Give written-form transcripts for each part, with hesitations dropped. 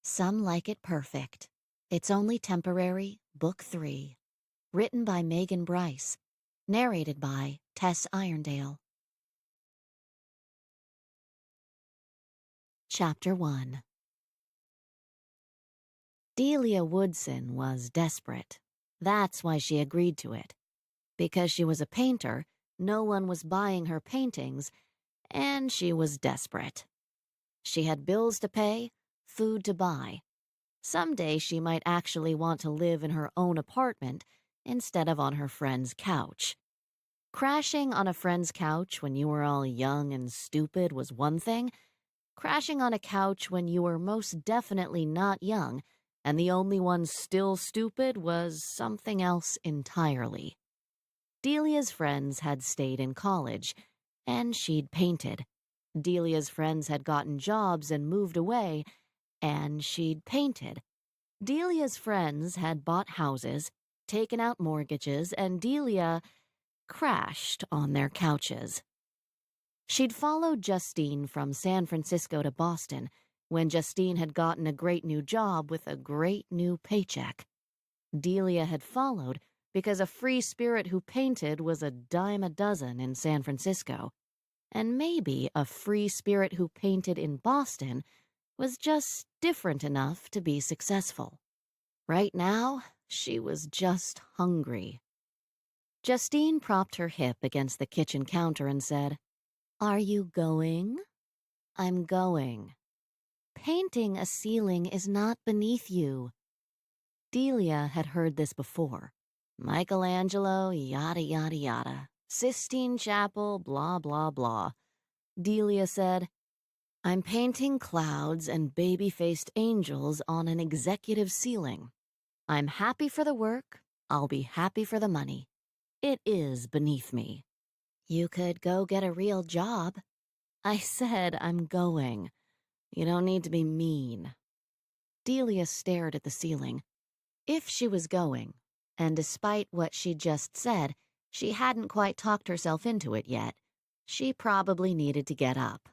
Some Like It Perfect. It's Only Temporary, Book 3. Written by Megan Bryce. Narrated by Tess Irondale. Chapter 1. Delia Woodson was desperate. That's why she agreed to it. Because she was a painter, no one was buying her paintings, and she was desperate. She had bills to pay, food to buy. Someday she might actually want to live in her own apartment instead of on her friend's couch. Crashing on a friend's couch when you were all young and stupid was one thing. Crashing on a couch when you were most definitely not young and the only one still stupid was something else entirely. Delia's friends had stayed in college, and she'd painted. Delia's friends had gotten jobs and moved away, and she'd painted. Delia's friends had bought houses, taken out mortgages, and Delia crashed on their couches. She'd followed Justine from San Francisco to Boston when Justine had gotten a great new job with a great new paycheck. Delia had followed because a free spirit who painted was a dime a dozen in San Francisco, and maybe a free spirit who painted in Boston was just different enough to be successful. Right now, she was just hungry. Justine propped her hip against the kitchen counter and said, "Are you going?" "I'm going." "Painting a ceiling is not beneath you." Delia had heard this before. Michelangelo, yada yada yada. Sistine Chapel, blah blah blah. Delia said, "I'm painting clouds and baby-faced angels on an executive ceiling. I'm happy for the work. I'll be happy for the money. It is beneath me." "You could go get a real job." "I said I'm going. You don't need to be mean." Delia stared at the ceiling. If she was going, and despite what she'd just said, she hadn't quite talked herself into it yet, she probably needed to get up.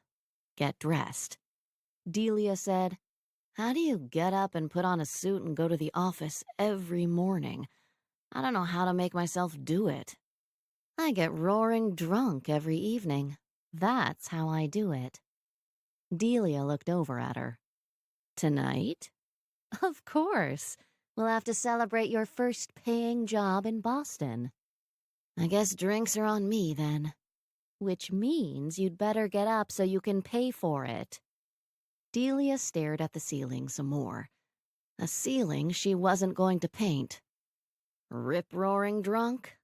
Get dressed. Delia said, "How do you get up and put on a suit and go to the office every morning? I don't know how to make myself do it. I get roaring drunk every evening. That's how I do it." Delia looked over at her. "Tonight?" "Of course. We'll have to celebrate your first paying job in Boston." "I guess drinks are on me then." "Which means you'd better get up so you can pay for it." Delia stared at the ceiling some more. A ceiling she wasn't going to paint. Rip-roaring drunk?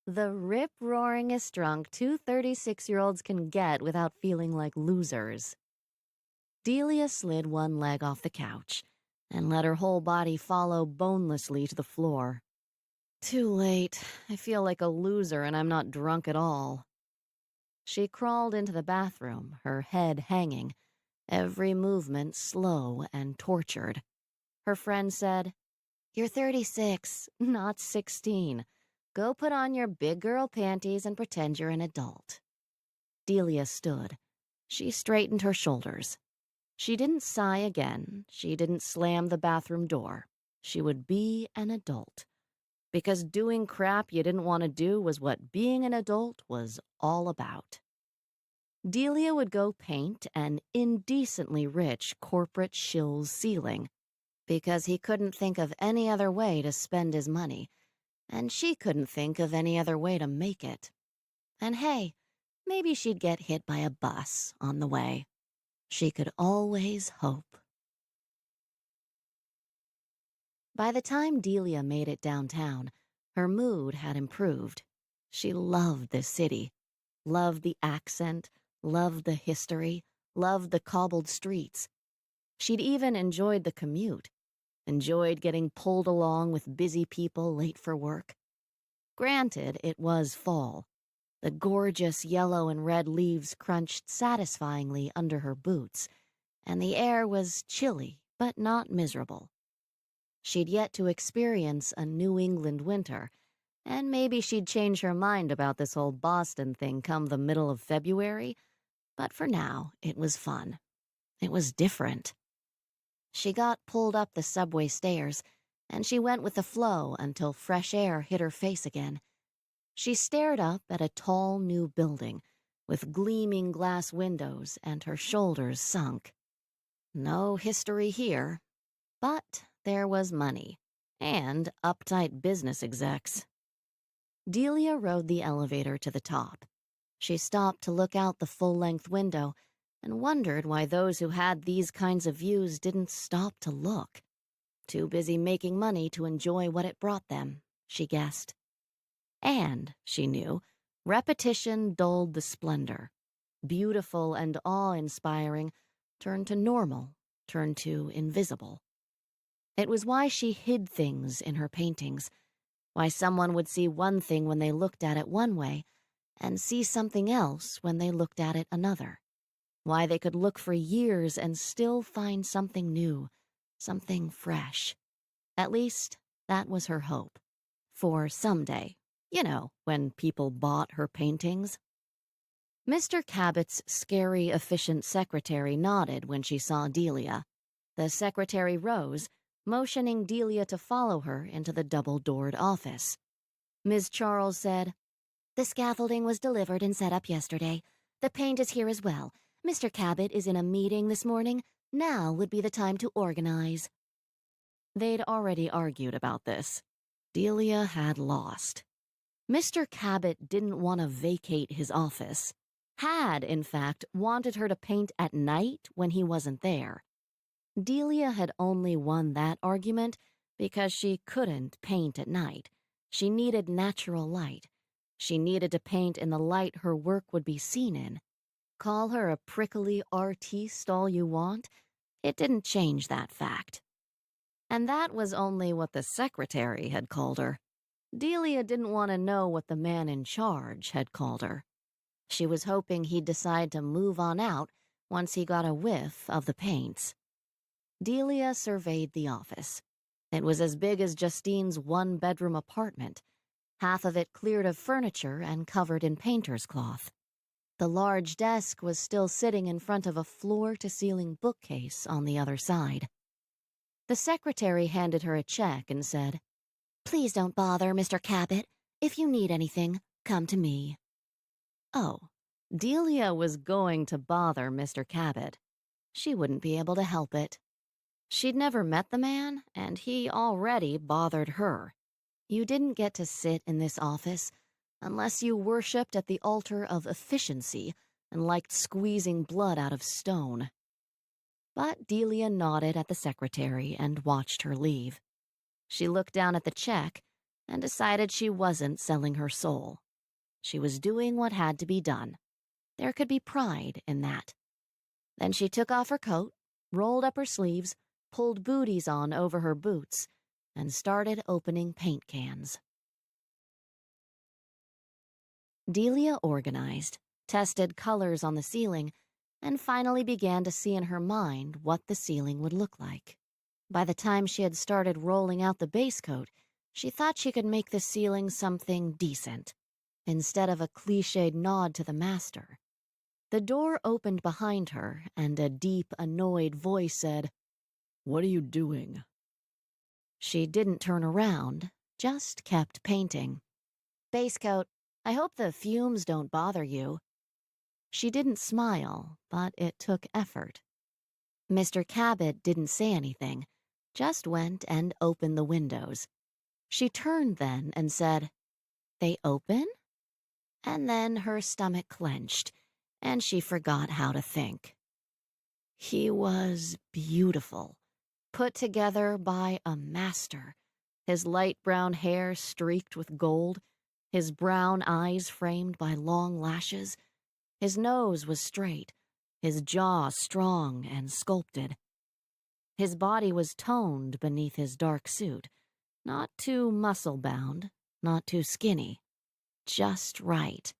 The rip-roaringest drunk two 36-year-olds can get without feeling like losers. Delia slid one leg off the couch and let her whole body follow bonelessly to the floor. Too late. I feel like a loser and I'm not drunk at all. She crawled into the bathroom, her head hanging, every movement slow and tortured. Her friend said, "You're 36, not 16. Go put on your big girl panties and pretend you're an adult." Delia stood. She straightened her shoulders. She didn't sigh again. She didn't slam the bathroom door. She would be an adult. Because doing crap you didn't want to do was what being an adult was all about. Delia would go paint an indecently rich corporate shill's ceiling because he couldn't think of any other way to spend his money, and she couldn't think of any other way to make it. And hey, maybe she'd get hit by a bus on the way. She could always hope. By the time Delia made it downtown, her mood had improved. She loved this city, loved the accent, loved the history, loved the cobbled streets. She'd even enjoyed the commute, enjoyed getting pulled along with busy people late for work. Granted, it was fall. The gorgeous yellow and red leaves crunched satisfyingly under her boots, and the air was chilly but not miserable. She'd yet to experience a New England winter, and maybe she'd change her mind about this whole Boston thing come the middle of February, but for now, it was fun. It was different. She got pulled up the subway stairs, and she went with the flow until fresh air hit her face again. She stared up at a tall new building with gleaming glass windows, and her shoulders sunk. No history here, but there was money and uptight business execs. Delia rode the elevator to the top. She stopped to look out the full-length window and wondered why those who had these kinds of views didn't stop to look. Too busy making money to enjoy what it brought them, she guessed. And, she knew, repetition dulled the splendor. Beautiful and awe-inspiring turned to normal, turned to invisible. It was why she hid things in her paintings, why someone would see one thing when they looked at it one way and see something else when they looked at it another. Why they could look for years and still find something new, something fresh. At least, that was her hope. For someday, when people bought her paintings. Mr. Cabot's scary, efficient secretary nodded when she saw Delia. The secretary rose, motioning Delia to follow her into the double-doored office. Ms. Charles said, "The scaffolding was delivered and set up yesterday. The paint is here as well. Mr. Cabot is in a meeting this morning. Now would be the time to organize." They'd already argued about this. Delia had lost. Mr. Cabot didn't want to vacate his office. Had, in fact, wanted her to paint at night when he wasn't there. Delia had only won that argument because she couldn't paint at night. She needed natural light. She needed to paint in the light her work would be seen in. Call her a prickly artiste all you want, it didn't change that fact. And that was only what the secretary had called her. Delia didn't want to know what the man in charge had called her. She was hoping he'd decide to move on out once he got a whiff of the paints. Delia surveyed the office. It was as big as Justine's one-bedroom apartment, half of it cleared of furniture and covered in painter's cloth. The large desk was still sitting in front of a floor-to-ceiling bookcase on the other side. The secretary handed her a check and said, "Please don't bother, Mr. Cabot. If you need anything, come to me." Oh, Delia was going to bother Mr. Cabot. She wouldn't be able to help it. She'd never met the man, and he already bothered her. You didn't get to sit in this office unless you worshipped at the altar of efficiency and liked squeezing blood out of stone. But Delia nodded at the secretary and watched her leave. She looked down at the check and decided she wasn't selling her soul. She was doing what had to be done. There could be pride in that. Then she took off her coat, rolled up her sleeves, pulled booties on over her boots, and started opening paint cans. Delia organized, tested colors on the ceiling, and finally began to see in her mind what the ceiling would look like. By the time she had started rolling out the base coat, she thought she could make the ceiling something decent, instead of a cliched nod to the master. The door opened behind her, and a deep, annoyed voice said, "What are you doing?" She didn't turn around, just kept painting. "Base coat. I hope the fumes don't bother you." She didn't smile, but it took effort. Mr. Cabot didn't say anything, just went and opened the windows. She turned then and said, "They open?" And then her stomach clenched, and she forgot how to think. He was beautiful, put together by a master, his light brown hair streaked with gold, his brown eyes framed by long lashes. His nose was straight, his jaw strong and sculpted. His body was toned beneath his dark suit, not too muscle-bound, not too skinny, just right.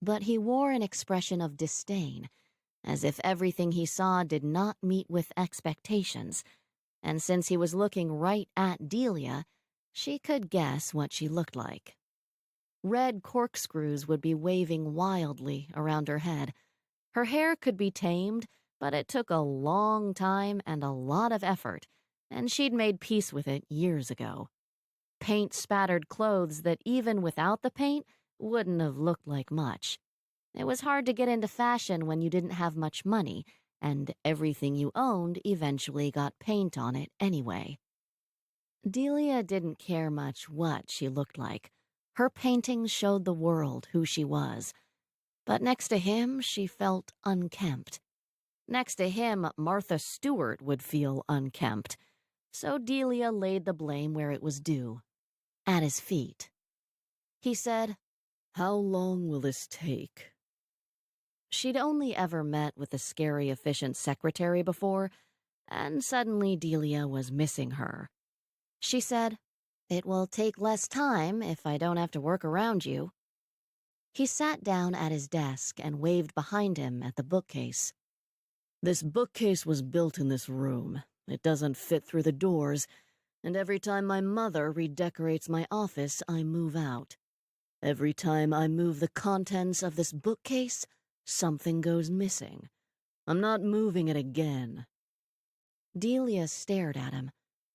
But he wore an expression of disdain, as if everything he saw did not meet with expectations, and since he was looking right at Delia, she could guess what she looked like. Red corkscrews would be waving wildly around her head. Her hair could be tamed, But it took a long time and a lot of effort, and she'd made peace with it years ago. Paint-spattered clothes that even without the paint wouldn't have looked like much. It was hard to get into fashion when you didn't have much money, and everything you owned eventually got paint on it anyway. Delia didn't care much what she looked like. Her paintings showed the world who she was. But next to him, she felt unkempt. Next to him, Martha Stewart would feel unkempt. So Delia laid the blame where it was due, at his feet. He said, "How long will this take?" She'd only ever met with the scary, efficient secretary before, and suddenly Delia was missing her. She said, "It will take less time if I don't have to work around you." He sat down at his desk and waved behind him at the bookcase. "This bookcase was built in this room. It doesn't fit through the doors, and every time my mother redecorates my office, I move out. Every time I move the contents of this bookcase, something goes missing. I'm not moving it again." Delia stared at him,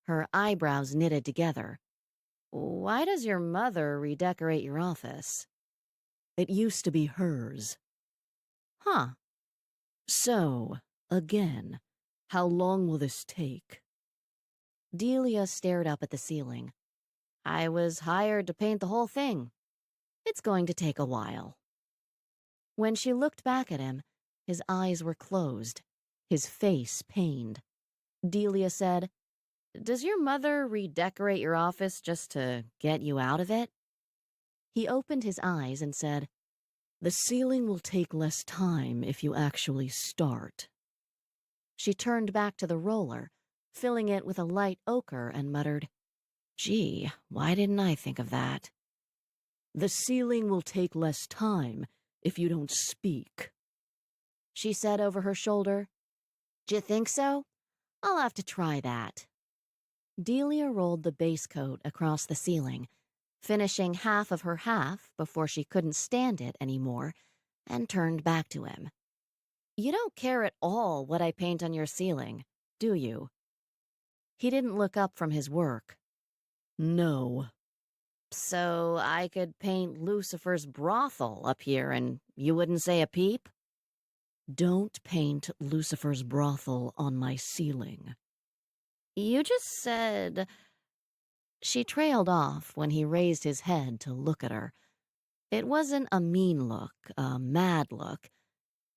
her eyebrows knitted together. "Why does your mother redecorate your office?" "It used to be hers." "Huh." "So, again, how long will this take?" Delia stared up at the ceiling. "I was hired to paint the whole thing. It's going to take a while." When she looked back at him, his eyes were closed, his face pained. Delia said, "Does your mother redecorate your office just to get you out of it?" He opened his eyes and said, "The ceiling will take less time if you actually start." She turned back to the roller, filling it with a light ochre, and muttered, "Gee, why didn't I think of that?" "The ceiling will take less time if you don't speak," she said over her shoulder. "D'you think so? I'll have to try that." Delia rolled the base coat across the ceiling, finishing half of her half before she couldn't stand it anymore, and turned back to him. "You don't care at all what I paint on your ceiling, do you?" He didn't look up from his work. "No." "So I could paint Lucifer's brothel up here and you wouldn't say a peep?" "Don't paint Lucifer's brothel on my ceiling." "You just said—" She trailed off when he raised his head to look at her. It wasn't a mean look, a mad look.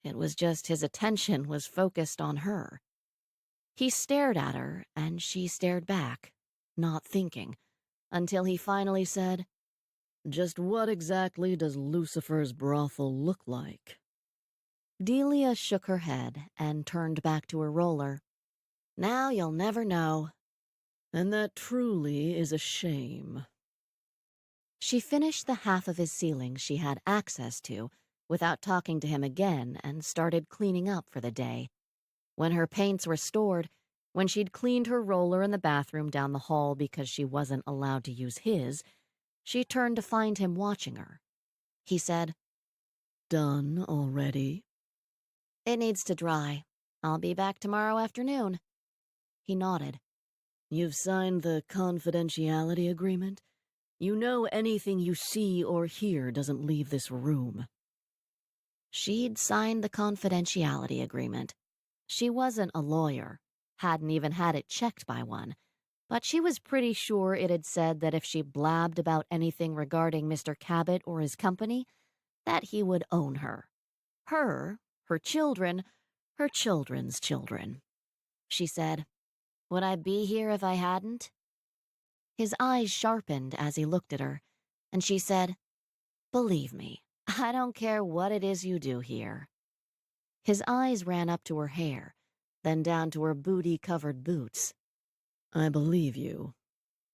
It was just his attention was focused on her. He stared at her, and she stared back, not thinking, until he finally said, "Just what exactly does Lucifer's brothel look like?" Delia shook her head and turned back to her roller. "Now you'll never know." "And that truly is a shame." She finished the half of his ceiling she had access to without talking to him again and started cleaning up for the day. When her paints were stored, when she'd cleaned her roller in the bathroom down the hall because she wasn't allowed to use his, she turned to find him watching her. He said, "Done already?" "It needs to dry. I'll be back tomorrow afternoon." He nodded. "You've signed the confidentiality agreement? You know anything you see or hear doesn't leave this room." She'd signed the confidentiality agreement. She wasn't a lawyer, hadn't even had it checked by one, but she was pretty sure it had said that if she blabbed about anything regarding Mr. Cabot or his company, that he would own her. Her children, her children's children. She said, "Would I be here if I hadn't?" His eyes sharpened as he looked at her, and she said, "Believe me, I don't care what it is you do here." His eyes ran up to her hair, then down to her booty-covered boots. "I believe you.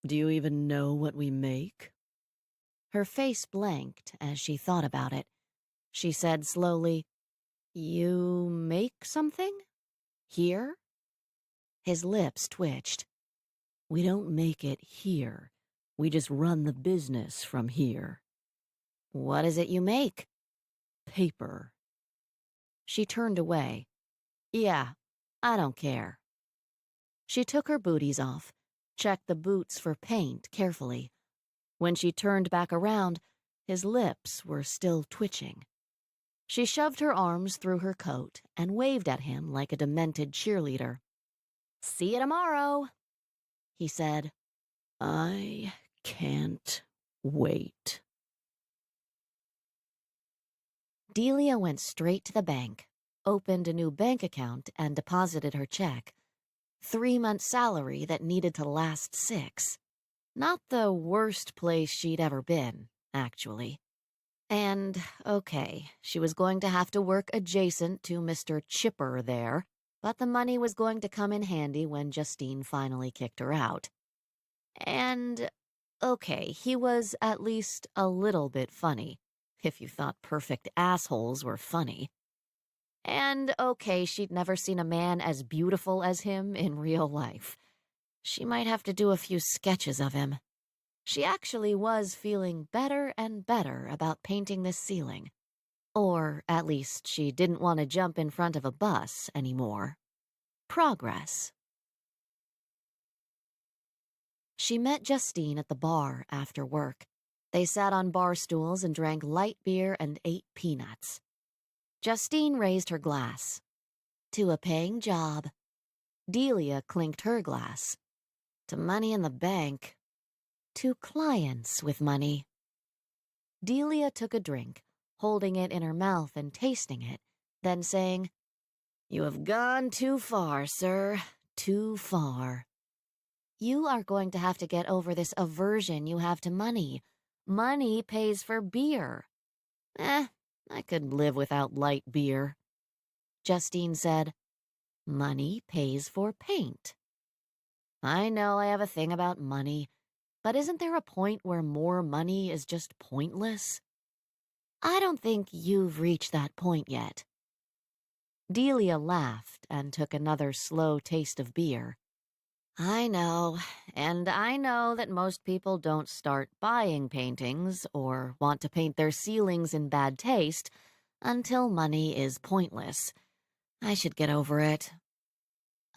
Do you even know what we make?" Her face blanked as she thought about it. She said slowly, "You make something? Here?" His lips twitched. "We don't make it here. We just run the business from here." "What is it you make?" "Paper." She turned away. Yeah, I don't care. She took her booties off, checked the boots for paint carefully. When she turned back around, his lips were still twitching. She shoved her arms through her coat and waved at him like a demented cheerleader. "See you tomorrow," he said. "I can't wait." Delia went straight to the bank, opened a new bank account, and deposited her check. 3 months' salary that needed to last 6. Not the worst place she'd ever been, actually. And, okay, she was going to have to work adjacent to Mr. Chipper there, but the money was going to come in handy when Justine finally kicked her out. And, okay, he was at least a little bit funny, if you thought perfect assholes were funny. And, okay, she'd never seen a man as beautiful as him in real life. She might have to do a few sketches of him. She actually was feeling better and better about painting this ceiling. Or, at least, she didn't want to jump in front of a bus anymore. Progress. She met Justine at the bar after work. They sat on bar stools and drank light beer and ate peanuts. Justine raised her glass. "To a paying job." Delia clinked her glass. "To money in the bank." "To clients with money." Delia took a drink, holding it in her mouth and tasting it, then saying, "You have gone too far, sir, too far. You are going to have to get over this aversion you have to money. Money pays for beer." I could live without light beer." Justine said, "Money pays for paint." "I know I have a thing about money, but isn't there a point where more money is just pointless?" "I don't think you've reached that point yet." Delia laughed and took another slow taste of beer. "I know, and I know that most people don't start buying paintings or want to paint their ceilings in bad taste until money is pointless. I should get over it."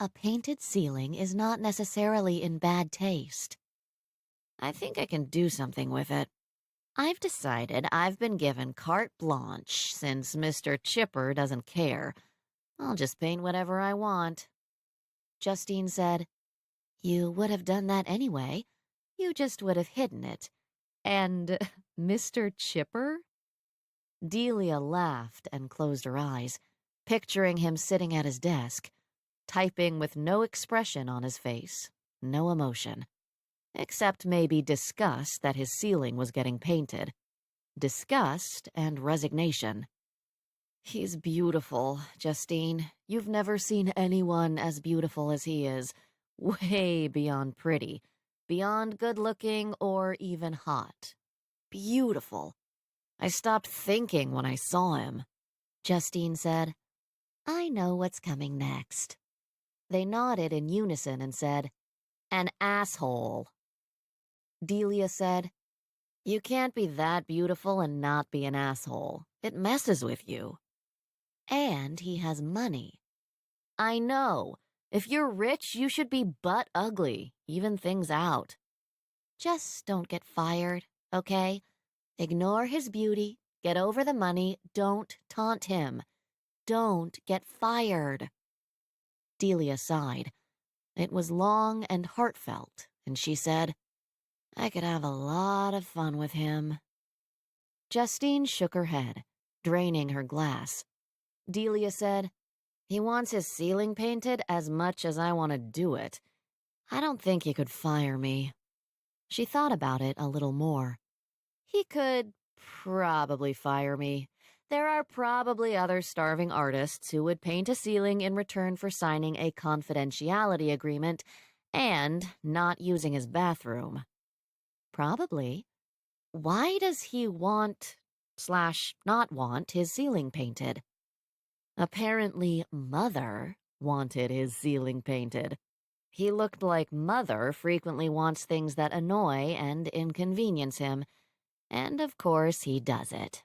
"A painted ceiling is not necessarily in bad taste." "I think I can do something with it. I've decided I've been given carte blanche since Mr. Chipper doesn't care. I'll just paint whatever I want." Justine said, "You would have done that anyway. You just would have hidden it. And Mr. Chipper?" Delia laughed and closed her eyes, picturing him sitting at his desk, typing with no expression on his face, no emotion, except maybe disgust that his ceiling was getting painted. Disgust and resignation. "He's beautiful, Justine. You've never seen anyone as beautiful as he is. Way beyond pretty, beyond good-looking or even hot. Beautiful. I stopped thinking when I saw him." Justine said, "I know what's coming next." They nodded in unison and said, "An asshole." Delia said, "You can't be that beautiful and not be an asshole. It messes with you." "And he has money." "I know. If you're rich, you should be butt ugly, even things out." "Just don't get fired, okay? Ignore his beauty, get over the money, don't taunt him. Don't get fired." Delia sighed. It was long and heartfelt, and she said, "I could have a lot of fun with him." Justine shook her head, draining her glass. Delia said, "He wants his ceiling painted as much as I want to do it. I don't think he could fire me." She thought about it a little more. "He could probably fire me. There are probably other starving artists who would paint a ceiling in return for signing a confidentiality agreement and not using his bathroom." "Probably. Why does he want/not want his ceiling painted?" "Apparently, Mother wanted his ceiling painted. He looked like Mother frequently wants things that annoy and inconvenience him, and of course he does it."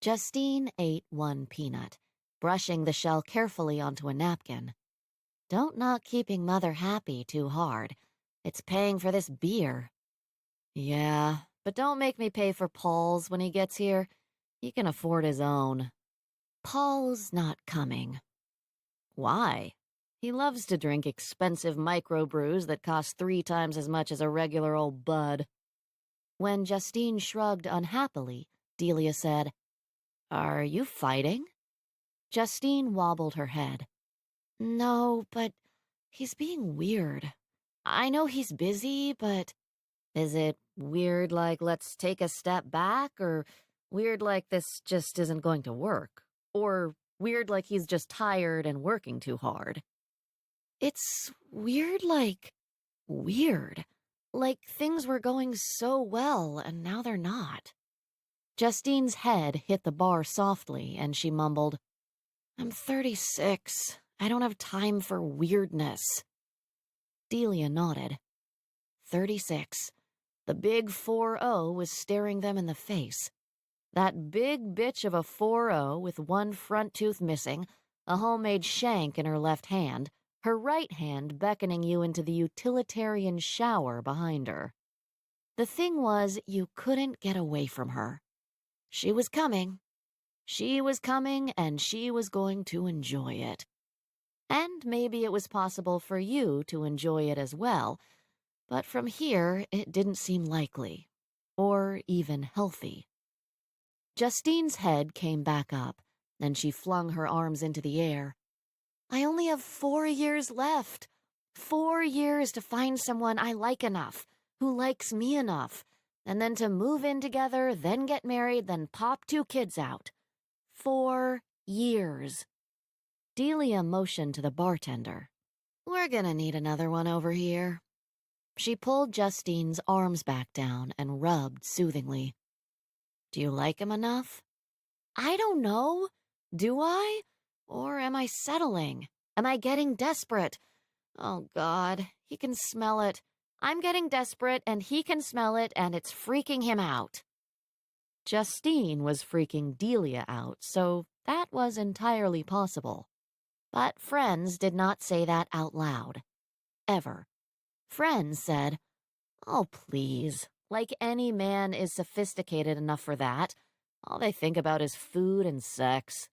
Justine ate one peanut, brushing the shell carefully onto a napkin. Don't knock keeping Mother happy too hard. It's paying for this beer. Yeah, but don't make me pay for Paul's when he gets here. He can afford his own. Paul's not coming. Why? He loves to drink expensive microbrews that cost 3 times as much as a regular old bud. When Justine shrugged unhappily, Delia said, "Are you fighting?" Justine wobbled her head. "No, but he's being weird. I know he's busy, but is it weird like let's take a step back, or weird like this just isn't going to work, or weird like he's just tired and working too hard?" "It's weird like weird. Like things were going so well and now they're not." Justine's head hit the bar softly and she mumbled, "I'm 36. I don't have time for weirdness." Delia nodded. 36. The big 4-0 was staring them in the face. That big bitch of a 4-0 with one front tooth missing, a homemade shank in her left hand, her right hand beckoning you into the utilitarian shower behind her. The thing was, you couldn't get away from her. She was coming. She was coming, and she was going to enjoy it. And maybe it was possible for you to enjoy it as well, but from here it didn't seem likely, or even healthy. Justine's head came back up, then she flung her arms into the air. "I only have 4 years left. 4 years to find someone I like enough, who likes me enough, and then to move in together, then get married, then pop 2 kids out. 4 years." Delia motioned to the bartender. "We're gonna need another one over here." She pulled Justine's arms back down and rubbed soothingly. "Do you like him enough?" "I don't know. Do I? Or am I settling? Am I getting desperate? Oh, God, he can smell it. I'm getting desperate, and he can smell it, and it's freaking him out." Justine was freaking Delia out, so that was entirely possible. But friends did not say that out loud. Ever. Friends said, "Oh, please, like any man is sophisticated enough for that. All they think about is food and sex.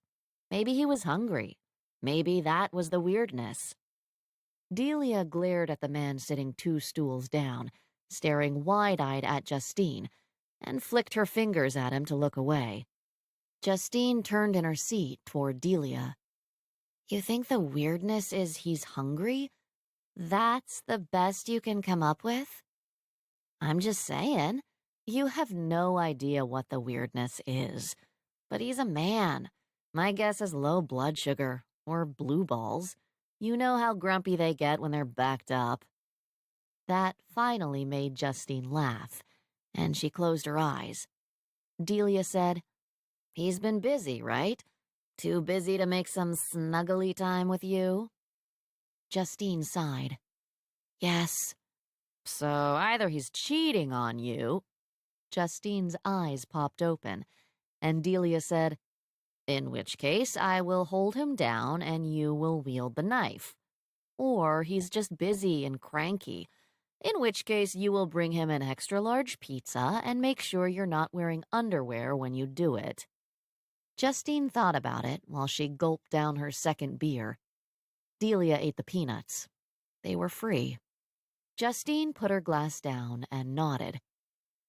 Maybe he was hungry. Maybe that was the weirdness." Delia glared at the man sitting 2 stools down, staring wide-eyed at Justine, and flicked her fingers at him to look away. Justine turned in her seat toward Delia. "You think the weirdness is he's hungry? That's the best you can come up with?" "I'm just saying. You have no idea what the weirdness is. But he's a man. My guess is low blood sugar, or blue balls. You know how grumpy they get when they're backed up." That finally made Justine laugh, and she closed her eyes. Delia said, "He's been busy, right? Too busy to make some snuggly time with you?" Justine sighed. "Yes." "So either he's cheating on you—" Justine's eyes popped open, and Delia said, "In which case I will hold him down and you will wield the knife. Or he's just busy and cranky, in which case you will bring him an extra-large pizza and make sure you're not wearing underwear when you do it." Justine thought about it while she gulped down her second beer. Delia ate the peanuts. They were free. Justine put her glass down and nodded.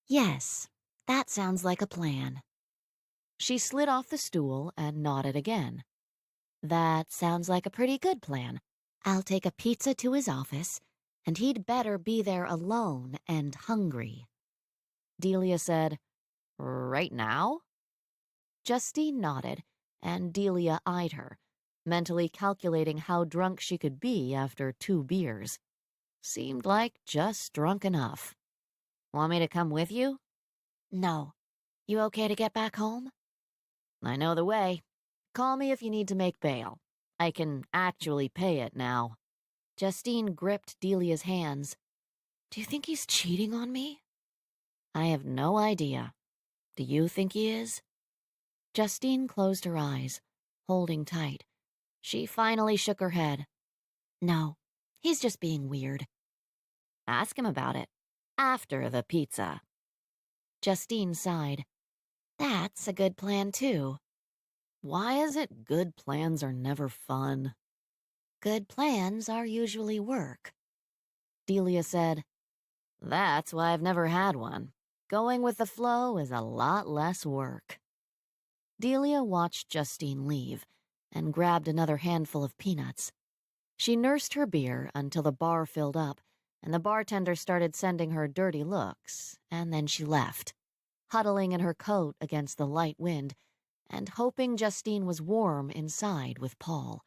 "Yes, that sounds like a plan." She slid off the stool and nodded again. "That sounds like a pretty good plan. I'll take a pizza to his office, and he'd better be there alone and hungry." Delia said, "Right now?" Justine nodded, and Delia eyed her, mentally calculating how drunk she could be after 2 beers. Seemed like just drunk enough. "Want me to come with you?" "No. You okay to get back home?" "I know the way. Call me if you need to make bail. I can actually pay it now." Justine gripped Delia's hands. "Do you think he's cheating on me?" "I have no idea. Do you think he is?" Justine closed her eyes. holding tight. She finally shook her head. No, he's just being weird. Ask him about it. After the pizza. Justine sighed. That's a good plan, too. Why is it good plans are never fun? Good plans are usually work. Delia said, That's why I've never had one. Going with the flow is a lot less work. Delia watched Justine leave and grabbed another handful of peanuts. She nursed her beer until the bar filled up and the bartender started sending her dirty looks, and then she left, huddling in her coat against the light wind and hoping Justine was warm inside with Paul,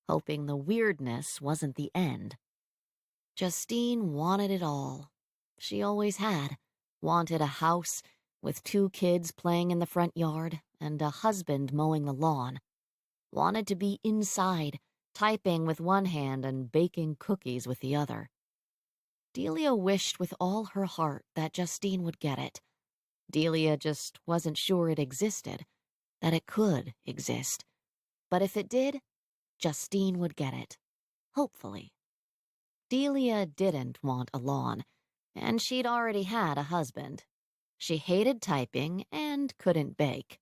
hoping the weirdness wasn't the end. Justine wanted it all. She always had. Wanted a house with 2 kids playing in the front yard and a husband mowing the lawn. Wanted to be inside, typing with one hand and baking cookies with the other. Delia wished with all her heart that Justine would get it. Delia just wasn't sure it existed, that it could exist. But if it did, Justine would get it. Hopefully. Delia didn't want a lawn, and she'd already had a husband. She hated typing and couldn't bake.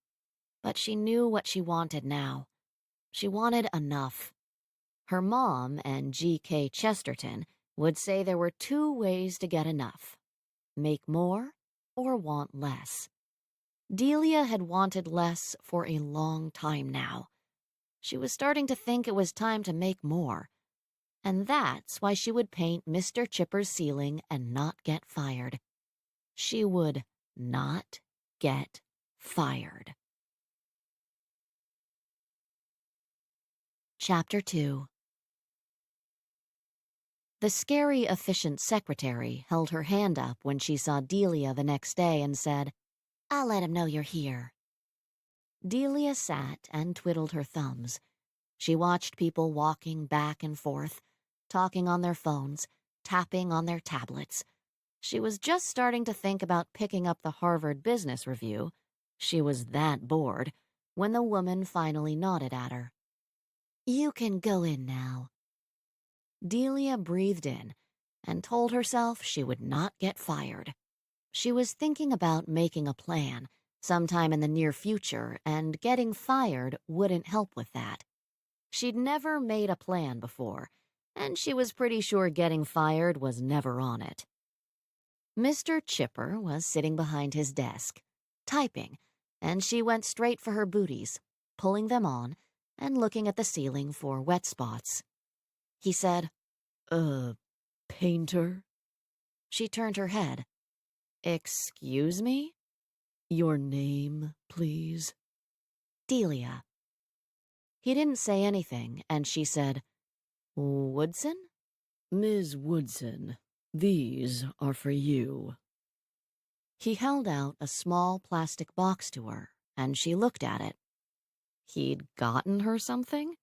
But she knew what she wanted now. She wanted enough. Her mom and G.K. Chesterton would say there were 2 ways to get enough. Make more or want less. Delia had wanted less for a long time now. She was starting to think it was time to make more. And that's why she would paint Mr. Chipper's ceiling and not get fired. She would not get fired. Chapter 2. The scary, efficient secretary held her hand up when she saw Delia the next day and said, I'll let him know you're here. Delia sat and twiddled her thumbs. She watched people walking back and forth, talking on their phones, tapping on their tablets. She was just starting to think about picking up the Harvard Business Review. She was that bored when the woman finally nodded at her. You can go in now. Delia breathed in and told herself she would not get fired. She was thinking about making a plan sometime in the near future, and getting fired wouldn't help with that. She'd never made a plan before, and she was pretty sure getting fired was never on it. Mr. Chipper was sitting behind his desk, typing, and she went straight for her booties, pulling them on and looking at the ceiling for wet spots. He said, painter? She turned her head. Excuse me? Your name, please? Delia. He didn't say anything, and she said, Woodson? Ms. Woodson, these are for you. He held out a small plastic box to her, and she looked at it. He'd gotten her something?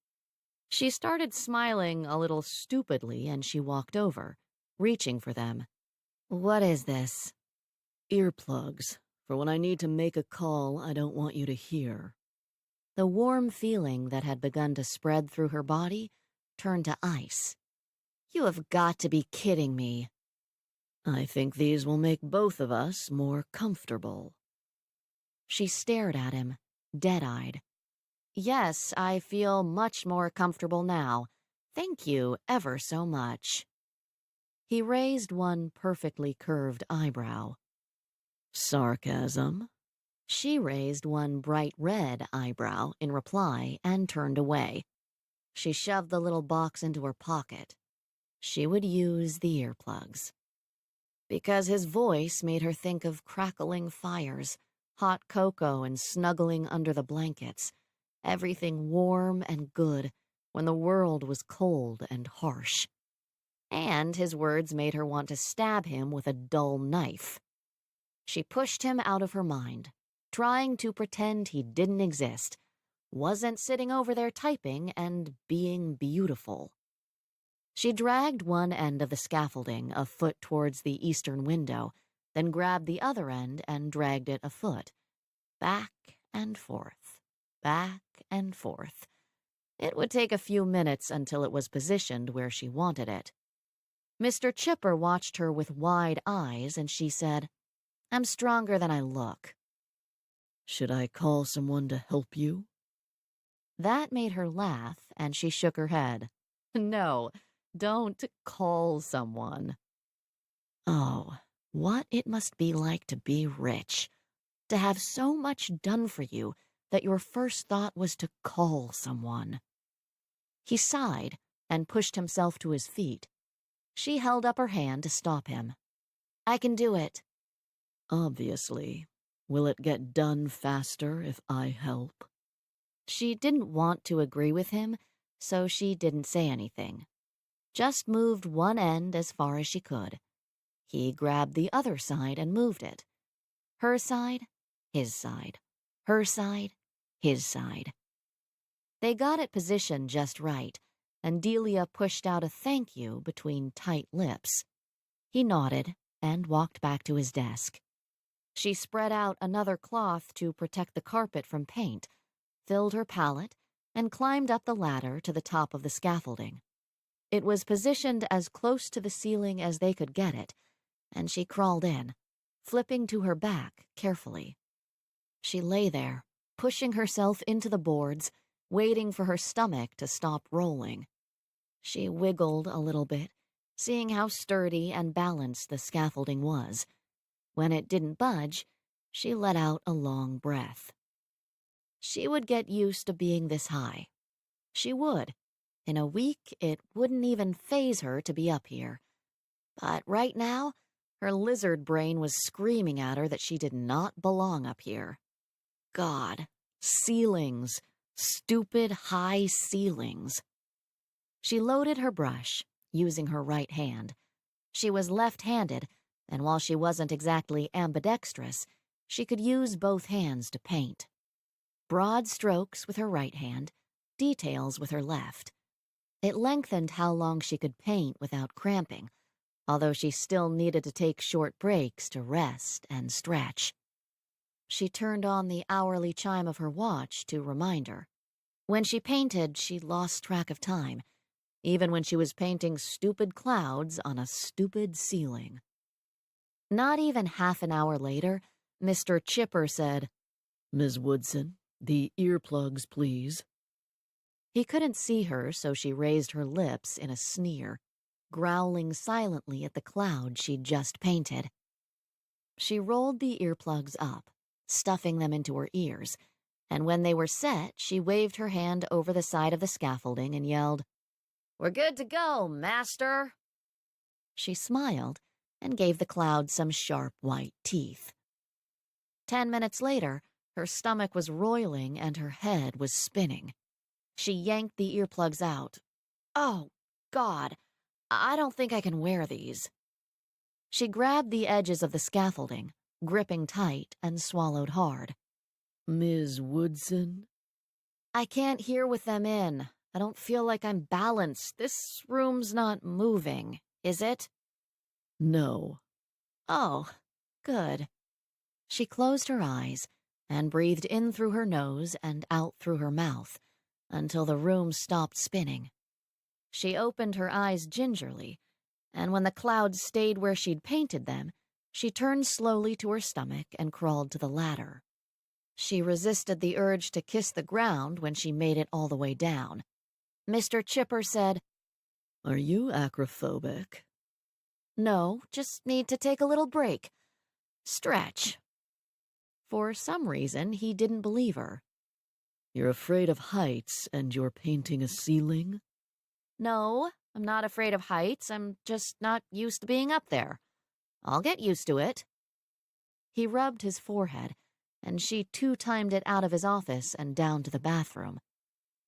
She started smiling a little stupidly, and she walked over, reaching for them. What is this? Earplugs, for when I need to make a call I don't want you to hear. The warm feeling that had begun to spread through her body turned to ice. You have got to be kidding me. I think these will make both of us more comfortable. She stared at him, dead-eyed. Yes, I feel much more comfortable now. Thank you ever so much. He raised one perfectly curved eyebrow. Sarcasm? She raised one bright red eyebrow in reply and turned away. She shoved the little box into her pocket. She would use the earplugs. Because his voice made her think of crackling fires, hot cocoa and snuggling under the blankets, everything warm and good when the world was cold and harsh. And his words made her want to stab him with a dull knife. She pushed him out of her mind, trying to pretend he didn't exist, wasn't sitting over there typing and being beautiful. She dragged one end of the scaffolding a foot towards the eastern window, then grabbed the other end and dragged it a foot, back and forth, back and forth. It would take a few minutes until it was positioned where she wanted it. Mr. Chipper watched her with wide eyes, and she said, "I'm stronger than I look." Should I call someone to help you? That made her laugh, and she shook her head. No, don't call someone. Oh, what it must be like to be rich, to have so much done for you that your first thought was to call someone. He sighed and pushed himself to his feet. She held up her hand to stop him. "I can do it." Obviously. Will it get done faster if I help? She didn't want to agree with him, so she didn't say anything. Just moved one end as far as she could. He grabbed the other side and moved it. Her side, his side. Her side, his side. They got it positioned just right, and Delia pushed out a thank you between tight lips. He nodded and walked back to his desk. She spread out another cloth to protect the carpet from paint, filled her palette, and climbed up the ladder to the top of the scaffolding. It was positioned as close to the ceiling as they could get it, and she crawled in, flipping to her back carefully. She lay there, pushing herself into the boards, waiting for her stomach to stop rolling. She wiggled a little bit, seeing how sturdy and balanced the scaffolding was. When it didn't budge, she let out a long breath. She would get used to being this high. She would. In a week, it wouldn't even faze her to be up here. But right now, her lizard brain was screaming at her that she did not belong up here. God, ceilings, stupid high ceilings. She loaded her brush, using her right hand. She was left-handed, and while she wasn't exactly ambidextrous, she could use both hands to paint. Broad strokes with her right hand, details with her left. It lengthened how long she could paint without cramping, although she still needed to take short breaks to rest and stretch. She turned on the hourly chime of her watch to remind her. When she painted, she lost track of time, even when she was painting stupid clouds on a stupid ceiling. Not even half an hour later, Mr. Chipper said, "Ms. Woodson, the earplugs, please." He couldn't see her, so she raised her lips in a sneer, growling silently at the cloud she'd just painted. She rolled the earplugs up, stuffing them into her ears, and when they were set, she waved her hand over the side of the scaffolding and yelled, "We're good to go, master." She smiled and gave the cloud some sharp white teeth. 10 minutes later, her stomach was roiling and her head was spinning. She yanked the earplugs out. "Oh, God, I don't think I can wear these." She grabbed the edges of the scaffolding, gripping tight, and swallowed hard. "Ms. Woodson?" "I can't hear with them in. I don't feel like I'm balanced. This room's not moving, is it?" "No." "Oh, good." She closed her eyes and breathed in through her nose and out through her mouth until the room stopped spinning. She opened her eyes gingerly, and when the clouds stayed where she'd painted them, she turned slowly to her stomach and crawled to the ladder. She resisted the urge to kiss the ground when she made it all the way down. Mr. Chipper said, "Are you acrophobic?" "No, just need to take a little break. Stretch." For some reason, he didn't believe her. "You're afraid of heights and you're painting a ceiling?" "No, I'm not afraid of heights. I'm just not used to being up there. I'll get used to it." He rubbed his forehead, and she two-timed it out of his office and down to the bathroom.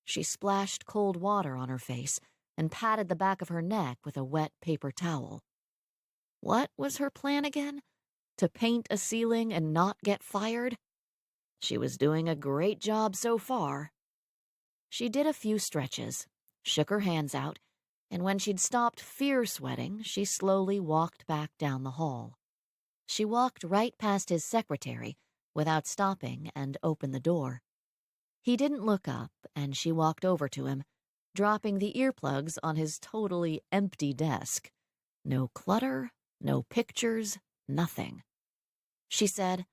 She splashed cold water on her face and patted the back of her neck with a wet paper towel. What was her plan again? To paint a ceiling and not get fired? She was doing a great job so far. She did a few stretches, shook her hands out, and when she'd stopped fear-sweating, she slowly walked back down the hall. She walked right past his secretary without stopping and opened the door. He didn't look up, and she walked over to him, dropping the earplugs on his totally empty desk. No clutter, no pictures, nothing. She said,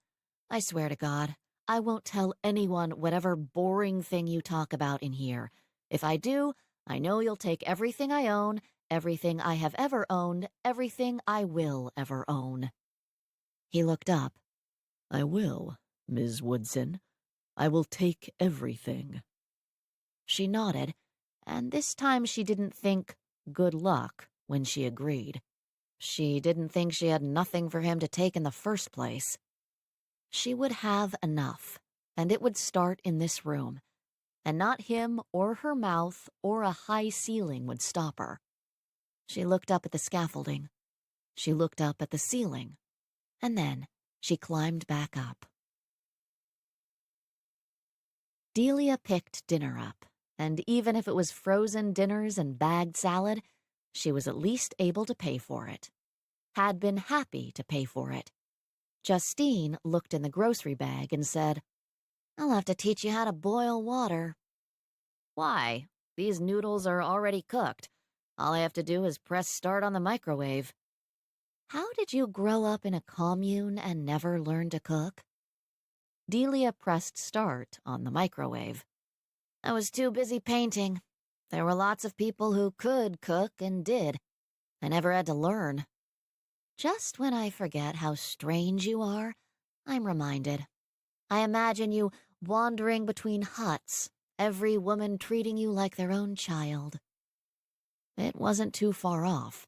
"I swear to God, I won't tell anyone whatever boring thing you talk about in here. If I do, I know you'll take everything I own, everything I have ever owned, everything I will ever own." He looked up. "I will, Ms. Woodson. I will take everything." She nodded, and this time she didn't think good luck when she agreed. She didn't think she had nothing for him to take in the first place. She would have enough, and it would start in this room, and not him or her mouth or a high ceiling would stop her. She looked up at the scaffolding. She looked up at the ceiling, and then she climbed back up. Delia picked dinner up, and even if it was frozen dinners and bagged salad, she was at least able to pay for it. Had been happy to pay for it. Justine looked in the grocery bag and said, "I'll have to teach you how to boil water." "Why? These noodles are already cooked. All I have to do is press start on the microwave." "How did you grow up in a commune and never learn to cook?" Delia pressed start on the microwave. "I was too busy painting. There were lots of people who could cook and did. I never had to learn." Just when I forget how strange you are, I'm reminded. I imagine you wandering between huts, every woman treating you like their own child. It wasn't too far off.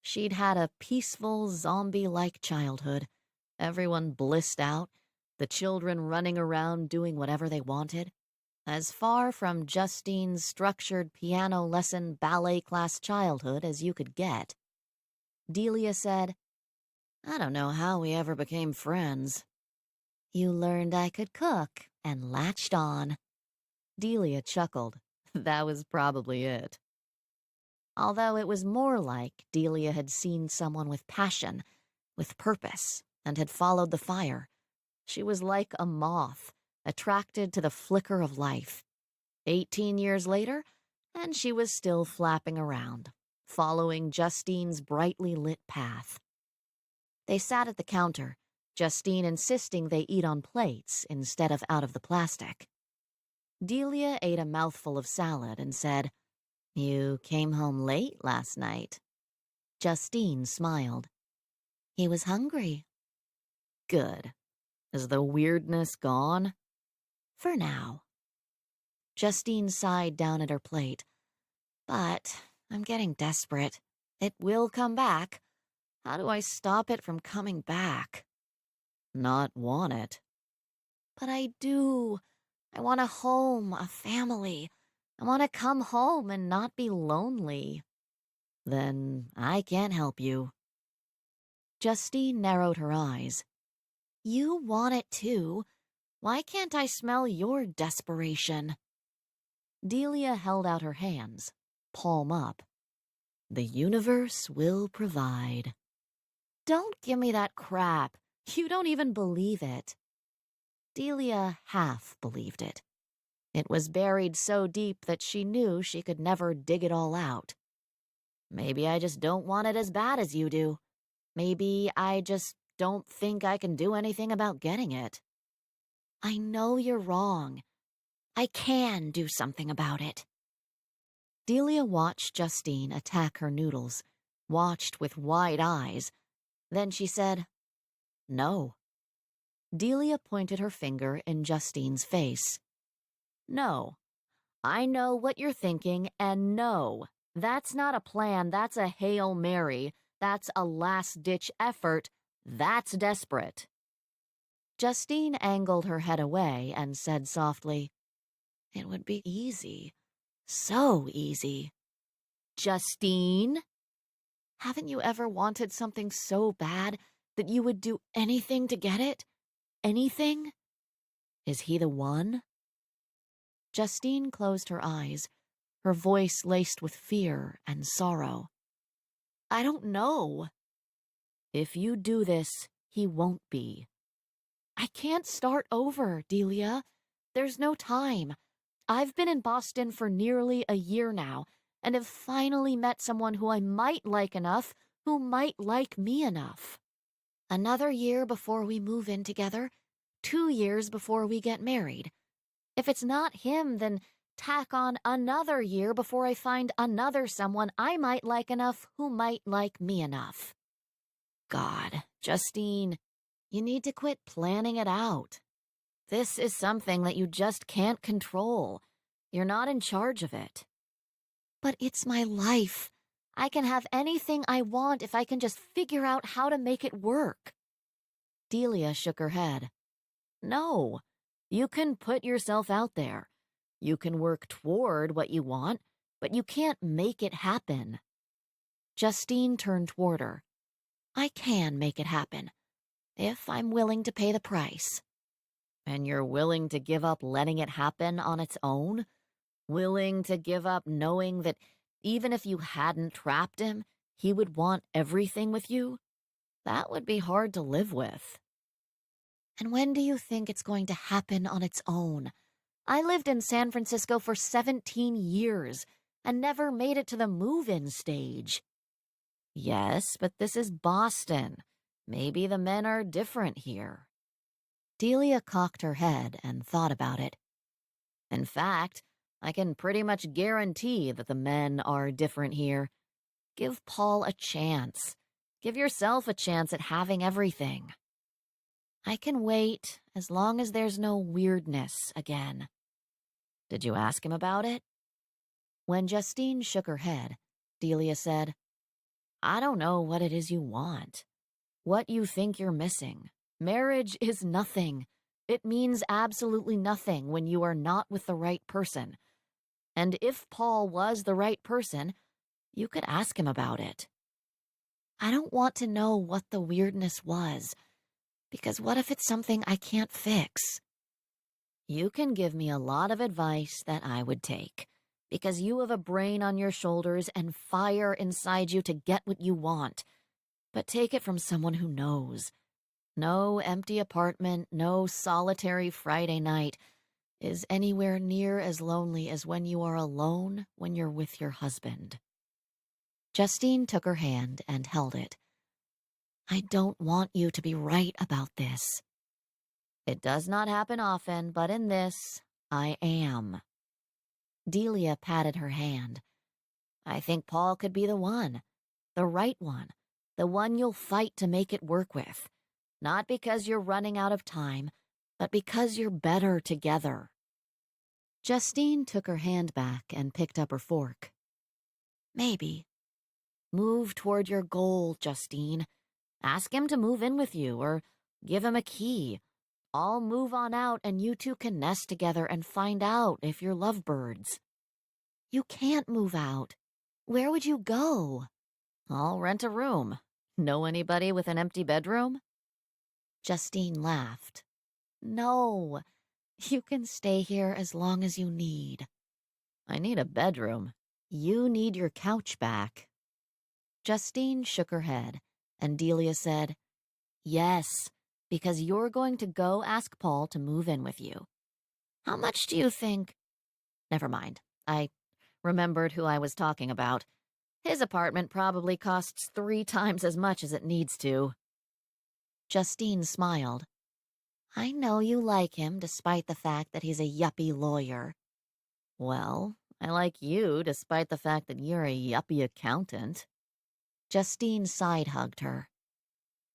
She'd had a peaceful, zombie-like childhood, everyone blissed out, the children running around doing whatever they wanted, as far from Justine's structured piano lesson ballet class childhood as you could get. Delia said, "I don't know how we ever became friends." "You learned I could cook and latched on." Delia chuckled. That was probably it. Although it was more like Delia had seen someone with passion, with purpose, and had followed the fire. She was like a moth, attracted to the flicker of life. 18 years later, and she was still flapping around, following Justine's brightly lit path. They sat at the counter, Justine insisting they eat on plates instead of out of the plastic. Delia ate a mouthful of salad and said, "You came home late last night." Justine smiled. "He was hungry." "Good. Is the weirdness gone?" "For now." Justine sighed down at her plate. "But I'm getting desperate. It will come back. How do I stop it from coming back?" "Not want it." "But I do. I want a home, a family. I want to come home and not be lonely." "Then I can't help you." Justine narrowed her eyes. "You want it too. Why can't I smell your desperation?" Delia held out her hands, palm up. "The universe will provide." "Don't give me that crap. You don't even believe it." Delia half believed it. It was buried so deep that she knew she could never dig it all out. "Maybe I just don't want it as bad as you do. Maybe I just don't think I can do anything about getting it." "I know you're wrong. I can do something about it." Delia watched Justine attack her noodles, watched with wide eyes. Then she said, "No." Delia pointed her finger in Justine's face. "No. I know what you're thinking, and no. That's not a plan, that's a Hail Mary. That's a last-ditch effort. That's desperate." Justine angled her head away and said softly, "It would be easy. So easy." "Justine? Haven't you ever wanted something so bad that you would do anything to get it? Anything? Is he the one?" Justine closed her eyes, her voice laced with fear and sorrow. "I don't know." "If you do this, he won't be." "I can't start over, Delia. There's no time. I've been in Boston for nearly a year now, and have finally met someone who I might like enough, who might like me enough. Another year before we move in together, 2 years before we get married. If it's not him, then tack on another year before I find another someone I might like enough who might like me enough. God, Justine, you need to quit planning it out. This is something that you just can't control. You're not in charge of it. But it's my life. I can have anything I want if I can just figure out how to make it work. Delia shook her head. No, you can put yourself out there. You can work toward what you want, but you can't make it happen. Justine turned toward her. I can make it happen, if I'm willing to pay the price. And you're willing to give up letting it happen on its own? Willing to give up knowing that even if you hadn't trapped him, he would want everything with you? That would be hard to live with. And when do you think it's going to happen on its own? I lived in San Francisco for 17 years and never made it to the move-in stage. Yes, but this is Boston. Maybe the men are different here. Delia cocked her head and thought about it. In fact, I can pretty much guarantee that the men are different here. Give Paul a chance. Give yourself a chance at having everything. I can wait as long as there's no weirdness again. Did you ask him about it? When Justine shook her head, Delia said, I don't know what it is you want. What you think you're missing. Marriage is nothing. It means absolutely nothing when you are not with the right person. And if Paul was the right person, you could ask him about it. I don't want to know what the weirdness was, because what if it's something I can't fix? You can give me a lot of advice that I would take, because you have a brain on your shoulders and fire inside you to get what you want. But take it from someone who knows. No empty apartment, no solitary Friday night is anywhere near as lonely as when you are alone when you're with your husband. Justine took her hand and held it. I don't want you to be right about this. It does not happen often, but in this, I am. Delia patted her hand. I think Paul could be the one, the right one, the one you'll fight to make it work with. Not because you're running out of time, but because you're better together. Justine took her hand back and picked up her fork. Maybe. Move toward your goal, Justine. Ask him to move in with you, or give him a key. I'll move on out and you two can nest together and find out if you're lovebirds. You can't move out. Where would you go? I'll rent a room. Know anybody with an empty bedroom? Justine laughed. No, you can stay here as long as you need. I need a bedroom. You need your couch back. Justine shook her head, and Delia said, Yes, because you're going to go ask Paul to move in with you. How much do you think? Never mind. I remembered who I was talking about. His apartment probably costs 3 times as much as it needs to. Justine smiled. I know you like him despite the fact that he's a yuppie lawyer. Well, I like you despite the fact that you're a yuppie accountant. Justine side-hugged her.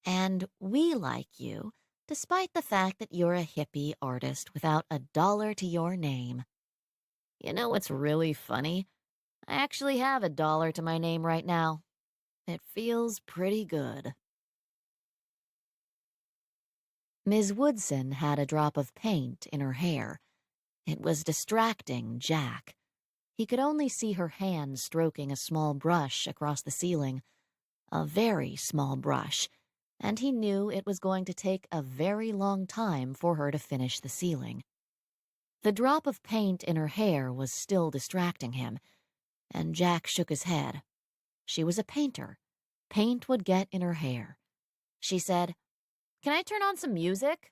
And we like you despite the fact that you're a hippie artist without a dollar to your name. You know what's really funny? I actually have a dollar to my name right now. It feels pretty good. Ms. Woodson had a drop of paint in her hair. It was distracting Jack. He could only see her hand stroking a small brush across the ceiling, a very small brush, and he knew it was going to take a very long time for her to finish the ceiling. The drop of paint in her hair was still distracting him, and Jack shook his head. She was a painter. Paint would get in her hair. She said, Can I turn on some music?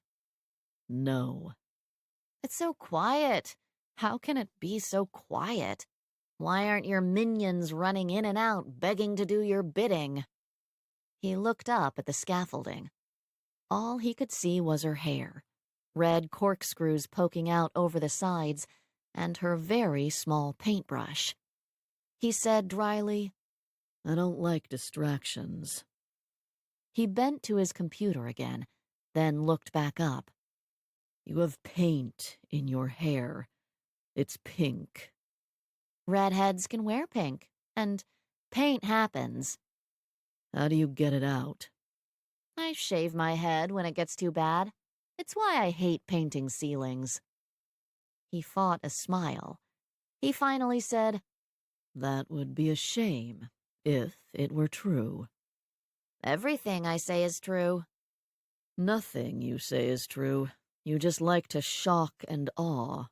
No. It's so quiet. How can it be so quiet? Why aren't your minions running in and out, begging to do your bidding? He looked up at the scaffolding. All he could see was her hair, red corkscrews poking out over the sides, and her very small paintbrush. He said dryly, I don't like distractions. He bent to his computer again, then looked back up. You have paint in your hair. It's pink. Redheads can wear pink, and paint happens. How do you get it out? I shave my head when it gets too bad. It's why I hate painting ceilings. He fought a smile. He finally said, That would be a shame, if it were true. Everything I say is true. Nothing you say is true. You just like to shock and awe.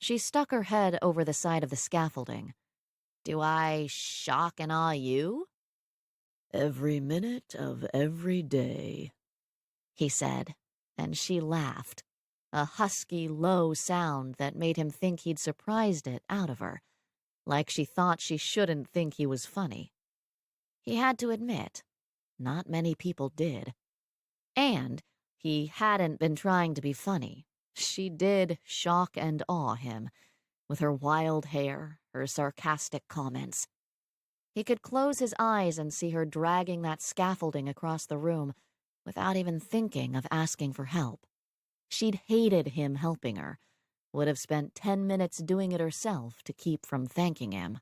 She stuck her head over the side of the scaffolding. Do I shock and awe you? Every minute of every day, He said, and she laughed, a husky, low sound that made him think he'd surprised it out of her, like she thought she shouldn't think he was funny. He had to admit, not many people did. And he hadn't been trying to be funny. She did shock and awe him, with her wild hair, her sarcastic comments. He could close his eyes and see her dragging that scaffolding across the room without even thinking of asking for help. She'd hated him helping her, would have spent 10 minutes doing it herself to keep from thanking him.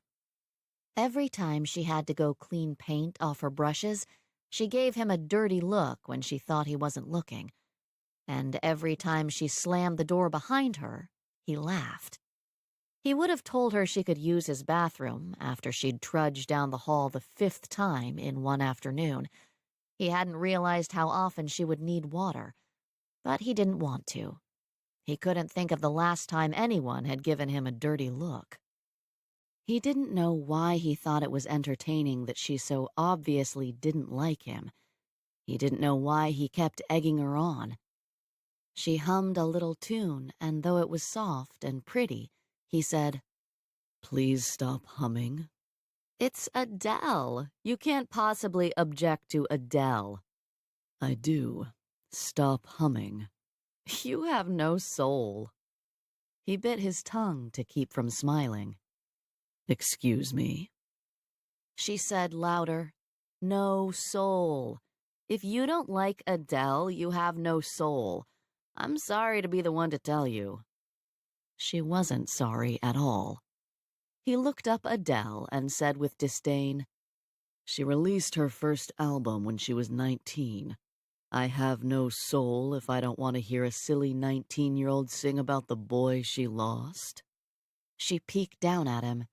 Every time she had to go clean paint off her brushes, she gave him a dirty look when she thought he wasn't looking. And every time she slammed the door behind her, he laughed. He would have told her she could use his bathroom after she'd trudged down the hall the 5th time in one afternoon. He hadn't realized how often she would need water, but he didn't want to. He couldn't think of the last time anyone had given him a dirty look. He didn't know why he thought it was entertaining that she so obviously didn't like him. He didn't know why he kept egging her on. She hummed a little tune, and though it was soft and pretty, he said, Please stop humming. It's Adele. You can't possibly object to Adele. I do. Stop humming. You have no soul. He bit his tongue to keep from smiling. Excuse me. She said louder, No soul. If you don't like Adele, you have no soul. I'm sorry to be the one to tell you. She wasn't sorry at all. He looked up Adele and said with disdain, She released her first album when she was 19. I have no soul if I don't want to hear a silly 19-year-old sing about the boy she lost. She peeked down at him.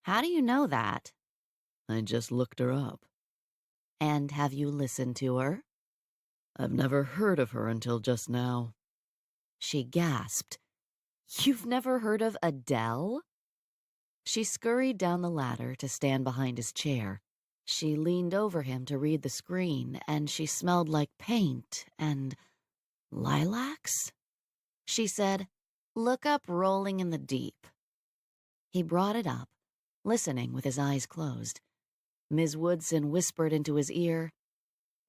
How do you know that? I just looked her up. And have you listened to her? I've never heard of her until just now. She gasped. You've never heard of Adele? She scurried down the ladder to stand behind his chair. She leaned over him to read the screen, and she smelled like paint and lilacs. She said, Look up Rolling in the Deep. He brought it up, listening with his eyes closed. Ms. Woodson whispered into his ear,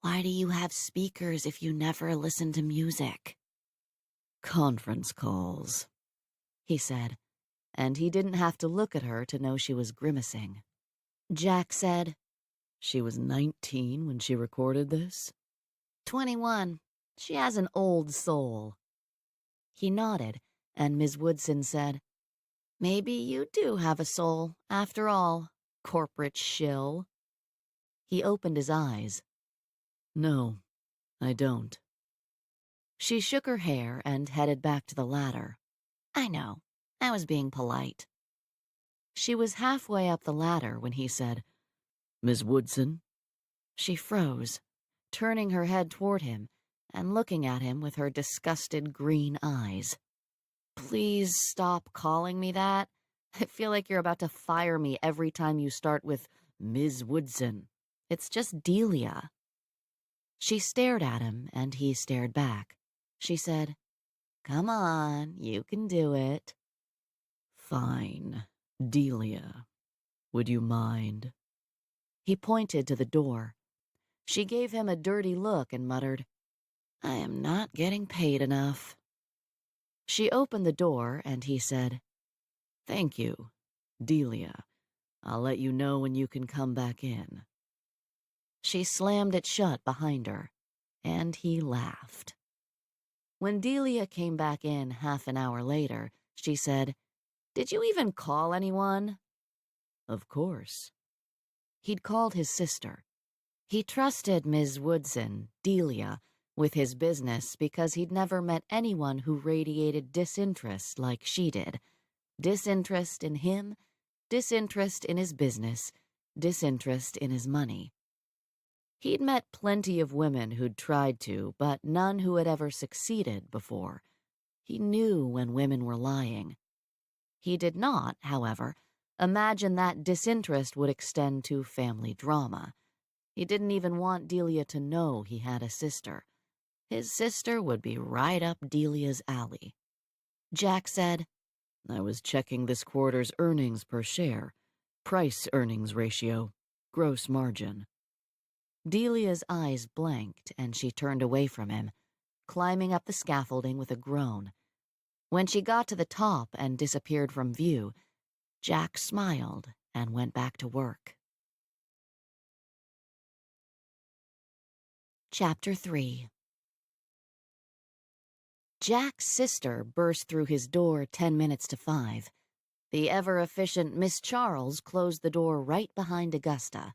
Why do you have speakers if you never listen to music? Conference calls, he said, and he didn't have to look at her to know she was grimacing. Jack said, She was 19 when she recorded this? 21. She has an old soul. He nodded, and Ms. Woodson said, Maybe you do have a soul, after all, corporate shill. He opened his eyes. No, I don't. She shook her hair and headed back to the ladder. I know. I was being polite. She was halfway up the ladder when he said, Miss Woodson? She froze, turning her head toward him and looking at him with her disgusted green eyes. Please stop calling me that. I feel like you're about to fire me every time you start with Ms. Woodson. It's just Delia. She stared at him, and he stared back. She said, Come on, you can do it. Fine. Delia, would you mind? He pointed to the door. She gave him a dirty look and muttered, "I am not getting paid enough." She opened the door and he said, Thank you, Delia. I'll let you know when you can come back in. She slammed it shut behind her, and he laughed. When Delia came back in half an hour later, she said, "Did you even call anyone?" Of course. He'd called his sister. He trusted Ms. Woodson, Delia, with his business because he'd never met anyone who radiated disinterest like she did. Disinterest in him, disinterest in his business, disinterest in his money. He'd met plenty of women who'd tried to, but none who had ever succeeded before. He knew when women were lying. He did not, however, imagine that disinterest would extend to family drama. He didn't even want Delia to know he had a sister. His sister would be right up Delia's alley. Jack said, I was checking this quarter's earnings per share, price-earnings ratio, gross margin. Delia's eyes blanked and she turned away from him, climbing up the scaffolding with a groan. When she got to the top and disappeared from view, Jack smiled and went back to work. Chapter 3. Jack's sister burst through his door 10 minutes to 5. The ever-efficient Miss Charles closed the door right behind Augusta.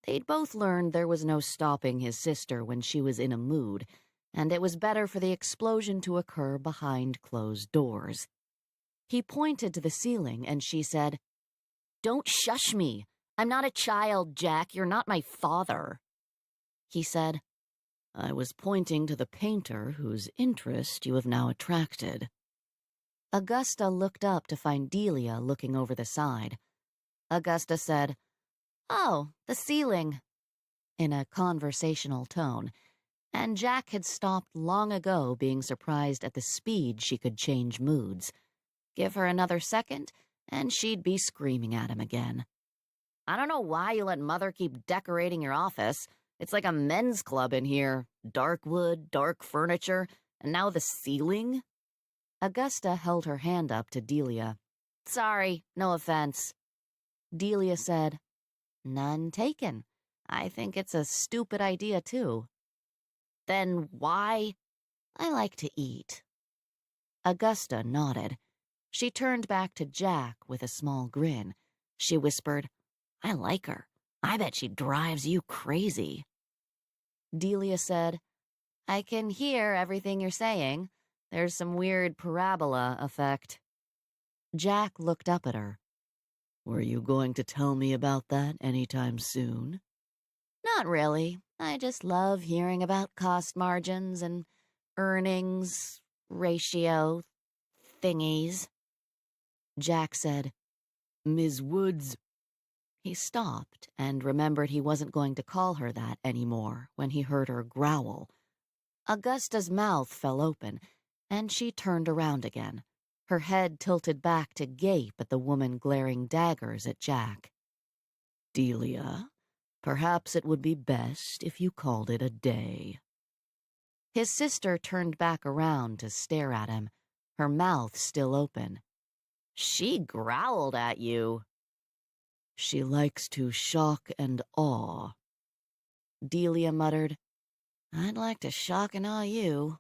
They'd both learned there was no stopping his sister when she was in a mood, and it was better for the explosion to occur behind closed doors. He pointed to the ceiling and she said, "Don't shush me. I'm not a child, Jack. You're not my father." He said, I was pointing to the painter whose interest you have now attracted. Augusta looked up to find Delia looking over the side. Augusta said, "Oh, the ceiling," in a conversational tone, and Jack had stopped long ago being surprised at the speed she could change moods. Give her another second, and she'd be screaming at him again. "I don't know why you let Mother keep decorating your office. It's like a men's club in here. Dark wood, dark furniture, and now the ceiling." Augusta held her hand up to Delia. "Sorry, no offense." Delia said, "None taken. I think it's a stupid idea, too." "Then why?" "I like to eat." Augusta nodded. She turned back to Jack with a small grin. She whispered, "I like her. I bet she drives you crazy." Delia said, "I can hear everything you're saying. There's some weird parabola effect." Jack looked up at her. Were you going to tell me about that anytime soon? "Not really. I just love hearing about cost margins and earnings, ratio, thingies." Jack said, Ms. Woods. He stopped and remembered he wasn't going to call her that anymore when he heard her growl. Augusta's mouth fell open, and she turned around again, her head tilted back to gape at the woman glaring daggers at Jack. Delia, perhaps it would be best if you called it a day. His sister turned back around to stare at him, her mouth still open. "She growled at you." She likes to shock and awe. Delia muttered, "I'd like to shock and awe you."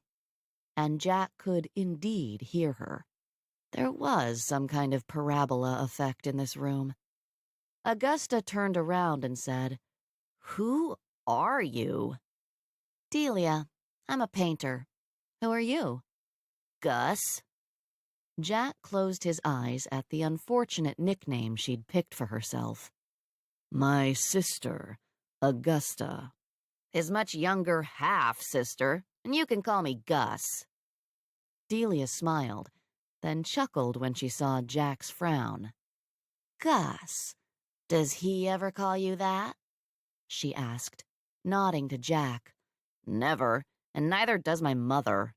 And Jack could indeed hear her. There was some kind of parabola effect in this room. Augusta turned around and said, "Who are you?" "Delia. I'm a painter." "Who are you?" "Gus." Jack closed his eyes at the unfortunate nickname she'd picked for herself. My sister, Augusta. "His much younger half-sister, and you can call me Gus." Delia smiled, then chuckled when she saw Jack's frown. "Gus, does he ever call you that?" she asked, nodding to Jack. "Never, and neither does my mother."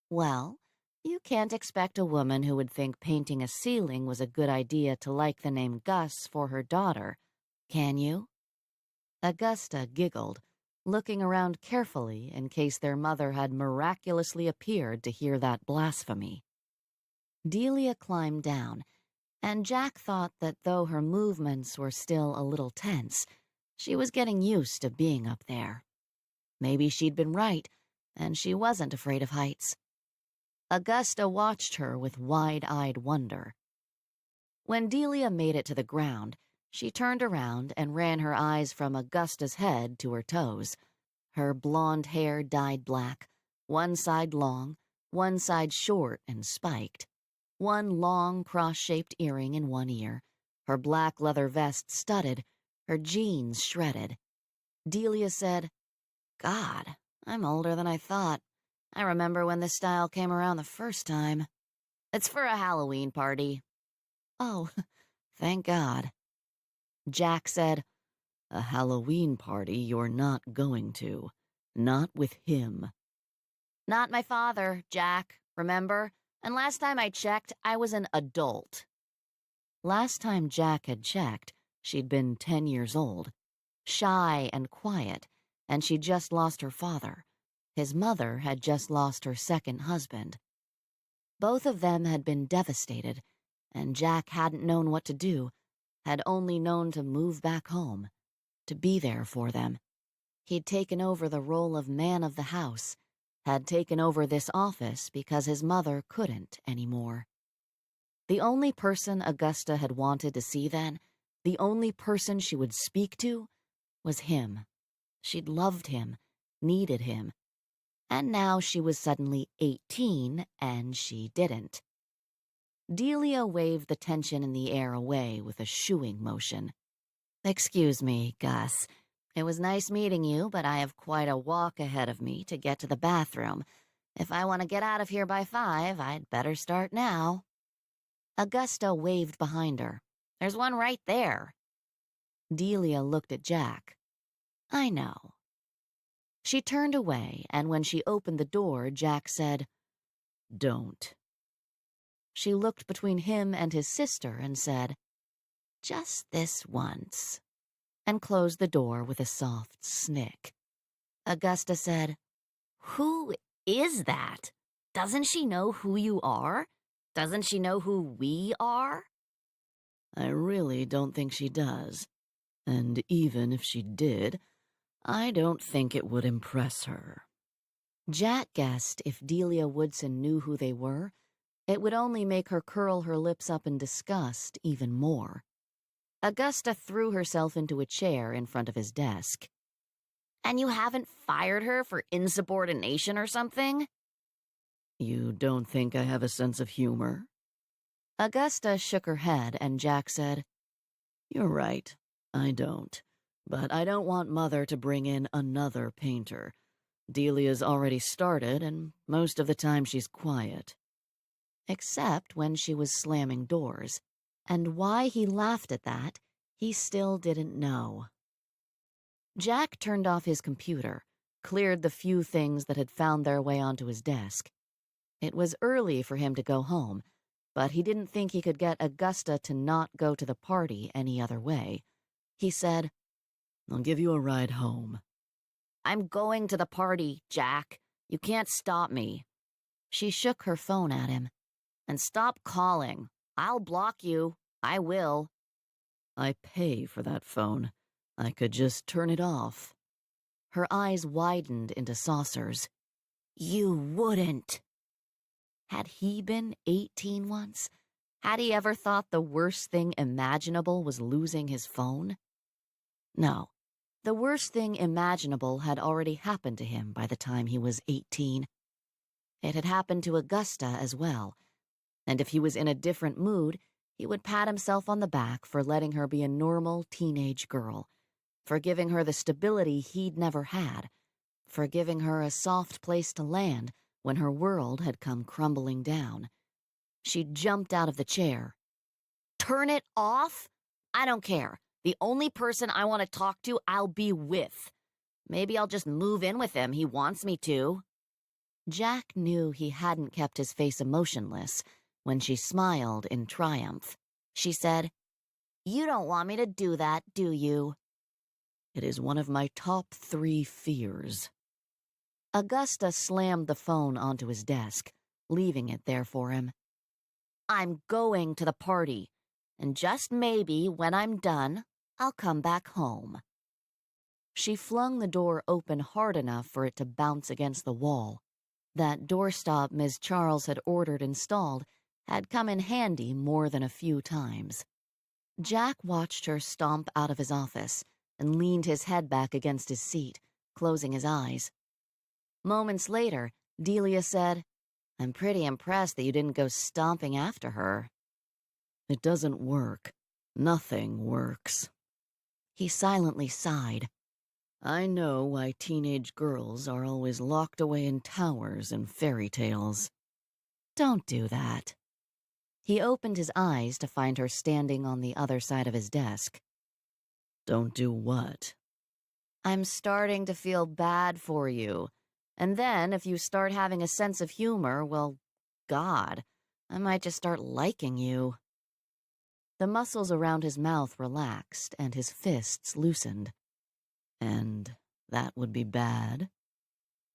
"Well, You can't expect a woman who would think painting a ceiling was a good idea to like the name Gus for her daughter, can you? Augusta giggled, looking around carefully in case their mother had miraculously appeared to hear that blasphemy. Delia climbed down, and Jack thought that though her movements were still a little tense, she was getting used to being up there. Maybe she'd been right, and she wasn't afraid of heights. Augusta watched her with wide-eyed wonder. When Delia made it to the ground, she turned around and ran her eyes from Augusta's head to her toes. Her blonde hair dyed black, one side long, one side short and spiked, one long cross-shaped earring in one ear, her black leather vest studded, her jeans shredded. Delia said, "God, I'm older than I thought. I remember when this style came around the first time. It's for a Halloween party." "Oh, thank God." Jack said, "A Halloween party you're not going to. Not with him." "Not my father, Jack, remember? And last time I checked, I was an adult." Last time Jack had checked, she'd been 10 years old, shy and quiet, and she'd just lost her father. His mother had just lost her second husband. Both of them had been devastated, and Jack hadn't known what to do, had only known to move back home, to be there for them. He'd taken over the role of man of the house, had taken over this office because his mother couldn't anymore. The only person Augusta had wanted to see then, the only person she would speak to, was him. She'd loved him, needed him. And now she was suddenly 18, and she didn't. Delia waved the tension in the air away with a shooing motion. "Excuse me, Gus. It was nice meeting you, but I have quite a walk ahead of me to get to the bathroom. If I want to get out of here by 5, I'd better start now." Augusta waved behind her. "There's one right there." Delia looked at Jack. "I know." She turned away, and when she opened the door, Jack said, "Don't." She looked between him and his sister and said, "Just this once," and closed the door with a soft snick. Augusta said, "Who is that? Doesn't she know who you are? Doesn't she know who we are?" "I really don't think she does. And even if she did, I don't think it would impress her." Jack guessed if Delia Woodson knew who they were, it would only make her curl her lips up in disgust even more. Augusta threw herself into a chair in front of his desk. "And you haven't fired her for insubordination or something?" "You don't think I have a sense of humor?" Augusta shook her head, and Jack said, "You're right, I don't. But I don't want Mother to bring in another painter. Delia's already started, and most of the time she's quiet." Except when she was slamming doors. And why he laughed at that, he still didn't know. Jack turned off his computer, cleared the few things that had found their way onto his desk. It was early for him to go home, but he didn't think he could get Augusta to not go to the party any other way. He said, "I'll give you a ride home." "I'm going to the party, Jack. You can't stop me." She shook her phone at him. "And stop calling. I'll block you. I will." "I pay for that phone. I could just turn it off." Her eyes widened into saucers. "You wouldn't." Had he been 18 once? Had he ever thought the worst thing imaginable was losing his phone? No. The worst thing imaginable had already happened to him by the time he was 18. It had happened to Augusta as well, and if he was in a different mood, he would pat himself on the back for letting her be a normal teenage girl, for giving her the stability he'd never had, for giving her a soft place to land when her world had come crumbling down. She jumped out of the chair. "Turn it off? I don't care. The only person I want to talk to, I'll be with. Maybe I'll just move in with him. He wants me to." Jack knew he hadn't kept his face emotionless when she smiled in triumph. She said, "You don't want me to do that, do you?" It is one of my top 3 fears. Augusta slammed the phone onto his desk, leaving it there for him. "I'm going to the party, and just maybe when I'm done, I'll come back home." She flung the door open hard enough for it to bounce against the wall. That doorstop Ms. Charles had ordered installed had come in handy more than a few times. Jack watched her stomp out of his office and leaned his head back against his seat, closing his eyes. Moments later, Delia said, "I'm pretty impressed that you didn't go stomping after her." It doesn't work. Nothing works. He silently sighed. I know why teenage girls are always locked away in towers and fairy tales. "Don't do that." He opened his eyes to find her standing on the other side of his desk. Don't do what? "I'm starting to feel bad for you. And then, if you start having a sense of humor, well, God, I might just start liking you." The muscles around his mouth relaxed and his fists loosened. And that would be bad?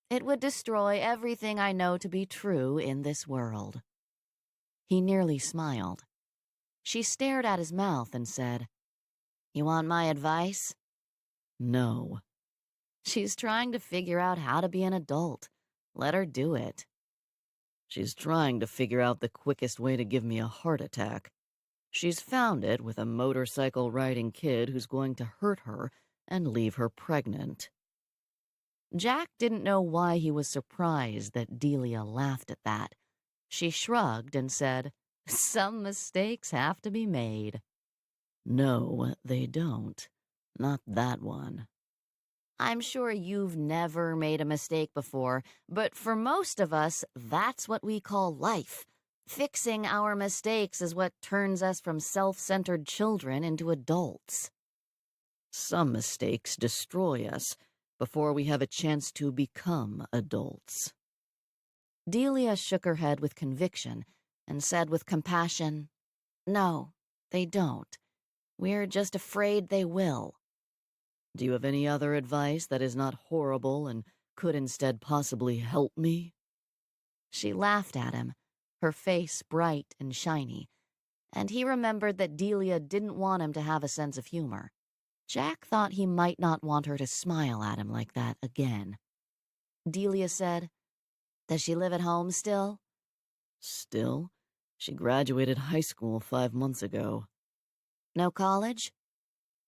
"It would destroy everything I know to be true in this world." He nearly smiled. She stared at his mouth and said, "You want my advice?" No. "She's trying to figure out how to be an adult. Let her do it." She's trying to figure out the quickest way to give me a heart attack. She's found it with a motorcycle-riding kid who's going to hurt her and leave her pregnant. Jack didn't know why he was surprised that Delia laughed at that. She shrugged and said, "Some mistakes have to be made." No, they don't. Not that one. "I'm sure you've never made a mistake before, but for most of us, that's what we call life. Fixing our mistakes is what turns us from self-centered children into adults." Some mistakes destroy us before we have a chance to become adults. Delia shook her head with conviction and said with compassion, "No, they don't. We're just afraid they will." Do you have any other advice that is not horrible and could instead possibly help me? She laughed at him, her face bright and shiny, and he remembered that Delia didn't want him to have a sense of humor. Jack thought he might not want her to smile at him like that again. Delia said, "Does she live at home still?" Still? She graduated high school 5 months ago. "No college?"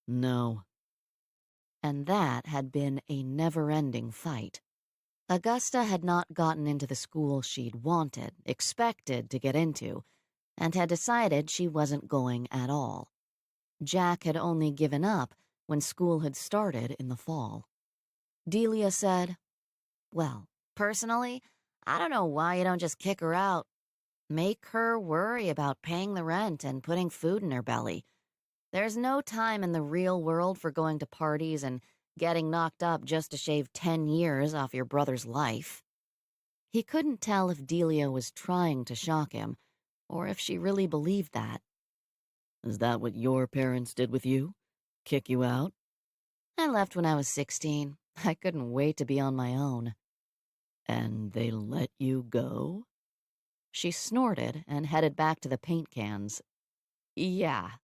No. And that had been a never-ending fight. Augusta had not gotten into the school she'd wanted, expected to get into, and had decided she wasn't going at all. Jack had only given up when school had started in the fall. Delia said, "Well, personally, I don't know why you don't just kick her out. Make her worry about paying the rent and putting food in her belly. There's no time in the real world for going to parties and getting knocked up just to shave 10 years off your brother's life." He couldn't tell if Delia was trying to shock him, or if she really believed that. Is that what your parents did with you? Kick you out? "I left when I was 16. I couldn't wait to be on my own." And they let you go? She snorted and headed back to the paint cans. "Yeah."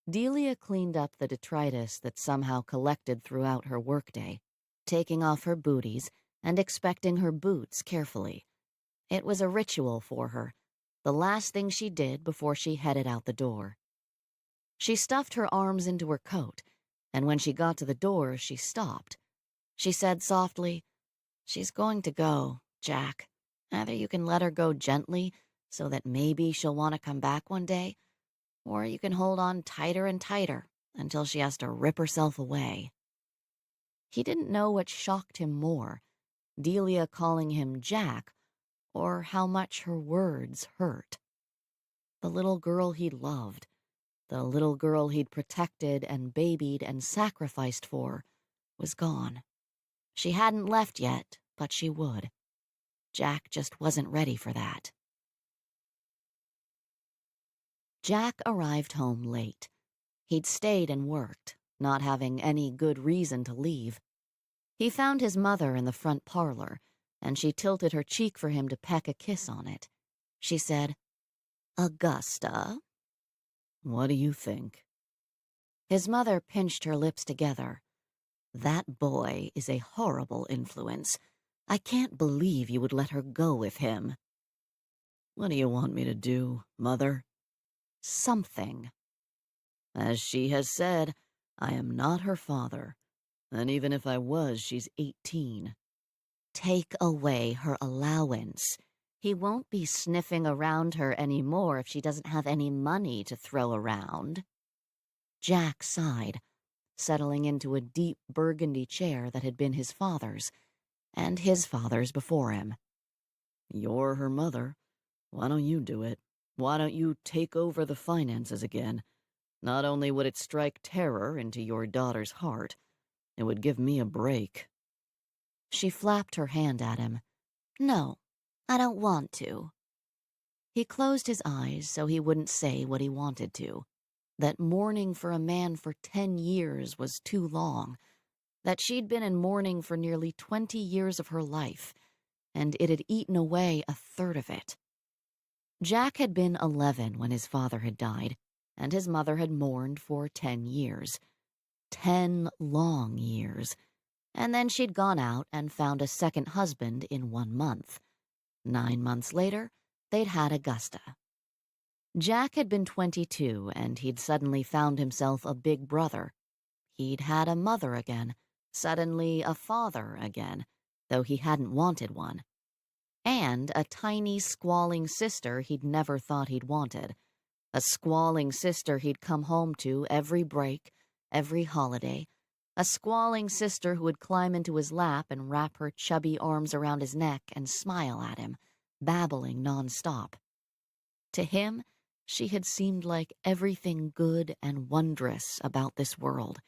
Delia cleaned up the detritus that somehow collected throughout her workday, taking off her booties and inspecting her boots carefully. It was a ritual for her, the last thing she did before she headed out the door. She stuffed her arms into her coat, and when she got to the door, she stopped. She said softly, "She's going to go, Jack. Either you can let her go gently so that maybe she'll want to come back one day, or you can hold on tighter and tighter until she has to rip herself away." He didn't know what shocked him more, Delia calling him Jack, or how much her words hurt. The little girl he'd loved, the little girl he'd protected and babied and sacrificed for, was gone. She hadn't left yet, but she would. Jack just wasn't ready for that. Jack arrived home late. He'd stayed and worked, not having any good reason to leave. He found his mother in the front parlor, and she tilted her cheek for him to peck a kiss on it. She said, "Augusta?" "What do you think?" His mother pinched her lips together. "That boy is a horrible influence. I can't believe you would let her go with him." "What do you want me to do, Mother?" "Something." "As she has said, I am not her father. And even if I was, she's 18. "Take away her allowance. He won't be sniffing around her anymore if she doesn't have any money to throw around." Jack sighed, settling into a deep burgundy chair that had been his father's, and his father's before him. You're her mother. Why don't you do it? Why don't you take over the finances again? Not only would it strike terror into your daughter's heart, it would give me a break." She flapped her hand at him. "No, I don't want to." He closed his eyes so he wouldn't say what he wanted to. That mourning for a man for 10 years was too long. That she'd been in mourning for nearly 20 years of her life, and it had eaten away a third of it. Jack had been 11 when his father had died, and his mother had mourned for 10 years. 10 long years. And then she'd gone out and found a second husband in 1 month. 9 months later, they'd had Augusta. Jack had been 22, and he'd suddenly found himself a big brother. He'd had a mother again, suddenly a father again, though he hadn't wanted one. And a tiny, squalling sister he'd never thought he'd wanted. A squalling sister he'd come home to every break, every holiday. A squalling sister who would climb into his lap and wrap her chubby arms around his neck and smile at him, babbling nonstop. To him, she had seemed like everything good and wondrous about this world.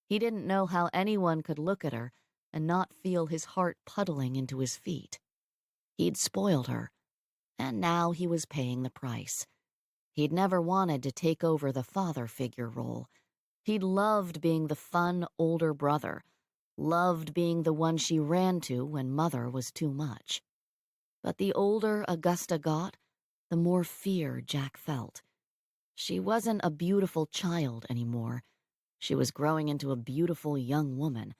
He didn't know how anyone could look at her and not feel his heart puddling into his feet. He'd spoiled her, and now he was paying the price. He'd never wanted to take over the father figure role. He'd loved being the fun older brother, loved being the one she ran to when mother was too much. But the older Augusta got, the more fear Jack felt. She wasn't a beautiful child anymore. She was growing into a beautiful young woman,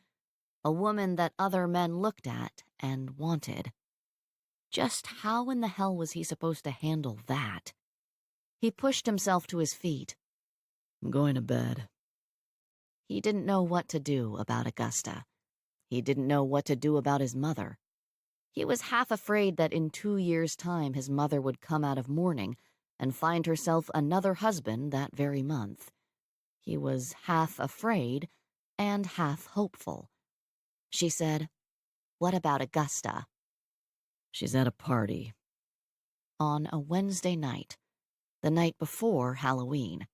a woman that other men looked at and wanted. Just how in the hell was he supposed to handle that? He pushed himself to his feet. "I'm going to bed." He didn't know what to do about Augusta. He didn't know what to do about his mother. He was half afraid that in 2 years' time his mother would come out of mourning and find herself another husband that very month. He was half afraid and half hopeful. She said, "What about Augusta?" "She's at a party." On a Wednesday night, the night before Halloween.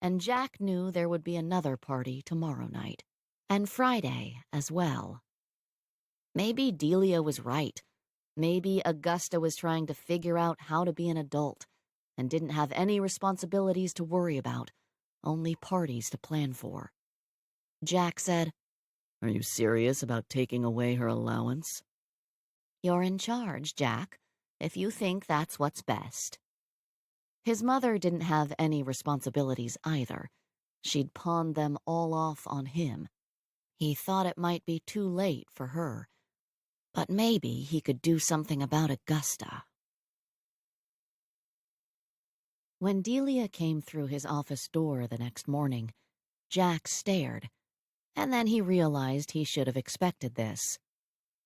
And Jack knew there would be another party tomorrow night, and Friday as well. Maybe Delia was right. Maybe Augusta was trying to figure out how to be an adult and didn't have any responsibilities to worry about, only parties to plan for. Jack said, "Are you serious about taking away her allowance?" "You're in charge, Jack, if you think that's what's best." His mother didn't have any responsibilities either. She'd pawned them all off on him. He thought it might be too late for her. But maybe he could do something about Augusta. When Delia came through his office door the next morning, Jack stared, and then he realized he should have expected this.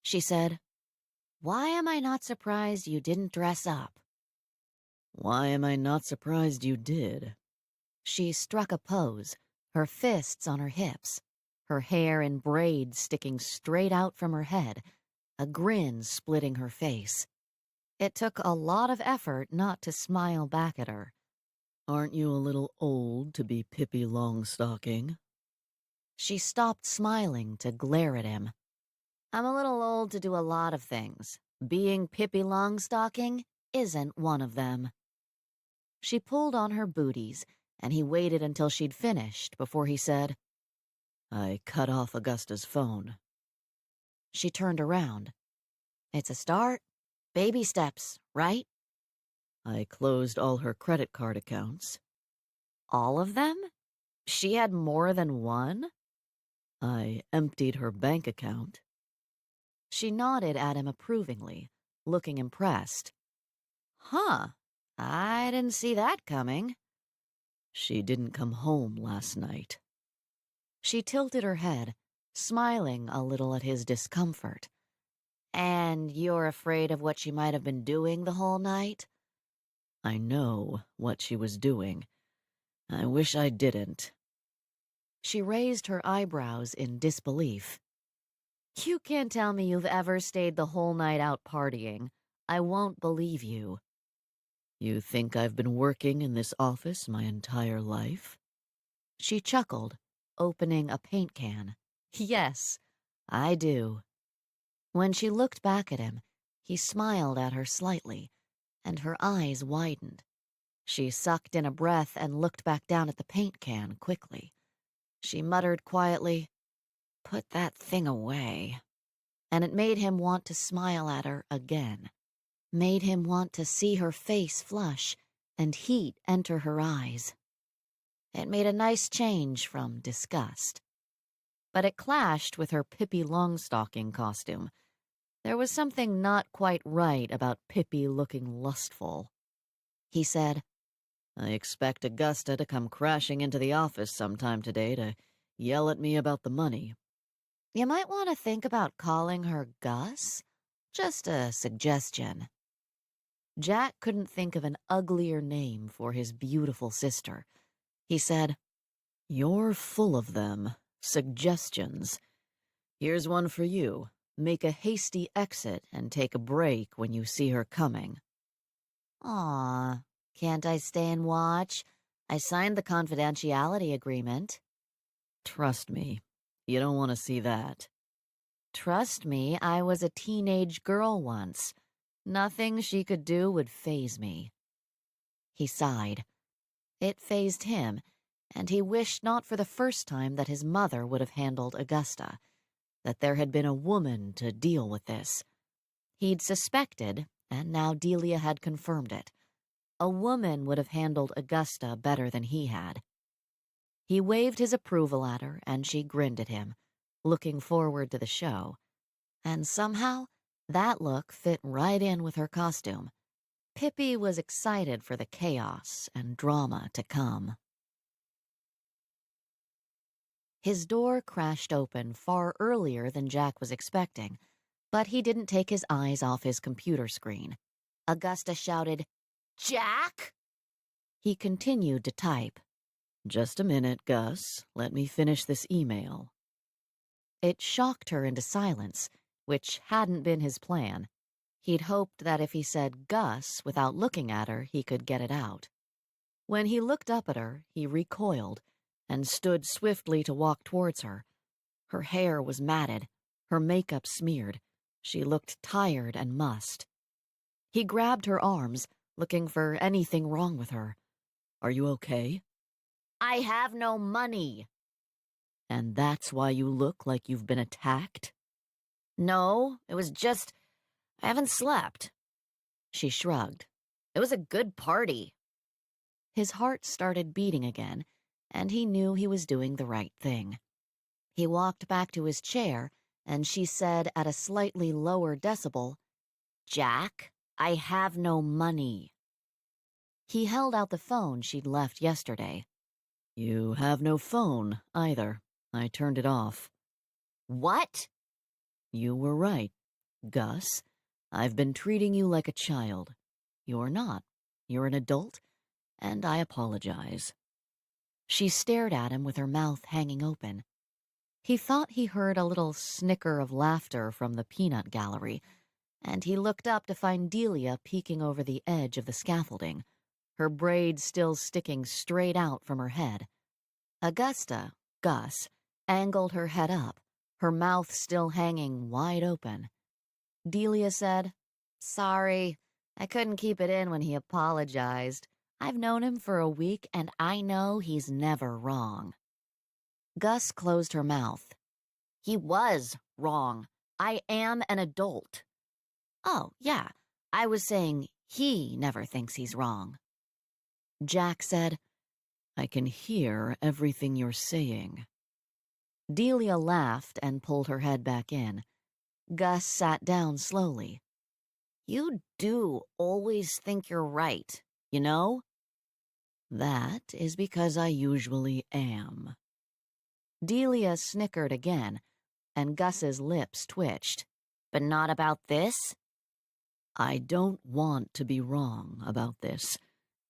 She said, "Why am I not surprised you didn't dress up?" "Why am I not surprised you did?" She struck a pose, her fists on her hips, her hair in braids sticking straight out from her head, a grin splitting her face. It took a lot of effort not to smile back at her. "Aren't you a little old to be Pippi Longstocking?" She stopped smiling to glare at him. "I'm a little old to do a lot of things, Being Pippi Longstocking isn't one of them. She pulled on her booties, and he waited until she'd finished before he said, I cut off Augusta's phone. She turned around. It's a start. Baby steps, right? I closed all her credit card accounts. All of them? She had more than one? I emptied her bank account. She nodded at him approvingly, looking impressed. Huh, I didn't see that coming. She didn't come home last night. She tilted her head, smiling a little at his discomfort. And you're afraid of what she might have been doing the whole night? I know what she was doing. I wish I didn't. She raised her eyebrows in disbelief. You can't tell me you've ever stayed the whole night out partying. I won't believe you. You think I've been working in this office my entire life? She chuckled, opening a paint can. Yes, I do. When she looked back at him, he smiled at her slightly, and her eyes widened. She sucked in a breath and looked back down at the paint can quickly. She muttered quietly, Put that thing away. And it made him want to smile at her again. Made him want to see her face flush and heat enter her eyes. It made a nice change from disgust. But it clashed with her Pippi Longstocking costume. There was something not quite right about Pippi looking lustful. He said, I expect Augusta to come crashing into the office sometime today to yell at me about the money. You might want to think about calling her Gus. Just a suggestion. Jack couldn't think of an uglier name for his beautiful sister. He said, You're full of them. Suggestions. Here's one for you. Make a hasty exit and take a break when you see her coming. Aw, can't I stay and watch? I signed the confidentiality agreement. Trust me, you don't want to see that. Trust me, I was a teenage girl once. Nothing she could do would faze me. He sighed. It fazed him, and he wished not for the first time that his mother would have handled Augusta, that there had been a woman to deal with this. He'd suspected, and now Delia had confirmed it. A woman would have handled Augusta better than he had. He waved his approval at her, and she grinned at him, looking forward to the show. And somehow, that look fit right in with her costume. Pippi was excited for the chaos and drama to come. His door crashed open far earlier than Jack was expecting, but he didn't take his eyes off his computer screen. Augusta shouted, Jack! He continued to type. Just a minute, Gus. Let me finish this email. It shocked her into silence, which hadn't been his plan. He'd hoped that if he said Gus without looking at her, he could get it out. When he looked up at her, he recoiled and stood swiftly to walk towards her. Her hair was matted, her makeup smeared. She looked tired and mussed. He grabbed her arms, looking for anything wrong with her. Are you okay? I have no money. And that's why you look like you've been attacked? No, it was just, I haven't slept. She shrugged. It was a good party. His heart started beating again, and he knew he was doing the right thing. He walked back to his chair, and she said at a slightly lower decibel, Jack, I have no money. He held out the phone she'd left yesterday. You have no phone, either. I turned it off. What? You were right, Gus. I've been treating you like a child. You're not. You're an adult, and I apologize. She stared at him with her mouth hanging open. He thought he heard a little snicker of laughter from the peanut gallery, and he looked up to find Delia peeking over the edge of the scaffolding, her braids still sticking straight out from her head. Augusta, Gus, angled her head up, her mouth still hanging wide open. Delia said, Sorry, I couldn't keep it in when he apologized. I've known him for a week and I know he's never wrong. Gus closed her mouth. He was wrong. I am an adult. Oh, yeah, I was saying he never thinks he's wrong. Jack said, I can hear everything you're saying. Delia laughed and pulled her head back in. Gus sat down slowly. You do always think you're right, you know? That is because I usually am. Delia snickered again, and Gus's lips twitched. But not about this? I don't want to be wrong about this.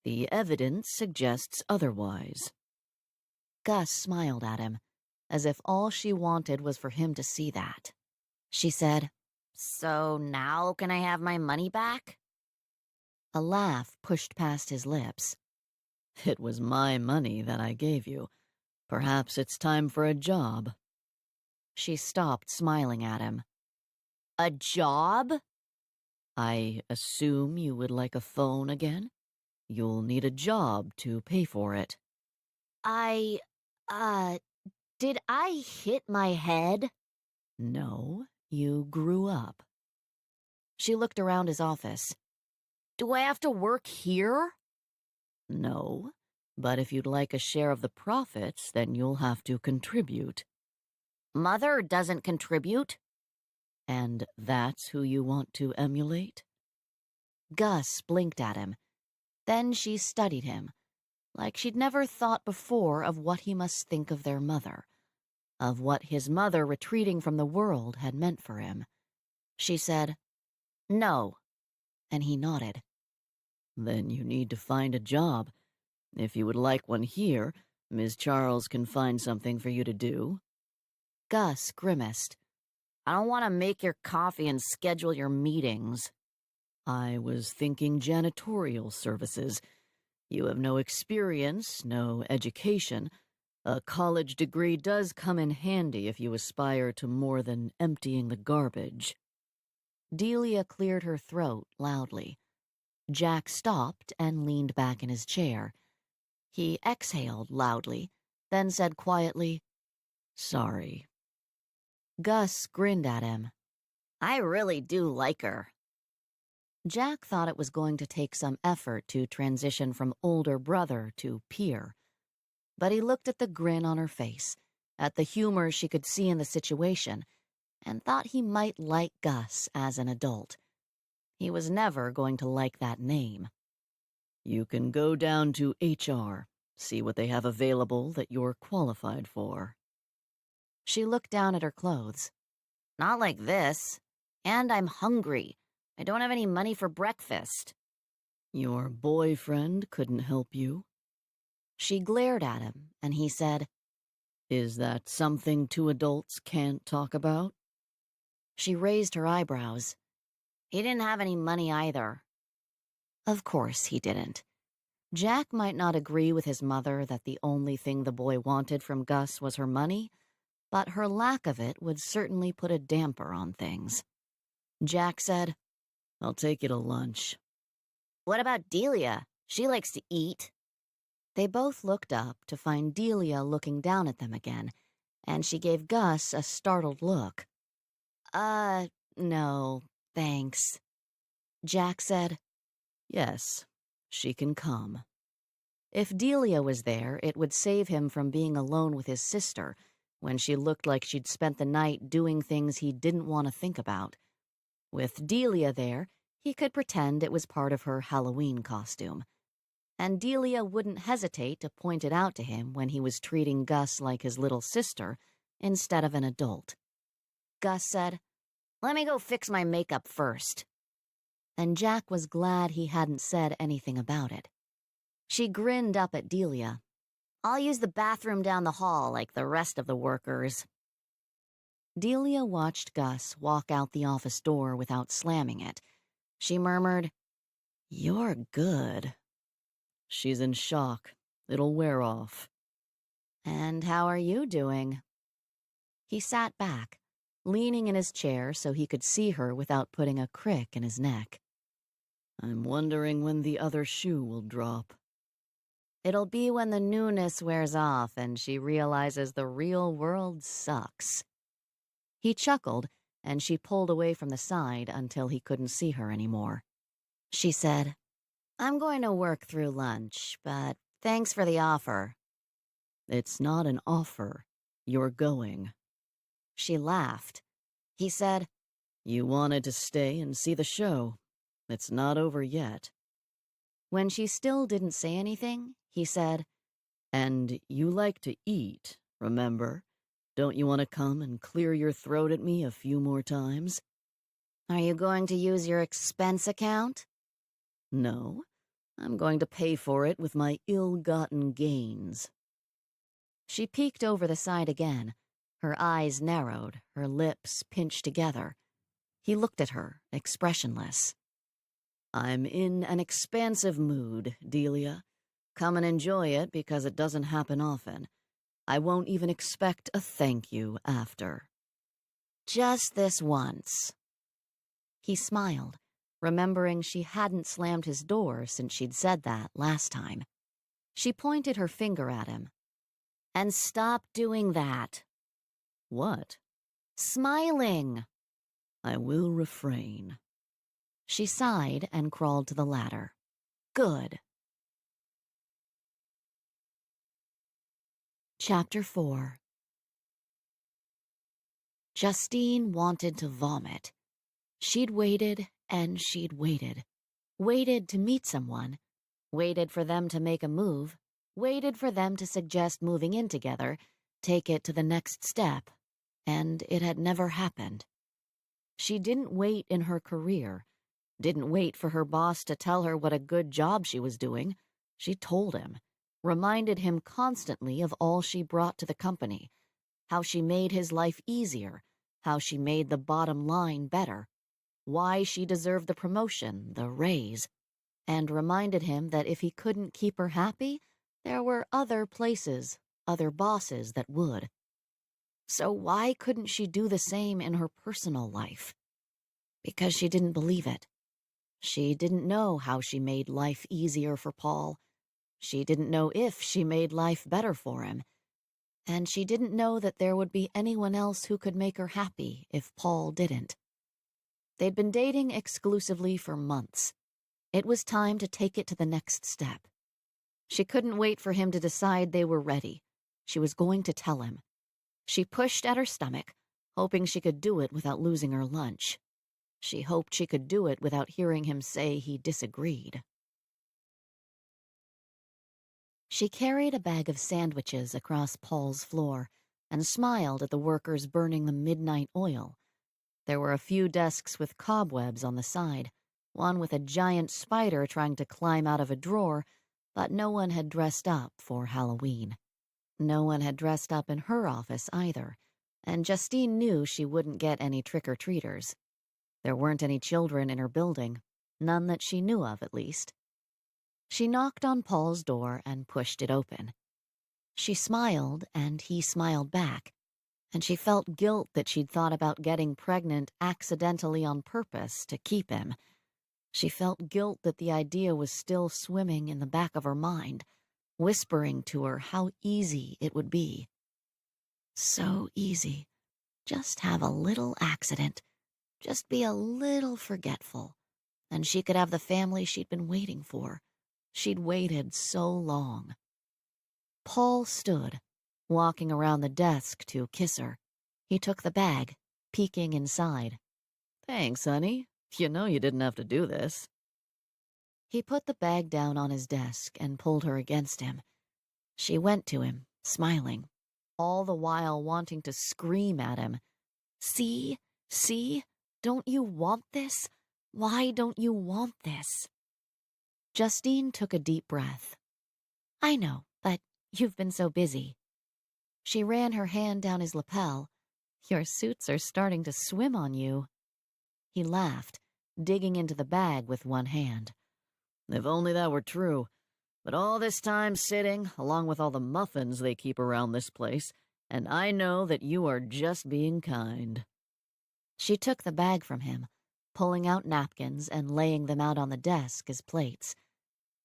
The evidence suggests otherwise. Gus smiled at him, as if all she wanted was for him to see that. She said, So now can I have my money back? A laugh pushed past his lips. It was my money that I gave you. Perhaps it's time for a job. She stopped smiling at him. A job? I assume you would like a phone again? You'll need a job to pay for it. Did I hit my head? No, you grew up. She looked around his office. Do I have to work here? No, but if you'd like a share of the profits, then you'll have to contribute. Mother doesn't contribute. And that's who you want to emulate? Gus blinked at him. Then she studied him, like she'd never thought before of what he must think of their mother, of what his mother retreating from the world had meant for him. She said, No, and he nodded. Then you need to find a job. If you would like one here, Ms. Charles can find something for you to do. Gus grimaced. I don't want to make your coffee and schedule your meetings. I was thinking janitorial services. You have no experience, no education. A college degree does come in handy if you aspire to more than emptying the garbage. Delia cleared her throat loudly. Jack stopped and leaned back in his chair. He exhaled loudly, then said quietly, Sorry. Gus grinned at him. I really do like her. Jack thought it was going to take some effort to transition from older brother to peer. But he looked at the grin on her face, at the humor she could see in the situation, and thought he might like Gus as an adult. He was never going to like that name. You can go down to HR, see what they have available that you're qualified for. She looked down at her clothes. Not like this. And I'm hungry. I don't have any money for breakfast. Your boyfriend couldn't help you? She glared at him, and he said, Is that something two adults can't talk about? She raised her eyebrows. He didn't have any money either. Of course he didn't. Jack might not agree with his mother that the only thing the boy wanted from Gus was her money, but her lack of it would certainly put a damper on things. Jack said, I'll take you to lunch. What about Delia? She likes to eat. They both looked up to find Delia looking down at them again, and she gave Gus a startled look. No, thanks. Jack said, Yes, she can come. If Delia was there, it would save him from being alone with his sister, when she looked like she'd spent the night doing things he didn't want to think about. With Delia there, he could pretend it was part of her Halloween costume. And Delia wouldn't hesitate to point it out to him when he was treating Gus like his little sister instead of an adult. Gus said, Let me go fix my makeup first. And Jack was glad he hadn't said anything about it. She grinned up at Delia. I'll use the bathroom down the hall like the rest of the workers. Delia watched Gus walk out the office door without slamming it. She murmured, You're good. She's in shock. It'll wear off. And how are you doing? He sat back, leaning in his chair so he could see her without putting a crick in his neck. I'm wondering when the other shoe will drop. It'll be when the newness wears off and she realizes the real world sucks. He chuckled, and she pulled away from the side until he couldn't see her anymore. She said, "I'm going to work through lunch, but thanks for the offer." It's not an offer. You're going. She laughed. He said, You wanted to stay and see the show. It's not over yet. when she still didn't say anything, he said, And you like to eat, remember? Don't you want to come and clear your throat at me a few more times? "Are you going to use your expense account?" No, I'm going to pay for it with my ill-gotten gains. She peeked over the side again. Her eyes narrowed, her lips pinched together. He looked at her, expressionless. I'm in an expansive mood, Delia. Come and enjoy it because it doesn't happen often. I won't even expect a thank you after. "Just this once." He smiled, remembering she hadn't slammed his door since she'd said that last time. She pointed her finger at him. "And stop doing that." What? "Smiling." I will refrain. She sighed and crawled to the ladder. Good. Chapter 4. Justine wanted to vomit. She'd waited and she'd waited. Waited to meet someone. Waited for them to make a move. Waited for them to suggest moving in together, take it to the next step. And it had never happened. She didn't wait in her career. Didn't wait for her boss to tell her what a good job she was doing. She told him. Reminded him constantly of all she brought to the company. How she made his life easier. How she made the bottom line better. Why she deserved the promotion, the raise. And reminded him that if he couldn't keep her happy, there were other places, other bosses that would. So why couldn't she do the same in her personal life? Because she didn't believe it. She didn't know how she made life easier for Paul. She didn't know if she made life better for him. And she didn't know that there would be anyone else who could make her happy if Paul didn't. They'd been dating exclusively for months. It was time to take it to the next step. She couldn't wait for him to decide they were ready. She was going to tell him. She pushed at her stomach, hoping she could do it without losing her lunch. She hoped she could do it without hearing him say he disagreed. She carried a bag of sandwiches across Paul's floor and smiled at the workers burning the midnight oil. There were a few desks with cobwebs on the side, one with a giant spider trying to climb out of a drawer, but no one had dressed up for Halloween. No one had dressed up in her office either, and Justine knew she wouldn't get any trick-or-treaters. There weren't any children in her building, none that she knew of at least. She knocked on Paul's door and pushed it open. She smiled, and he smiled back, and she felt guilt that she'd thought about getting pregnant accidentally on purpose to keep him. She felt guilt that the idea was still swimming in the back of her mind, whispering to her how easy it would be. So easy. Just have a little accident. Just be a little forgetful. And she could have the family she'd been waiting for. She'd waited so long. Paul stood, walking around the desk to kiss her. He took the bag, peeking inside. Thanks, honey. You know you didn't have to do this. He put the bag down on his desk and pulled her against him. She went to him, smiling, all the while wanting to scream at him. See? See? Don't you want this? Why don't you want this? Justine took a deep breath. I know, but you've been so busy. She ran her hand down his lapel. Your suits are starting to swim on you. He laughed, digging into the bag with one hand. If only that were true. But all this time sitting, along with all the muffins they keep around this place, and I know that you are just being kind. She took the bag from him, pulling out napkins and laying them out on the desk as plates.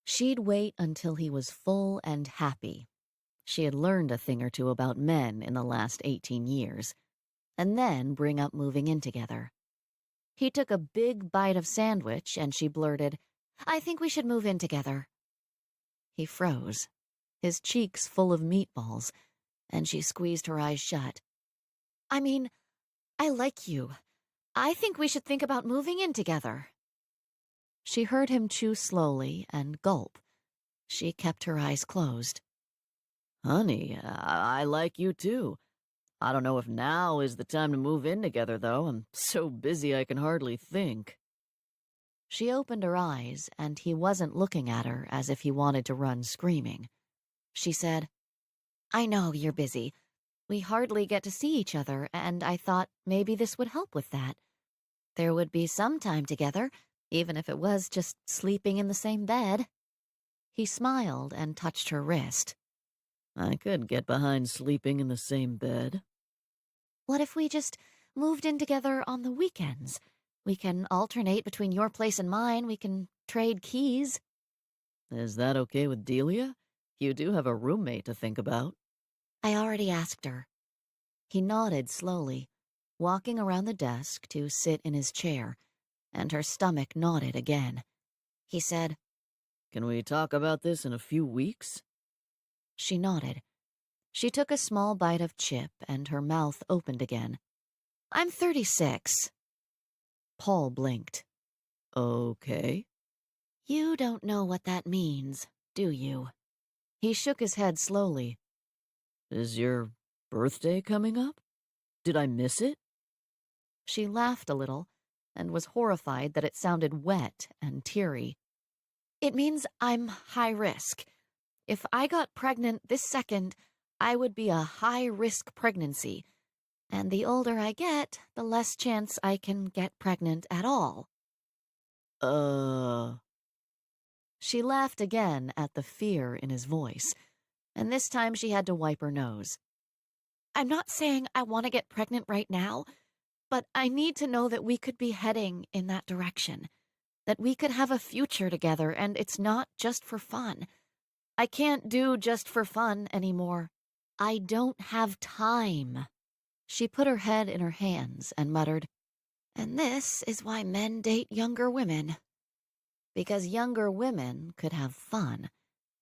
She'd wait until he was full and happy. She had learned a thing or two about men in the last 18 years, and then bring up moving in together. He took a big bite of sandwich and she blurted, "I think we should move in together." He froze, his cheeks full of meatballs, and she squeezed her eyes shut. "I mean, I like you. I think we should think about moving in together." She heard him chew slowly and gulp. She kept her eyes closed. Honey, I like you too. I don't know if now is the time to move in together, though. I'm so busy I can hardly think. She opened her eyes, and he wasn't looking at her as if he wanted to run screaming. She said, "I know you're busy. We hardly get to see each other, and I thought maybe this would help with that. There would be some time together, even if it was just sleeping in the same bed." He smiled and touched her wrist. I could get behind sleeping in the same bed. "What if we just moved in together on the weekends? We can alternate between your place and mine. We can trade keys." Is that okay with Delia? You do have a roommate to think about. "I already asked her." He nodded slowly, walking around the desk to sit in his chair, and her stomach nodded again. He said, Can we talk about this in a few weeks? She nodded. She took a small bite of chip and her mouth opened again. "I'm 36. Paul blinked. Okay. "You don't know what that means, do you?" He shook his head slowly. Is your birthday coming up? Did I miss it? She laughed a little and was horrified that it sounded wet and teary. "It means I'm high risk. If I got pregnant this second, I would be a high-risk pregnancy. And the older I get, the less chance I can get pregnant at all." She laughed again at the fear in his voice, and this time she had to wipe her nose. "I'm not saying I want to get pregnant right now, but I need to know that we could be heading in that direction, that we could have a future together, and it's not just for fun. I can't do just for fun anymore. I don't have time." She put her head in her hands and muttered, "And this is why men date younger women." Because younger women could have fun.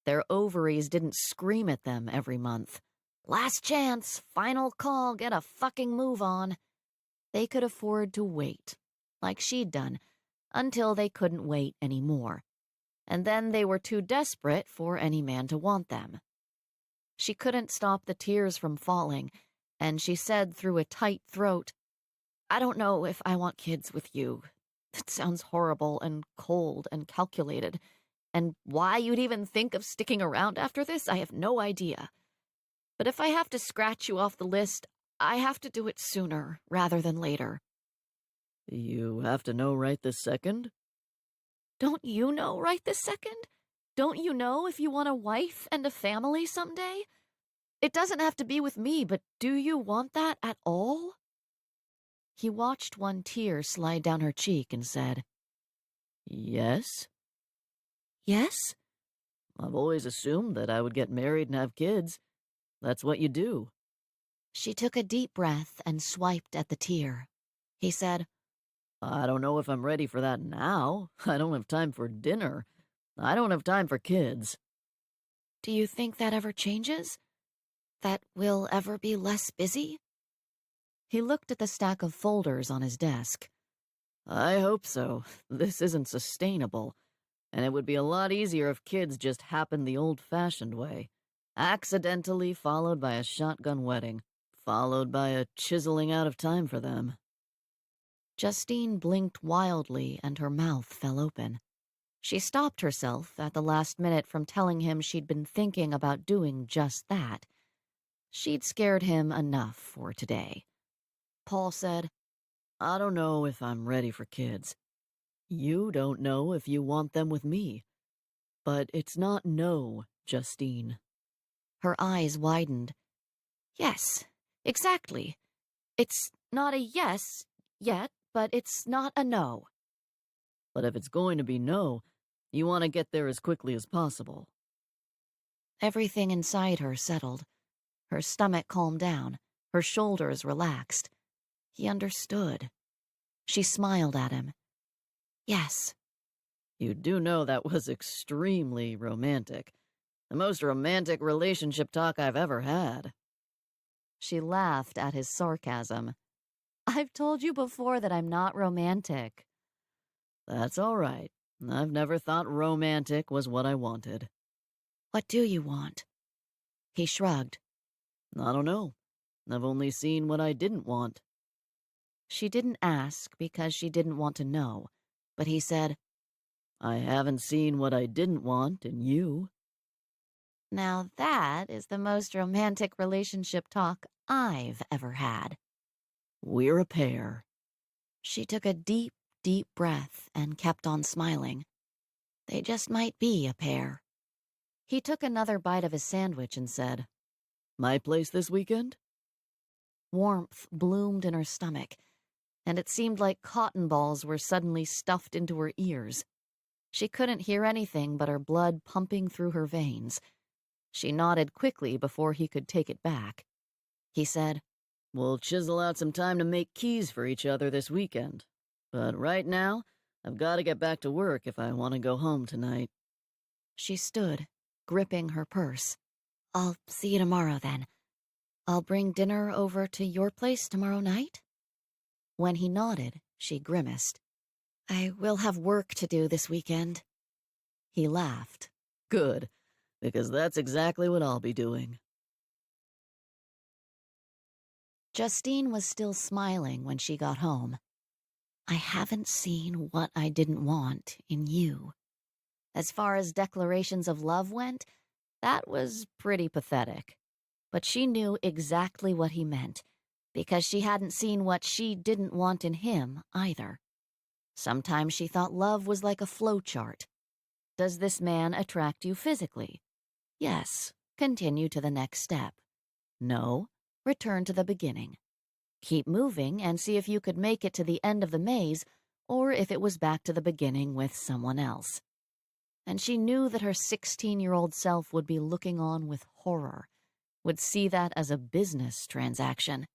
Their ovaries didn't scream at them every month. "Last chance, final call, get a fucking move on." They could afford to wait, like she'd done, until they couldn't wait anymore. And then they were too desperate for any man to want them. She couldn't stop the tears from falling, and she said through a tight throat, "I don't know if I want kids with you. It sounds horrible and cold and calculated, and why you'd even think of sticking around after this, I have no idea. But if I have to scratch you off the list, I have to do it sooner rather than later." You have to know right this second? "Don't you know right this second? Don't you know if you want a wife and a family someday? It doesn't have to be with me, but do you want that at all?" He watched one tear slide down her cheek and said, Yes. "Yes?" I've always assumed that I would get married and have kids. That's what you do. She took a deep breath and swiped at the tear. He said, I don't know if I'm ready for that now. I don't have time for dinner. I don't have time for kids. "Do you think that ever changes? That we'll ever be less busy?" He looked at the stack of folders on his desk. I hope so. This isn't sustainable. And it would be a lot easier if kids just happened the old-fashioned way. Accidentally followed by a shotgun wedding, followed by a chiseling out of time for them. Justine blinked wildly and her mouth fell open. She stopped herself at the last minute from telling him she'd been thinking about doing just that. She'd scared him enough for today. Paul said, I don't know if I'm ready for kids. You don't know if you want them with me. But it's not no, Justine. Her eyes widened. "Yes, exactly. It's not a yes yet, but it's not a no." But if it's going to be no, you want to get there as quickly as possible. Everything inside her settled. Her stomach calmed down. Her shoulders relaxed. He understood. She smiled at him. Yes. You do know that was extremely romantic. The most romantic relationship talk I've ever had. She laughed at his sarcasm. I've told you before that I'm not romantic. That's all right. I've never thought romantic was what I wanted. What do you want? He shrugged. I don't know. I've only seen what I didn't want. She didn't ask because she didn't want to know, but he said, I haven't seen what I didn't want in you. Now that is the most romantic relationship talk I've ever had. We're a pair. She took a deep, deep breath and kept on smiling. They just might be a pair. He took another bite of his sandwich and said, My place this weekend? Warmth bloomed in her stomach, and it seemed like cotton balls were suddenly stuffed into her ears. She couldn't hear anything but her blood pumping through her veins. She nodded quickly before he could take it back. He said, We'll chisel out some time to make keys for each other this weekend. But right now, I've got to get back to work if I want to go home tonight. She stood, gripping her purse. I'll see you tomorrow, then. I'll bring dinner over to your place tomorrow night? When he nodded, she grimaced. I will have work to do this weekend. He laughed. Good, because that's exactly what I'll be doing. Justine was still smiling when she got home. I haven't seen what I didn't want in you. As far as declarations of love went, that was pretty pathetic. But she knew exactly what he meant, because she hadn't seen what she didn't want in him either. Sometimes she thought love was like a flowchart. Does this man attract you physically? Yes. Continue to the next step. No. Return to the beginning. Keep moving and see if you could make it to the end of the maze, or if it was back to the beginning with someone else. And she knew that her 16-year-old self would be looking on with horror, would see that as a business transaction.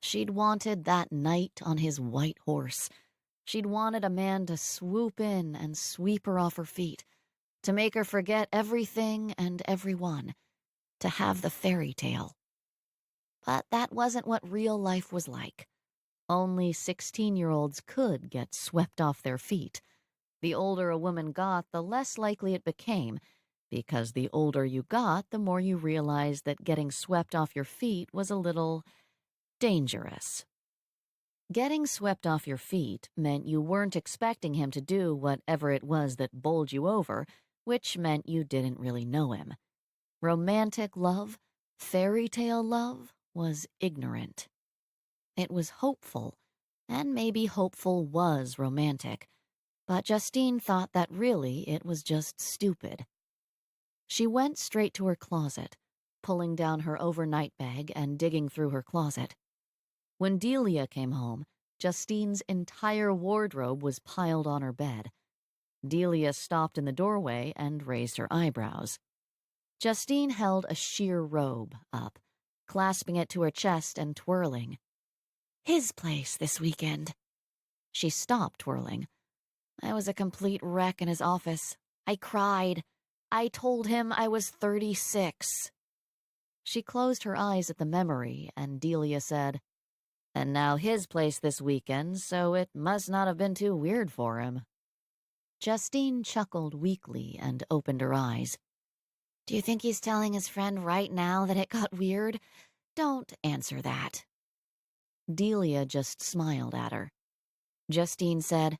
She'd wanted that knight on his white horse. She'd wanted a man to swoop in and sweep her off her feet, to make her forget everything and everyone, to have the fairy tale. But that wasn't what real life was like. Only 16-year-olds could get swept off their feet. The older a woman got, the less likely it became, because the older you got, the more you realized that getting swept off your feet was a little dangerous. Getting swept off your feet meant you weren't expecting him to do whatever it was that bowled you over, which meant you didn't really know him. Romantic love, fairy tale love, was ignorant. It was hopeful, and maybe hopeful was romantic, but Justine thought that really it was just stupid. She went straight to her closet, pulling down her overnight bag and digging through her closet. When Delia came home, Justine's entire wardrobe was piled on her bed. Delia stopped in the doorway and raised her eyebrows. Justine held a sheer robe up, clasping it to her chest and twirling. His place this weekend. She stopped twirling. I was a complete wreck in his office. I cried. I told him I was 36. She closed her eyes at the memory, and Delia said, And now his place this weekend, so it must not have been too weird for him. Justine chuckled weakly and opened her eyes. Do you think he's telling his friend right now that it got weird? Don't answer that. Delia just smiled at her. Justine said,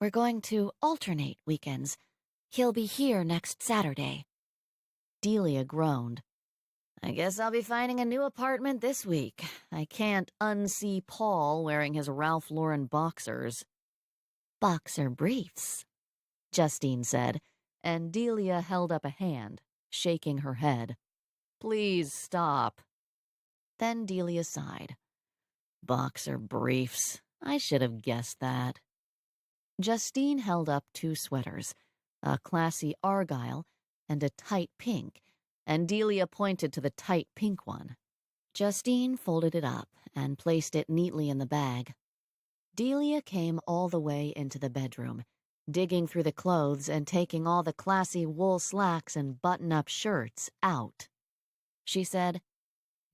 We're going to alternate weekends. He'll be here next Saturday. Delia groaned. I guess I'll be finding a new apartment this week. I can't unsee Paul wearing his Ralph Lauren boxers. Boxer briefs, Justine said, and Delia held up a hand, shaking her head. Please stop. Then Delia sighed. Boxer briefs. I should have guessed that. Justine held up two sweaters, a classy argyle and a tight pink, and Delia pointed to the tight pink one. Justine folded it up and placed it neatly in the bag. Delia came all the way into the bedroom, digging through the clothes and taking all the classy wool slacks and button-up shirts out. She said,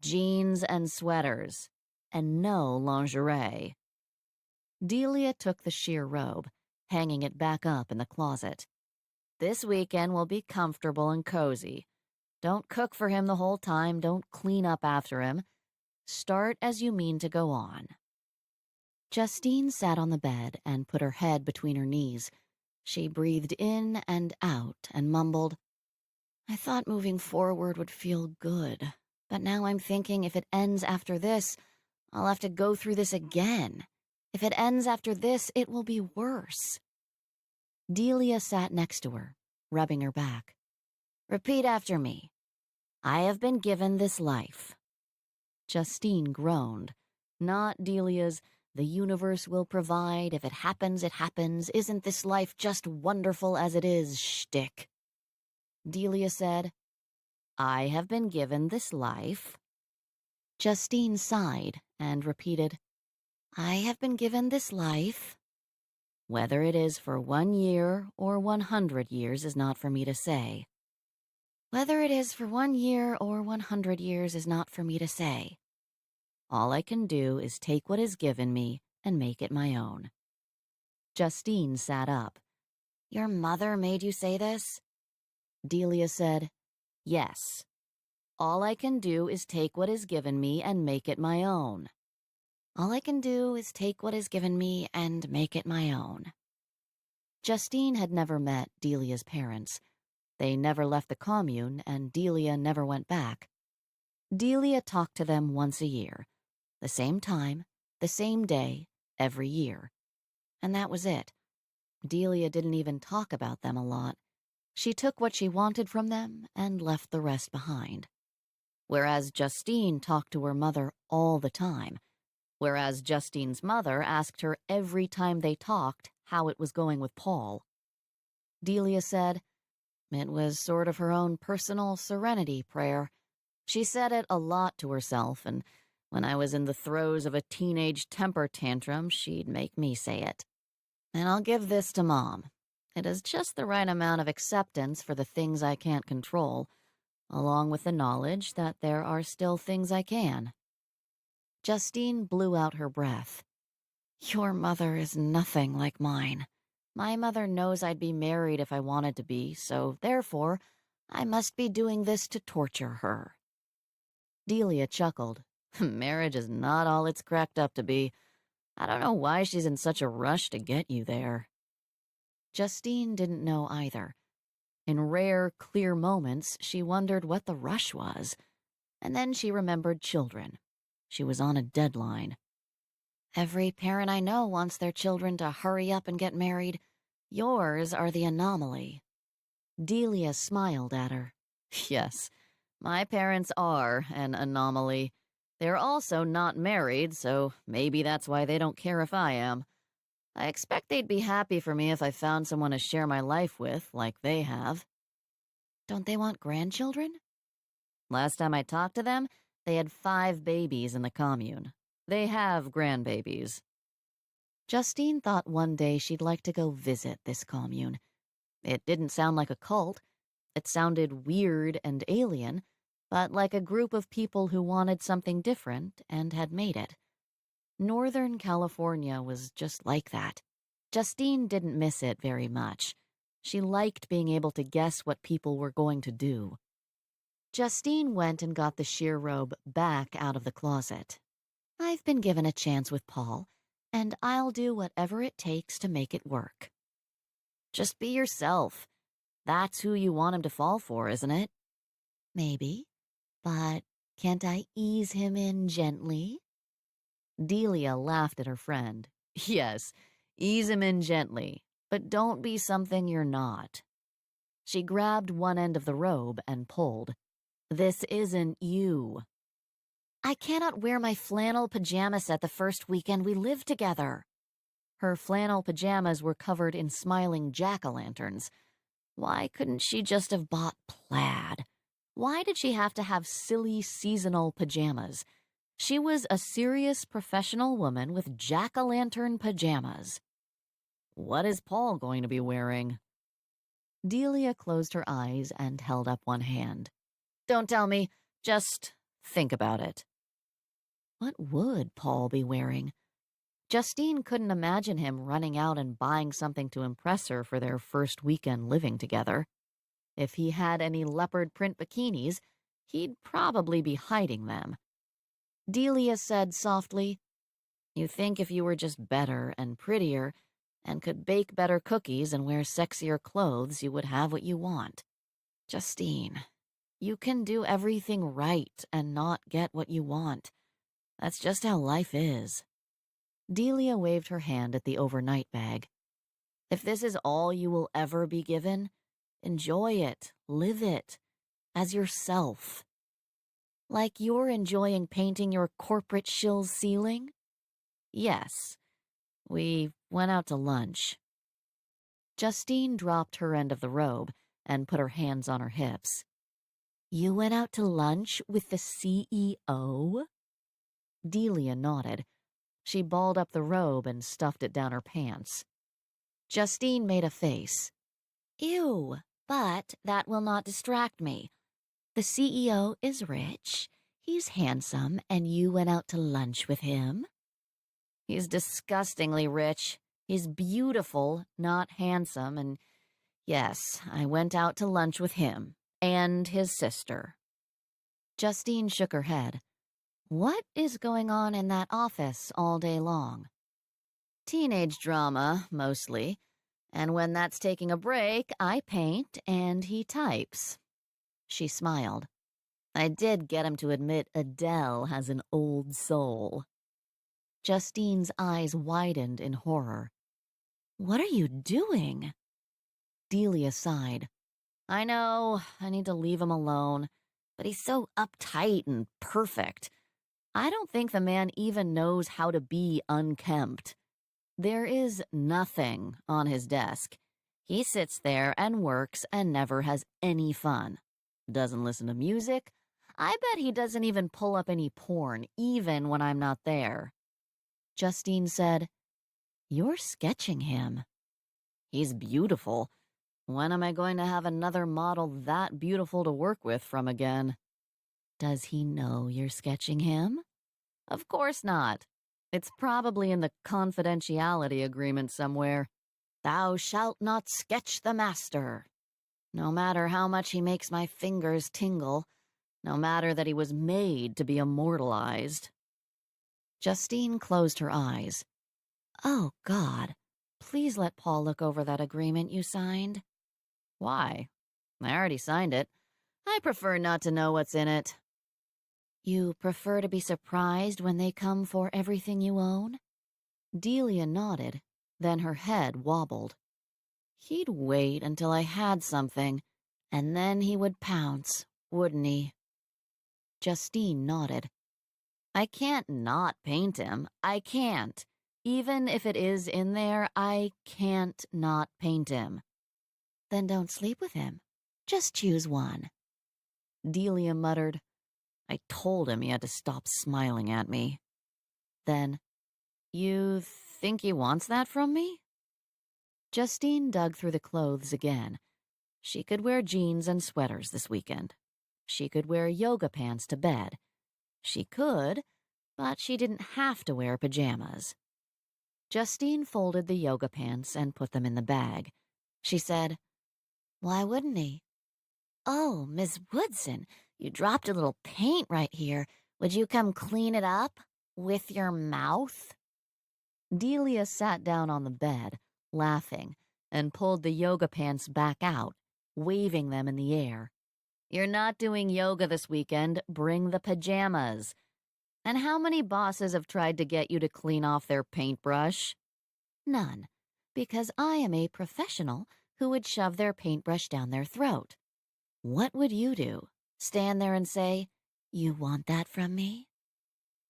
"Jeans and sweaters, and no lingerie." Delia took the sheer robe, hanging it back up in the closet. "This weekend will be comfortable and cozy. Don't cook for him the whole time, don't clean up after him. Start as you mean to go on." Justine sat on the bed and put her head between her knees. She breathed in and out and mumbled, "I thought moving forward would feel good, but now I'm thinking if it ends after this, I'll have to go through this again. If it ends after this, it will be worse." Delia sat next to her, rubbing her back. "Repeat after me. I have been given this life." Justine groaned. Not Delia's, "The universe will provide, if it happens, it happens, isn't this life just wonderful as it is" shtick. Delia said, "I have been given this life." Justine sighed and repeated, "I have been given this life. Whether it is for 1 year or 100 years is not for me to say." "Whether it is for 1 year or 100 years is not for me to say. All I can do is take what is given me and make it my own." Justine sat up. "Your mother made you say this?" Delia said, "Yes. All I can do is take what is given me and make it my own. All I can do is take what is given me and make it my own." Justine had never met Delia's parents. They never left the commune, and Delia never went back. Delia talked to them once a year, the same time, the same day, every year. And that was it. Delia didn't even talk about them a lot. She took what she wanted from them and left the rest behind. Whereas Justine talked to her mother all the time. Whereas Justine's mother asked her every time they talked how it was going with Paul. Delia said it was sort of her own personal serenity prayer. She said it a lot to herself, and when I was in the throes of a teenage temper tantrum, she'd make me say it. And I'll give this to Mom. It is just the right amount of acceptance for the things I can't control, along with the knowledge that there are still things I can. Justine blew out her breath. "Your mother is nothing like mine. My mother knows I'd be married if I wanted to be, so therefore, I must be doing this to torture her." Delia chuckled. "Marriage is not all it's cracked up to be. I don't know why she's in such a rush to get you there." Justine didn't know either. In rare, clear moments, she wondered what the rush was. And then she remembered children. She was on a deadline. "Every parent I know wants their children to hurry up and get married. Yours are the anomaly." Delia smiled at her. "Yes, my parents are an anomaly. They're also not married, so maybe that's why they don't care if I am. I expect they'd be happy for me if I found someone to share my life with, like they have." "Don't they want grandchildren?" "Last time I talked to them, they had 5 babies in the commune. They have grandbabies." Justine thought one day she'd like to go visit this commune. It didn't sound like a cult. It sounded weird and alien, but like a group of people who wanted something different and had made it. Northern California was just like that. Justine didn't miss it very much. She liked being able to guess what people were going to do. Justine went and got the sheer robe back out of the closet. "I've been given a chance with Paul, and I'll do whatever it takes to make it work." "Just be yourself. That's who you want him to fall for, isn't it?" "Maybe, but can't I ease him in gently?" Delia laughed at her friend. "Yes, ease him in gently, but don't be something you're not." She grabbed one end of the robe and pulled. "This isn't you." "I cannot wear my flannel pajama set the first weekend we live together." Her flannel pajamas were covered in smiling jack-o'-lanterns. Why couldn't she just have bought plaid? Why did she have to have silly seasonal pajamas? She was a serious professional woman with jack-o'-lantern pajamas. What is Paul going to be wearing? Delia closed her eyes and held up one hand. Don't tell me. Just think about it. What would Paul be wearing? Justine couldn't imagine him running out and buying something to impress her for their first weekend living together. If he had any leopard print bikinis, he'd probably be hiding them. Delia said softly, You think if you were just better and prettier and could bake better cookies and wear sexier clothes, you would have what you want. Justine, you can do everything right and not get what you want. That's just how life is. Delia waved her hand at the overnight bag. If this is all you will ever be given, enjoy it, live it, as yourself. Like you're enjoying painting your corporate shill's ceiling? Yes. We went out to lunch. Justine dropped her end of the robe and put her hands on her hips. You went out to lunch with the CEO? Delia nodded. She balled up the robe and stuffed it down her pants. Justine made a face. Ew, but that will not distract me. The CEO is rich, he's handsome, and you went out to lunch with him? He's disgustingly rich. He's beautiful, not handsome, and yes, I went out to lunch with him and his sister. Justine shook her head. What is going on in that office all day long? Teenage drama, mostly. And when that's taking a break, I paint and he types. She smiled. I did get him to admit Adele has an old soul. Justine's eyes widened in horror. What are you doing? Delia sighed. I know, I need to leave him alone, but he's so uptight and perfect. I don't think the man even knows how to be unkempt. There is nothing on his desk. He sits there and works and never has any fun. Doesn't listen to music. I bet he doesn't even pull up any porn, even when I'm not there. Justine said, You're sketching him. He's beautiful. When am I going to have another model that beautiful to work with from again? Does he know you're sketching him? Of course not. It's probably in the confidentiality agreement somewhere. Thou shalt not sketch the master. No matter how much he makes my fingers tingle, no matter that he was made to be immortalized. Justine closed her eyes. Oh, God, please let Paul look over that agreement you signed. Why? I already signed it. I prefer not to know what's in it. You prefer to be surprised when they come for everything you own? Delia nodded, then her head wobbled. He'd wait until I had something, and then he would pounce, wouldn't he? Justine nodded. I can't not paint him. I can't. Even if it is in there, I can't not paint him. Then don't sleep with him. Just choose one. Delia muttered. I told him he had to stop smiling at me. Then, you think he wants that from me? Justine dug through the clothes again. She could wear jeans and sweaters this weekend. She could wear yoga pants to bed. She could, but she didn't have to wear pajamas. Justine folded the yoga pants and put them in the bag. She said, Why wouldn't he? Oh, Miss Woodson, you dropped a little paint right here. Would you come clean it up? With your mouth? Delia sat down on the bed, laughing, and pulled the yoga pants back out, waving them in the air. You're not doing yoga this weekend. Bring the pajamas. And how many bosses have tried to get you to clean off their paintbrush? None, because I am a professional who would shove their paintbrush down their throat. What would you do? Stand there and say, You want that from me?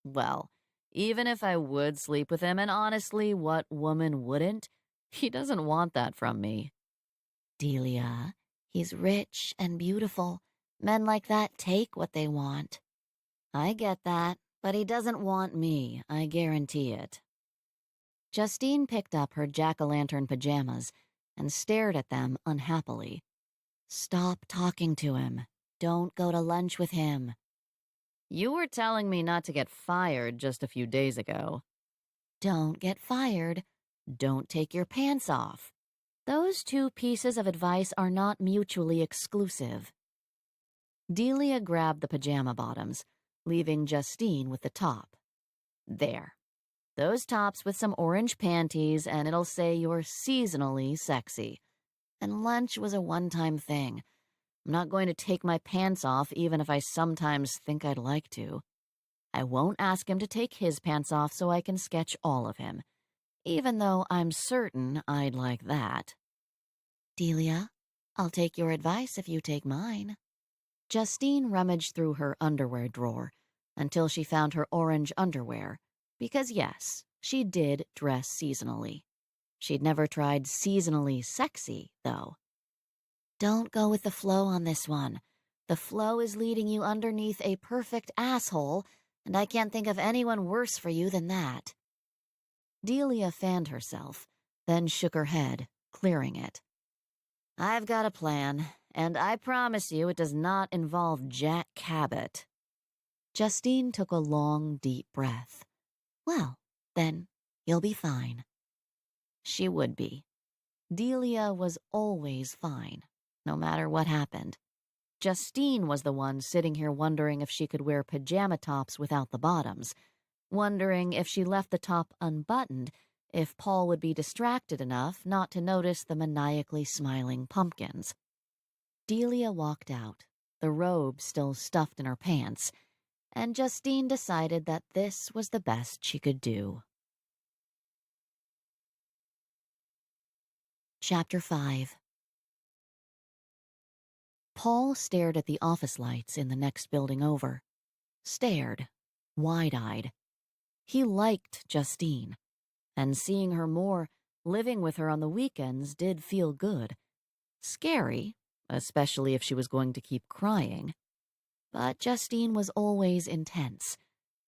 Well, Even if I would sleep with him, and honestly, what woman wouldn't? He doesn't want that from me. Delia, he's rich and beautiful. Men like that take what they want. I get that, but he doesn't want me, I guarantee it. Justine picked up her jack-o'-lantern pajamas and stared at them unhappily. Stop talking to him. Don't go to lunch with him. You were telling me not to get fired just a few days ago. Don't get fired. Don't take your pants off. Those two pieces of advice are not mutually exclusive. Delia grabbed the pajama bottoms, leaving Justine with the top. There. Those tops with some orange panties, and it'll say you're seasonally sexy. And lunch was a one-time thing. I'm not going to take my pants off even if I sometimes think I'd like to. I won't ask him to take his pants off so I can sketch all of him, even though I'm certain I'd like that. Delia, I'll take your advice if you take mine. Justine rummaged through her underwear drawer until she found her orange underwear, because yes, she did dress seasonally. She'd never tried seasonally sexy, though. Don't go with the flow on this one. The flow is leading you underneath a perfect asshole, and I can't think of anyone worse for you than that. Delia fanned herself, then shook her head, clearing it. I've got a plan, and I promise you it does not involve Jack Cabot. Justine took a long, deep breath. Well, then, you'll be fine. She would be. Delia was always fine, no matter what happened. Justine was the one sitting here wondering if she could wear pajama tops without the bottoms, wondering if she left the top unbuttoned, if Paul would be distracted enough not to notice the maniacally smiling pumpkins. Delia walked out, the robe still stuffed in her pants, and Justine decided that this was the best she could do. Chapter 5. Paul stared at the office lights in the next building over. Stared, wide-eyed. He liked Justine, and seeing her more, living with her on the weekends did feel good. Scary, especially if she was going to keep crying. But Justine was always intense.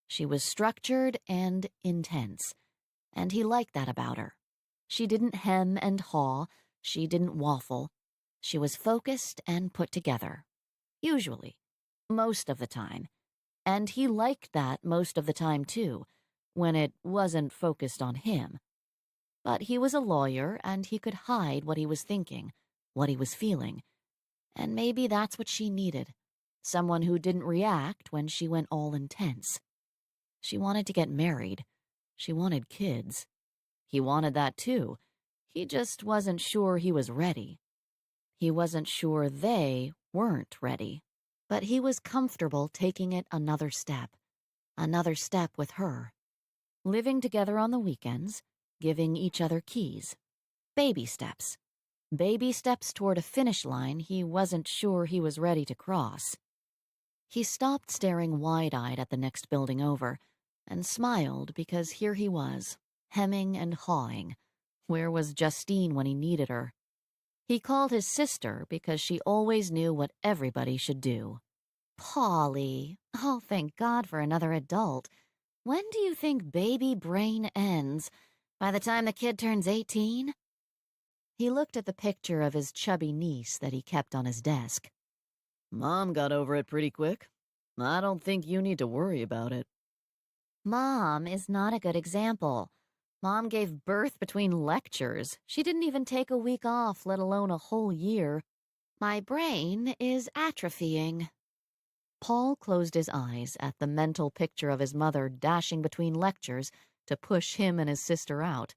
She was structured and intense, and he liked that about her. She didn't hem and haw, she didn't waffle. She was focused and put together. Usually. Most of the time. And he liked that most of the time, too, when it wasn't focused on him. But he was a lawyer, and he could hide what he was thinking, what he was feeling. And maybe that's what she needed. Someone who didn't react when she went all intense. She wanted to get married. She wanted kids. He wanted that too. He just wasn't sure he was ready. He wasn't sure they weren't ready. But he was comfortable taking it another step with her. Living together on the weekends, giving each other keys. Baby steps. Baby steps toward a finish line he wasn't sure he was ready to cross. He stopped staring wide-eyed at the next building over and smiled because here he was, hemming and hawing. Where was Justine when he needed her? He called his sister because she always knew what everybody should do. Polly, oh, thank God for another adult. When do you think baby brain ends? By the time the kid turns 18? He looked at the picture of his chubby niece that he kept on his desk. Mom got over it pretty quick. I don't think you need to worry about it. Mom is not a good example. Mom gave birth between lectures. She didn't even take a week off, let alone a whole year. My brain is atrophying. Paul closed his eyes at the mental picture of his mother dashing between lectures to push him and his sister out.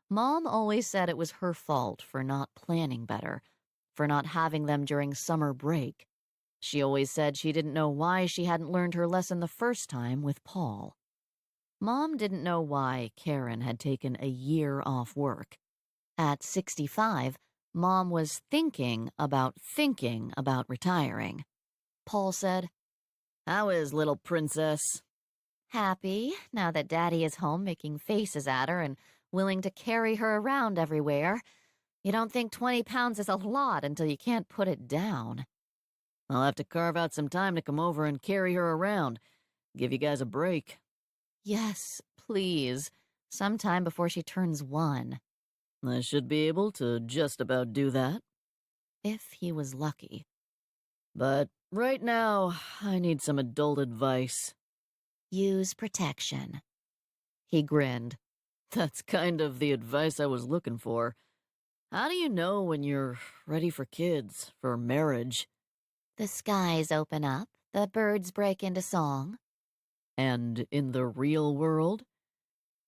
Mom always said it was her fault for not planning better, for not having them during summer break. She always said she didn't know why she hadn't learned her lesson the first time with Paul. Mom didn't know why Karen had taken a year off work. At 65, Mom was thinking about retiring. Paul said, "How is little princess?" Happy, now that Daddy is home making faces at her and willing to carry her around everywhere. You don't think 20 pounds is a lot until you can't put it down. I'll have to carve out some time to come over and carry her around. Give you guys a break. Yes, please. Sometime before she turns 1. I should be able to just about do that. If he was lucky. But right now, I need some adult advice. Use protection. He grinned. That's kind of the advice I was looking for. How do you know when you're ready for kids, for marriage? The skies open up, the birds break into song. And in the real world?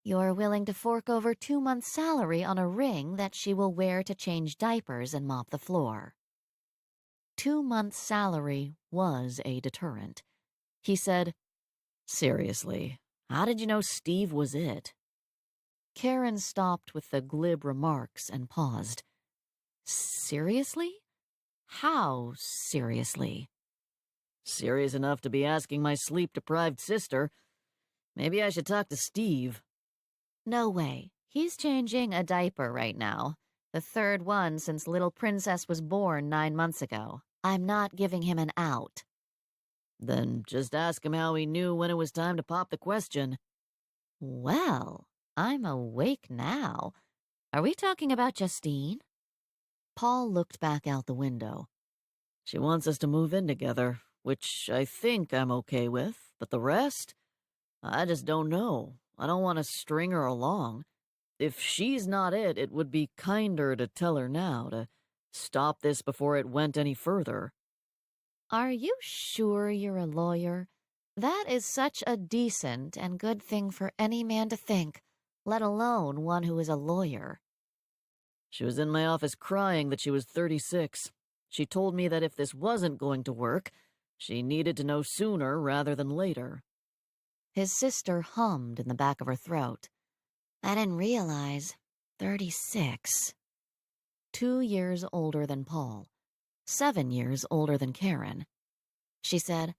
You're willing to fork over 2 months' salary on a ring that she will wear to change diapers and mop the floor. 2 months' salary was a deterrent. He said, Seriously, how did you know Steve was it? Karen stopped with the glib remarks and paused. Seriously? How seriously? Serious enough to be asking my sleep-deprived sister. Maybe I should talk to Steve. No way. He's changing a diaper right now. The 3rd one since little Princess was born 9 months ago. I'm not giving him an out. Then just ask him how he knew when it was time to pop the question. Well, I'm awake now. Are we talking about Justine? Paul looked back out the window. She wants us to move in together, which I think I'm okay with, but the rest? I just don't know. I don't want to string her along. If she's not it, it would be kinder to tell her now, to stop this before it went any further. Are you sure you're a lawyer? That is such a decent and good thing for any man to think, let alone one who is a lawyer. She was in my office crying that she was 36. She told me that if this wasn't going to work, she needed to know sooner rather than later. His sister hummed in the back of her throat. I didn't realize. 36. 2 years older than Paul. 7 years older than Karen. She said,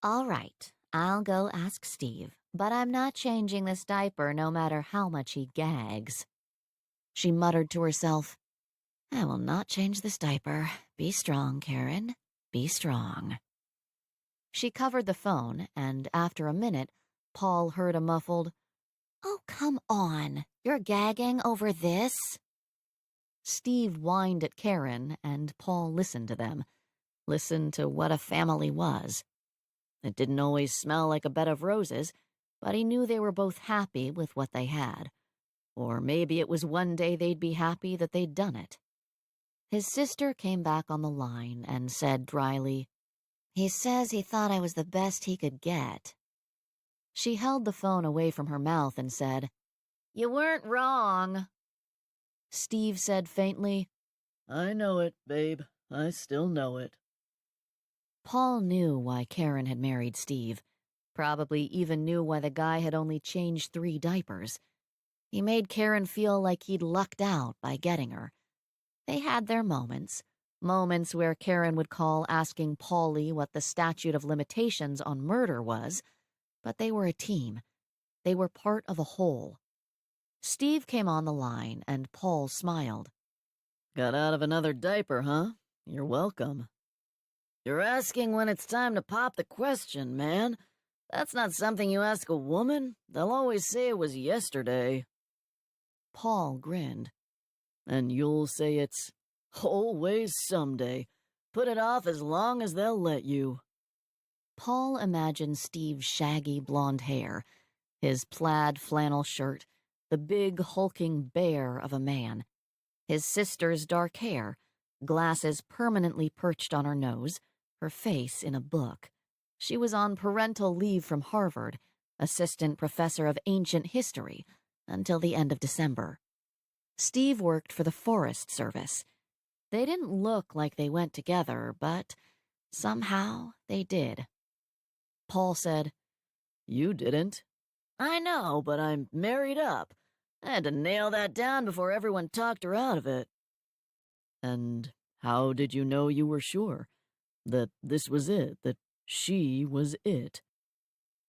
All right, I'll go ask Steve, but I'm not changing this diaper no matter how much he gags. She muttered to herself, I will not change this diaper. Be strong, Karen. Be strong. She covered the phone, and after a minute, Paul heard a muffled, Oh, come on. You're gagging over this? Steve whined at Karen, and Paul listened to them. Listened to what a family was. It didn't always smell like a bed of roses, but he knew they were both happy with what they had. Or maybe it was one day they'd be happy that they'd done it. His sister came back on the line and said dryly, He says he thought I was the best he could get. She held the phone away from her mouth and said, You weren't wrong. Steve said faintly, I know it, babe. I still know it. Paul knew why Karen had married Steve. Probably even knew why the guy had only changed 3 diapers. He made Karen feel like he'd lucked out by getting her. They had their moments. Moments where Karen would call asking Paulie what the statute of limitations on murder was. But they were a team. They were part of a whole. Steve came on the line, and Paul smiled. Got out of another diaper, huh? You're welcome. You're asking when it's time to pop the question, man. That's not something you ask a woman. They'll always say it was yesterday. Paul grinned. And you'll say it's always someday. Put it off as long as they'll let you. Paul imagined Steve's shaggy blonde hair, his plaid flannel shirt, the big hulking bear of a man, his sister's dark hair, glasses permanently perched on her nose, her face in a book. She was on parental leave from Harvard, assistant professor of ancient history, until the end of December. Steve worked for the Forest Service. They didn't look like they went together, but somehow they did. Paul said, You didn't. I know, but I'm married up. I had to nail that down before everyone talked her out of it. And how did you know you were sure? That this was it, that she was it?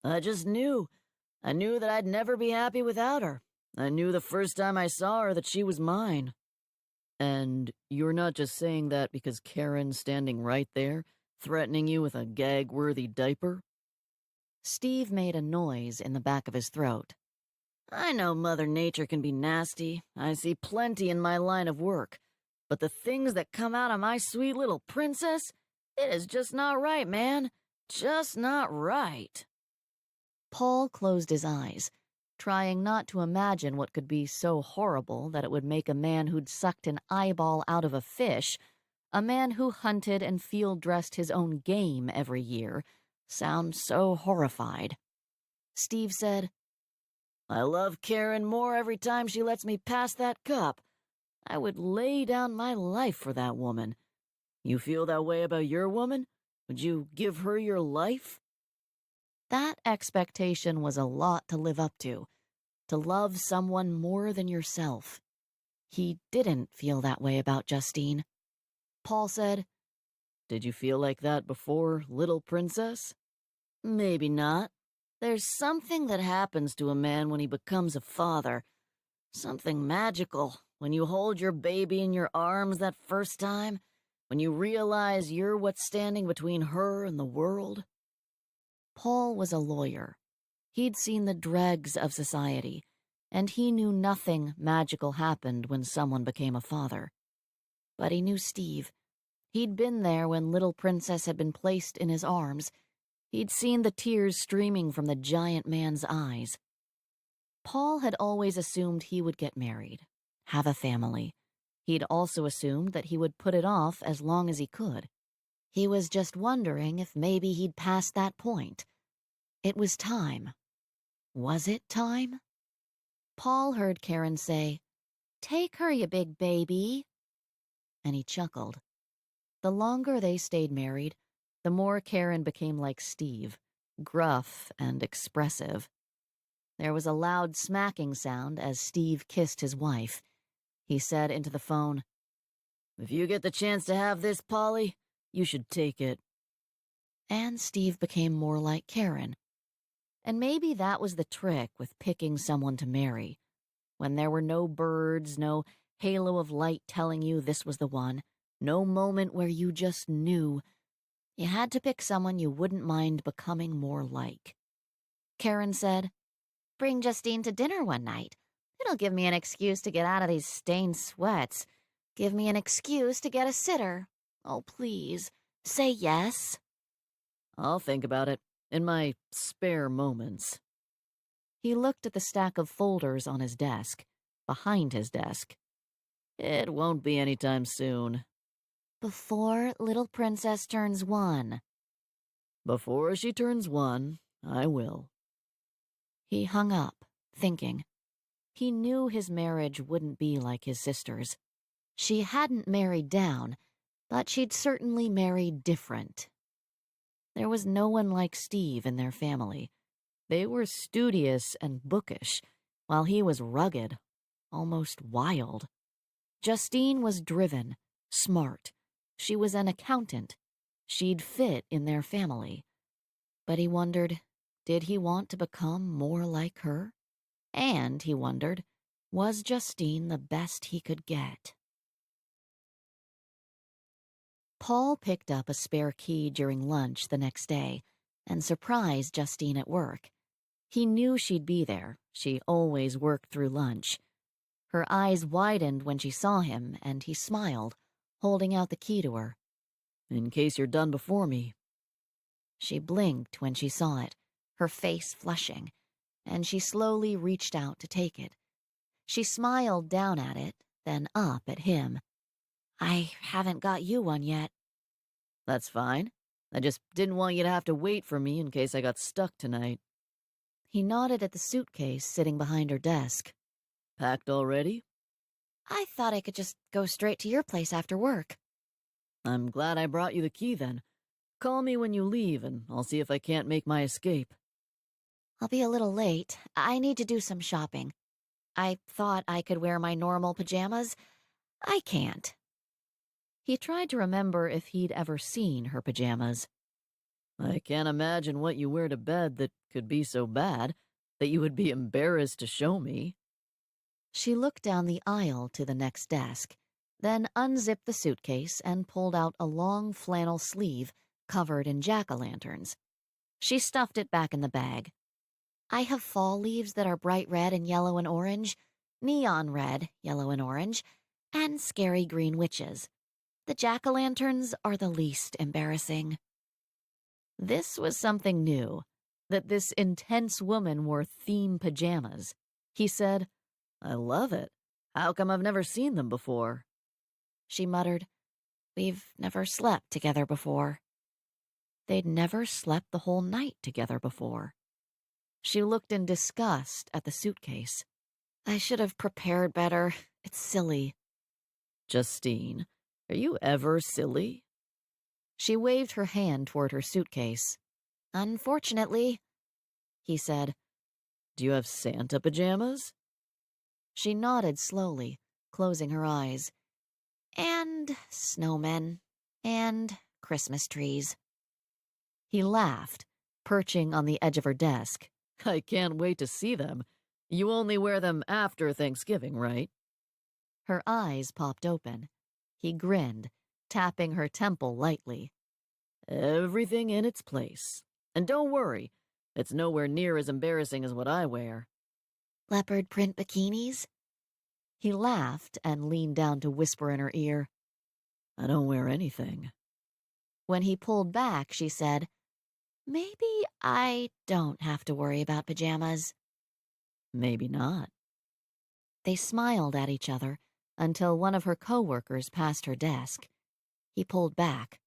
I just knew. I knew that I'd never be happy without her. I knew the first time I saw her that she was mine. And you're not just saying that because Karen's standing right there, threatening you with a gag-worthy diaper? Steve made a noise in the back of his throat. I know Mother Nature can be nasty. I see plenty in my line of work. But the things that come out of my sweet little princess, it is just not right, man. Just not right. Paul closed his eyes, trying not to imagine what could be so horrible that it would make a man who'd sucked an eyeball out of a fish, a man who hunted and field-dressed his own game every year, sound so horrified. Steve said, I love Karen more every time she lets me pass that cup. I would lay down my life for that woman. You feel that way about your woman? Would you give her your life? That expectation was a lot to live up to love someone more than yourself. He didn't feel that way about Justine. Paul said, Did you feel like that before, little princess? Maybe not. There's something that happens to a man when he becomes a father. Something magical when you hold your baby in your arms that first time, when you realize you're what's standing between her and the world. Paul was a lawyer. He'd seen the dregs of society, and he knew nothing magical happened when someone became a father. But he knew Steve. He'd been there when little Princess had been placed in his arms. He'd seen the tears streaming from the giant man's eyes. Paul had always assumed he would get married, have a family. He'd also assumed that he would put it off as long as he could. He was just wondering if maybe he'd passed that point. It was time. Was it time? Paul heard Karen say, "Take her, you big baby." And he chuckled. The longer they stayed married, the more Karen became like Steve, gruff and expressive. There was a loud smacking sound as Steve kissed his wife. He said into the phone, If you get the chance to have this, Polly, you should take it. And Steve became more like Karen. And maybe that was the trick with picking someone to marry. When there were no birds, no halo of light telling you this was the one, no moment where you just knew, you had to pick someone you wouldn't mind becoming more like. Karen said, "Bring Justine to dinner one night. It'll give me an excuse to get out of these stained sweats. Give me an excuse to get a sitter. Oh, please, say yes." I'll think about it in my spare moments. He looked at the stack of folders on his desk, behind his desk. It won't be anytime soon. Before little Princess turns 1. Before she turns 1, I will. He hung up, thinking. He knew his marriage wouldn't be like his sister's. She hadn't married down, but she'd certainly married different. There was no one like Steve in their family. They were studious and bookish, while he was rugged, almost wild. Justine was driven, smart. She was an accountant. She'd fit in their family. But he wondered, did he want to become more like her? And he wondered, was Justine the best he could get? Paul picked up a spare key during lunch the next day and surprised Justine at work. He knew she'd be there. She always worked through lunch. Her eyes widened when she saw him, and he smiled, holding out the key to her. In case you're done before me. She blinked when she saw it, her face flushing, and she slowly reached out to take it. She smiled down at it, then up at him. "I haven't got you one yet." That's fine. I just didn't want you to have to wait for me in case I got stuck tonight. He nodded at the suitcase sitting behind her desk. Packed already? "I thought I could just go straight to your place after work." I'm glad I brought you the key then. Call me when you leave and I'll see if I can't make my escape. "I'll be a little late. I need to do some shopping. I thought I could wear my normal pajamas. I can't." He tried to remember if he'd ever seen her pajamas. I can't imagine what you wear to bed that could be so bad. that you would be embarrassed to show me. She looked down the aisle to the next desk, then unzipped the suitcase and pulled out a long flannel sleeve covered in jack-o'-lanterns. She stuffed it back in the bag. I have fall leaves that are bright red and yellow and orange, neon red, yellow and orange, and scary green witches. The jack-o'-lanterns are the least embarrassing. This was something new, that this intense woman wore theme pajamas. He said, I love it. How come I've never seen them before? She muttered, We've never slept together before. They'd never slept the whole night together before. She looked in disgust at the suitcase. I should have prepared better. It's silly. Justine, are you ever silly? She waved her hand toward her suitcase. Unfortunately, he said. Do you have Santa pajamas? She nodded slowly, closing her eyes. And snowmen. And Christmas trees. He laughed, perching on the edge of her desk. I can't wait to see them. You only wear them after Thanksgiving, right? Her eyes popped open. He grinned, tapping her temple lightly. Everything in its place. And don't worry, it's nowhere near as embarrassing as what I wear. Leopard print bikinis? He laughed and leaned down to whisper in her ear. I don't wear anything. When he pulled back, she said, Maybe I don't have to worry about pajamas. Maybe not. They smiled at each other until one of her coworkers passed her desk. He pulled back.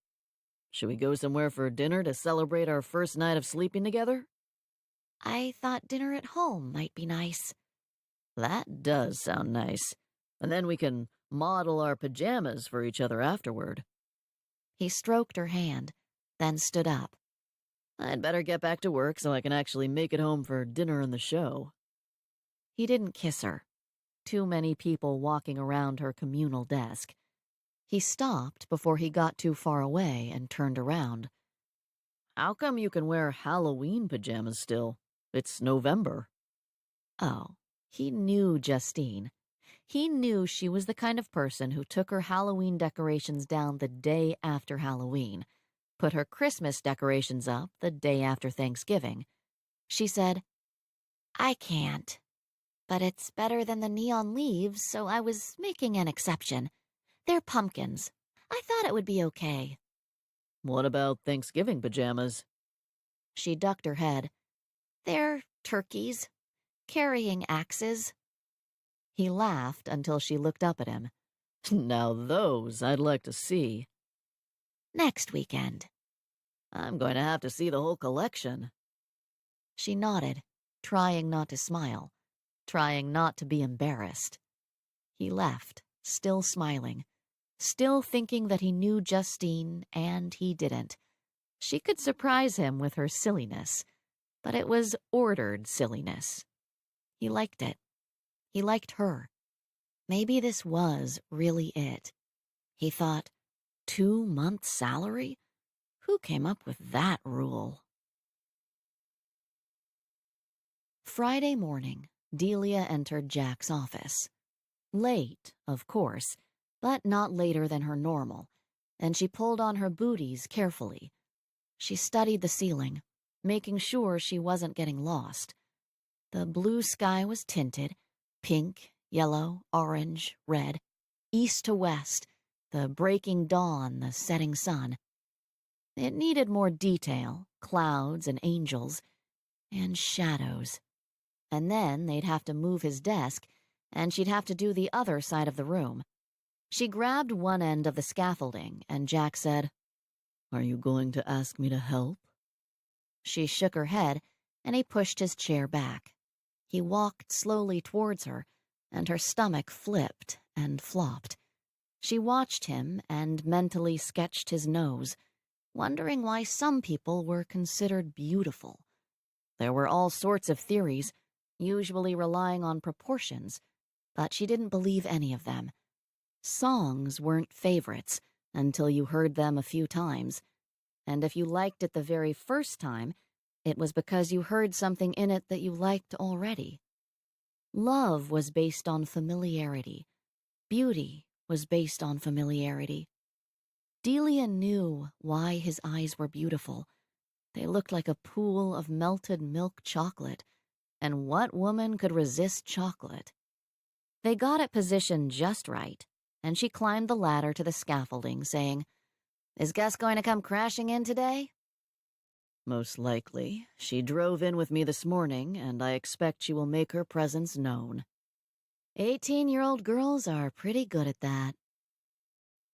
Should we go somewhere for dinner to celebrate our first night of sleeping together? I thought dinner at home might be nice. That does sound nice. And then we can model our pajamas for each other afterward. He stroked her hand, then stood up. I'd better get back to work so I can actually make it home for dinner and the show. He didn't kiss her. Too many people walking around her communal desk. He stopped before he got too far away and turned around. How come you can wear Halloween pajamas still? It's November. Oh, he knew Justine. He knew she was the kind of person who took her Halloween decorations down the day after Halloween, put her Christmas decorations up the day after Thanksgiving. She said, I can't. But it's better than the neon leaves, so I was making an exception. They're pumpkins. I thought it would be okay. What about Thanksgiving pajamas? She ducked her head. They're turkeys, carrying axes. He laughed until she looked up at him. Now those I'd like to see. Next weekend. I'm going to have to see the whole collection. She nodded, trying not to smile, trying not to be embarrassed. He left, still smiling, still thinking that he knew Justine, and he didn't. She could surprise him with her silliness, but it was ordered silliness. He liked it. He liked her. Maybe this was really it. He thought, 2 months' salary? Who came up with that rule? Friday morning, Delia entered Jack's office. Late, of course, but not later than her normal, and she pulled on her booties carefully. She studied the ceiling, making sure she wasn't getting lost. The blue sky was tinted, pink, yellow, orange, red, east to west, the breaking dawn, the setting sun. It needed more detail, clouds and angels, and shadows. And then they'd have to move his desk, and she'd have to do the other side of the room. She grabbed one end of the scaffolding, and Jack said, Are you going to ask me to help? She shook her head, and he pushed his chair back. He walked slowly towards her, and her stomach flipped and flopped. She watched him and mentally sketched his nose, wondering why some people were considered beautiful. There were all sorts of theories, usually relying on proportions, but she didn't believe any of them. Songs weren't favorites until you heard them a few times, and if you liked it the very first time, It was because you heard something in it that you liked already. Love was based on familiarity. Beauty was based on familiarity. Delia knew why his eyes were beautiful. They looked like a pool of melted milk chocolate, and what woman could resist chocolate? They got it positioned just right, and she climbed the ladder to the scaffolding, saying, "Is Gus going to come crashing in today?" Most likely. She drove in with me this morning, and I expect she will make her presence known. 18-year-old girls are pretty good at that.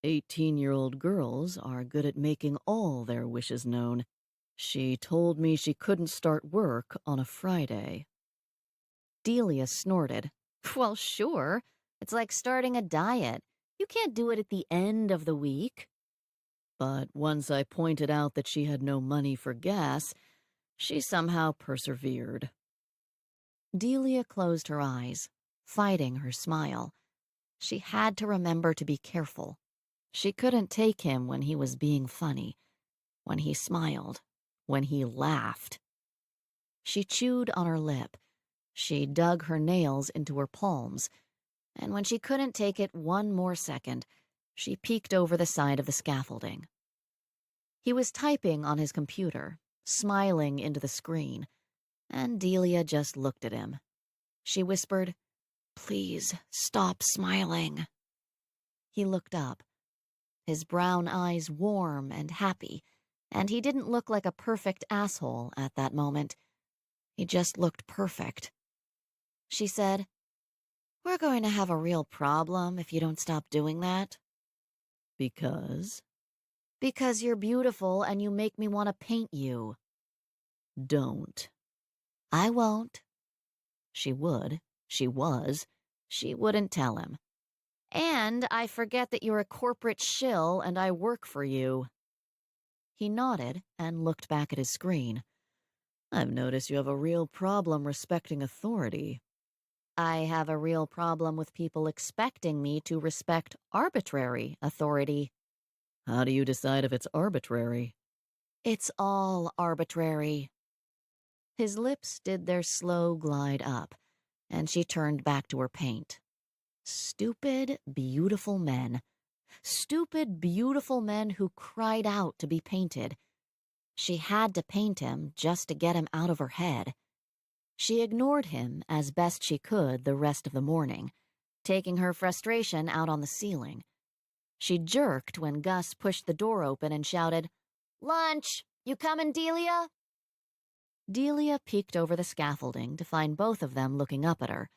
18-year-old girls are good at making all their wishes known. She told me she couldn't start work on a Friday. Delia snorted. Well, sure. It's like starting a diet. You can't do it at the end of the week. But once I pointed out that she had no money for gas, she somehow persevered. Delia closed her eyes, fighting her smile. She had to remember to be careful. She couldn't take him when he was being funny, when he smiled, when he laughed. She chewed on her lip. She dug her nails into her palms, and when she couldn't take it one more second, she peeked over the side of the scaffolding. He was typing on his computer, smiling into the screen, and Delia just looked at him. She whispered, "Please stop smiling." He looked up, his brown eyes warm and happy, and he didn't look like a perfect asshole at that moment. He just looked perfect. She said, "We're going to have a real problem if you don't stop doing that." Because? Because you're beautiful and you make me want to paint you. Don't. I won't. She would. She was. She wouldn't tell him. And I forget that you're a corporate shill and I work for you. He nodded and looked back at his screen. I've noticed you have a real problem respecting authority. I have a real problem with people expecting me to respect arbitrary authority. How do you decide if it's arbitrary? It's all arbitrary. His lips did their slow glide up, and she turned back to her paint. Stupid, beautiful men. Stupid, beautiful men who cried out to be painted. She had to paint him just to get him out of her head. She ignored him as best she could the rest of the morning, taking her frustration out on the ceiling. She jerked when Gus pushed the door open and shouted, "Lunch! You coming, Delia?" Delia peeked over the scaffolding to find both of them looking up at her.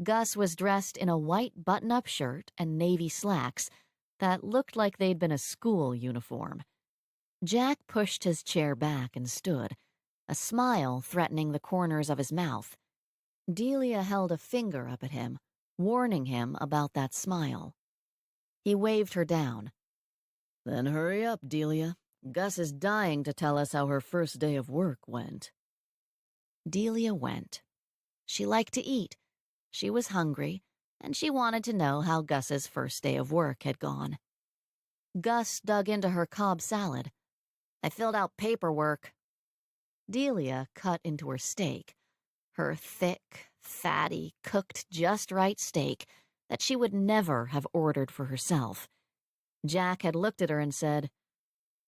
Gus was dressed in a white button-up shirt and navy slacks that looked like they'd been a school uniform. Jack pushed his chair back and stood, a smile threatening the corners of his mouth. Delia held a finger up at him, warning him about that smile. He waved her down. Then hurry up, Delia. Gus is dying to tell us how her first day of work went. Delia went. She liked to eat. She was hungry, and she wanted to know how Gus's first day of work had gone. Gus dug into her Cobb salad. "I filled out paperwork." Delia cut into her steak, her thick, fatty, cooked just right steak that she would never have ordered for herself. Jack had looked at her and said,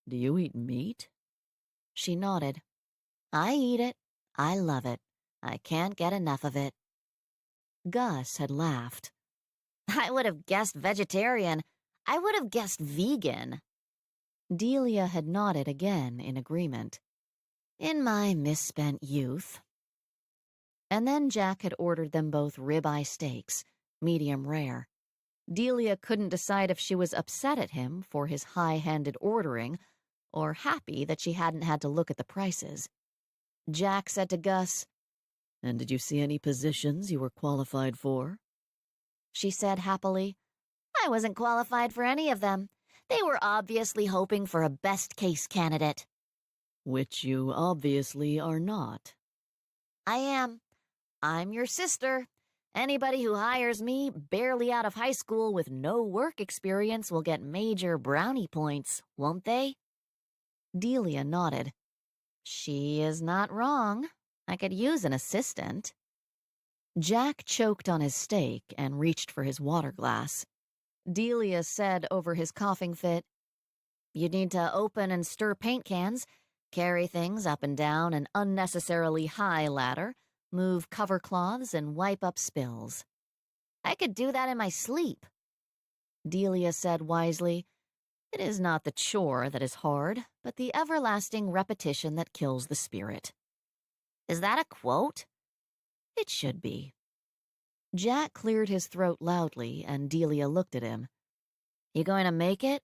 Do you eat meat? She nodded. "I eat it. I love it. I can't get enough of it." Gus had laughed. "I would have guessed vegetarian. I would have guessed vegan." Delia had nodded again in agreement. "In my misspent youth." And then Jack had ordered them both ribeye steaks, medium rare. Delia couldn't decide if she was upset at him for his high-handed ordering or happy that she hadn't had to look at the prices. Jack said to Gus, And did you see any positions you were qualified for? She said happily, "I wasn't qualified for any of them. They were obviously hoping for a best-case candidate." Which you obviously are not. "I am. I'm your sister. Anybody who hires me barely out of high school with no work experience will get major brownie points, won't they?" Delia nodded. She is not wrong. I could use an assistant. Jack choked on his steak and reached for his water glass. Delia said over his coughing fit, "You need to open and stir paint cans, carry things up and down an unnecessarily high ladder, move cover cloths, and wipe up spills." "I could do that in my sleep." Delia said wisely, "It is not the chore that is hard, but the everlasting repetition that kills the spirit." "Is that a quote?" "It should be." Jack cleared his throat loudly, and Delia looked at him. "You going to make it?"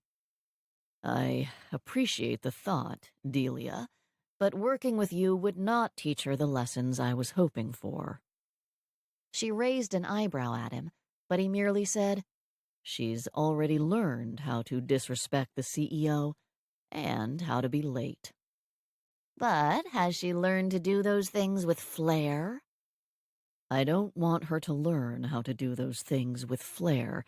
I appreciate the thought, Delia, but working with you would not teach her the lessons I was hoping for. She raised an eyebrow at him, but he merely said, She's already learned how to disrespect the CEO and how to be late. "But has she learned to do those things with flair?" I don't want her to learn how to do those things with flair.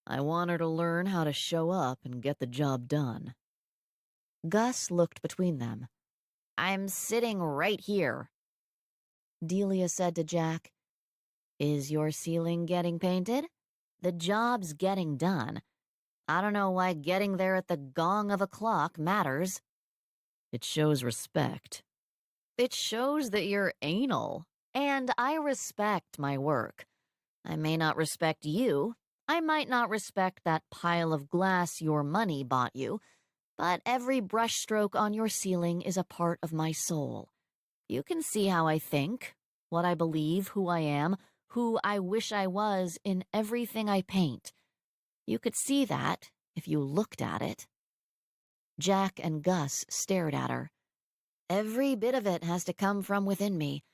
I want her to learn how to show up and get the job done. Gus looked between them. "I'm sitting right here." Delia said to Jack, "Is your ceiling getting painted? The job's getting done. I don't know why getting there at the gong of a clock matters." It shows respect. "It shows that you're anal. And I respect my work. I may not respect you. I might not respect that pile of glass your money bought you, but every brushstroke on your ceiling is a part of my soul. You can see how I think, what I believe, who I am, who I wish I was in everything I paint. You could see that if you looked at it." Jack and Gus stared at her. "Every bit of it has to come from within me.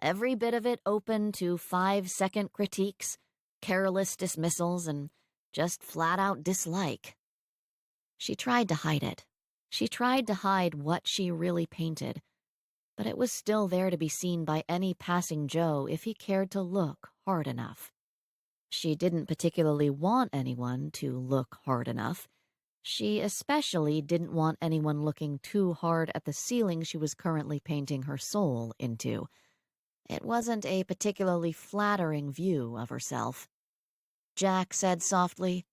Every bit of it open to 5-second critiques, careless dismissals, and just flat-out dislike." She tried to hide it. She tried to hide what she really painted, but it was still there to be seen by any passing Joe if he cared to look hard enough. She didn't particularly want anyone to look hard enough. She especially didn't want anyone looking too hard at the ceiling she was currently painting her soul into. It wasn't a particularly flattering view of herself. Jack said softly,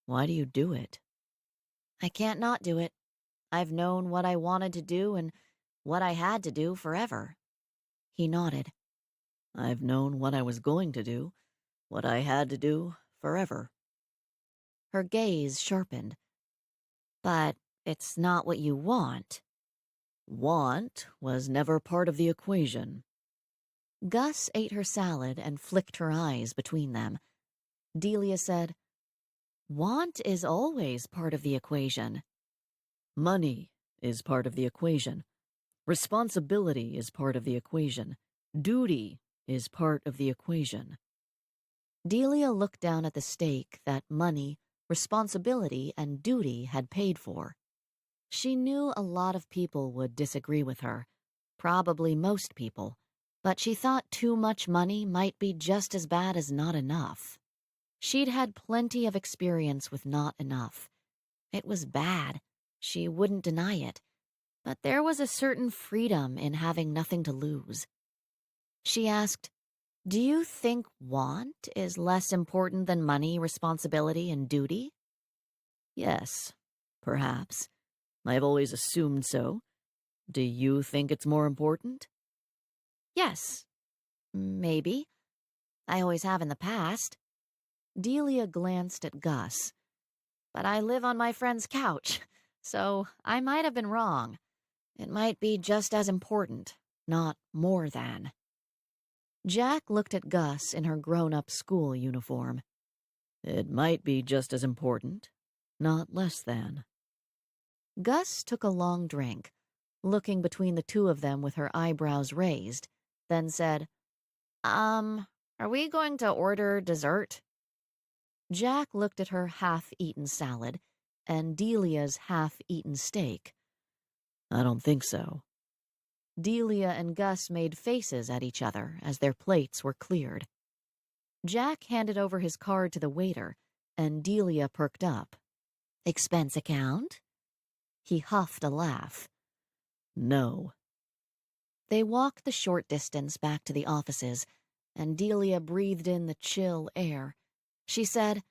Why do you do it? "I can't not do it. I've known what I wanted to do and what I had to do forever." He nodded. I've known what I was going to do, what I had to do, forever. Her gaze sharpened. "But it's not what you want." Want was never part of the equation. Gus ate her salad and flicked her eyes between them. Delia said, "Want is always part of the equation." Money is part of the equation. Responsibility is part of the equation. Duty is part of the equation. Delia looked down at the steak that money, responsibility, and duty had paid for. She knew a lot of people would disagree with her, probably most people, but she thought too much money might be just as bad as not enough. She'd had plenty of experience with not enough. It was bad. She wouldn't deny it. But there was a certain freedom in having nothing to lose. She asked, "Do you think want is less important than money, responsibility, and duty?" Yes, perhaps. I've always assumed so. Do you think it's more important? "Yes, maybe. I always have in the past." Delia glanced at Gus. "But I live on my friend's couch, so I might have been wrong. It might be just as important, not more than." Jack looked at Gus in her grown-up school uniform. It might be just as important, not less than. Gus took a long drink, looking between the two of them with her eyebrows raised, then said, Are we going to order dessert?" Jack looked at her half-eaten salad and Delia's half-eaten steak. I don't think so. Delia and Gus made faces at each other as their plates were cleared. Jack handed over his card to the waiter, and Delia perked up. "Expense account?" He huffed a laugh. No. They walked the short distance back to the offices, and Delia breathed in the chill air. She said,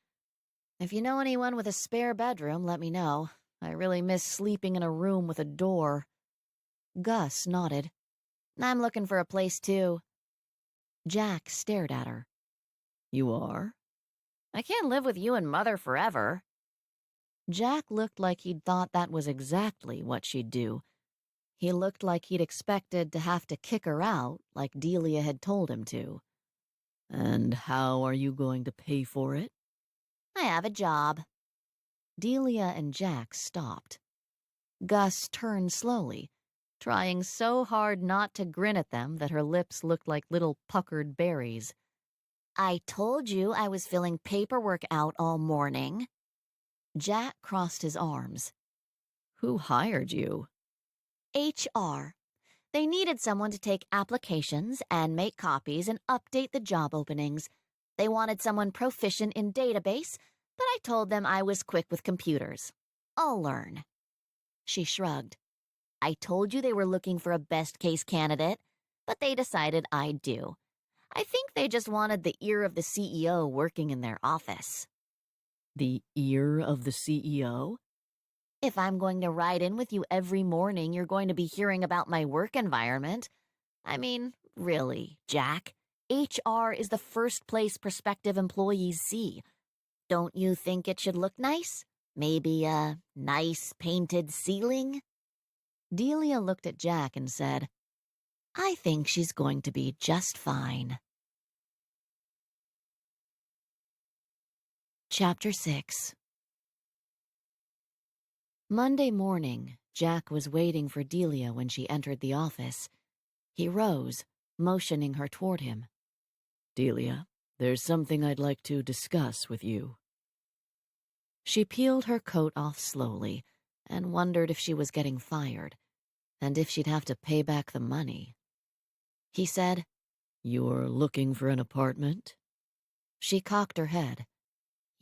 "If you know anyone with a spare bedroom, let me know. I really miss sleeping in a room with a door." Gus nodded. "I'm looking for a place, too." Jack stared at her. You are? "I can't live with you and Mother forever." Jack looked like he'd thought that was exactly what she'd do. He looked like he'd expected to have to kick her out, like Delia had told him to. And how are you going to pay for it? "I have a job." Delia and Jack stopped. Gus turned slowly, trying so hard not to grin at them that her lips looked like little puckered berries. "I told you I was filling paperwork out all morning." Jack crossed his arms. Who hired you? HR. They needed someone to take applications and make copies and update the job openings. They wanted someone proficient in database, but I told them I was quick with computers. I'll learn. She shrugged. "I told you they were looking for a best-case candidate, but they decided I'd do. I think they just wanted the ear of the CEO working in their office." The ear of the CEO? "If I'm going to ride in with you every morning, you're going to be hearing about my work environment. I mean, really, Jack, HR is the first place prospective employees see. Don't you think it should look nice? Maybe a nice painted ceiling?" Delia looked at Jack and said, "I think she's going to be just fine." Chapter 6. Monday morning, Jack was waiting for Delia when she entered the office. He rose, motioning her toward him. Delia, there's something I'd like to discuss with you. She peeled her coat off slowly and wondered if she was getting fired, and if she'd have to pay back the money. He said, You're looking for an apartment? She cocked her head.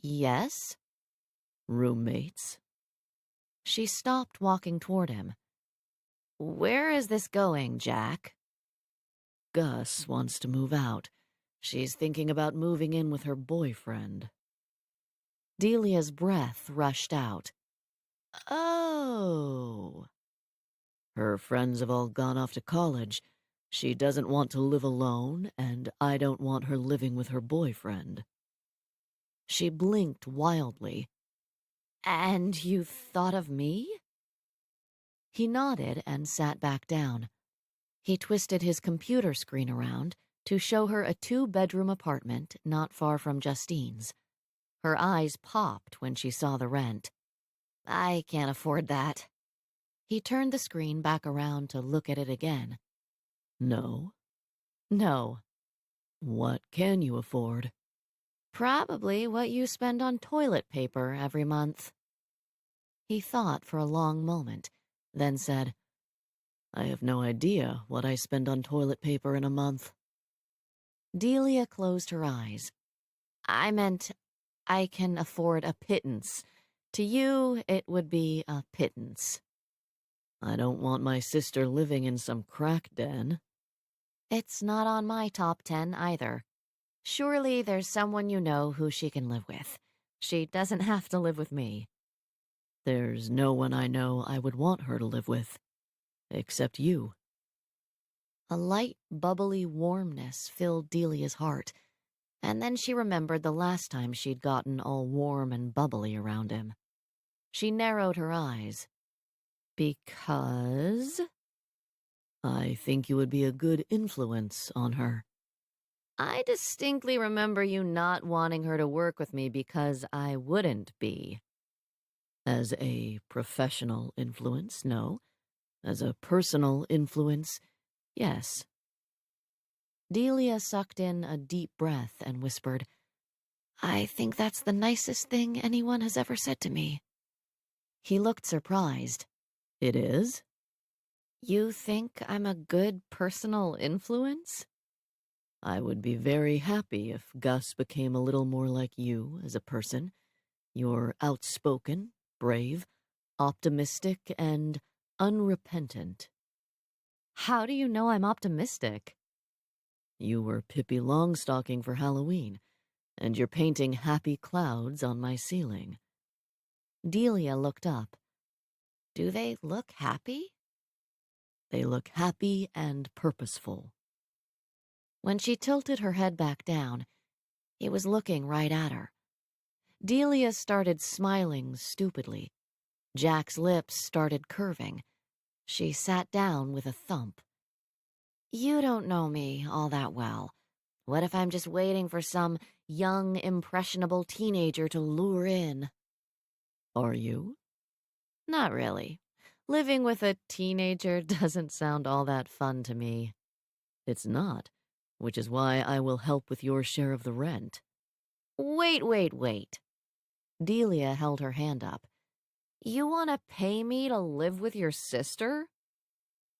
"Yes?" Roommates? She stopped walking toward him. "Where is this going, Jack?" Gus wants to move out. She's thinking about moving in with her boyfriend. Delia's breath rushed out. Oh. Her friends have all gone off to college. She doesn't want to live alone, and I don't want her living with her boyfriend. She blinked wildly. "And you thought of me?" He nodded and sat back down. He twisted his computer screen around to show her a 2-bedroom apartment not far from Justine's. Her eyes popped when she saw the rent. "I can't afford that." He turned the screen back around to look at it again. No? "No." What can you afford? "Probably what you spend on toilet paper every month." He thought for a long moment, then said, I have no idea what I spend on toilet paper in a month. Delia closed her eyes. "I meant I can afford a pittance. To you, it would be a pittance." I don't want my sister living in some crack den. "It's not on my top 10 either. Surely there's someone you know who she can live with. She doesn't have to live with me." There's no one I know I would want her to live with. Except you. A light, bubbly warmness filled Delia's heart, and then she remembered the last time she'd gotten all warm and bubbly around him. She narrowed her eyes. "Because?" I think you would be a good influence on her. "I distinctly remember you not wanting her to work with me because I wouldn't be." As a professional influence, no. As a personal influence, yes. Delia sucked in a deep breath and whispered, "I think that's the nicest thing anyone has ever said to me." He looked surprised. It is? "You think I'm a good personal influence?" I would be very happy if Gus became a little more like you as a person. You're outspoken, brave, optimistic, and unrepentant. How do you know I'm optimistic? You were Pippi Longstocking for Halloween, and you're painting happy clouds on my ceiling. Delia looked up. Do they look happy? They look happy and purposeful. When she tilted her head back down, he was looking right at her. Delia started smiling stupidly. Jack's lips started curving. She sat down with a thump. You don't know me all that well. What if I'm just waiting for some young, impressionable teenager to lure in? Are you? Not really. Living with a teenager doesn't sound all that fun to me. It's not, which is why I will help with your share of the rent. Wait. Delia held her hand up. You want to pay me to live with your sister?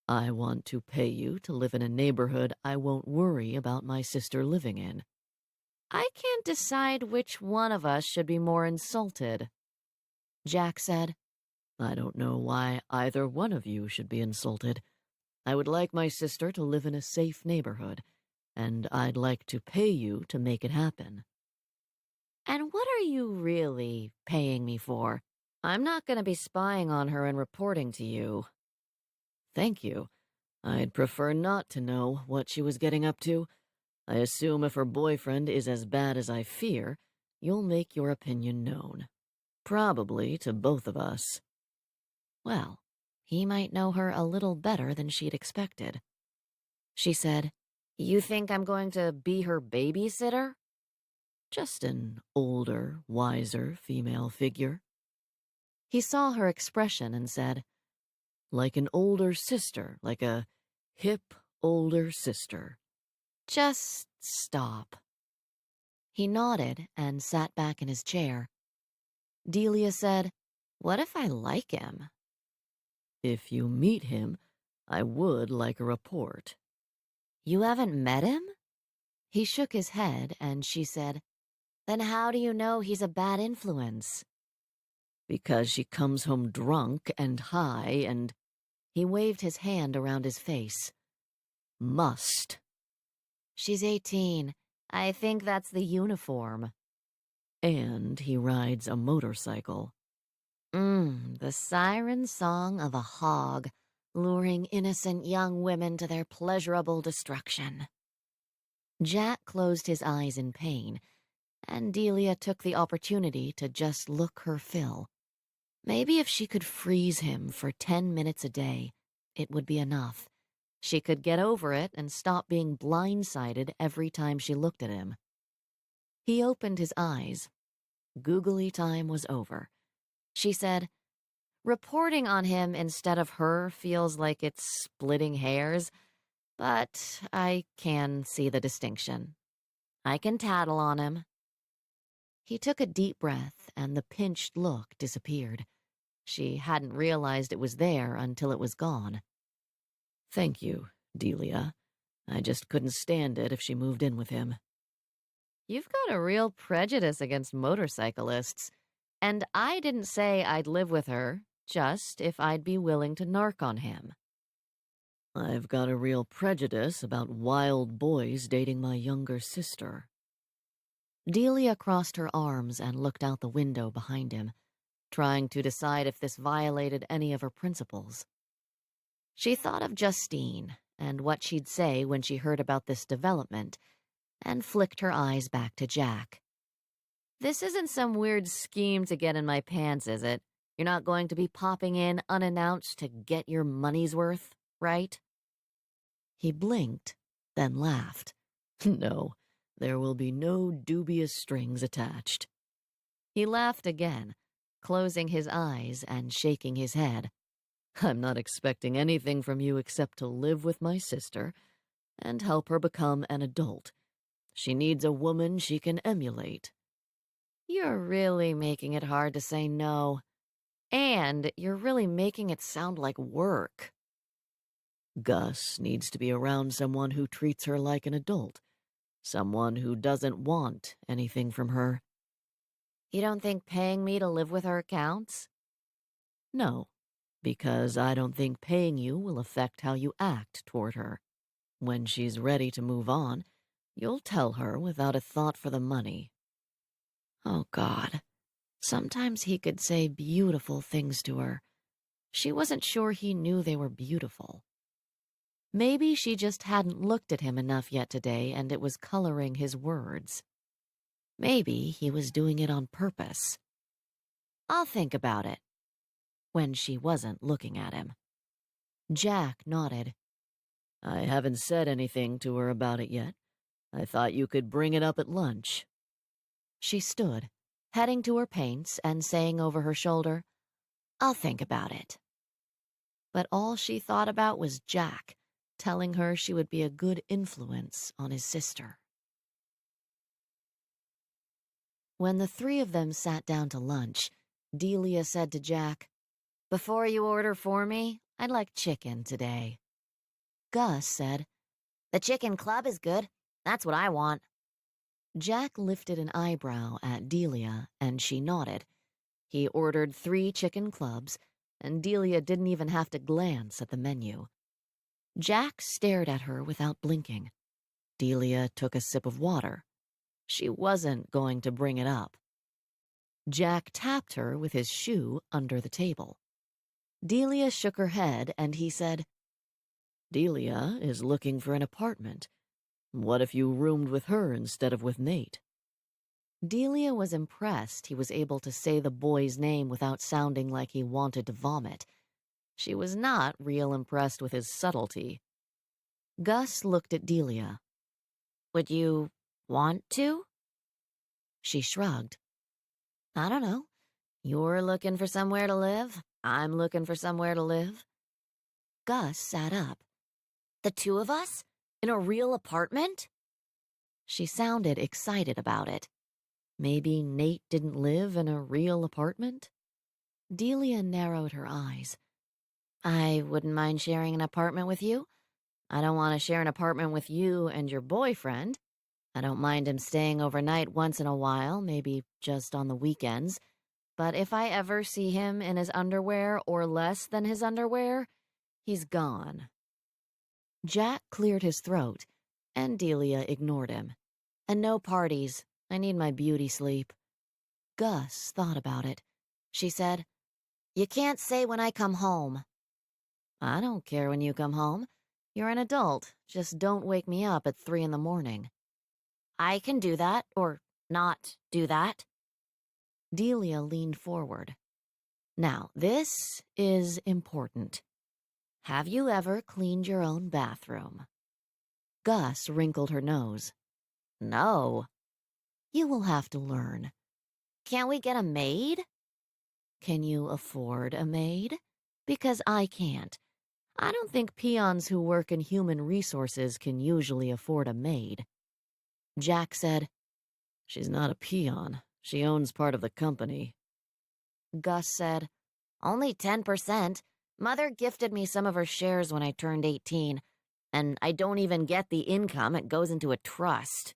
I want to pay you to live in a neighborhood I won't worry about my sister living in. I can't decide which one of us should be more insulted. Jack said, I don't know why either one of you should be insulted. I would like my sister to live in a safe neighborhood, and I'd like to pay you to make it happen. And what are you really paying me for? I'm not going to be spying on her and reporting to you. Thank you. I'd prefer not to know what she was getting up to. I assume if her boyfriend is as bad as I fear, you'll make your opinion known. Probably to both of us. Well, he might know her a little better than she'd expected. She said, You think I'm going to be her babysitter? Just an older, wiser female figure. He saw her expression and said, Like an older sister, like a hip older sister. Just stop. He nodded and sat back in his chair. Delia said, What if I like him? If you meet him, I would like a report. You haven't met him? He shook his head and she said, Then how do you know he's a bad influence? Because she comes home drunk and high and... He waved his hand around his face. Must. She's 18. I think that's the uniform. And he rides a motorcycle. The siren song of a hog, luring innocent young women to their pleasurable destruction. Jack closed his eyes in pain, and Delia took the opportunity to just look her fill. Maybe if she could freeze him for 10 minutes a day, it would be enough. She could get over it and stop being blindsided every time she looked at him. He opened his eyes. Googly time was over. She said, Reporting on him instead of her feels like it's splitting hairs, but I can see the distinction. I can tattle on him. He took a deep breath and the pinched look disappeared. She hadn't realized it was there until it was gone. Thank you, Delia. I just couldn't stand it if she moved in with him. You've got a real prejudice against motorcyclists. And I didn't say I'd live with her, just if I'd be willing to narc on him. I've got a real prejudice about wild boys dating my younger sister. Delia crossed her arms and looked out the window behind him, trying to decide if this violated any of her principles. She thought of Justine and what she'd say when she heard about this development, and flicked her eyes back to Jack. This isn't some weird scheme to get in my pants, is it? You're not going to be popping in unannounced to get your money's worth, right? He blinked, then laughed. No, there will be no dubious strings attached. He laughed again, closing his eyes and shaking his head. I'm not expecting anything from you except to live with my sister and help her become an adult. She needs a woman she can emulate. You're really making it hard to say no. And you're really making it sound like work. Gus needs to be around someone who treats her like an adult. Someone who doesn't want anything from her. You don't think paying me to live with her counts? No, Because I don't think paying you will affect how you act toward her. When she's ready to move on, you'll tell her without a thought for the money. Oh, God. Sometimes he could say beautiful things to her. She wasn't sure he knew they were beautiful. Maybe she just hadn't looked at him enough yet today and it was coloring his words. Maybe he was doing it on purpose. I'll think about it. When she wasn't looking at him. Jack nodded. I haven't said anything to her about it yet. I thought you could bring it up at lunch. She stood, heading to her paints and saying over her shoulder, I'll think about it. But all she thought about was Jack, telling her she would be a good influence on his sister. When the three of them sat down to lunch, Delia said to Jack, Before you order for me, I'd like chicken today. Gus said, The chicken club is good. That's what I want. Jack lifted an eyebrow at Delia, and she nodded. He ordered 3 chicken clubs, and Delia didn't even have to glance at the menu. Jack stared at her without blinking. Delia took a sip of water. She wasn't going to bring it up. Jack tapped her with his shoe under the table. Delia shook her head, and he said, Delia is looking for an apartment. What if you roomed with her instead of with Nate? Delia was impressed he was able to say the boy's name without sounding like he wanted to vomit. She was not real impressed with his subtlety. Gus looked at Delia. Would you want to? She shrugged. I don't know. You're looking for somewhere to live. I'm looking for somewhere to live. Gus sat up. The 2 of us? In a real apartment? She sounded excited about it. Maybe Nate didn't live in a real apartment? Delia narrowed her eyes. I wouldn't mind sharing an apartment with you. I don't want to share an apartment with you and your boyfriend. I don't mind him staying overnight once in a while, maybe just on the weekends. But if I ever see him in his underwear or less than his underwear, he's gone. Jack cleared his throat, and Delia ignored him. And no parties. I need my beauty sleep. Gus thought about it. She said, You can't say when I come home. I don't care when you come home. You're an adult. Just don't wake me up at 3 a.m. I can do that, or not do that. Delia leaned forward. Now, this is important. Have you ever cleaned your own bathroom? Gus wrinkled her nose. No. You will have to learn. Can't we get a maid? Can you afford a maid? Because I can't. I don't think peons who work in human resources can usually afford a maid. Jack said, She's not a peon. She owns part of the company. Gus said, Only 10%. Mother gifted me some of her shares when I turned 18, and I don't even get the income. It goes into a trust.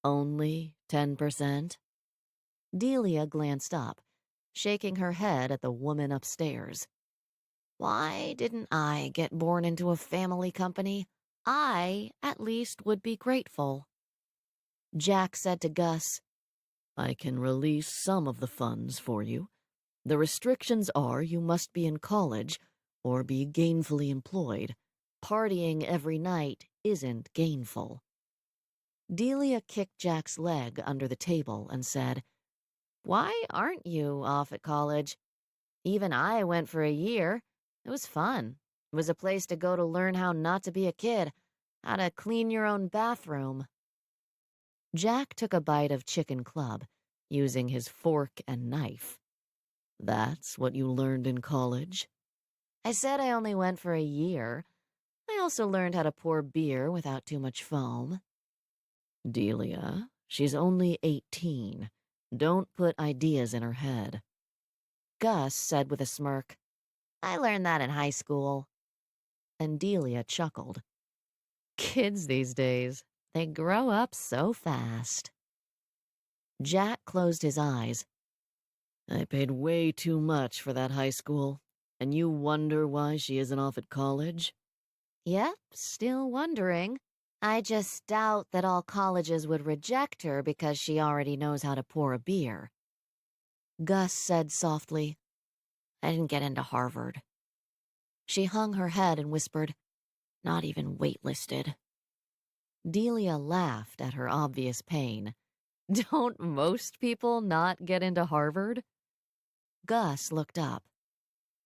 Only 10%? Delia glanced up, shaking her head at the woman upstairs. Why didn't I get born into a family company? I, at least, would be grateful. Jack said to Gus, I can release some of the funds for you. The restrictions are you must be in college or be gainfully employed. Partying every night isn't gainful. Delia kicked Jack's leg under the table and said, Why aren't you off at college? Even I went for a year. It was fun. It was a place to go to learn how not to be a kid, how to clean your own bathroom. Jack took a bite of chicken club, using his fork and knife. That's what you learned in college? I said I only went for a year. I also learned how to pour beer without too much foam. Delia, she's only 18. Don't put ideas in her head. Gus said with a smirk, I learned that in high school. And Delia chuckled. Kids these days, they grow up so fast. Jack closed his eyes. I paid way too much for that high school. And you wonder why she isn't off at college? Yep, still wondering. I just doubt that all colleges would reject her because she already knows how to pour a beer. Gus said softly, I didn't get into Harvard. She hung her head and whispered, not even waitlisted. Delia laughed at her obvious pain. Don't most people not get into Harvard? Gus looked up.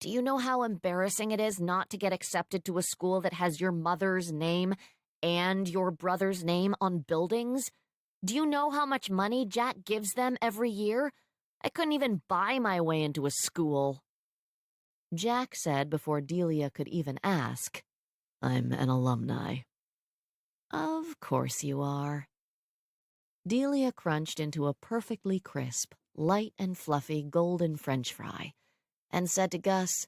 Do you know how embarrassing it is not to get accepted to a school that has your mother's name and your brother's name on buildings? Do you know how much money Jack gives them every year? I couldn't even buy my way into a school. Jack said before Delia could even ask, I'm an alumni. Of course you are. Delia crunched into a perfectly crisp, light and fluffy golden French fry and said to Gus,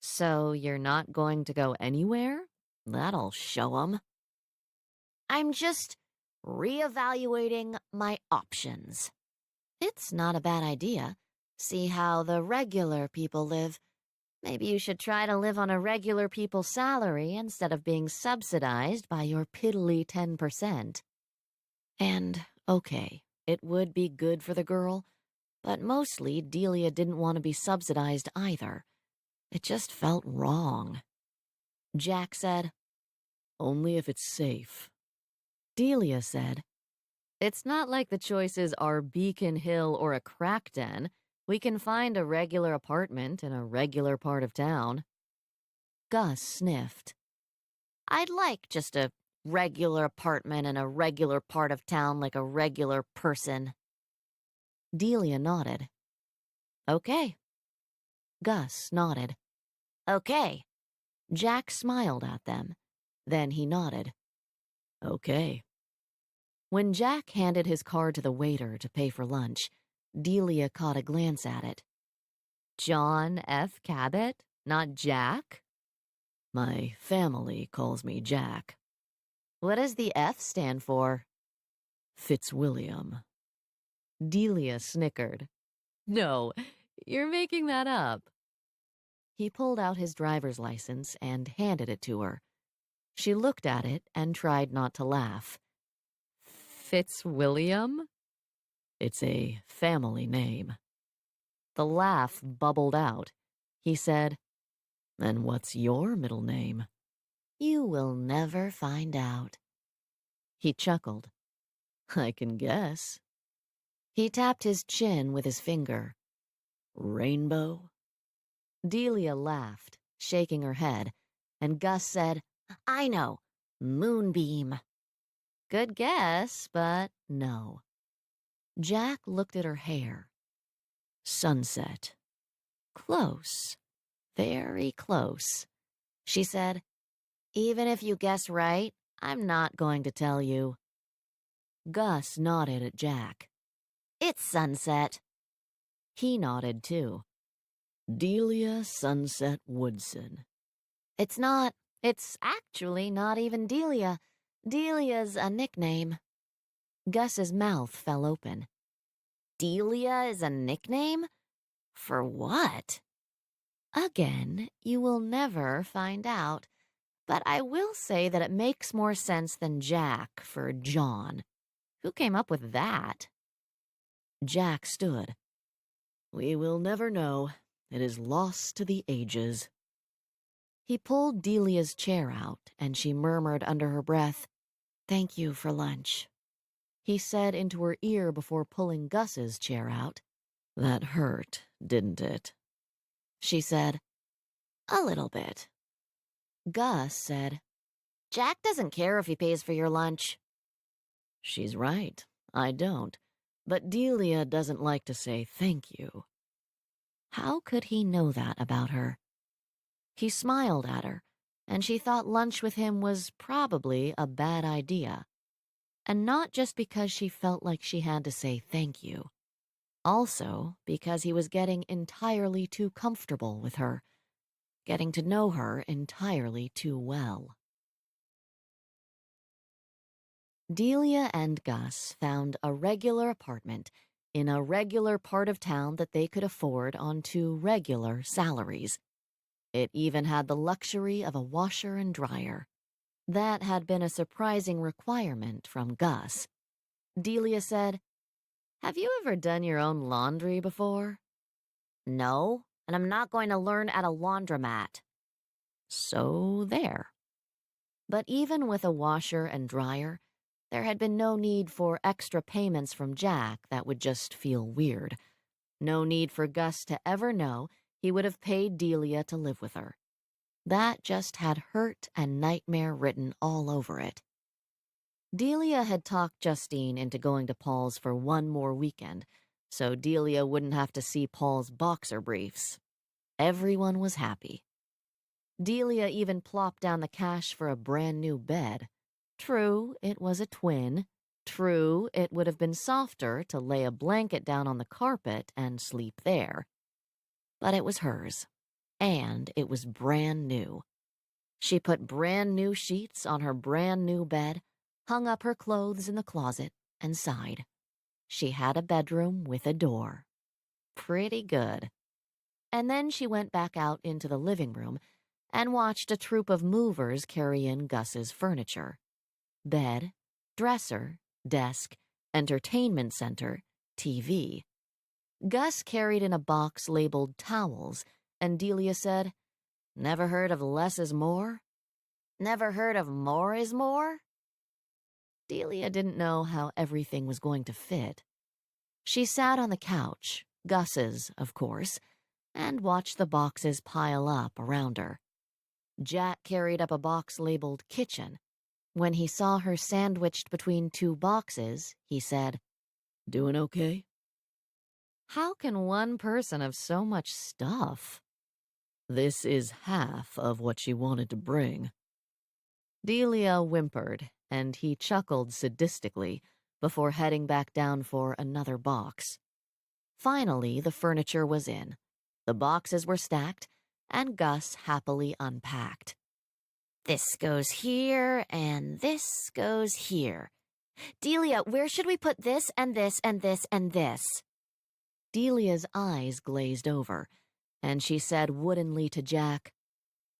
So you're not going to go anywhere? That'll show 'em. I'm just reevaluating my options. It's not a bad idea. See how the regular people live. Maybe you should try to live on a regular people's salary instead of being subsidized by your piddly 10%. And, okay, it would be good for the girl, but mostly Delia didn't want to be subsidized either. It just felt wrong. Jack said, Only if it's safe. Delia said, It's not like the choices are Beacon Hill or a crack den. We can find a regular apartment in a regular part of town. Gus sniffed. I'd like just a regular apartment in a regular part of town like a regular person. Delia nodded. Okay. Gus nodded. Okay. Jack smiled at them. Then he nodded. Okay. When Jack handed his card to the waiter to pay for lunch, Delia caught a glance at it. John F. Cabot, not Jack? My family calls me Jack. What does the F stand for? Fitzwilliam. Delia snickered. No, you're making that up. He pulled out his driver's license and handed it to her. She looked at it and tried not to laugh. Fitzwilliam? It's a family name. The laugh bubbled out. He said, And what's your middle name? You will never find out. He chuckled. I can guess. He tapped his chin with his finger. Rainbow? Delia laughed, shaking her head, and Gus said, I know, Moonbeam. Good guess, but no. Jack looked at her hair. Sunset. Close. Very close. She said, Even if you guess right, I'm not going to tell you. Gus nodded at Jack. It's sunset. He nodded too. Delia Sunset Woodson. It's not. It's actually not even Delia. Delia's a nickname. Gus's mouth fell open. Delia is a nickname? For what? Again, you will never find out. But I will say that it makes more sense than Jack for John. Who came up with that? Jack stood. We will never know. It is lost to the ages. He pulled Delia's chair out, and she murmured under her breath, Thank you for lunch. He said into her ear before pulling Gus's chair out, That hurt, didn't it? She said, A little bit. Gus said, Jack doesn't care if he pays for your lunch. She's right. I don't. But Delia doesn't like to say thank you. How could he know that about her? He smiled at her, and she thought lunch with him was probably a bad idea. And not just because she felt like she had to say thank you. Also because he was getting entirely too comfortable with her, getting to know her entirely too well. Delia and Gus found a regular apartment in a regular part of town that they could afford on 2 regular salaries. It even had the luxury of a washer and dryer. That had been a surprising requirement from Gus. Delia said, "Have you ever done your own laundry before?" "No, and I'm not going to learn at a laundromat." So there. But even with a washer and dryer, there had been no need for extra payments from Jack that would just feel weird. No need for Gus to ever know he would have paid Delia to live with her. That just had hurt and nightmare written all over it. Delia had talked Justine into going to Paul's for one more weekend, so Delia wouldn't have to see Paul's boxer briefs. Everyone was happy. Delia even plopped down the cash for a brand new bed. True, it was a twin. True, it would have been softer to lay a blanket down on the carpet and sleep there. But it was hers, and it was brand new. She put brand new sheets on her brand new bed, hung up her clothes in the closet, and sighed. She had a bedroom with a door. Pretty good. And then she went back out into the living room and watched a troop of movers carry in Gus's furniture. Bed, dresser, desk, entertainment center, TV. Gus carried in a box labeled towels, and Delia said, "Never heard of less is more?" "Never heard of more is more?" Delia didn't know how everything was going to fit. She sat on the couch, Gus's, of course, and watched the boxes pile up around her. Jack carried up a box labeled kitchen. When he saw her sandwiched between two boxes, he said, Doing okay? "How can one person have so much stuff?" This is half of what she wanted to bring. Delia whimpered, and he chuckled sadistically before heading back down for another box. Finally, the furniture was in. The boxes were stacked, and Gus happily unpacked. "This goes here, and this goes here. Delia, where should we put this and this and this and this?" Delia's eyes glazed over, and she said woodenly to Jack,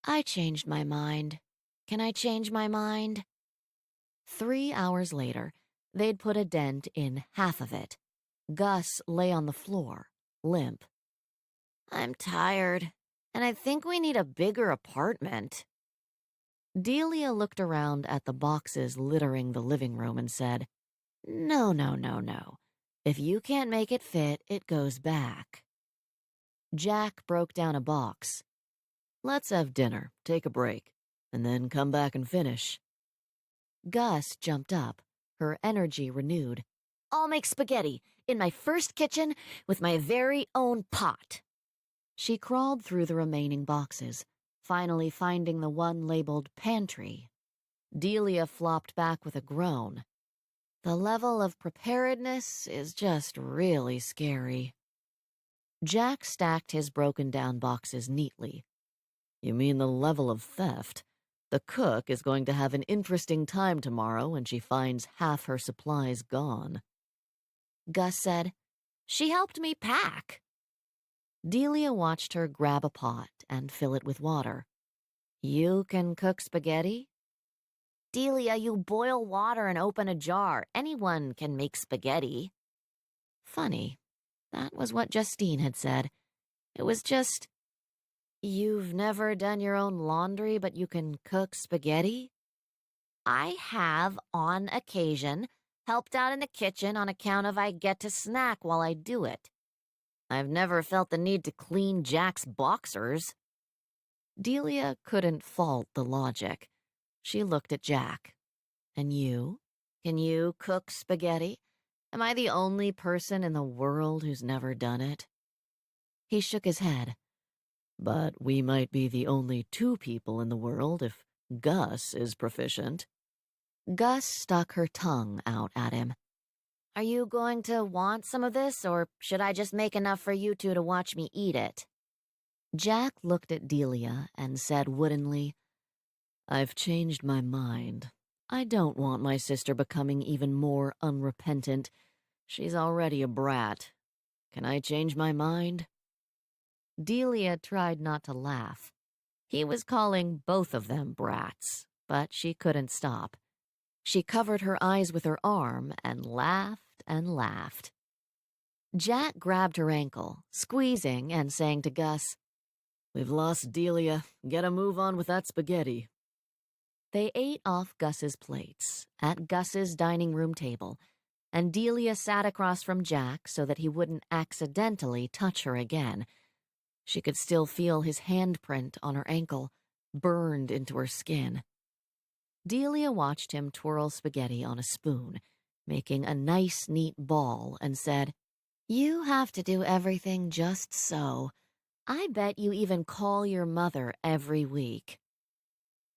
"I changed my mind. Can I change my mind?" 3 hours later, they'd put a dent in half of it. Gus lay on the floor, limp. "I'm tired, and I think we need a bigger apartment." Delia looked around at the boxes littering the living room and said, "No, no, no, no. If you can't make it fit, it goes back." Jack broke down a box. Let's have dinner, take a break, and then come back and finish. Gus jumped up, her energy renewed. "I'll make spaghetti in my first kitchen with my very own pot." She crawled through the remaining boxes, finally finding the one labeled pantry. Delia flopped back with a groan. The level of preparedness is just really scary. Jack stacked his broken-down boxes neatly. You mean the level of theft? The cook is going to have an interesting time tomorrow when she finds half her supplies gone. Gus said, "She helped me pack." Delia watched her grab a pot and fill it with water. "You can cook spaghetti?" "Delia, you boil water and open a jar. Anyone can make spaghetti." Funny. That was what Justine had said. It was just, "You've never done your own laundry, but you can cook spaghetti?" "I have, on occasion, helped out in the kitchen on account of I get to snack while I do it. I've never felt the need to clean Jack's boxers." Delia couldn't fault the logic. She looked at Jack. "And you? Can you cook spaghetti? Am I the only person in the world who's never done it?" He shook his head. But we might be the only 2 people in the world if Gus is proficient. Gus stuck her tongue out at him. "Are you going to want some of this, or should I just make enough for you two to watch me eat it?" Jack looked at Delia and said woodenly, I've changed my mind. I don't want my sister becoming even more unrepentant. She's already a brat. Can I change my mind? Delia tried not to laugh. He was calling both of them brats, but she couldn't stop. She covered her eyes with her arm and laughed and laughed. Jack grabbed her ankle, squeezing and saying to Gus, "We've lost Delia. Get a move on with that spaghetti." They ate off Gus's plates at Gus's dining room table, and Delia sat across from Jack so that he wouldn't accidentally touch her again. She could still feel his handprint on her ankle, burned into her skin. Delia watched him twirl spaghetti on a spoon, making a nice, neat ball, and said, "You have to do everything just so. I bet you even call your mother every week."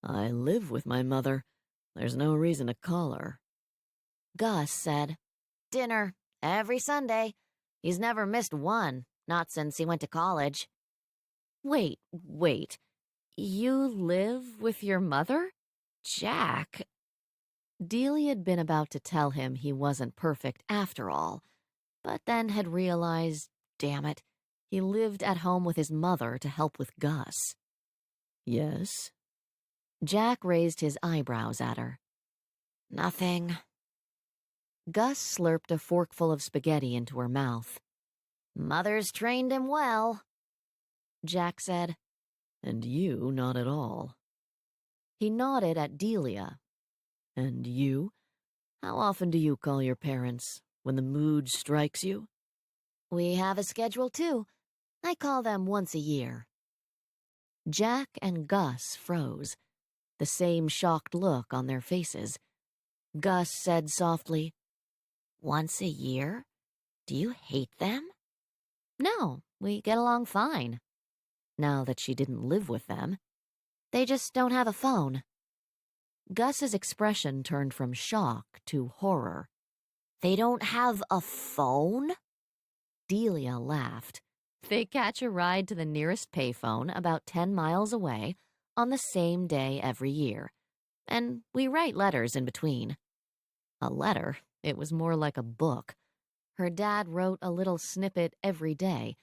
"I live with my mother. There's no reason to call her." Gus said, "Dinner, every Sunday. He's never missed one, not since he went to college." Wait. You live with your mother? Jack? Delia had been about to tell him he wasn't perfect after all, but then had realized, damn it, he lived at home with his mother to help with Gus. "Yes?" Jack raised his eyebrows at her. "Nothing." Gus slurped a forkful of spaghetti into her mouth. "Mother's trained him well." Jack said, "And you not at all." He nodded at Delia. "And you? How often do you call your parents? When the mood strikes you?" "We have a schedule, too. I call them once a year." Jack and Gus froze, the same shocked look on their faces. Gus said softly, "Once a year? Do you hate them?" "No, we get along fine." Now that she didn't live with them, they just don't have a phone. Gus's expression turned from shock to horror. "They don't have a phone?" Delia laughed. "They catch a ride to the nearest payphone about 10 miles away on the same day every year, and we write letters in between." A letter? It was more like a book. Her dad wrote a little snippet every day,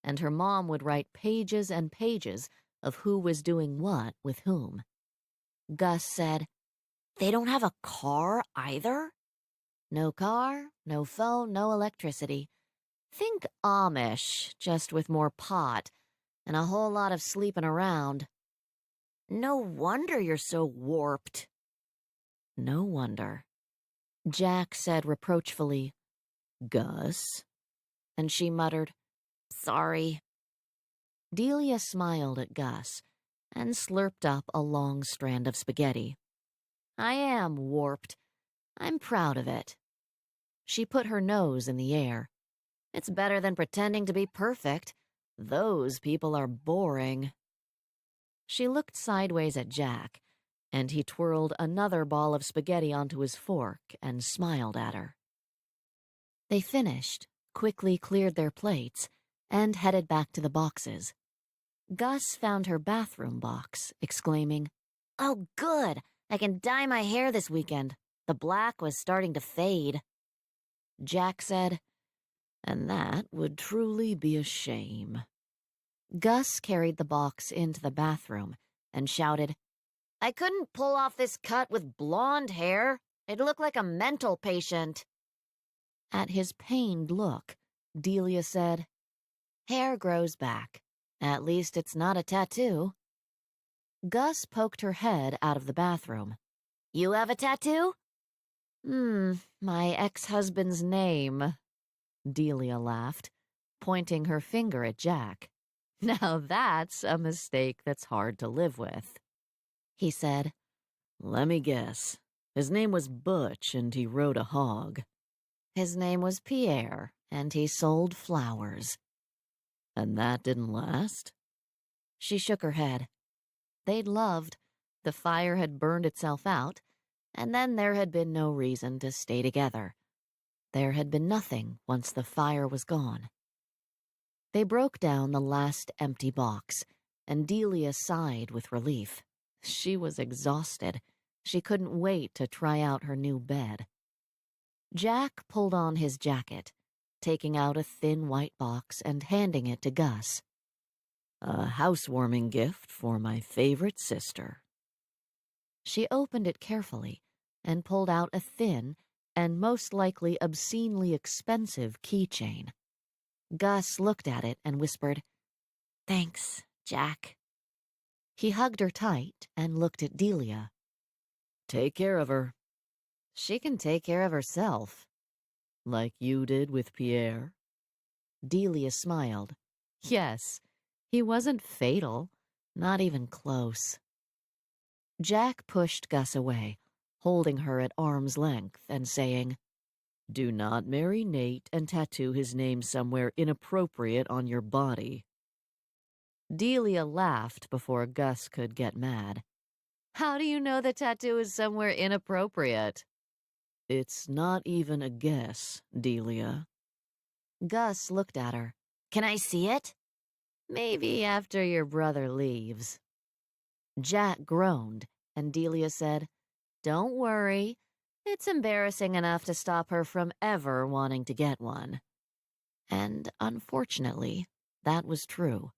and her mom would write pages and pages of who was doing what with whom. Gus said, "They don't have a car either?" "No car, no phone, no electricity. Think Amish, just with more pot and a whole lot of sleeping around." "No wonder you're so warped." "No wonder." Jack said reproachfully, "Gus?" and she muttered, "Sorry." Delia smiled at Gus and slurped up a long strand of spaghetti. "I am warped. I'm proud of it." She put her nose in the air. "It's better than pretending to be perfect. Those people are boring." She looked sideways at Jack, and he twirled another ball of spaghetti onto his fork and smiled at her. They finished, quickly cleared their plates, and headed back to the boxes. Gus found her bathroom box, exclaiming, "Oh, good! I can dye my hair this weekend. The black was starting to fade." Jack said, "And that would truly be a shame." Gus carried the box into the bathroom and shouted, "I couldn't pull off this cut with blonde hair. I'd look like a mental patient." At his pained look, Delia said, "Hair grows back. At least it's not a tattoo." Gus poked her head out of the bathroom. "You have a tattoo?" My ex-husband's name." Delia laughed, pointing her finger at Jack. "Now that's a mistake that's hard to live with." He said, "Let me guess. His name was Butch and he rode a hog." "His name was Pierre, and he sold flowers." "And that didn't last?" She shook her head. They'd loved. The fire had burned itself out, and then there had been no reason to stay together. There had been nothing once the fire was gone. They broke down the last empty box, and Delia sighed with relief. She was exhausted. She couldn't wait to try out her new bed. Jack pulled on his jacket, taking out a thin white box and handing it to Gus. A housewarming gift for my favorite sister. She opened it carefully and pulled out a thin and most likely obscenely expensive keychain. Gus looked at it and whispered, "Thanks, Jack." He hugged her tight and looked at Delia. Take care of her, "She can take care of herself." like you did with Pierre. Delia smiled. Yes, he wasn't fatal, not even close. Jack pushed Gus away, holding her at arm's length and saying, Do not marry Nate and tattoo his name somewhere inappropriate on your body. Delia laughed before Gus could get mad. "How do you know the tattoo is somewhere inappropriate?" It's not even a guess, Delia. Gus looked at her. "Can I see it?" "Maybe after your brother leaves." Jack groaned, and Delia said, "Don't worry. It's embarrassing enough to stop her from ever wanting to get one." And unfortunately, that was true.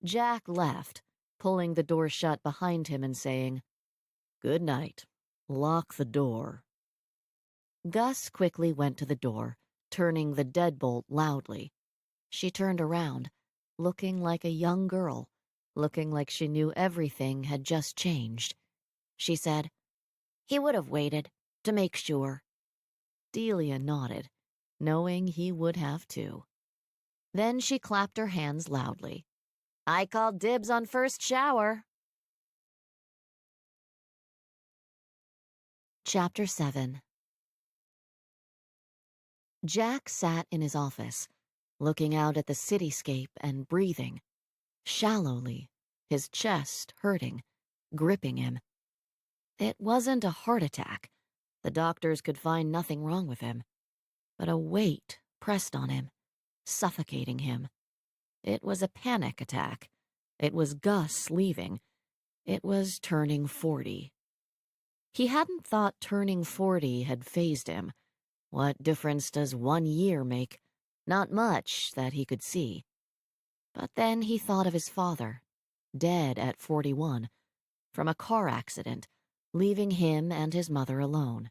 Jack left, pulling the door shut behind him and saying, Good night. Lock the door. Gus quickly went to the door, turning the deadbolt loudly. She turned around, looking like a young girl, looking like she knew everything had just changed. She said, "He would have waited, to make sure." Delia nodded, knowing he would have too. Then she clapped her hands loudly. "I called dibs on first shower." Chapter 7. Jack sat in his office, looking out at the cityscape and breathing, shallowly, his chest hurting, gripping him. It wasn't a heart attack. The doctors could find nothing wrong with him. But a weight pressed on him, suffocating him. It was a panic attack. It was Gus leaving. It was turning 40. He hadn't thought turning 40 had fazed him. What difference does 1 year make? Not much that he could see. But then he thought of his father, dead at 41, from a car accident, leaving him and his mother alone.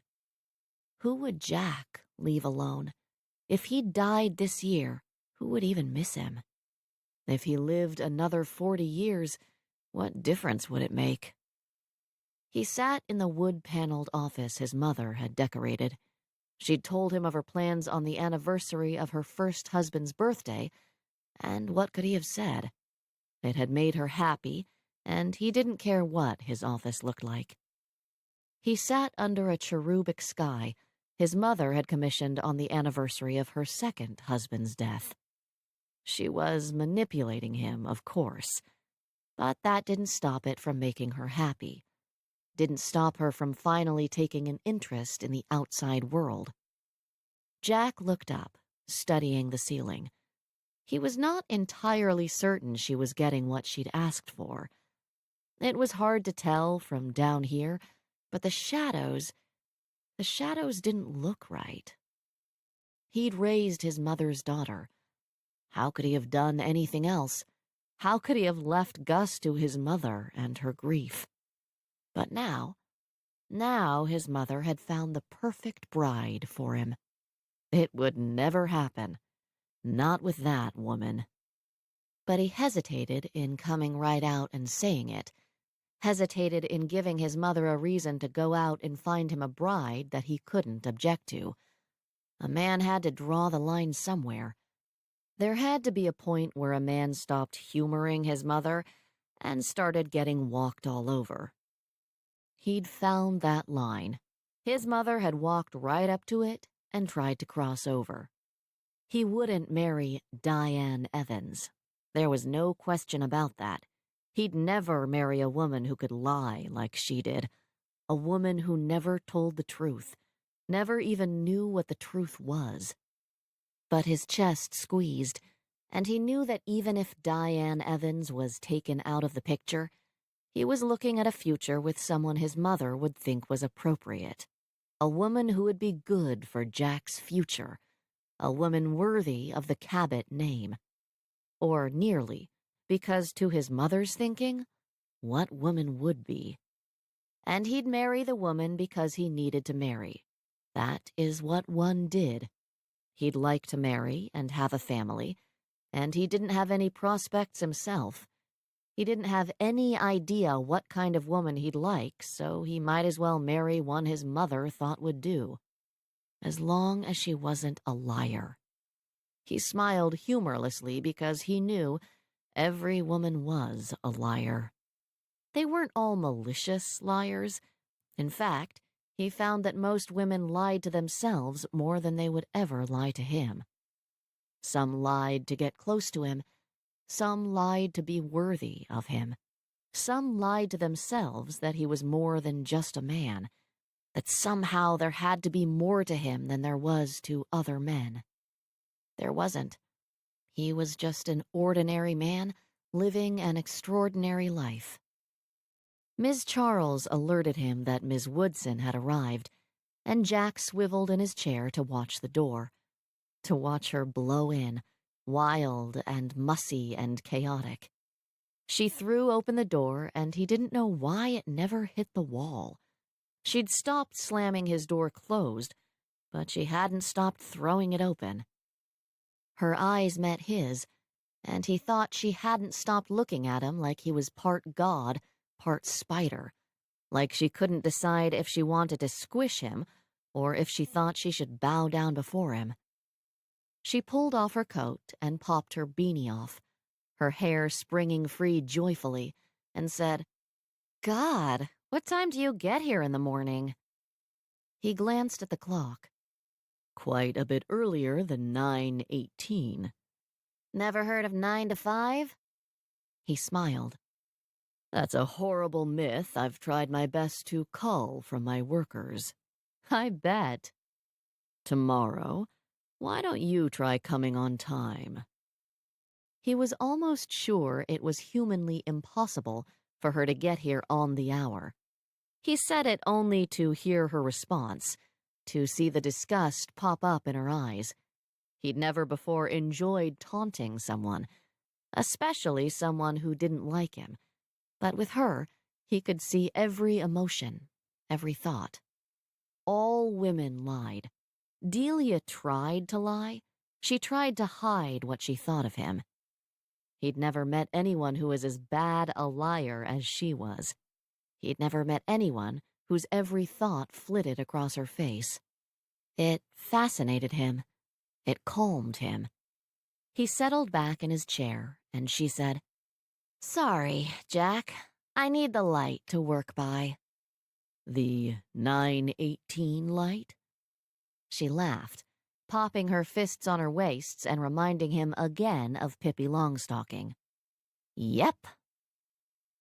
Who would Jack leave alone? If he died this year, who would even miss him? If he lived another 40 years, what difference would it make? He sat in the wood-paneled office his mother had decorated. She'd told him of her plans on the anniversary of her first husband's birthday, and what could he have said? It had made her happy, and he didn't care what his office looked like. He sat under a cherubic sky his mother had commissioned on the anniversary of her second husband's death. She was manipulating him, of course, but that didn't stop it from making her happy. Didn't stop her from finally taking an interest in the outside world. Jack looked up, studying the ceiling. He was not entirely certain she was getting what she'd asked for. It was hard to tell from down here, but the shadows didn't look right. He'd raised his mother's daughter. How could he have done anything else? How could he have left Gus to his mother and her grief? But now his mother had found the perfect bride for him. It would never happen. Not with that woman. But he hesitated in coming right out and saying it. Hesitated in giving his mother a reason to go out and find him a bride that he couldn't object to. A man had to draw the line somewhere. There had to be a point where a man stopped humoring his mother and started getting walked all over. He'd found that line. His mother had walked right up to it and tried to cross over. He wouldn't marry Diane Evans. There was no question about that. He'd never marry a woman who could lie like she did. A woman who never told the truth, never even knew what the truth was. But his chest squeezed, and he knew that even if Diane Evans was taken out of the picture, he was looking at a future with someone his mother would think was appropriate. A woman who would be good for Jack's future. A woman worthy of the Cabot name. Or nearly, because to his mother's thinking, what woman would be? And he'd marry the woman because he needed to marry. That is what one did. He'd like to marry and have a family, and he didn't have any prospects himself. He didn't have any idea what kind of woman he'd like, so he might as well marry one his mother thought would do, as long as she wasn't a liar. He smiled humorlessly because he knew every woman was a liar. They weren't all malicious liars. In fact, he found that most women lied to themselves more than they would ever lie to him. Some lied to get close to him. Some lied to be worthy of him. Some lied to themselves that he was more than just a man, that somehow there had to be more to him than there was to other men. There wasn't. He was just an ordinary man living an extraordinary life. Ms. Charles alerted him that Miss Woodson had arrived, and Jack swiveled in his chair to watch the door, to watch her blow in, wild and mussy and chaotic. She threw open the door, and he didn't know why it never hit the wall. She'd stopped slamming his door closed, but she hadn't stopped throwing it open. Her eyes met his, and he thought she hadn't stopped looking at him like he was part god, part spider, like she couldn't decide if she wanted to squish him or if she thought she should bow down before him. She pulled off her coat and popped her beanie off, her hair springing free joyfully, and said, "God, what time do you get here in the morning?" He glanced at the clock. Quite a bit earlier than 9:18. "Never heard of 9 to 5? He smiled. That's a horrible myth I've tried my best to cull from my workers. I bet. Tomorrow, why don't you try coming on time? He was almost sure it was humanly impossible for her to get here on the hour. He said it only to hear her response, to see the disgust pop up in her eyes. He'd never before enjoyed taunting someone, especially someone who didn't like him. But with her, he could see every emotion, every thought. All women lied. Delia tried to lie. She tried to hide what she thought of him. He'd never met anyone who was as bad a liar as she was. He'd never met anyone whose every thought flitted across her face. It fascinated him. It calmed him. He settled back in his chair, and she said, "Sorry, Jack. I need the light to work by." The 9:18 light? She laughed, popping her fists on her waists and reminding him again of Pippi Longstocking. "Yep."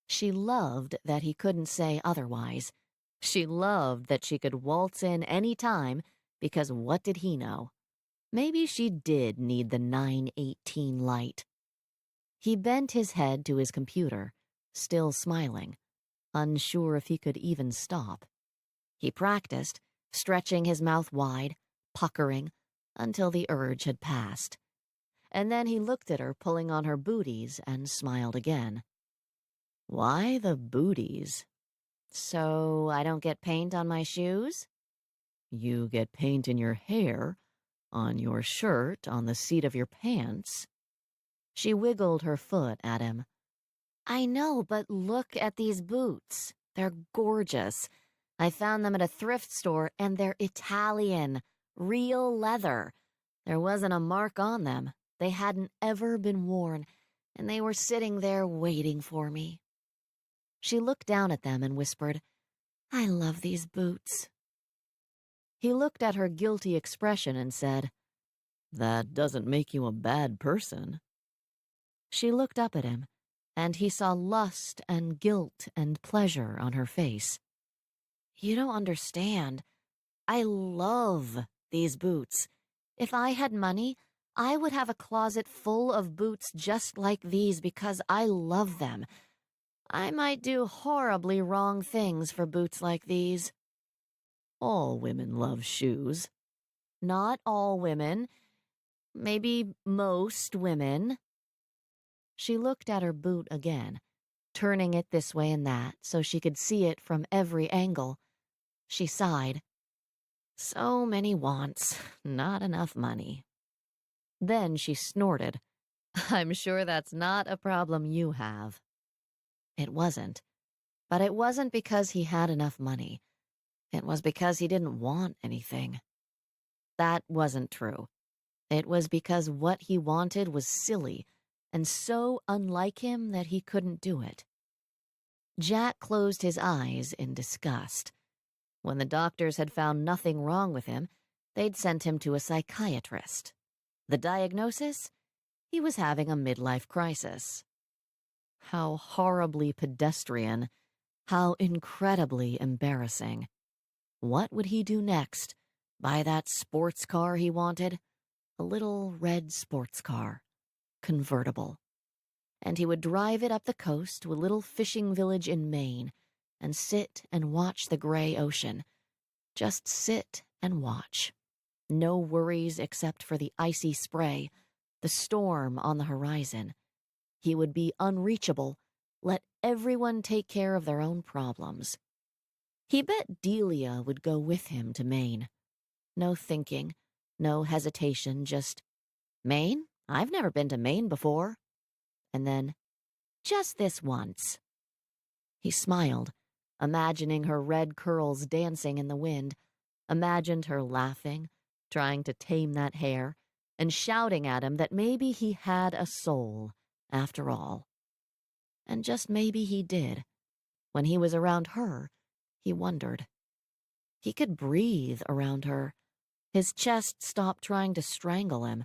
She loved that he couldn't say otherwise. She loved that she could waltz in any time, because what did he know? Maybe she did need the 9:18 light. He bent his head to his computer, still smiling, unsure if he could even stop. He practiced, stretching his mouth wide, puckering, until the urge had passed. And then he looked at her pulling on her booties and smiled again. Why the booties? "So I don't get paint on my shoes?" You get paint in your hair, on your shirt, on the seat of your pants. She wiggled her foot at him. "I know, but look at these boots. They're gorgeous. I found them at a thrift store, and they're Italian, real leather. There wasn't a mark on them. They hadn't ever been worn, and they were sitting there waiting for me." She looked down at them and whispered, "I love these boots." He looked at her guilty expression and said, That doesn't make you a bad person. She looked up at him, and he saw lust and guilt and pleasure on her face. "You don't understand. I love these boots. If I had money, I would have a closet full of boots just like these because I love them. I might do horribly wrong things for boots like these." All women love shoes. "Not all women. Maybe most women." She looked at her boot again, turning it this way and that so she could see it from every angle. She sighed. So many wants, not enough money. Then she snorted. I'm sure that's not a problem you have. It wasn't. But it wasn't because he had enough money. It was because he didn't want anything. That wasn't true. It was because what he wanted was silly and so unlike him that he couldn't do it. Jack closed his eyes in disgust. When the doctors had found nothing wrong with him, they'd sent him to a psychiatrist. The diagnosis? He was having a midlife crisis. How horribly pedestrian. How incredibly embarrassing. What would he do next? Buy that sports car he wanted? A little red sports car. Convertible. And he would drive it up the coast to a little fishing village in Maine and sit and watch the gray ocean. Just sit and watch. No worries except for the icy spray, the storm on the horizon. He would be unreachable. Let everyone take care of their own problems. He bet Delia would go with him to Maine. No thinking, no hesitation, just, Maine? I've never been to Maine before. And then, just this once. He smiled, imagining her red curls dancing in the wind, imagined her laughing, trying to tame that hair, and shouting at him that maybe he had a soul, after all. And just maybe he did. When he was around her, he wondered. He could breathe around her. His chest stopped trying to strangle him.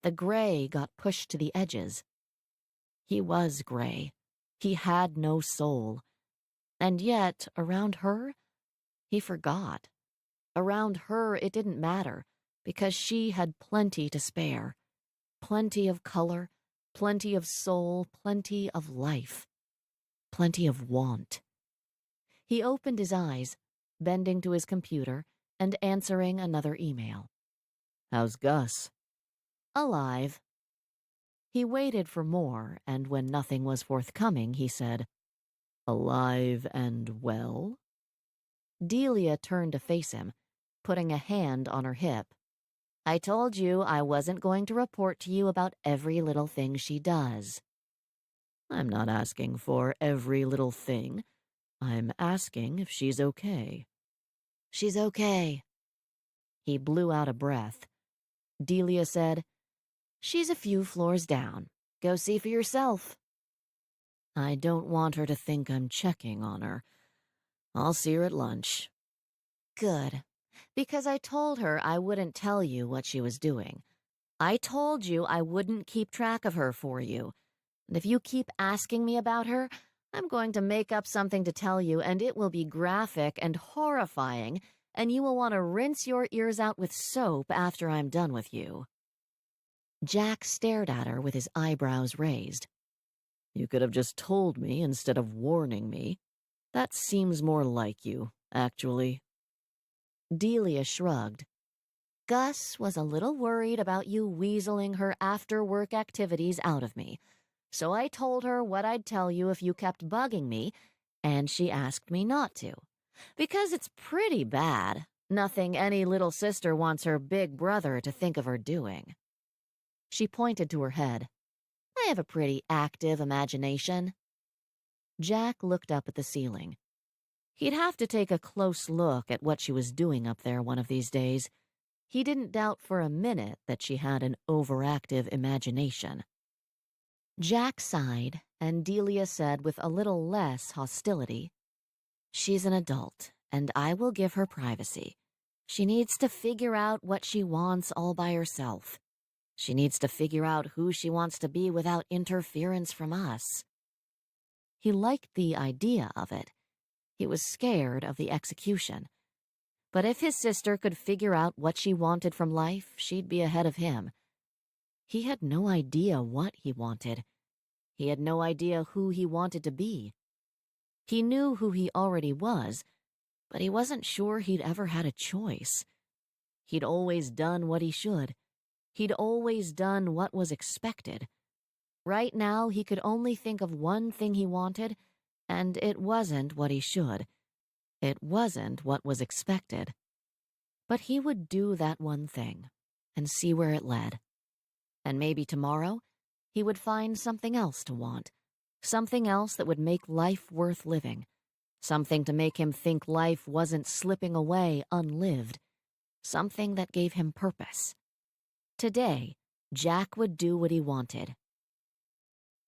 The gray got pushed to the edges. He was gray. He had no soul. And yet, around her, he forgot. Around her, it didn't matter, because she had plenty to spare. Plenty of color, plenty of soul, plenty of life. Plenty of want. He opened his eyes, bending to his computer and answering another email. How's Gus? Alive. He waited for more, and when nothing was forthcoming, he said, Alive and well? Delia turned to face him, putting a hand on her hip. I told you I wasn't going to report to you about every little thing she does. I'm not asking for every little thing. I'm asking if she's okay. She's okay. He blew out a breath. Delia said, She's a few floors down. Go see for yourself. I don't want her to think I'm checking on her. I'll see her at lunch. Good. Because I told her I wouldn't tell you what she was doing. I told you I wouldn't keep track of her for you. And if you keep asking me about her, I'm going to make up something to tell you, and it will be graphic and horrifying, and you will want to rinse your ears out with soap after I'm done with you. Jack stared at her with his eyebrows raised. You could have just told me instead of warning me. That seems more like you, actually. Delia shrugged. Gus was a little worried about you weaseling her after-work activities out of me, so I told her what I'd tell you if you kept bugging me, and she asked me not to. Because it's pretty bad. Nothing any little sister wants her big brother to think of her doing. She pointed to her head. I have a pretty active imagination. Jack looked up at the ceiling. He'd have to take a close look at what she was doing up there one of these days. He didn't doubt for a minute that she had an overactive imagination. Jack sighed, and Delia said with a little less hostility, She's an adult, and I will give her privacy. She needs to figure out what she wants all by herself. She needs to figure out who she wants to be without interference from us. He liked the idea of it. He was scared of the execution. But if his sister could figure out what she wanted from life, she'd be ahead of him. He had no idea what he wanted. He had no idea who he wanted to be. He knew who he already was, but he wasn't sure he'd ever had a choice. He'd always done what he should. He'd always done what was expected. Right now, he could only think of one thing he wanted, and it wasn't what he should. It wasn't what was expected. But he would do that one thing and see where it led. And maybe tomorrow, he would find something else to want, something else that would make life worth living, something to make him think life wasn't slipping away unlived, something that gave him purpose. Today, Jack would do what he wanted.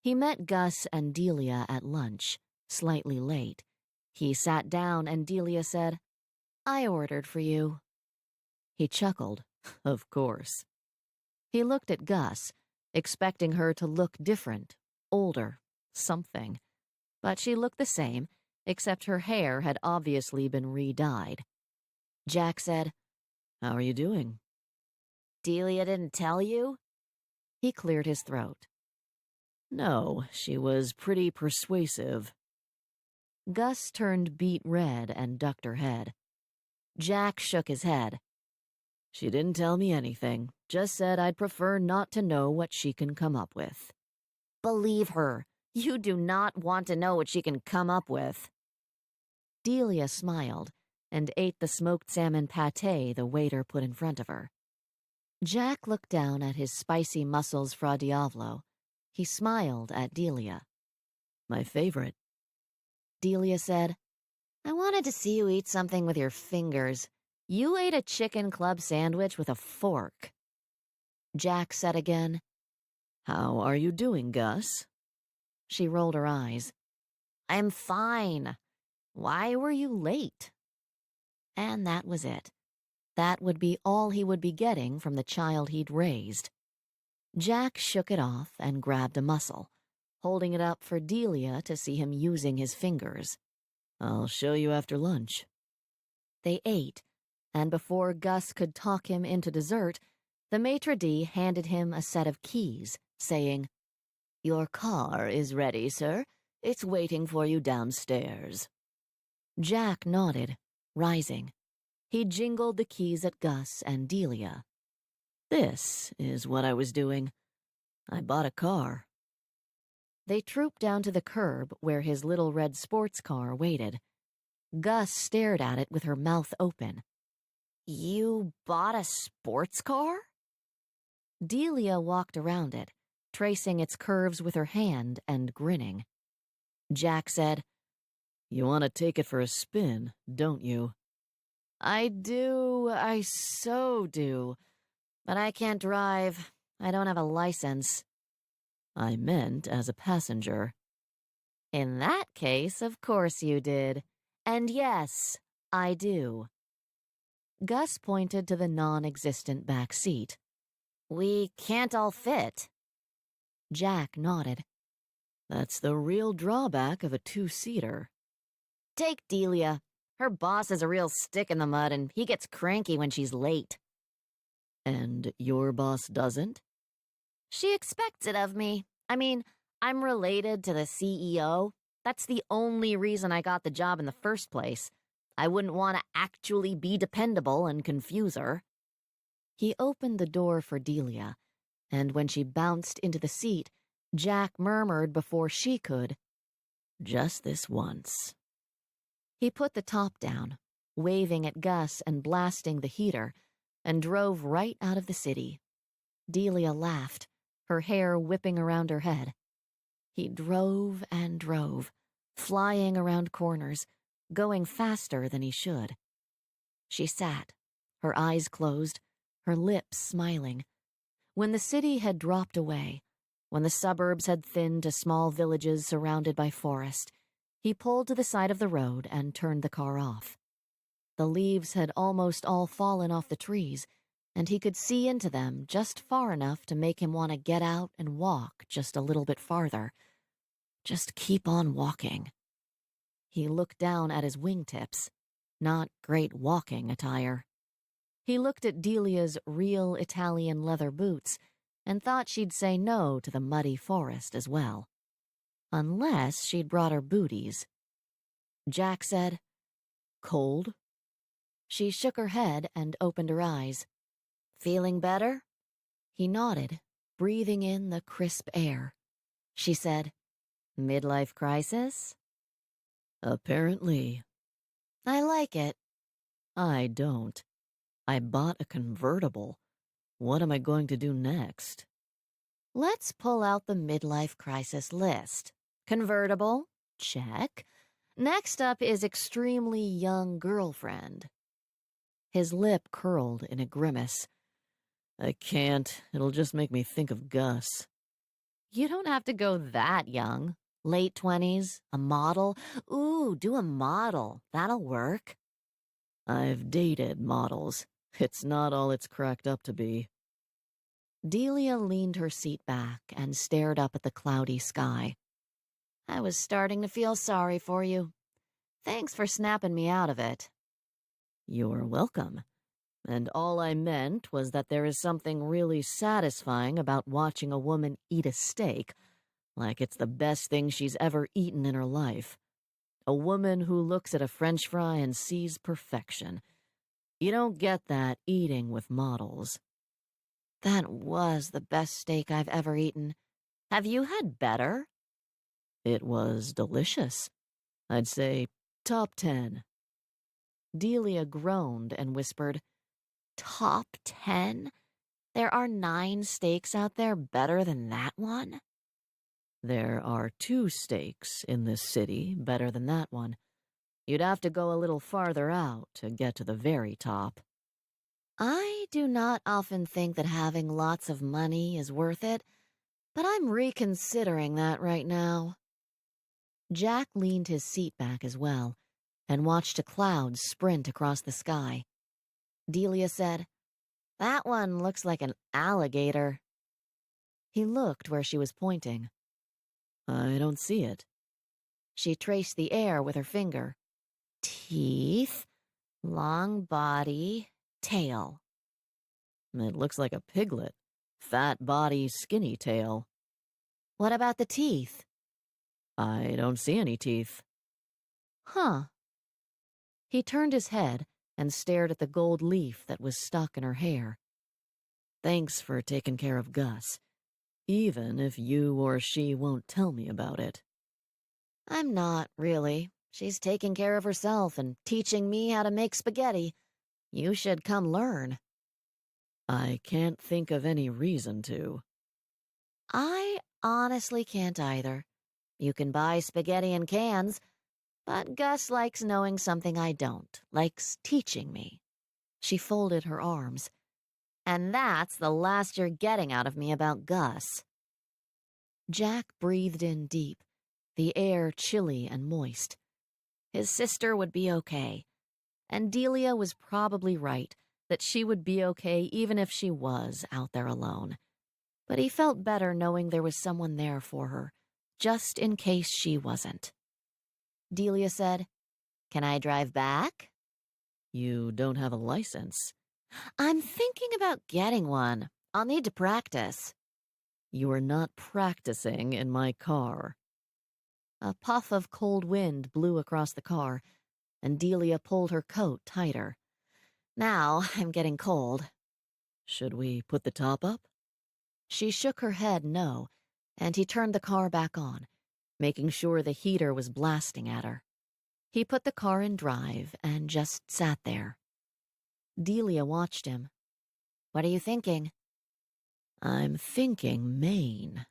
He met Gus and Delia at lunch, slightly late. He sat down and Delia said, "I ordered for you." He chuckled. Of course. He looked at Gus, expecting her to look different, older, something. But she looked the same, except her hair had obviously been re-dyed. Jack said, "How are you doing?" "Delia didn't tell you?" He cleared his throat. "No, she was pretty persuasive." Gus turned beet red and ducked her head. Jack shook his head. "She didn't tell me anything, just said I'd prefer not to know what she can come up with." "Believe her. You do not want to know what she can come up with." Delia smiled and ate the smoked salmon pâté the waiter put in front of her. Jack looked down at his spicy mussels fra diavolo. He smiled at Delia. "My favorite." Delia said, "I wanted to see you eat something with your fingers. You ate a chicken club sandwich with a fork." Jack said again, "How are you doing, Gus?" She rolled her eyes. "I'm fine. Why were you late?" And that was it. That would be all he would be getting from the child he'd raised. Jack shook it off and grabbed a mussel, holding it up for Delia to see him using his fingers. "I'll show you after lunch." They ate, and before Gus could talk him into dessert, the maitre d' handed him a set of keys, saying, "Your car is ready, sir. It's waiting for you downstairs." Jack nodded, rising. He jingled the keys at Gus and Delia. "This is what I was doing. I bought a car." They trooped down to the curb where his little red sports car waited. Gus stared at it with her mouth open. "You bought a sports car?" Delia walked around it, tracing its curves with her hand and grinning. Jack said, "You want to take it for a spin, don't you?" "I do, I so do. But I can't drive. I don't have a license." "I meant as a passenger." "In that case, of course you did. And yes, I do." Gus pointed to the non-existent back seat. "We can't all fit." Jack nodded. "That's the real drawback of a two-seater." "Take Delia. Her boss is a real stick in the mud, and he gets cranky when she's late." "And your boss doesn't?" "She expects it of me. I mean, I'm related to the CEO. That's the only reason I got the job in the first place. I wouldn't want to actually be dependable and confuse her." He opened the door for Delia, and when she bounced into the seat, Jack murmured before she could, "Just this once." He put the top down, waving at Gus and blasting the heater, and drove right out of the city. Delia laughed, her hair whipping around her head. He drove and drove, flying around corners, going faster than he should. She sat, her eyes closed, her lips smiling. When the city had dropped away, when the suburbs had thinned to small villages surrounded by forest, he pulled to the side of the road and turned the car off. The leaves had almost all fallen off the trees, and he could see into them just far enough to make him want to get out and walk just a little bit farther. Just keep on walking. He looked down at his wingtips. Not great walking attire. He looked at Delia's real Italian leather boots and thought she'd say no to the muddy forest as well. Unless she'd brought her booties. Jack said, "Cold?" She shook her head and opened her eyes. "Feeling better?" He nodded, breathing in the crisp air. She said, "Midlife crisis?" Apparently. I like it. I don't. I bought a convertible. What am I going to do next? Let's pull out the midlife crisis list. Convertible? Check. Next up is extremely young girlfriend. His lip curled in a grimace. I can't. It'll just make me think of Gus. You don't have to go that young. Late 20s, a model. Ooh, do a model. That'll work. I've dated models. It's not all it's cracked up to be. Delia leaned her seat back and stared up at the cloudy sky. I was starting to feel sorry for you. Thanks for snapping me out of it. You're welcome. And all I meant was that there is something really satisfying about watching a woman eat a steak, like it's the best thing she's ever eaten in her life. A woman who looks at a French fry and sees perfection. You don't get that eating with models. That was the best steak I've ever eaten. Have you had better? It was delicious. I'd say top 10. Delia groaned and whispered, Top 10? There are 9 steaks out there better than that one? There are 2 steaks in this city better than that one. You'd have to go a little farther out to get to the very top. I do not often think that having lots of money is worth it, but I'm reconsidering that right now. Jack leaned his seat back as well and watched a cloud sprint across the sky. Delia said, That one looks like an alligator. He looked where she was pointing. I don't see it. She traced the air with her finger. Teeth, long body, tail. It looks like a piglet. Fat body, skinny tail. What about the teeth? I don't see any teeth. Huh. He turned his head and stared at the gold leaf that was stuck in her hair. Thanks for taking care of Gus, even if you or she won't tell me about it. I'm not, really. She's taking care of herself and teaching me how to make spaghetti. You should come learn. I can't think of any reason to. I honestly can't either. You can buy spaghetti in cans, but Gus likes knowing something I don't, likes teaching me. She folded her arms. And that's the last you're getting out of me about Gus. Jack breathed in deep, the air chilly and moist. His sister would be okay, and Delia was probably right that she would be okay even if she was out there alone. But he felt better knowing there was someone there for her, just in case she wasn't. Delia said, Can I drive back? You don't have a license. I'm thinking about getting one. I'll need to practice. You are not practicing in my car. A puff of cold wind blew across the car, and Delia pulled her coat tighter. Now I'm getting cold. Should we put the top up? She shook her head no, and he turned the car back on, making sure the heater was blasting at her. He put the car in drive and just sat there. Delia watched him. What are you thinking? I'm thinking Maine.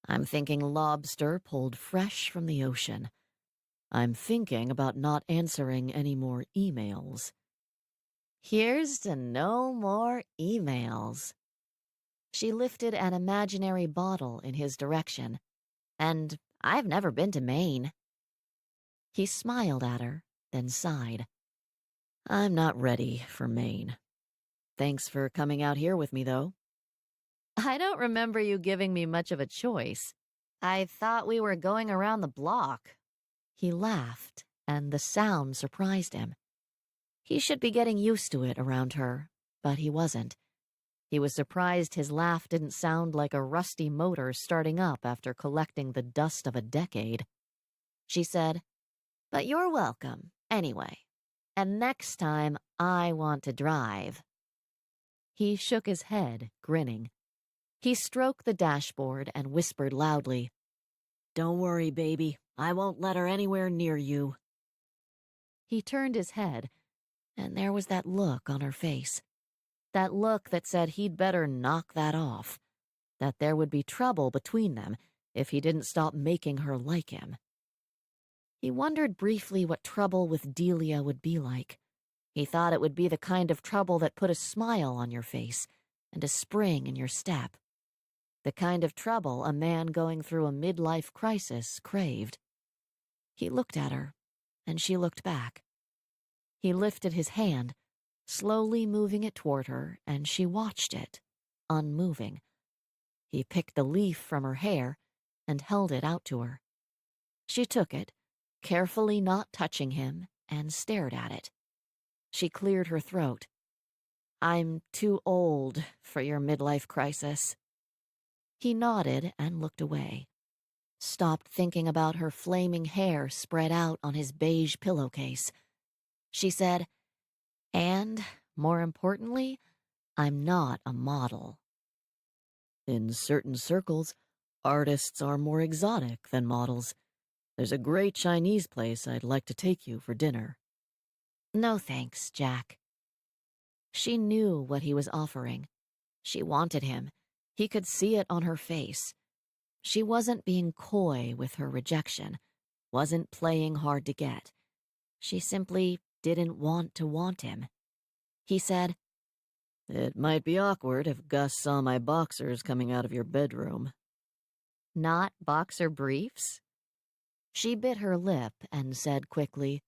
I'm thinking lobster pulled fresh from the ocean. I'm thinking about not answering any more emails. Here's to no more emails. She lifted an imaginary bottle in his direction. And I've never been to Maine. He smiled at her, then sighed. I'm not ready for Maine. Thanks for coming out here with me, though. I don't remember you giving me much of a choice. I thought we were going around the block. He laughed, and the sound surprised him. He should be getting used to it around her, but he wasn't. He was surprised his laugh didn't sound like a rusty motor starting up after collecting the dust of a decade. She said, But you're welcome, anyway. And next time, I want to drive. He shook his head, grinning. He stroked the dashboard and whispered loudly, Don't worry, baby. I won't let her anywhere near you. He turned his head, and there was that look on her face. That look that said he'd better knock that off. That there would be trouble between them if he didn't stop making her like him. He wondered briefly what trouble with Delia would be like. He thought it would be the kind of trouble that put a smile on your face and a spring in your step. The kind of trouble a man going through a midlife crisis craved. He looked at her, and she looked back. He lifted his hand, slowly moving it toward her, and she watched it, unmoving. He picked the leaf from her hair and held it out to her. She took it, carefully not touching him, and stared at it. She cleared her throat. "I'm too old for your midlife crisis." He nodded and looked away, stopped thinking about her flaming hair spread out on his beige pillowcase. She said, "And, more importantly, I'm not a model." In certain circles, artists are more exotic than models. There's a great Chinese place I'd like to take you for dinner. "No thanks, Jack." She knew what he was offering. She wanted him. He could see it on her face. She wasn't being coy with her rejection, wasn't playing hard to get. She simply didn't want him. He said, It might be awkward if Gus saw my boxers coming out of your bedroom. "Not boxer briefs?" She bit her lip and said quickly,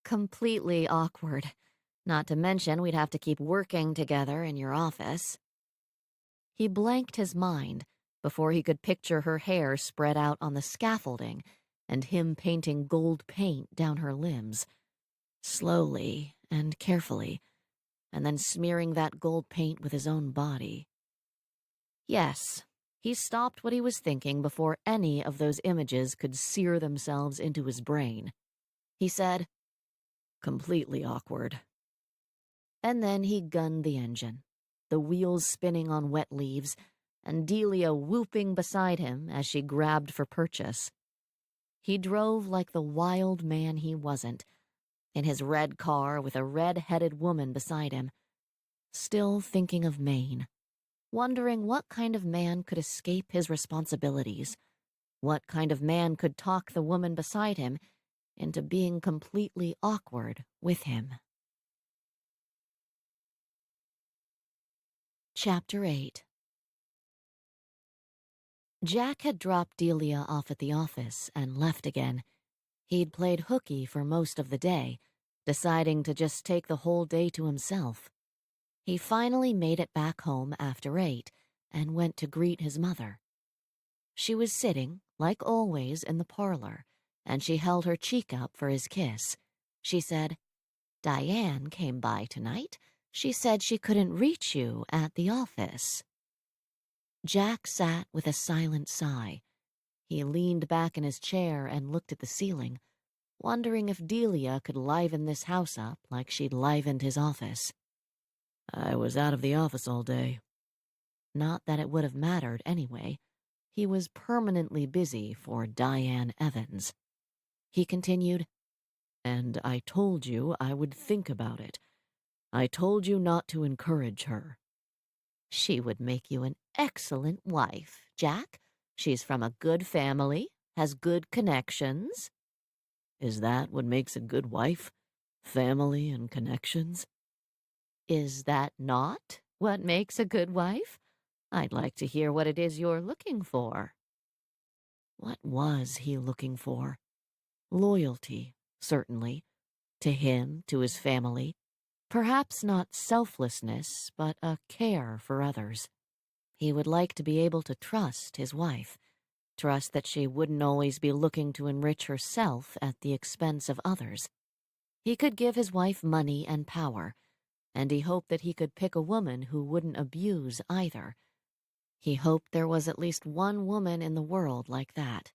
"Completely awkward. Not to mention we'd have to keep working together in your office." He blanked his mind before he could picture her hair spread out on the scaffolding and him painting gold paint down her limbs, slowly and carefully, and then smearing that gold paint with his own body. Yes, he stopped what he was thinking before any of those images could sear themselves into his brain. He said, Completely awkward. And then he gunned the engine, the wheels spinning on wet leaves, and Delia whooping beside him as she grabbed for purchase. He drove like the wild man he wasn't, in his red car with a red-headed woman beside him, still thinking of Maine, wondering what kind of man could escape his responsibilities, what kind of man could talk the woman beside him into being completely awkward with him. Chapter 8. Jack had dropped Delia off at the office and left again. He'd played hooky for most of the day, deciding to just take the whole day to himself. He finally made it back home after 8 and went to greet his mother. She was sitting, like always, in the parlor, and she held her cheek up for his kiss. She said, "Diane came by tonight. She said she couldn't reach you at the office." Jack sat with a silent sigh. He leaned back in his chair and looked at the ceiling, wondering if Delia could liven this house up like she'd livened his office. I was out of the office all day. Not that it would have mattered anyway. He was permanently busy for Diane Evans. He continued, And I told you I would think about it. I told you not to encourage her. "She would make you an excellent wife, Jack. She's from a good family, has good connections." Is that what makes a good wife? Family and connections? "Is that not what makes a good wife? I'd like to hear what it is you're looking for." What was he looking for? Loyalty, certainly. To him, to his family. Perhaps not selflessness, but a care for others. He would like to be able to trust his wife, trust that she wouldn't always be looking to enrich herself at the expense of others. He could give his wife money and power, and he hoped that he could pick a woman who wouldn't abuse either. He hoped there was at least one woman in the world like that.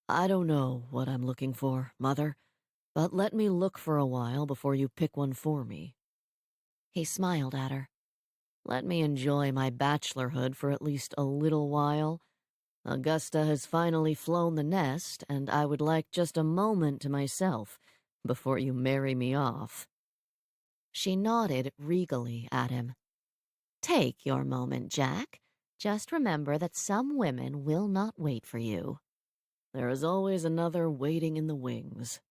I don't know what I'm looking for, Mother, but let me look for a while before you pick one for me. He smiled at her. Let me enjoy my bachelorhood for at least a little while. Augusta has finally flown the nest, and I would like just a moment to myself before you marry me off." She nodded regally at him. "Take your moment, Jack. Just remember that some women will not wait for you." "There is always another waiting in the wings."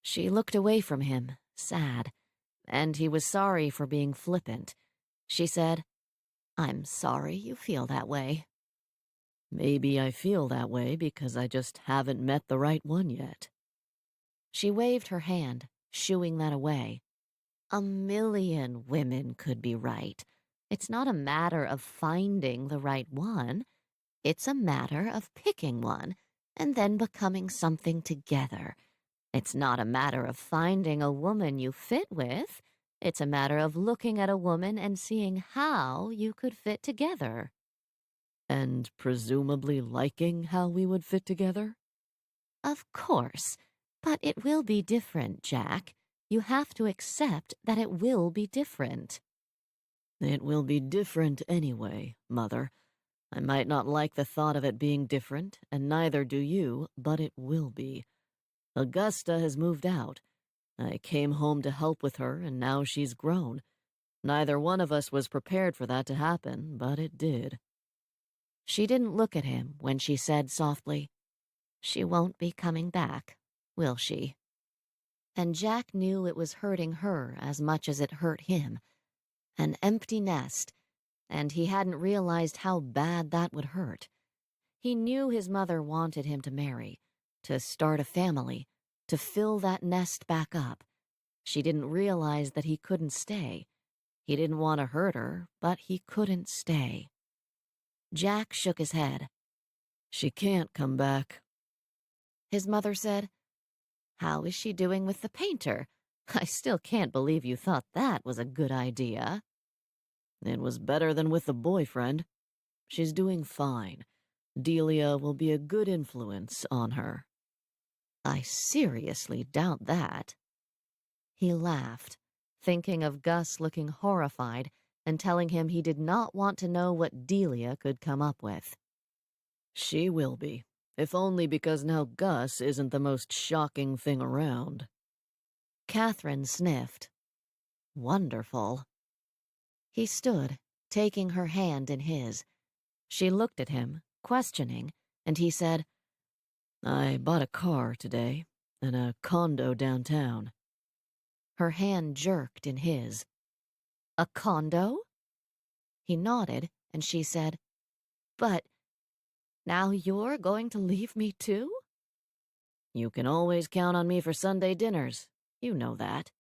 She looked away from him, sad, and he was sorry for being flippant. She said, "I'm sorry you feel that way." "Maybe I feel that way because I just haven't met the right one yet." She waved her hand, shooing that away. "A million women could be right. It's not a matter of finding the right one. It's a matter of picking one and then becoming something together. It's not a matter of finding a woman you fit with. It's a matter of looking at a woman and seeing how you could fit together." "And presumably liking how we would fit together?" "Of course, but it will be different, Jack. You have to accept that it will be different." "It will be different anyway, Mother. I might not like the thought of it being different, and neither do you, but it will be. Augusta has moved out. I came home to help with her, and now she's grown. Neither one of us was prepared for that to happen, but it did." She didn't look at him when she said softly, "She won't be coming back, will she?" And Jack knew it was hurting her as much as it hurt him. An empty nest, and he hadn't realized how bad that would hurt. He knew his mother wanted him to marry, to start a family, to fill that nest back up. She didn't realize that he couldn't stay. He didn't want to hurt her, but he couldn't stay. Jack shook his head. "She can't come back." His mother said, "How is she doing with the painter? I still can't believe you thought that was a good idea." "It was better than with the boyfriend. She's doing fine. Delia will be a good influence on her." "I seriously doubt that." He laughed, thinking of Gus looking horrified and telling him he did not want to know what Delia could come up with. "She will be, if only because now Gus isn't the most shocking thing around." Catherine sniffed. "Wonderful." He stood, taking her hand in his. She looked at him, questioning, and he said, "I bought a car today, and a condo downtown." Her hand jerked in his. "A condo?" He nodded, and she said, "But now you're going to leave me too?" "You can always count on me for Sunday dinners. You know that.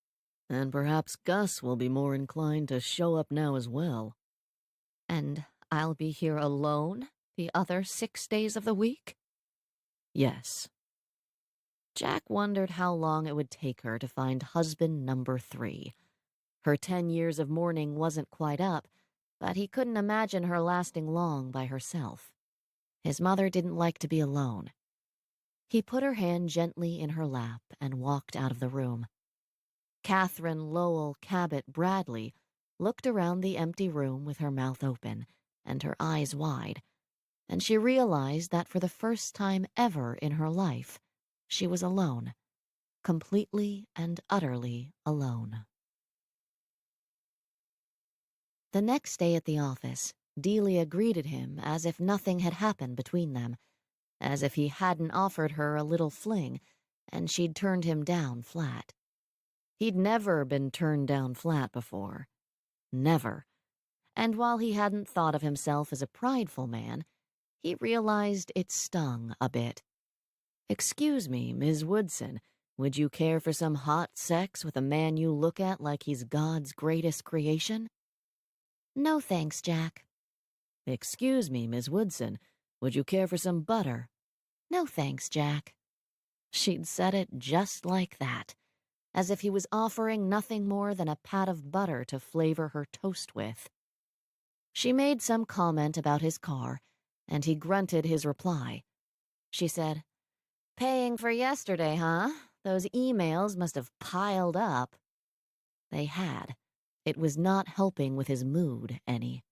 And perhaps Gus will be more inclined to show up now as well." "And I'll be here alone the other 6 days of the week?" "Yes." Jack wondered how long it would take her to find husband number 3. Her 10 years of mourning wasn't quite up, but he couldn't imagine her lasting long by herself. His mother didn't like to be alone. He put her hand gently in her lap and walked out of the room. Catherine Lowell Cabot Bradley looked around the empty room with her mouth open and her eyes wide, and she realized that for the first time ever in her life, she was alone, completely and utterly alone. The next day at the office, Delia greeted him as if nothing had happened between them, as if he hadn't offered her a little fling, and she'd turned him down flat. He'd never been turned down flat before. Never. And while he hadn't thought of himself as a prideful man, he realized it stung a bit. "Excuse me, Ms. Woodson, would you care for some hot sex with a man you look at like he's God's greatest creation?" "No thanks, Jack." "Excuse me, Miss Woodson, would you care for some butter?" "No thanks, Jack." She'd said it just like that, as if he was offering nothing more than a pat of butter to flavor her toast with. She made some comment about his car, and he grunted his reply. She said, "Paying for yesterday, huh? Those emails must have piled up." They had. It was not helping with his mood any.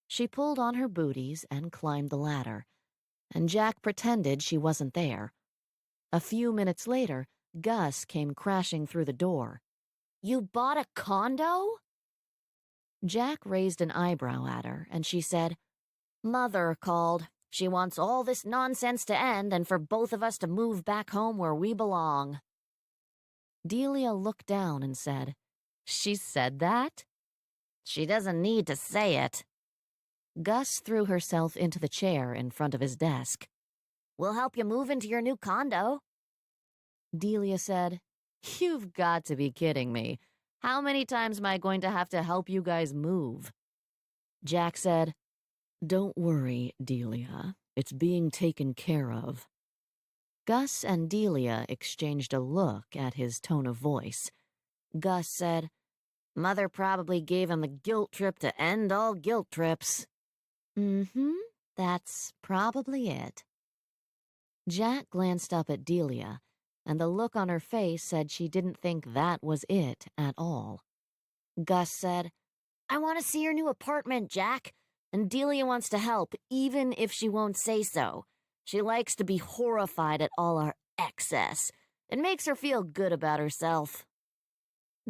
She pulled on her booties and climbed the ladder, and Jack pretended she wasn't there. A few minutes later, Gus came crashing through the door. "You bought a condo?" Jack raised an eyebrow at her, and she said, "Mother called. She wants all this nonsense to end and for both of us to move back home where we belong." Delia looked down and said, "She said that?" "She doesn't need to say it." Gus threw herself into the chair in front of his desk. "We'll help you move into your new condo." Delia said, "You've got to be kidding me. How many times am I going to have to help you guys move?" Jack said, "Don't worry, Delia. It's being taken care of." Gus and Delia exchanged a look at his tone of voice. Gus said, "Mother probably gave him the guilt trip to end all guilt trips." "Mm-hmm, that's probably it." Jack glanced up at Delia, and the look on her face said she didn't think that was it at all. Gus said, "I want to see your new apartment, Jack, and Delia wants to help, even if she won't say so. She likes to be horrified at all our excess. It makes her feel good about herself."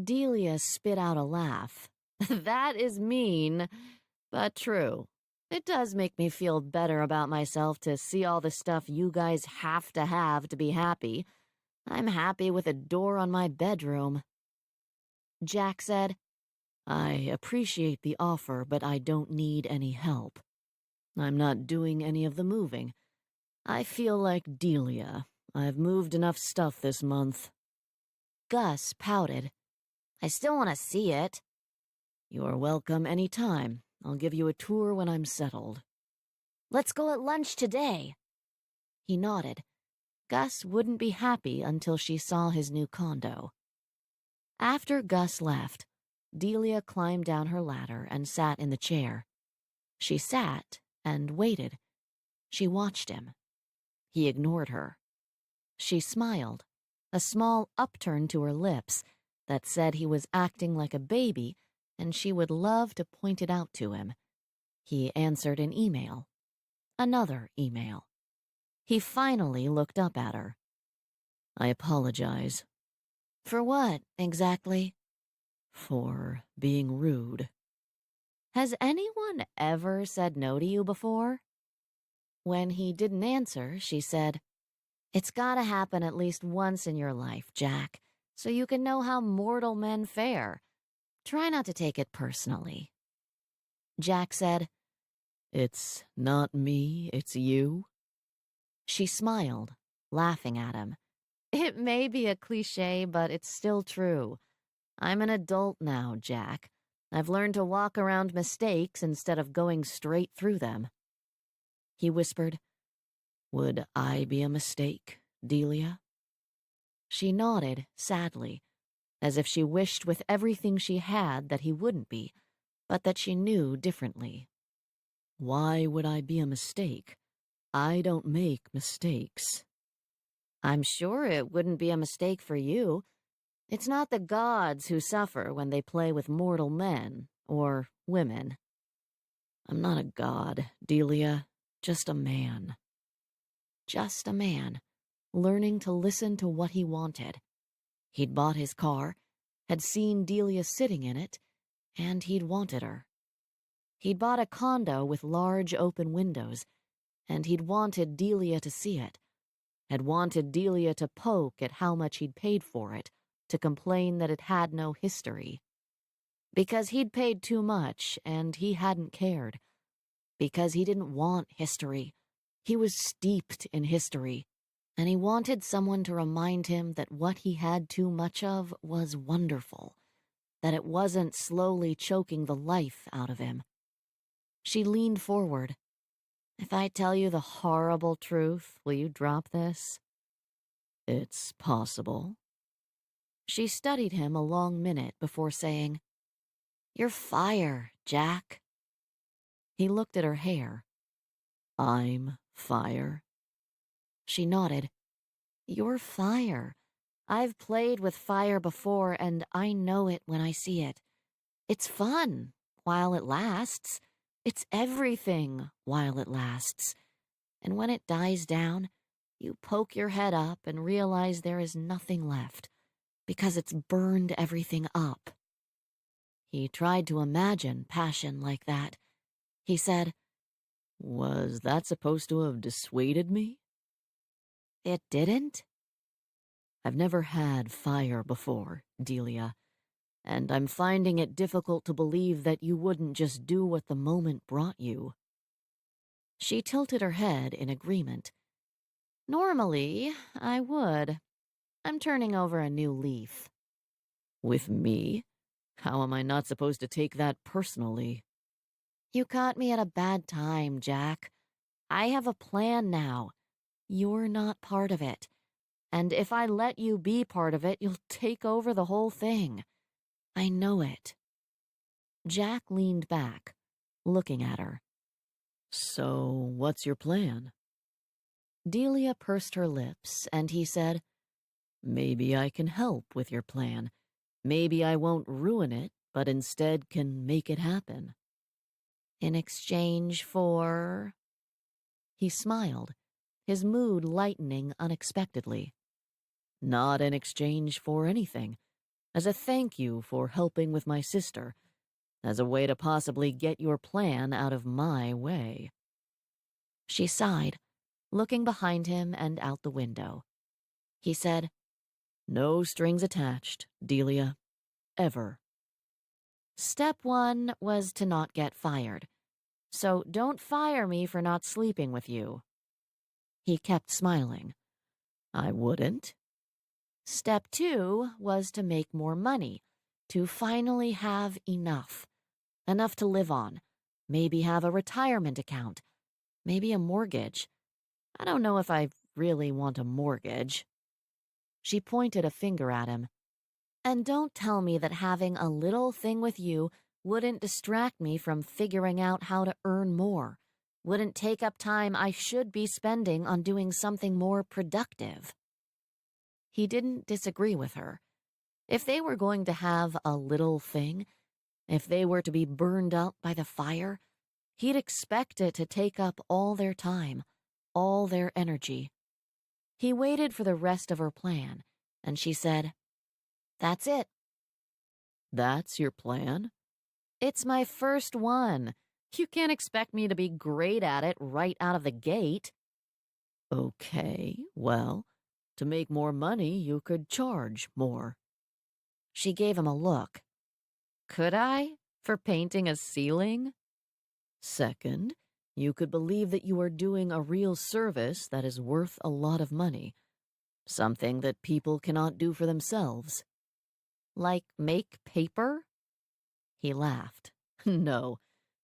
Delia spit out a laugh. "That is mean, but true. It does make me feel better about myself to see all the stuff you guys have to be happy. I'm happy with a door on my bedroom." Jack said, "I appreciate the offer, but I don't need any help. I'm not doing any of the moving. I feel like Delia. I've moved enough stuff this month." Gus pouted. "I still want to see it." "You're welcome any time. I'll give you a tour when I'm settled." "Let's go at lunch today." He nodded. Gus wouldn't be happy until she saw his new condo. After Gus left, Delia climbed down her ladder and sat in the chair. She sat and waited. She watched him. He ignored her. She smiled, a small upturn to her lips that said he was acting like a baby and she would love to point it out to him. He answered an email. Another email. He finally looked up at her. "I apologize." "For what, exactly?" "For being rude." "Has anyone ever said no to you before?" When he didn't answer, she said, "It's gotta happen at least once in your life, Jack, so you can know how mortal men fare. Try not to take it personally." Jack said, "It's not me, it's you." She smiled, laughing at him. "It may be a cliché, but it's still true. I'm an adult now, Jack. I've learned to walk around mistakes instead of going straight through them." He whispered, "Would I be a mistake, Delia?" She nodded, sadly, as if she wished with everything she had that he wouldn't be, but that she knew differently. "Why would I be a mistake? I don't make mistakes." "I'm sure it wouldn't be a mistake for you. It's not the gods who suffer when they play with mortal men, or women." "I'm not a god, Delia. Just a man." Just a man, learning to listen to what he wanted. He'd bought his car, had seen Delia sitting in it, and he'd wanted her. He'd bought a condo with large open windows, and he'd wanted Delia to see it, had wanted Delia to poke at how much he'd paid for it, to complain that it had no history. Because he'd paid too much, and he hadn't cared. Because he didn't want history. He was steeped in history, and he wanted someone to remind him that what he had too much of was wonderful, that it wasn't slowly choking the life out of him. She leaned forward. "If I tell you the horrible truth, will you drop this?" "It's possible." She studied him a long minute before saying, "You're fire, Jack." He looked at her hair. "I'm fire." She nodded. "You're fire. I've played with fire before, and I know it when I see it. It's fun while it lasts. It's everything while it lasts. And when it dies down, you poke your head up and realize there is nothing left, because it's burned everything up. He tried to imagine passion like that. He said, Was that supposed to have dissuaded me? "It didn't?" I've never had fire before, Delia, and I'm finding it difficult to believe that you wouldn't just do what the moment brought you. She tilted her head in agreement. "Normally, I would. I'm turning over a new leaf." With me? How am I not supposed to take that personally? "You caught me at a bad time, Jack. I have a plan now. You're not part of it. And if I let you be part of it, you'll take over the whole thing. I know it." Jack leaned back, looking at her. So, what's your plan? Delia pursed her lips, and he said, Maybe I can help with your plan. Maybe I won't ruin it, but instead can make it happen. "In exchange for—" He smiled, his mood lightening unexpectedly. Not in exchange for anything. As a thank you for helping with my sister. As a way to possibly get your plan out of my way. She sighed, looking behind him and out the window. He said, No strings attached, Delia. Ever. "Step 1 was to not get fired. So don't fire me for not sleeping with you." He kept smiling. I wouldn't. Step 2 was to make more money, to finally have enough. Enough to live on. Maybe have a retirement account. Maybe a mortgage. I don't know if I really want a mortgage. She pointed a finger at him. "And don't tell me that having a little thing with you wouldn't distract me from figuring out how to earn more, wouldn't take up time I should be spending on doing something more productive." He didn't disagree with her. If they were going to have a little thing, if they were to be burned up by the fire, he'd expect it to take up all their time, all their energy. He waited for the rest of her plan, and she said, "That's it. That's your plan? It's my first one. You can't expect me to be great at it right out of the gate." Okay, well, to make more money, you could charge more. She gave him a look. "Could I? For painting a ceiling?" Second, you could believe that you are doing a real service that is worth a lot of money. Something that people cannot do for themselves. "Like make paper?" He laughed. No,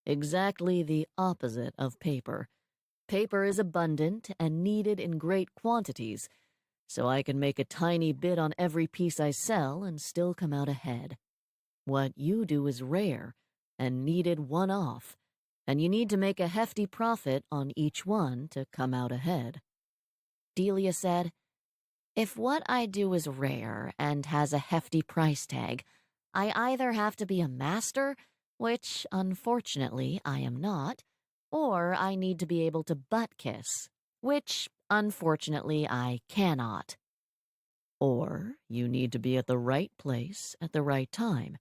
exactly the opposite of paper. Paper is abundant and needed in great quantities, so I can make a tiny bit on every piece I sell and still come out ahead. What you do is rare and needed one-off, and you need to make a hefty profit on each one to come out ahead. Delia said, "If what I do is rare and has a hefty price tag, I either have to be a master, which unfortunately I am not, or I need to be able to butt kiss, which unfortunately I cannot." Or you need to be at the right place at the right time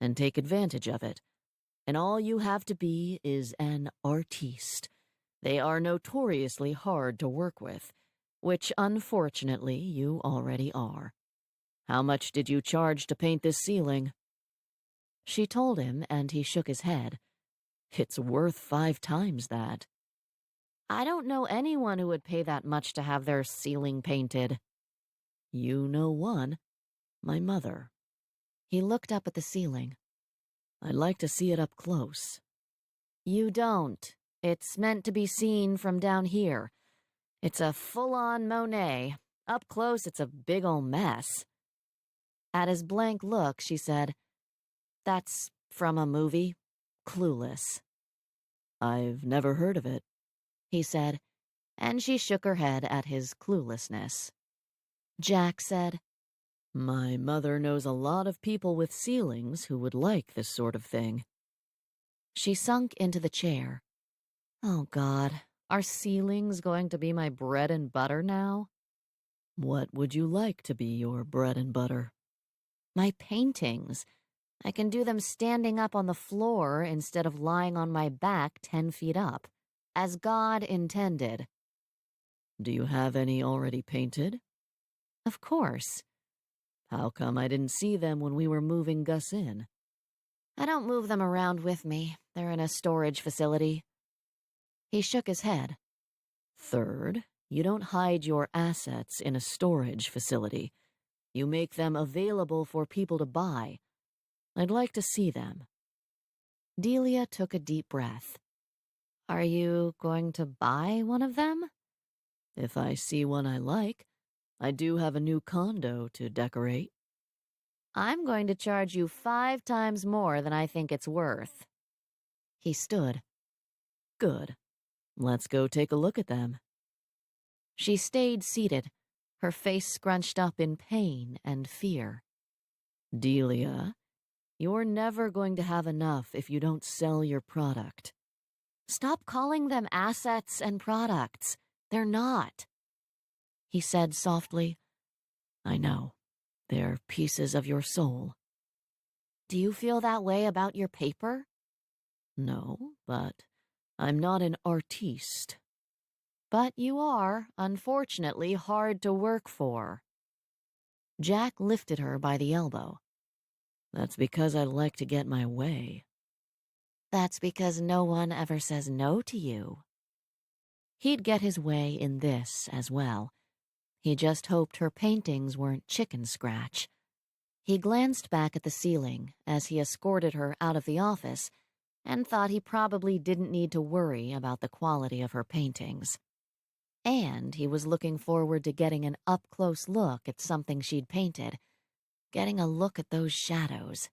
and take advantage of it. And all you have to be is an artiste. They are notoriously hard to work with, which unfortunately you already are. How much did you charge to paint this ceiling? She told him, and he shook his head. It's worth 5 times that. "I don't know anyone who would pay that much to have their ceiling painted." You know one. My mother. He looked up at the ceiling. I'd like to see it up close. "You don't. It's meant to be seen from down here. It's a full-on Monet. Up close, it's a big ol' mess." At his blank look, she said, "That's from a movie. Clueless." I've never heard of it. He said, and she shook her head at his cluelessness. Jack said, My mother knows a lot of people with ceilings who would like this sort of thing. She sunk into the chair. "Oh, God, Are ceilings going to be my bread and butter now? What would you like to be your bread and butter? My paintings. I can do them standing up on the floor instead of lying on my back 10 feet up, as God intended. Do you have any already painted? Of course. How come I didn't see them when we were moving Gus in? I don't move them around with me. They're in a storage facility. He shook his head. Third, you don't hide your assets in a storage facility. You make them available for people to buy. I'd like to see them. Delia took a deep breath. Are you going to buy one of them? If I see one I like, I do have a new condo to decorate. I'm going to charge you 5 times more than I think it's worth. He stood. Good. Let's go take a look at them. She stayed seated, her face scrunched up in pain and fear. Delia, you're never going to have enough if you don't sell your product. Stop calling them assets and products. They're not. He said softly, I know. They're pieces of your soul. Do you feel that way about your paper? No, but I'm not an artiste. But you are, unfortunately, hard to work for. Jack lifted her by the elbow. That's because I like to get my way. That's because no one ever says no to you. He'd get his way in this as well. He just hoped her paintings weren't chicken scratch. He glanced back at the ceiling as he escorted her out of the office and thought he probably didn't need to worry about the quality of her paintings. And he was looking forward to getting an up-close look at something she'd painted, getting a look at those shadows.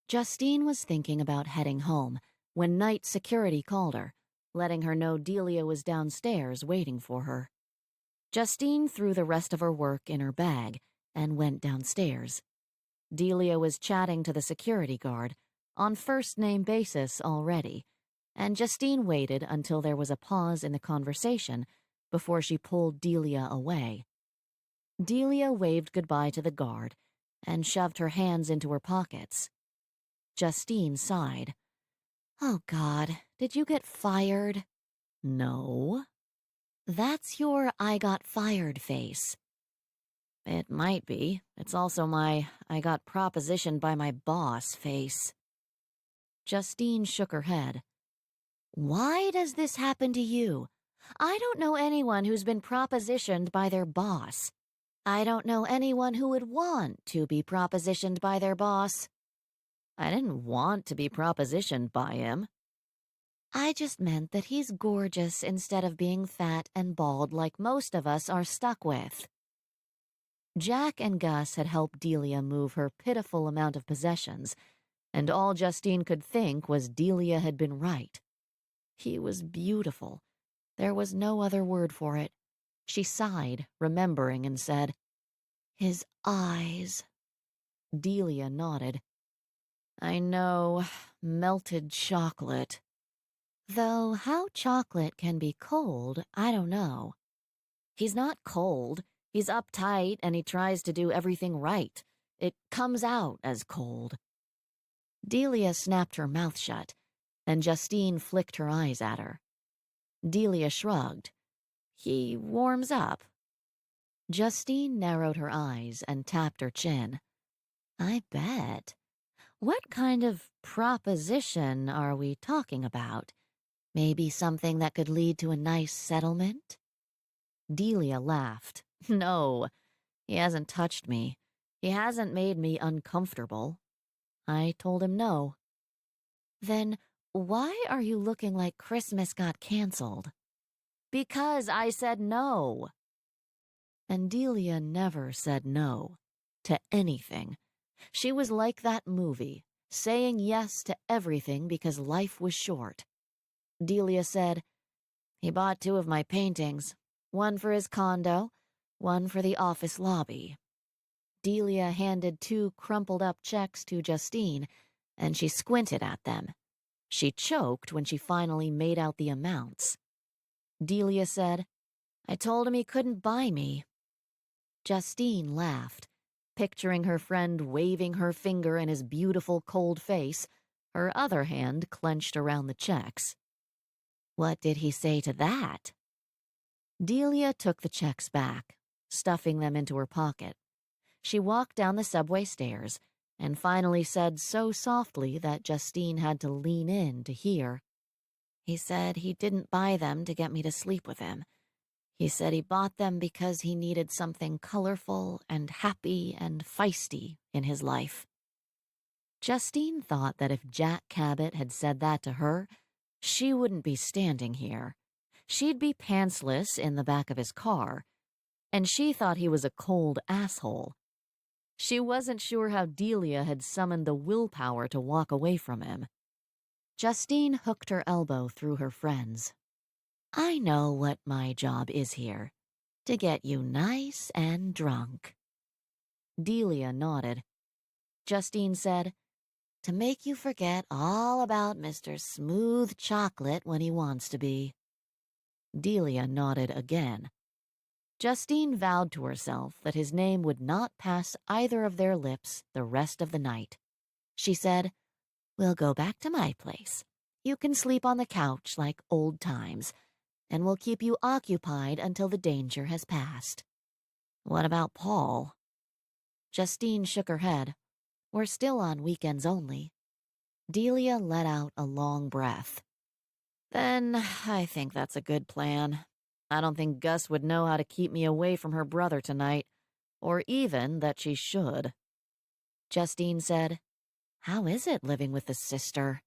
Justine was thinking about heading home when night security called her, letting her know Delia was downstairs waiting for her. Justine threw the rest of her work in her bag and went downstairs. Delia was chatting to the security guard, on first-name basis already, and Justine waited until there was a pause in the conversation before she pulled Delia away. Delia waved goodbye to the guard and shoved her hands into her pockets. Justine sighed. Oh, God, did you get fired? No. That's your I got fired face. It might be. It's also my I got propositioned by my boss face. Justine shook her head. Why does this happen to you? I don't know anyone who's been propositioned by their boss. I don't know anyone who would want to be propositioned by their boss. I didn't want to be propositioned by him. I just meant that he's gorgeous instead of being fat and bald like most of us are stuck with. Jack and Gus had helped Delia move her pitiful amount of possessions, and all Justine could think was Delia had been right. He was beautiful. There was no other word for it. She sighed, remembering, and said, His eyes. Delia nodded. I know, melted chocolate. Though how chocolate can be cold, I don't know. He's not cold. He's uptight and he tries to do everything right. It comes out as cold. Delia snapped her mouth shut, and Justine flicked her eyes at her. Delia shrugged. He warms up. Justine narrowed her eyes and tapped her chin. I bet. What kind of proposition are we talking about? Maybe something that could lead to a nice settlement? Delia laughed. No, he hasn't touched me. He hasn't made me uncomfortable. I told him no. Then why are you looking like Christmas got canceled? Because I said no. And Delia never said no to anything. She was like that movie, saying yes to everything because life was short. Delia said, He bought 2 of my paintings, one for his condo, one for the office lobby. Delia handed 2 crumpled-up checks to Justine, and she squinted at them. She choked when she finally made out the amounts. Delia said, "I told him he couldn't buy me." Justine laughed, picturing her friend waving her finger in his beautiful cold face, her other hand clenched around the checks. "What did he say to that?" Delia took the checks back, stuffing them into her pocket. She walked down the subway stairs and finally said so softly that Justine had to lean in to hear. "He said he didn't buy them to get me to sleep with him. He said he bought them because he needed something colorful and happy and feisty in his life." Justine thought that if Jack Cabot had said that to her, she wouldn't be standing here. She'd be pantsless in the back of his car, and she thought he was a cold asshole. She wasn't sure how Delia had summoned the willpower to walk away from him. Justine hooked her elbow through her friend's. "I know what my job is here. To get you nice and drunk." Delia nodded. Justine said, "To make you forget all about Mr. Smooth Chocolate when he wants to be." Delia nodded again. Justine vowed to herself that his name would not pass either of their lips the rest of the night. She said, "We'll go back to my place. You can sleep on the couch like old times, and we'll keep you occupied until the danger has passed." "What about Paul?" Justine shook her head. "We're still on weekends only." Delia let out a long breath. "Then I think that's a good plan. I don't think Gus would know how to keep me away from her brother tonight, or even that she should." Justine said, "How is it living with the sister?"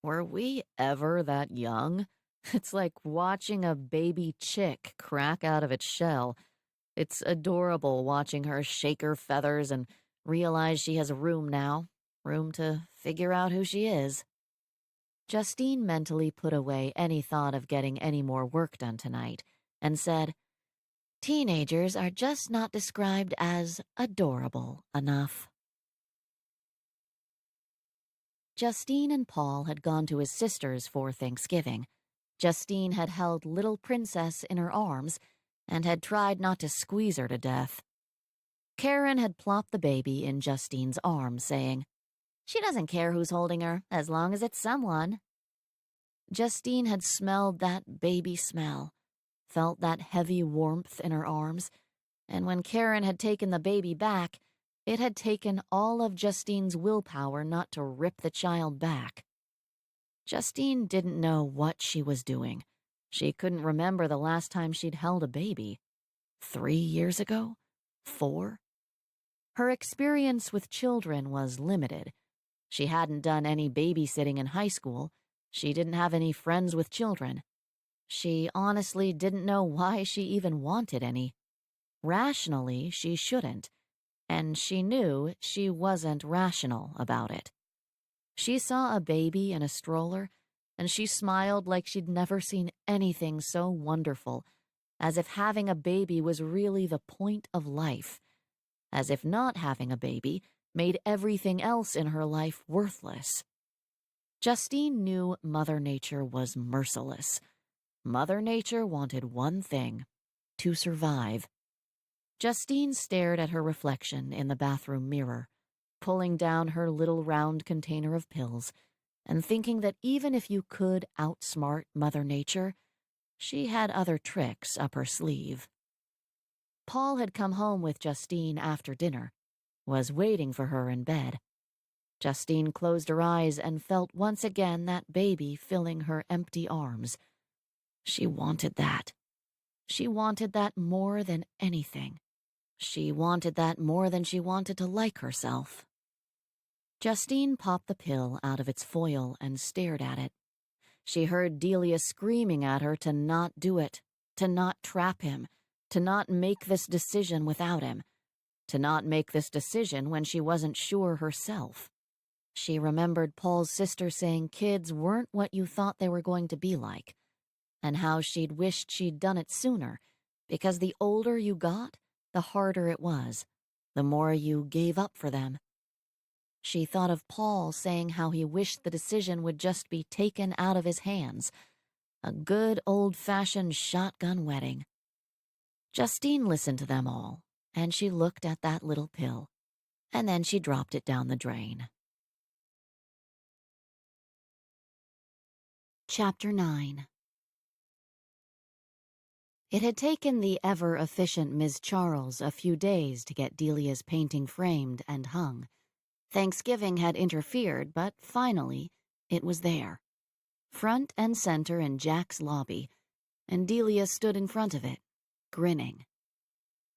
"Were we ever that young? It's like watching a baby chick crack out of its shell. It's adorable watching her shake her feathers and realize she has a room now, room to figure out who she is." Justine mentally put away any thought of getting any more work done tonight and said, "Teenagers are just not described as adorable enough." Justine and Paul had gone to his sister's for Thanksgiving. Justine had held little Princess in her arms and had tried not to squeeze her to death. Karen had plopped the baby in Justine's arms, saying, "She doesn't care who's holding her, as long as it's someone." Justine had smelled that baby smell, felt that heavy warmth in her arms, and when Karen had taken the baby back, it had taken all of Justine's willpower not to rip the child back. Justine didn't know what she was doing. She couldn't remember the last time she'd held a baby. 3 years ago? 4? Her experience with children was limited. She hadn't done any babysitting in high school. She didn't have any friends with children. She honestly didn't know why she even wanted any. Rationally, she shouldn't, and she knew she wasn't rational about it. She saw a baby in a stroller, and she smiled like she'd never seen anything so wonderful, as if having a baby was really the point of life, as if not having a baby made everything else in her life worthless. Justine knew Mother Nature was merciless. Mother Nature wanted one thing: to survive. Justine stared at her reflection in the bathroom mirror, pulling down her little round container of pills, and thinking that even if you could outsmart Mother Nature, she had other tricks up her sleeve. Paul had come home with Justine after dinner, was waiting for her in bed. Justine closed her eyes and felt once again that baby filling her empty arms. She wanted that. She wanted that more than anything. She wanted that more than she wanted to like herself. Justine popped the pill out of its foil and stared at it. She heard Delia screaming at her to not do it, to not trap him, to not make this decision without him, to not make this decision when she wasn't sure herself. She remembered Paul's sister saying kids weren't what you thought they were going to be like, and how she'd wished she'd done it sooner, because the older you got, the harder it was, the more you gave up for them. She thought of Paul saying how he wished the decision would just be taken out of his hands. A good old-fashioned shotgun wedding. Justine listened to them all, and she looked at that little pill, and then she dropped it down the drain. Chapter 9. It had taken the ever-efficient Ms. Charles a few days to get Delia's painting framed and hung. Thanksgiving had interfered, but finally, it was there. Front and center in Jack's lobby, and Delia stood in front of it, grinning.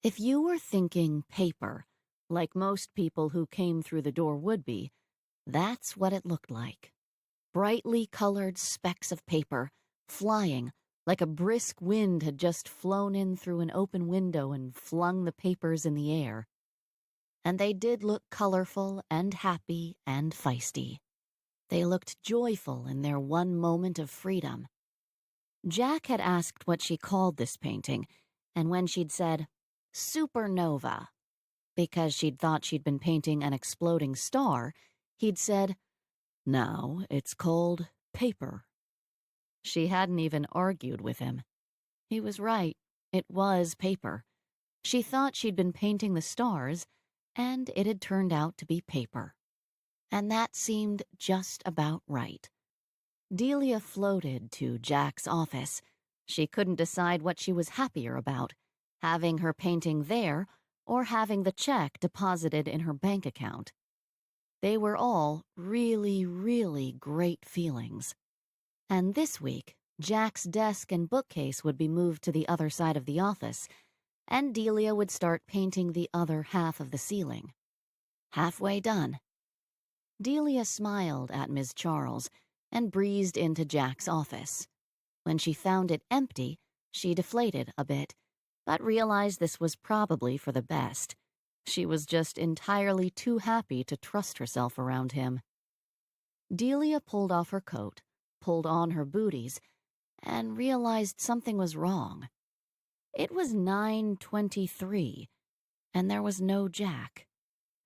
If you were thinking paper, like most people who came through the door would be, that's what it looked like. Brightly colored specks of paper, flying, like a brisk wind had just flown in through an open window and flung the papers in the air. And they did look colorful and happy and feisty. They looked joyful in their one moment of freedom. Jack had asked what she called this painting, and when she'd said, "Supernova," because she'd thought she'd been painting an exploding star, he'd said, "Now it's called paper." She hadn't even argued with him. He was right. It was paper. She thought she'd been painting the stars, and it had turned out to be paper. And that seemed just about right. Delia floated to Jack's office. She couldn't decide what she was happier about, having her painting there or having the check deposited in her bank account. They were all really, really great feelings. And this week, Jack's desk and bookcase would be moved to the other side of the office, and Delia would start painting the other half of the ceiling. Halfway done. Delia smiled at Ms. Charles and breezed into Jack's office. When she found it empty, she deflated a bit, but realized this was probably for the best. She was just entirely too happy to trust herself around him. Delia pulled off her coat, pulled on her booties, and realized something was wrong. It was 9:23, and there was no Jack.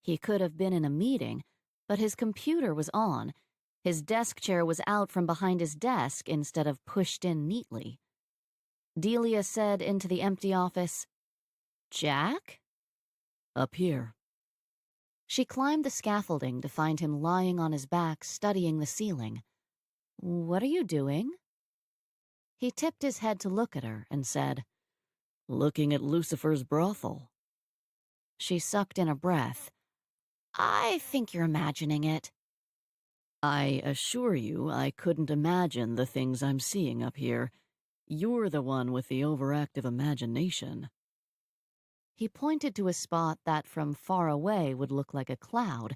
He could have been in a meeting, but his computer was on. His desk chair was out from behind his desk instead of pushed in neatly. Delia said into the empty office, "Jack?" "Up here." She climbed the scaffolding to find him lying on his back studying the ceiling. "What are you doing?" He tipped his head to look at her and said, "Looking at Lucifer's brothel." She sucked in a breath. "I think you're imagining it." "I assure you I couldn't imagine the things I'm seeing up here. You're the one with the overactive imagination." He pointed to a spot that from far away would look like a cloud,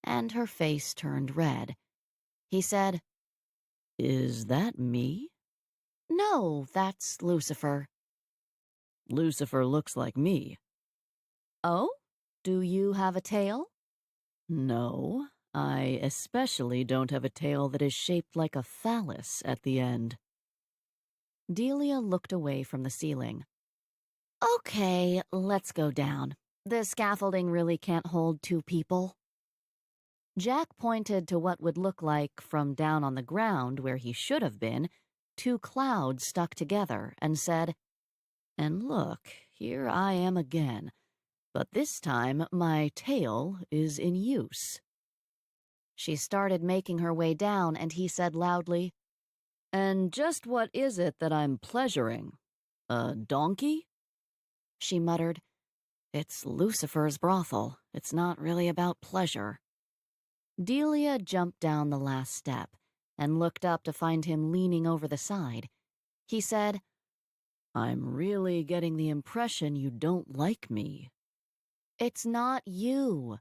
and her face turned red. He said, "Is that me?" "No, that's Lucifer." "Lucifer looks like me." "Oh? Do you have a tail?" "No, I especially don't have a tail that is shaped like a phallus at the end." Delia looked away from the ceiling. "Okay, let's go down. The scaffolding really can't hold two people." Jack pointed to what would look like, from down on the ground where he should have been, two clouds stuck together, and said, "And look, here I am again, but this time my tail is in use." She started making her way down, and he said loudly, "And just what is it that I'm pleasuring? A donkey?" She muttered, "It's Lucifer's brothel. It's not really about pleasure." Delia jumped down the last step and looked up to find him leaning over the side. He said, "I'm really getting the impression you don't like me." "It's not you."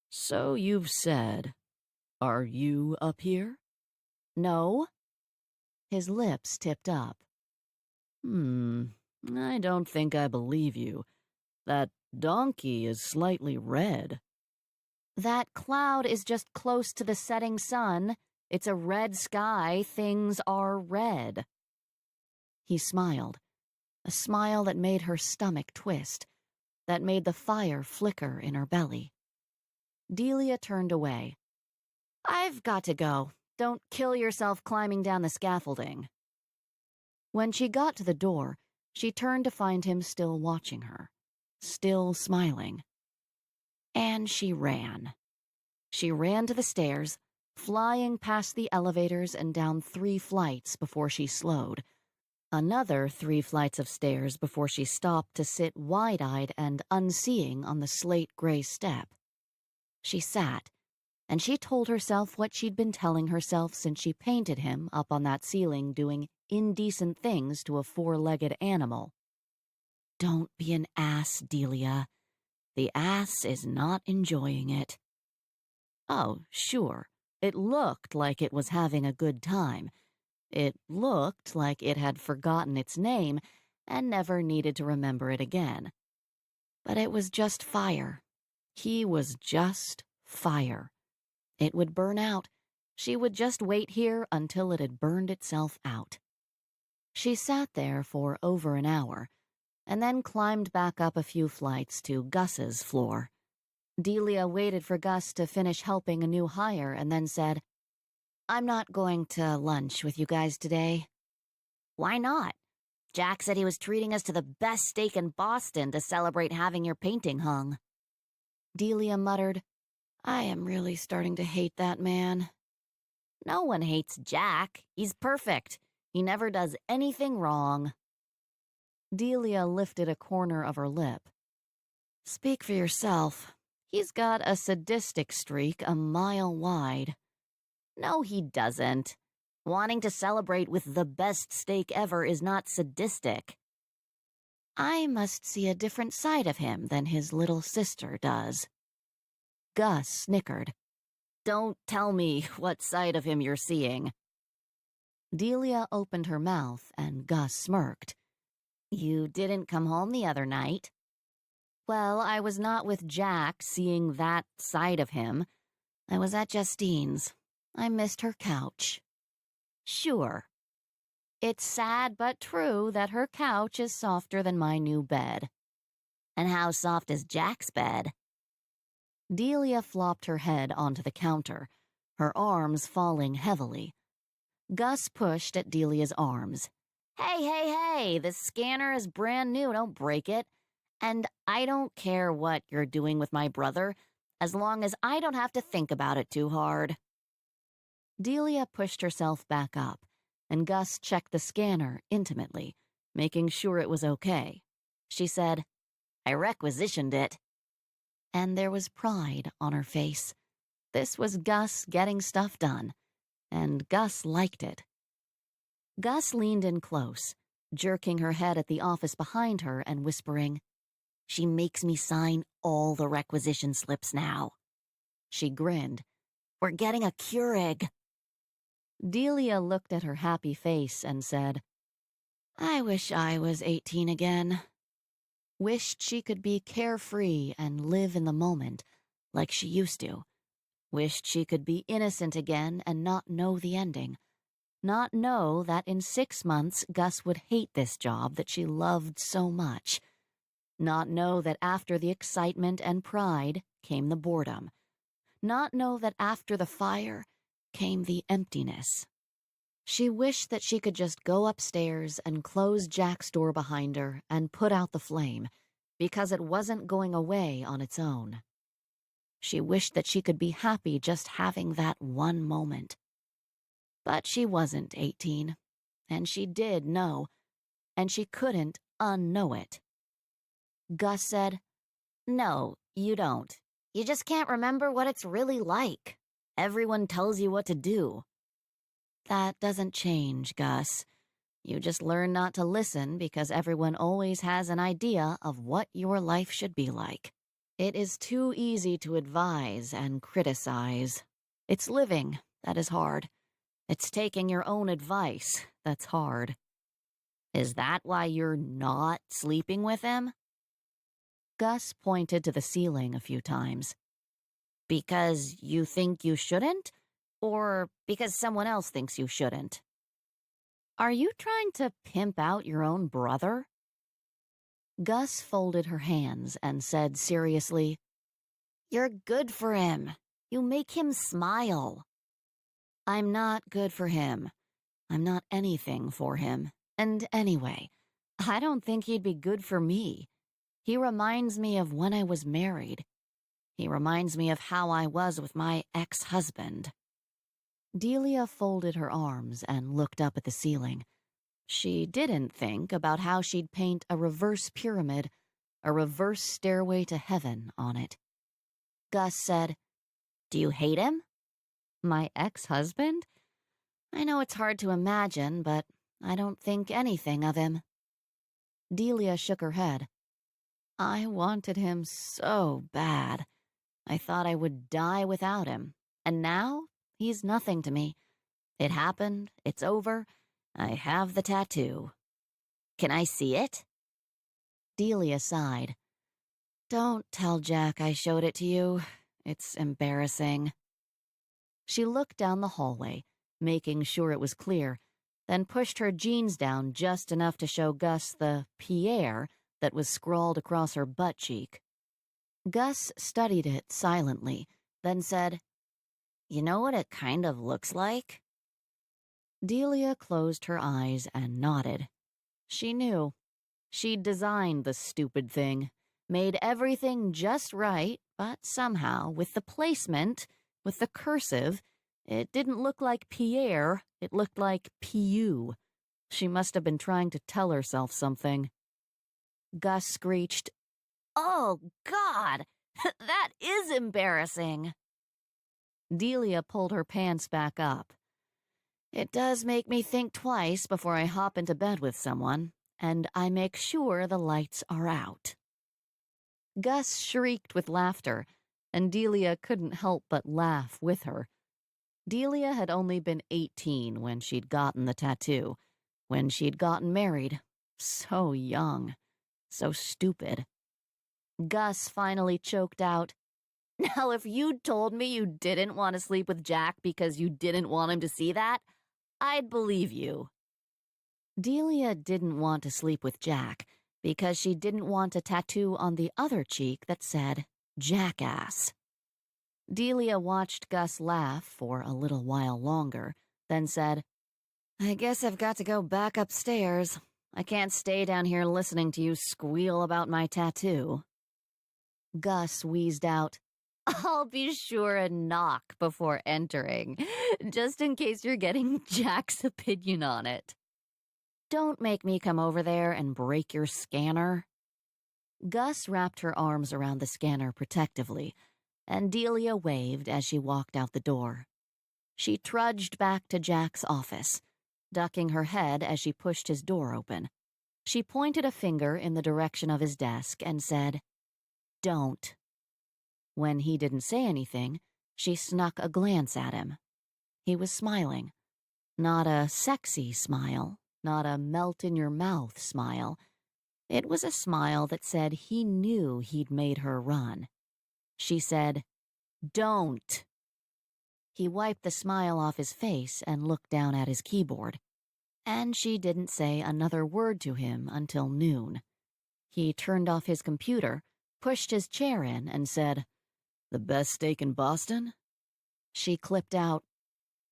"So you've said. Are you up here?" "No." His lips tipped up. I don't think I believe you. That donkey is slightly red." "That cloud is just close to the setting sun. It's a red sky. Things are red." He smiled, a smile that made her stomach twist, that made the fire flicker in her belly. Delia turned away. "I've got to go. Don't kill yourself climbing down the scaffolding." When she got to the door, she turned to find him still watching her, still smiling. And she ran. She ran to the stairs, flying past the elevators and down 3 flights before she slowed. Another 3 flights of stairs before she stopped to sit wide-eyed and unseeing on the slate-gray step. She sat, and she told herself what she'd been telling herself since she painted him up on that ceiling doing indecent things to a 4-legged animal. Don't be an ass, Delia. The ass is not enjoying it. Oh, sure, it looked like it was having a good time. It looked like it had forgotten its name and never needed to remember it again. But it was just fire. He was just fire. It would burn out. She would just wait here until it had burned itself out. She sat there for over an hour, and then climbed back up a few flights to Gus's floor. Delia waited for Gus to finish helping a new hire and then said, "I'm not going to lunch with you guys today." "Why not? Jack said he was treating us to the best steak in Boston to celebrate having your painting hung." Delia muttered, "I am really starting to hate that man." "No one hates Jack. He's perfect. He never does anything wrong." Delia lifted a corner of her lip. "Speak for yourself. He's got a sadistic streak a mile wide." "No, he doesn't. Wanting to celebrate with the best steak ever is not sadistic." "I must see a different side of him than his little sister does." Gus snickered. "Don't tell me what side of him you're seeing." Delia opened her mouth and Gus smirked. "You didn't come home the other night." "Well, I was not with Jack seeing that side of him. I was at Justine's. I missed her couch." "Sure. It's sad but true that her couch is softer than my new bed." "And how soft is Jack's bed?" Delia flopped her head onto the counter, her arms falling heavily. Gus pushed at Delia's arms. Hey, hey, hey, this scanner is brand new, don't break it. And I don't care what you're doing with my brother, as long as I don't have to think about it too hard." Delia pushed herself back up, and Gus checked the scanner intimately, making sure it was okay. She said, "I requisitioned it." And there was pride on her face. This was Gus getting stuff done, and Gus liked it. Gus leaned in close, jerking her head at the office behind her and whispering, "She makes me sign all the requisition slips now." She grinned. "We're getting a Keurig." Delia looked at her happy face and said, "I wish I was 18 again." Wished she could be carefree and live in the moment, like she used to. Wished she could be innocent again and not know the ending. Not know that in 6 months Gus would hate this job that she loved so much. Not know that after the excitement and pride came the boredom. Not know that after the fire came the emptiness. She wished that she could just go upstairs and close Jack's door behind her and put out the flame, because it wasn't going away on its own. She wished that she could be happy just having that one moment. But she wasn't 18, and she did know, and she couldn't unknow it. Gus said, "No, you don't. You just can't remember what it's really like. Everyone tells you what to do." "That doesn't change, Gus. You just learn not to listen because everyone always has an idea of what your life should be like. It is too easy to advise and criticize. It's living that is hard. It's taking your own advice that's hard." "Is that why you're not sleeping with him?" Gus pointed to the ceiling a few times. "Because you think you shouldn't? Or because someone else thinks you shouldn't?" "Are you trying to pimp out your own brother?" Gus folded her hands and said seriously, You're good for him. You make him smile. I'm not good for him. I'm not anything for him. And anyway, I don't think he'd be good for me. He reminds me of when I was married. He reminds me of how I was with my ex-husband. Delia folded her arms and looked up at the ceiling. She didn't think about how she'd paint a reverse pyramid, a reverse stairway to heaven on it. Gus said, "Do you hate him?" My ex-husband? I know it's hard to imagine, but I don't think anything of him. Delia shook her head. I wanted him so bad. I thought I would die without him. And now, he's nothing to me. It happened, it's over. I have the tattoo. Can I see it? Delia sighed. Don't tell Jack I showed it to you. It's embarrassing. She looked down the hallway, making sure it was clear, then pushed her jeans down just enough to show Gus the Pierre that was scrawled across her butt cheek. Gus studied it silently, then said, You know what it kind of looks like? Delia closed her eyes and nodded. She knew. She'd designed the stupid thing, made everything just right, but somehow, with the placement, with the cursive, it didn't look like Pierre, it looked like P.U. She must have been trying to tell herself something. Gus screeched, Oh, God! That is embarrassing! Delia pulled her pants back up. It does make me think twice before I hop into bed with someone, and I make sure the lights are out. Gus shrieked with laughter, and Delia couldn't help but laugh with her. Delia had only been 18 when she'd gotten the tattoo, when she'd gotten married. So young, so stupid. Gus finally choked out, Now if you'd told me you didn't want to sleep with Jack because you didn't want him to see that, I'd believe you. Delia didn't want to sleep with Jack because she didn't want a tattoo on the other cheek that said, Jackass. Delia watched Gus laugh for a little while longer, then said, I guess I've got to go back upstairs. I can't stay down here listening to you squeal about my tattoo. Gus wheezed out, I'll be sure and knock before entering, just in case you're getting Jack's opinion on it. Don't make me come over there and break your scanner. Gus wrapped her arms around the scanner protectively, and Delia waved as she walked out the door. She trudged back to Jack's office, ducking her head as she pushed his door open. She pointed a finger in the direction of his desk and said, Don't. When he didn't say anything, she snuck a glance at him. He was smiling. Not a sexy smile, not a melt-in-your-mouth smile. It was a smile that said he knew he'd made her run. She said, Don't. He wiped the smile off his face and looked down at his keyboard. And she didn't say another word to him until noon. He turned off his computer, pushed his chair in, and said, The best steak in Boston? She clipped out,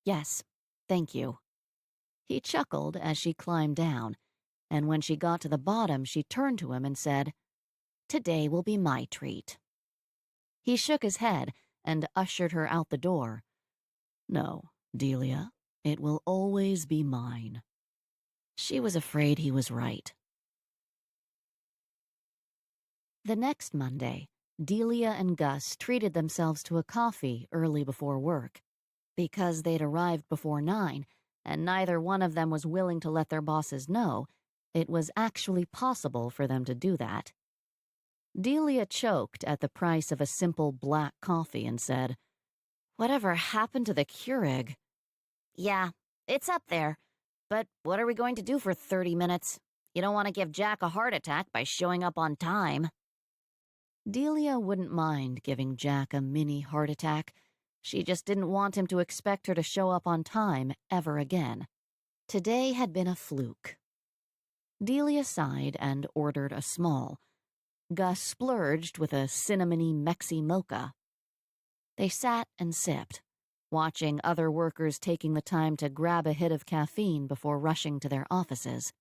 Yes, thank you. He chuckled as she climbed down, and when she got to the bottom, she turned to him and said, Today will be my treat. He shook his head and ushered her out the door. No, Delia, it will always be mine. She was afraid he was right. The next Monday, Delia and Gus treated themselves to a coffee early before work. Because they'd arrived before 9, and neither one of them was willing to let their bosses know, it was actually possible for them to do that. Delia choked at the price of a simple black coffee and said, Whatever happened to the Keurig? Yeah, it's up there. But what are we going to do for 30 minutes? You don't want to give Jack a heart attack by showing up on time. Delia wouldn't mind giving Jack a mini heart attack. She just didn't want him to expect her to show up on time ever again. Today had been a fluke. Delia sighed and ordered a small. Gus splurged with a cinnamony Mexi mocha, They sat and sipped, watching other workers taking the time to grab a hit of caffeine before rushing to their offices.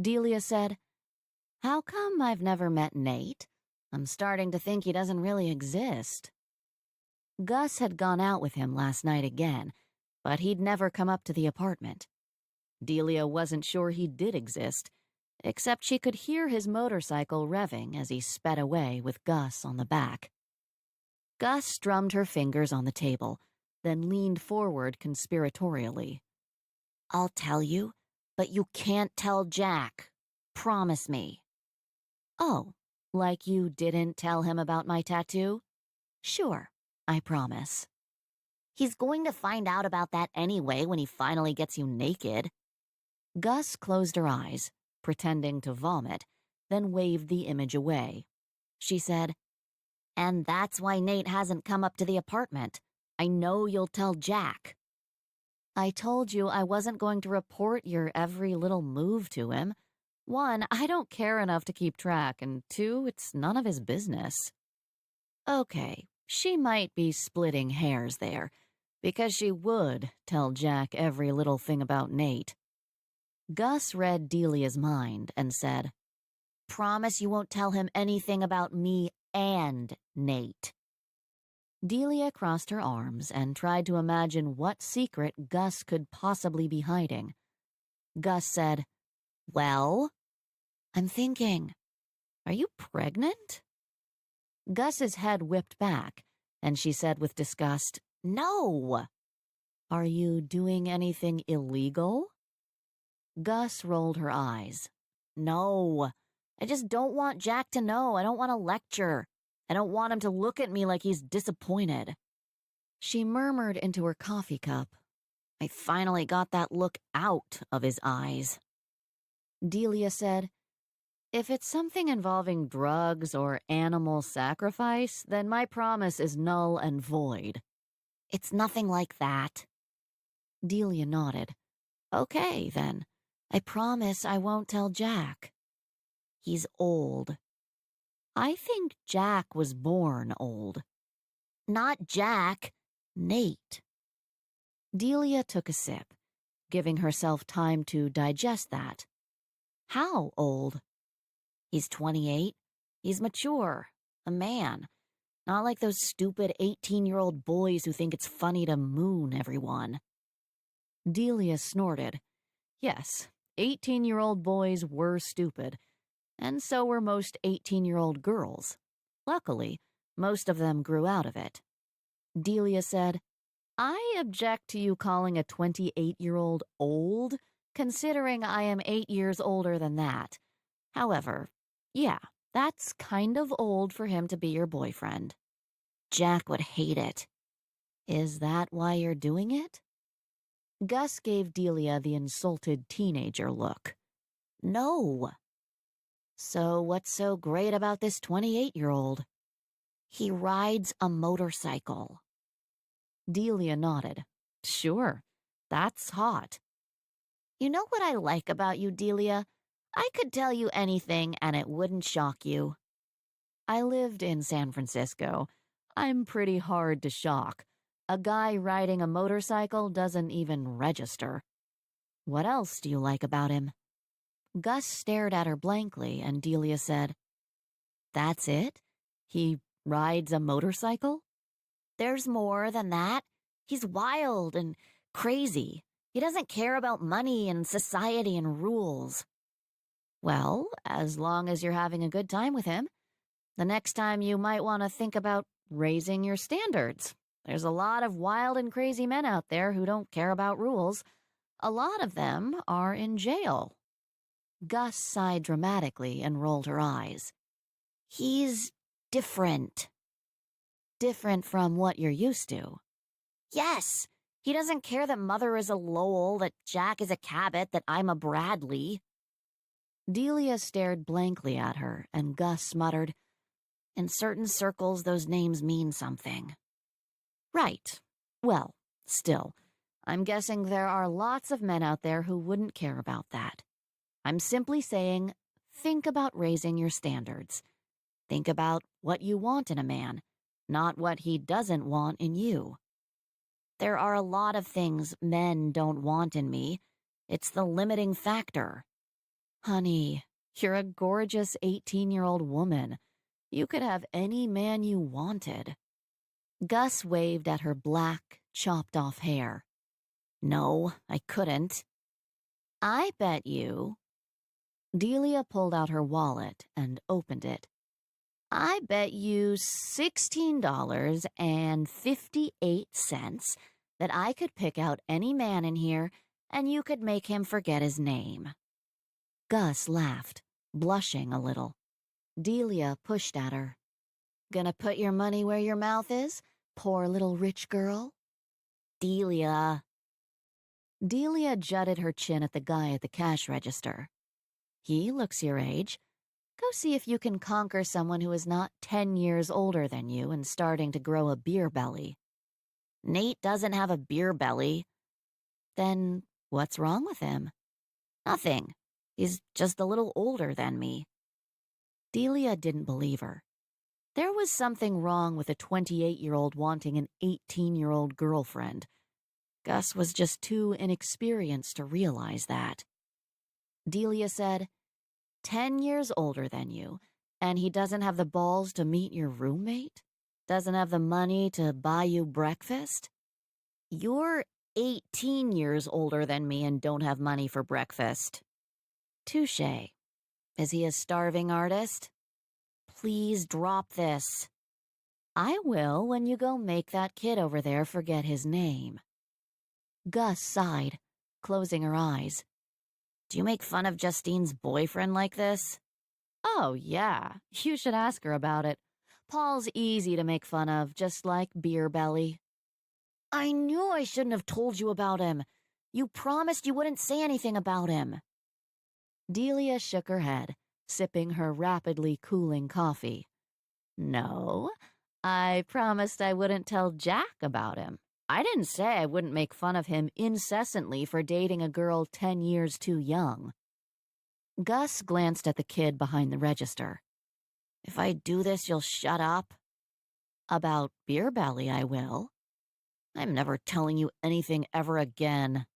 Delia said, "How come I've never met Nate? I'm starting to think he doesn't really exist." Gus had gone out with him last night again, but he'd never come up to the apartment. Delia wasn't sure he did exist, except she could hear his motorcycle revving as he sped away with Gus on the back. Gus strummed her fingers on the table, then leaned forward conspiratorially. "I'll tell you, but you can't tell Jack. Promise me." "Oh, like you didn't tell him about my tattoo?" "Sure, I promise." "He's going to find out about that anyway when he finally gets you naked." Gus closed her eyes, pretending to vomit, then waved the image away. She said, "And that's why Nate hasn't come up to the apartment. I know you'll tell Jack." "I told you I wasn't going to report your every little move to him. 1, I don't care enough to keep track, and 2, it's none of his business." Okay, she might be splitting hairs there, because she would tell Jack every little thing about Nate. Gus read Delia's mind and said, "Promise you won't tell him anything about me and Nate." Delia crossed her arms and tried to imagine what secret Gus could possibly be hiding. Gus said, "Well?" "I'm thinking. Are you pregnant?" Gus's head whipped back, and she said with disgust, "No." "Are you doing anything illegal?" Gus rolled her eyes. "No. I just don't want Jack to know. I don't want to lecture. I don't want him to look at me like he's disappointed." She murmured into her coffee cup, "I finally got that look out of his eyes." Delia said, "If it's something involving drugs or animal sacrifice, then my promise is null and void." "It's nothing like that." Delia nodded. "Okay, then. I promise I won't tell Jack." "He's old." "I think Jack was born old." "Not Jack. Nate." Delia took a sip, giving herself time to digest that. "How old?" "He's 28. He's mature. A man. Not like those stupid 18-year-old boys who think it's funny to moon everyone." Delia snorted. Yes, 18-year-old boys were stupid, and so were most 18-year-old girls. Luckily, most of them grew out of it. Delia said, "I object to you calling a 28-year-old old, considering I am 8 years older than that. However, yeah, that's kind of old for him to be your boyfriend." "Jack would hate it." "Is that why you're doing it?" Gus gave Delia the insulted teenager look. "No." "So what's so great about this 28-year-old?" "He rides a motorcycle." Delia nodded. "Sure, that's hot." "You know what I like about you, Delia? I could tell you anything and it wouldn't shock you." "I lived in San Francisco. I'm pretty hard to shock. A guy riding a motorcycle doesn't even register." "What else do you like about him?" Gus stared at her blankly, and Delia said, "That's it? He rides a motorcycle?" "There's more than that. He's wild and crazy. He doesn't care about money and society and rules." "Well, as long as you're having a good time with him, the next time you might want to think about raising your standards. There's a lot of wild and crazy men out there who don't care about rules. A lot of them are in jail." Gus sighed dramatically and rolled her eyes. "He's different." "Different from what you're used to?" "Yes. He doesn't care that Mother is a Lowell, that Jack is a Cabot, that I'm a Bradley." Delia stared blankly at her, and Gus muttered, "In certain circles, those names mean something." "Right. Well, still, I'm guessing there are lots of men out there who wouldn't care about that. I'm simply saying, think about raising your standards. Think about what you want in a man. not what he doesn't want in you. There are a lot of things men don't want in me. It's the limiting factor. Honey, you're a gorgeous 18-year-old woman. You could have any man you wanted. Gus waved at her black, chopped-off hair. No, I couldn't. I bet you. Delia pulled out her wallet and opened it. I bet you $16.58 that I could pick out any man in here and you could make him forget his name. Gus laughed, blushing a little. Delia pushed at her. Gonna put your money where your mouth is, poor little rich girl? Delia. Delia jutted her chin at the guy at the cash register. He looks your age. Go see if you can conquer someone who is not 10 years older than you and starting to grow a beer belly. Nate doesn't have a beer belly. Then what's wrong with him? Nothing. He's just a little older than me. Delia didn't believe her. There was something wrong with a 28-year-old wanting an 18-year-old girlfriend. Gus was just too inexperienced to realize that. Delia said, 10 years older than you, and he doesn't have the balls to meet your roommate? Doesn't have the money to buy you breakfast? You're 18 years older than me and don't have money for breakfast. Touché. Is he a starving artist? Please drop this. I will when you go make that kid over there forget his name. Gus sighed, closing her eyes. Do you make fun of Justine's boyfriend like this? Oh, yeah. You should ask her about it. Paul's easy to make fun of, just like Beer Belly. I knew I shouldn't have told you about him. You promised you wouldn't say anything about him. Delia shook her head, sipping her rapidly cooling coffee. No, I promised I wouldn't tell Jack about him. I didn't say I wouldn't make fun of him incessantly for dating a girl 10 years too young. Gus glanced at the kid behind the register. If I do this, you'll shut up? About Beer Belly, I will. I'm never telling you anything ever again.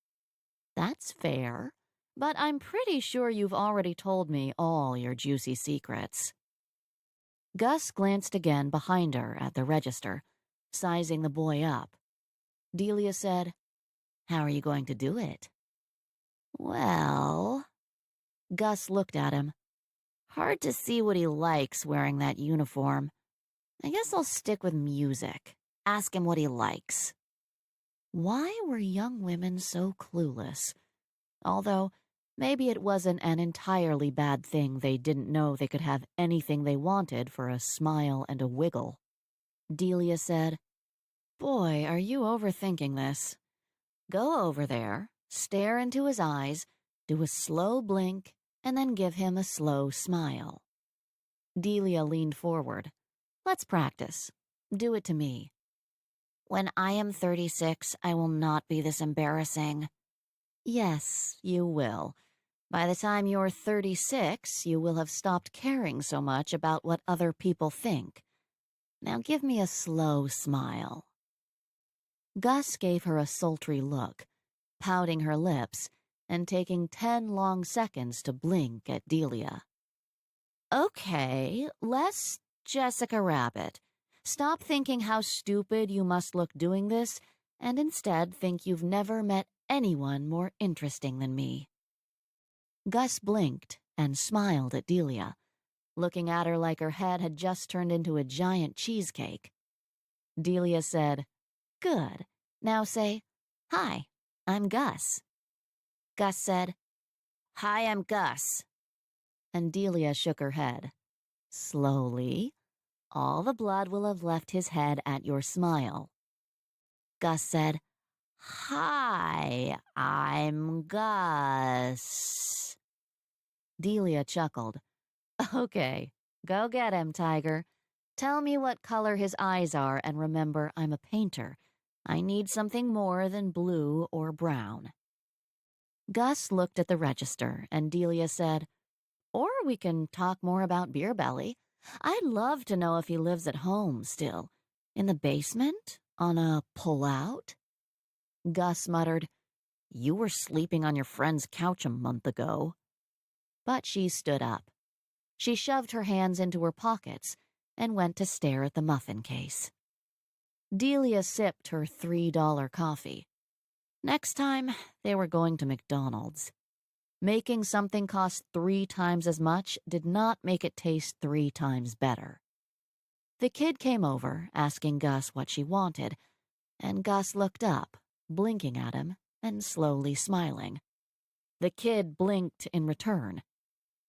That's fair, but I'm pretty sure you've already told me all your juicy secrets. Gus glanced again behind her at the register, sizing the boy up. Delia said, How are you going to do it? Well, Gus looked at him. Hard to see what he likes wearing that uniform. I guess I'll stick with music. Ask him what he likes. Why were young women so clueless? Although, maybe it wasn't an entirely bad thing they didn't know they could have anything they wanted for a smile and a wiggle. Delia said, Boy, are you overthinking this. Go over there, stare into his eyes, do a slow blink, and then give him a slow smile. Delia leaned forward. Let's practice. Do it to me. When I am 36, I will not be this embarrassing. Yes, you will. By the time you're 36, you will have stopped caring so much about what other people think. Now give me a slow smile. Gus gave her a sultry look, pouting her lips and taking 10 long seconds to blink at Delia. Okay, less Jessica Rabbit. Stop thinking how stupid you must look doing this, and instead think you've never met anyone more interesting than me. Gus blinked and smiled at Delia, looking at her like her head had just turned into a giant cheesecake. Delia said, Good. Now say, Hi, I'm Gus. Gus said, Hi, I'm Gus. And Delia shook her head. Slowly, all the blood will have left his head at your smile. Gus said, Hi, I'm Gus. Delia chuckled. Okay, go get him, Tiger. Tell me what color his eyes are, and remember, I'm a painter. I need something more than blue or brown. Gus looked at the register, and Delia said, Or we can talk more about Beer Belly. I'd love to know if he lives at home still. In the basement? On a pull-out? Gus muttered, "You were sleeping on your friend's couch a month ago." But she stood up. She shoved her hands into her pockets and went to stare at the muffin case. Delia sipped her $3 coffee. Next time, they were going to McDonald's. Making something cost 3 times as much did not make it taste 3 times better. The kid came over, asking Gus what she wanted, and Gus looked up, blinking at him and slowly smiling. The kid blinked in return.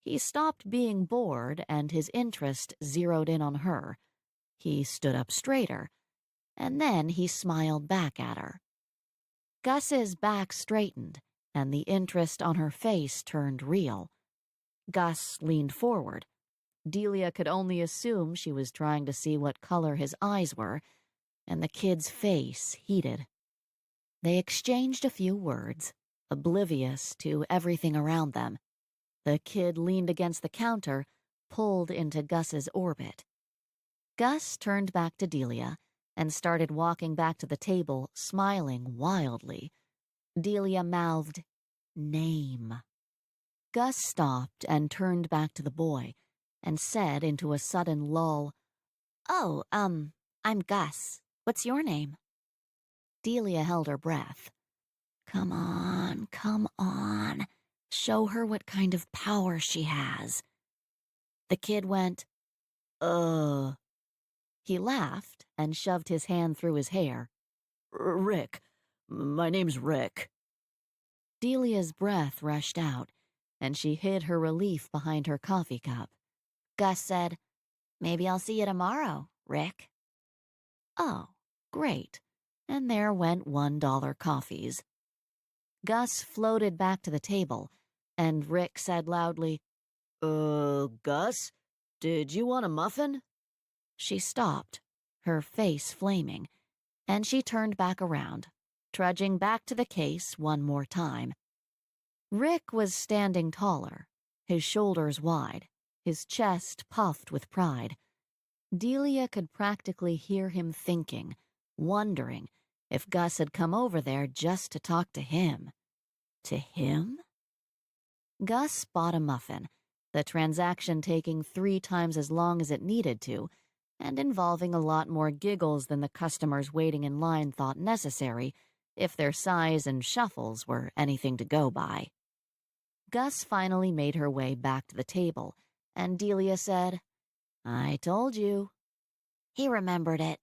He stopped being bored and his interest zeroed in on her. He stood up straighter, and then he smiled back at her. Gus's back straightened, and the interest on her face turned real. Gus leaned forward. Delia could only assume she was trying to see what color his eyes were, and the kid's face heated. They exchanged a few words, oblivious to everything around them. The kid leaned against the counter, pulled into Gus's orbit. Gus turned back to Delia and started walking back to the table, smiling wildly. Delia mouthed, "Name." Gus stopped and turned back to the boy and said into a sudden lull, "Oh, I'm Gus. What's your name?" Delia held her breath. Come on, come on. Show her what kind of power she has." The kid went, He laughed and shoved his hand through his hair. "Rick. My name's Rick." Delia's breath rushed out, and she hid her relief behind her coffee cup. Gus said, "Maybe I'll see you tomorrow, Rick." Oh, great. And there went $1 coffees. Gus floated back to the table, and Rick said loudly, Gus, did you want a muffin?" She stopped, her face flaming, and she turned back around, trudging back to the case one more time. Rick was standing taller, his shoulders wide, his chest puffed with pride. Delia could practically hear him thinking, wondering if Gus had come over there just to talk to him. To him? Gus bought a muffin, the transaction taking 3 times as long as it needed to, and involving a lot more giggles than the customers waiting in line thought necessary, if their sighs and shuffles were anything to go by. Gus finally made her way back to the table, and Delia said, "I told you." He remembered it.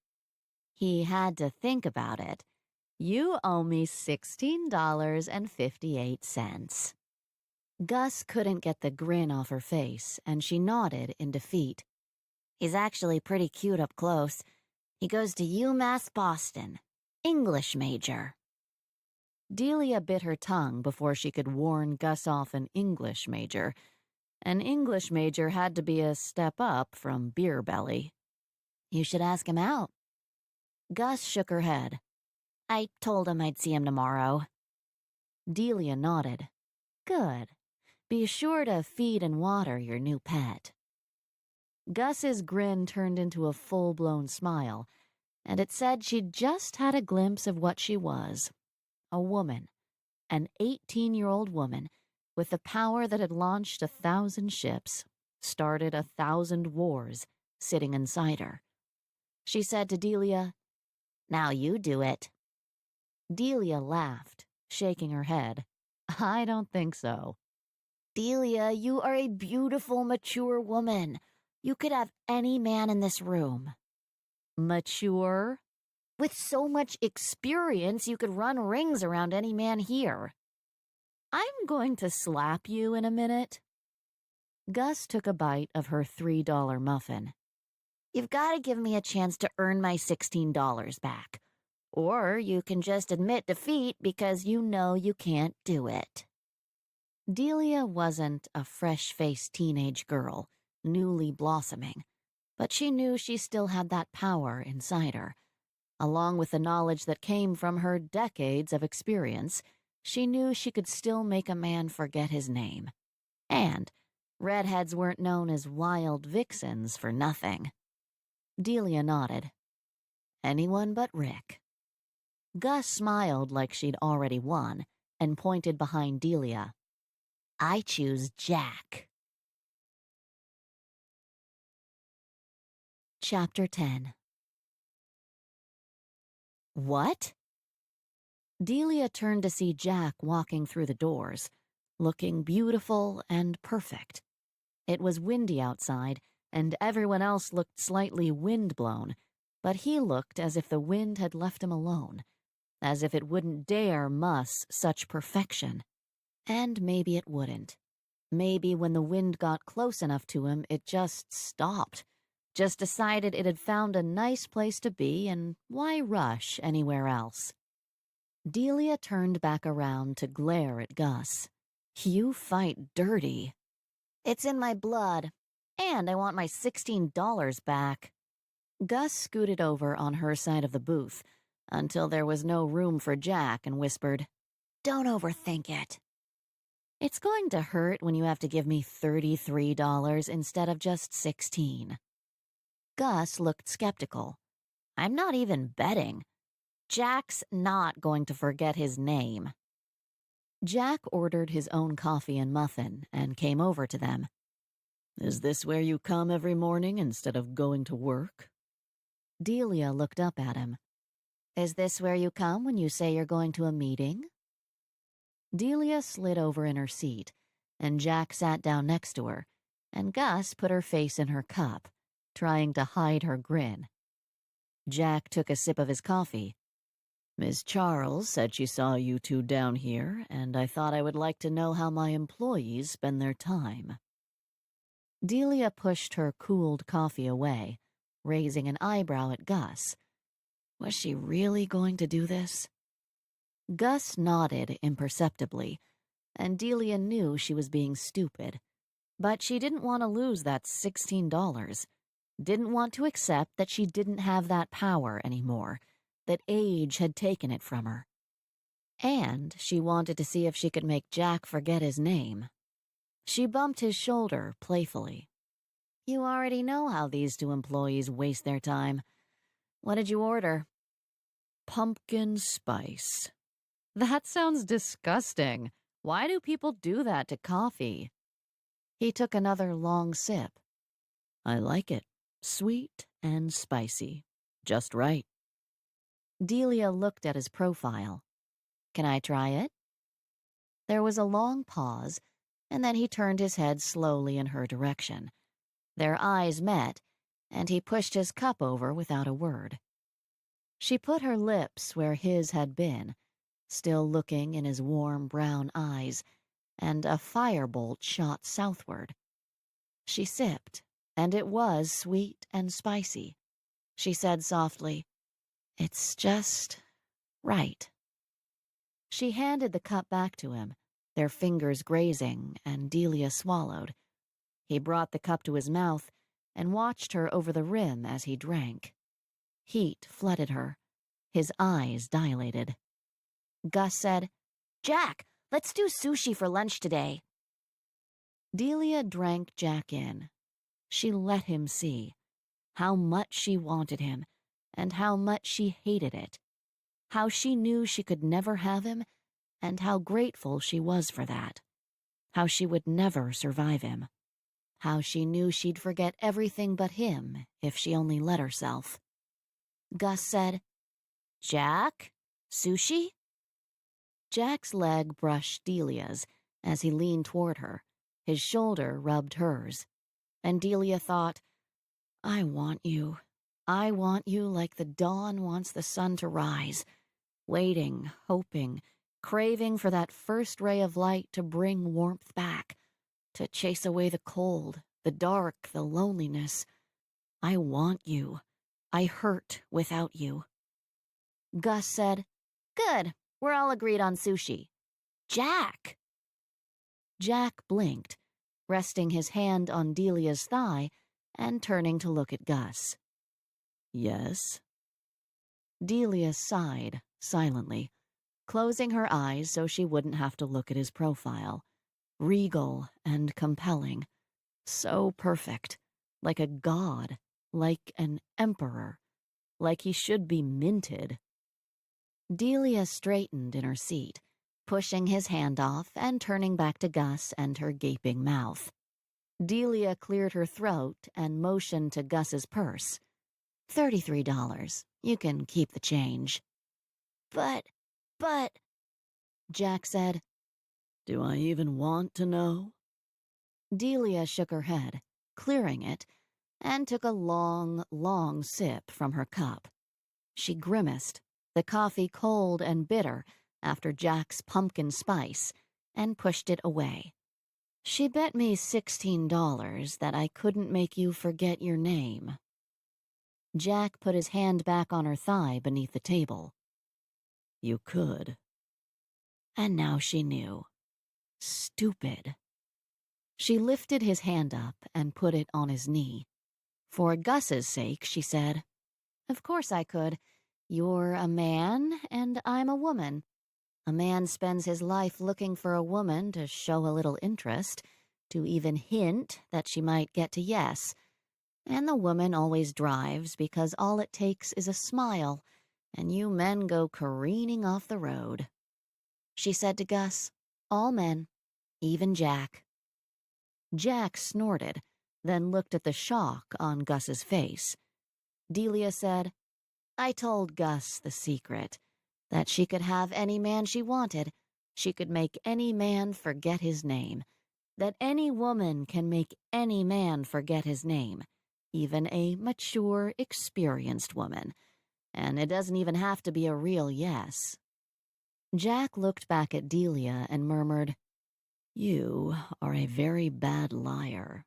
He had to think about it. "You owe me $16.58. Gus couldn't get the grin off her face, and she nodded in defeat. "He's actually pretty cute up close. He goes to UMass Boston. English major." Delia bit her tongue before she could warn Gus off an English major. An English major had to be a step up from beer belly. "You should ask him out." Gus shook her head. "I told him I'd see him tomorrow." Delia nodded. "Good. Be sure to feed and water your new pet." Gus's grin turned into a full-blown smile, and it said she'd just had a glimpse of what she was. A woman. An 18-year-old woman with the power that had launched 1,000 ships, started 1,000 wars, sitting inside her. She said to Delia, "Now you do it." Delia laughed, shaking her head. "I don't think so." "Delia, you are a beautiful, mature woman. You could have any man in this room." "Mature?" "With so much experience, you could run rings around any man here." "I'm going to slap you in a minute." Gus took a bite of her $3 muffin. "You've got to give me a chance to earn my $16 back. Or you can just admit defeat because you know you can't do it." Delia wasn't a fresh-faced teenage girl, newly blossoming, but she knew she still had that power inside her. Along with the knowledge that came from her decades of experience, she knew she could still make a man forget his name. And redheads weren't known as wild vixens for nothing. Delia nodded. Anyone but Rick. Gus smiled like she'd already won and pointed behind Delia. I choose Jack. Chapter 10. What? Delia turned to see Jack walking through the doors, looking beautiful and perfect. It was windy outside, and everyone else looked slightly windblown, but he looked as if the wind had left him alone, as if it wouldn't dare muss such perfection. And maybe it wouldn't. Maybe when the wind got close enough to him, it just stopped, just decided it had found a nice place to be, and why rush anywhere else? Delia turned back around to glare at Gus. You fight dirty. It's in my blood, and I want my $16 back. Gus scooted over on her side of the booth until there was no room for Jack and whispered, Don't overthink it. It's going to hurt when you have to give me $33 instead of just $16. Gus looked skeptical. I'm not even betting. Jack's not going to forget his name. Jack ordered his own coffee and muffin and came over to them. Is this where you come every morning instead of going to work? Delia looked up at him. Is this where you come when you say you're going to a meeting? Delia slid over in her seat, and Jack sat down next to her, and Gus put her face in her cup, trying to hide her grin. Jack took a sip of his coffee. Miss Charles said she saw you two down here, and I thought I would like to know how my employees spend their time. Delia pushed her cooled coffee away, raising an eyebrow at Gus. Was she really going to do this? Gus nodded imperceptibly, and Delia knew she was being stupid. But she didn't want to lose that $16. Didn't want to accept that she didn't have that power anymore, that age had taken it from her. And she wanted to see if she could make Jack forget his name. She bumped his shoulder playfully. You already know how these two employees waste their time. What did you order? Pumpkin spice. That sounds disgusting. Why do people do that to coffee? He took another long sip. I like it. Sweet and spicy. Just right. Delia looked at his profile. Can I try it? There was a long pause, and then he turned his head slowly in her direction. Their eyes met, and he pushed his cup over without a word. She put her lips where his had been, still looking in his warm brown eyes, and a firebolt shot southward. She sipped, and it was sweet and spicy. She said softly, It's just right. She handed the cup back to him, their fingers grazing, and Delia swallowed. He brought the cup to his mouth and watched her over the rim as he drank. Heat flooded her. His eyes dilated. Gus said, Jack, let's do sushi for lunch today. Delia drank Jack in. She let him see how much she wanted him and how much she hated it, how she knew she could never have him and how grateful she was for that, how she would never survive him, how she knew she'd forget everything but him if she only let herself. Gus said, Jack, sushi? Jack's leg brushed Delia's as he leaned toward her. His shoulder rubbed hers. And Delia thought, I want you. I want you like the dawn wants the sun to rise, waiting, hoping, craving for that first ray of light to bring warmth back, to chase away the cold, the dark, the loneliness. I want you. I hurt without you. Gus said, Good, we're all agreed on sushi. Jack! Jack blinked, resting his hand on Delia's thigh and turning to look at Gus. Yes? Delia sighed silently, closing her eyes so she wouldn't have to look at his profile. Regal and compelling. So perfect. Like a god. Like an emperor. like he should be minted. Delia straightened in her seat, pushing his hand off and turning back to Gus and her gaping mouth. Delia cleared her throat and motioned to Gus's purse. $33. You can keep the change. But, Jack said. Do I even want to know? Delia shook her head, clearing it, and took a long, long sip from her cup. She grimaced, the coffee cold and bitter after Jack's pumpkin spice, and pushed it away. She bet me $16 that I couldn't make you forget your name. Jack put his hand back on her thigh beneath the table. You could. And now she knew. Stupid. She lifted his hand up and put it on his knee. For Gus's sake, she said, Of course I could. You're a man, and I'm a woman. A man spends his life looking for a woman to show a little interest, to even hint that she might get to yes. And the woman always drives because all it takes is a smile, and you men go careening off the road. She said to Gus, All men, even Jack. Jack snorted, then looked at the shock on Gus's face. Delia said, I told Gus the secret, that she could have any man she wanted, she could make any man forget his name, that any woman can make any man forget his name, even a mature, experienced woman, and it doesn't even have to be a real yes. Jack looked back at Delia and murmured, You are a very bad liar.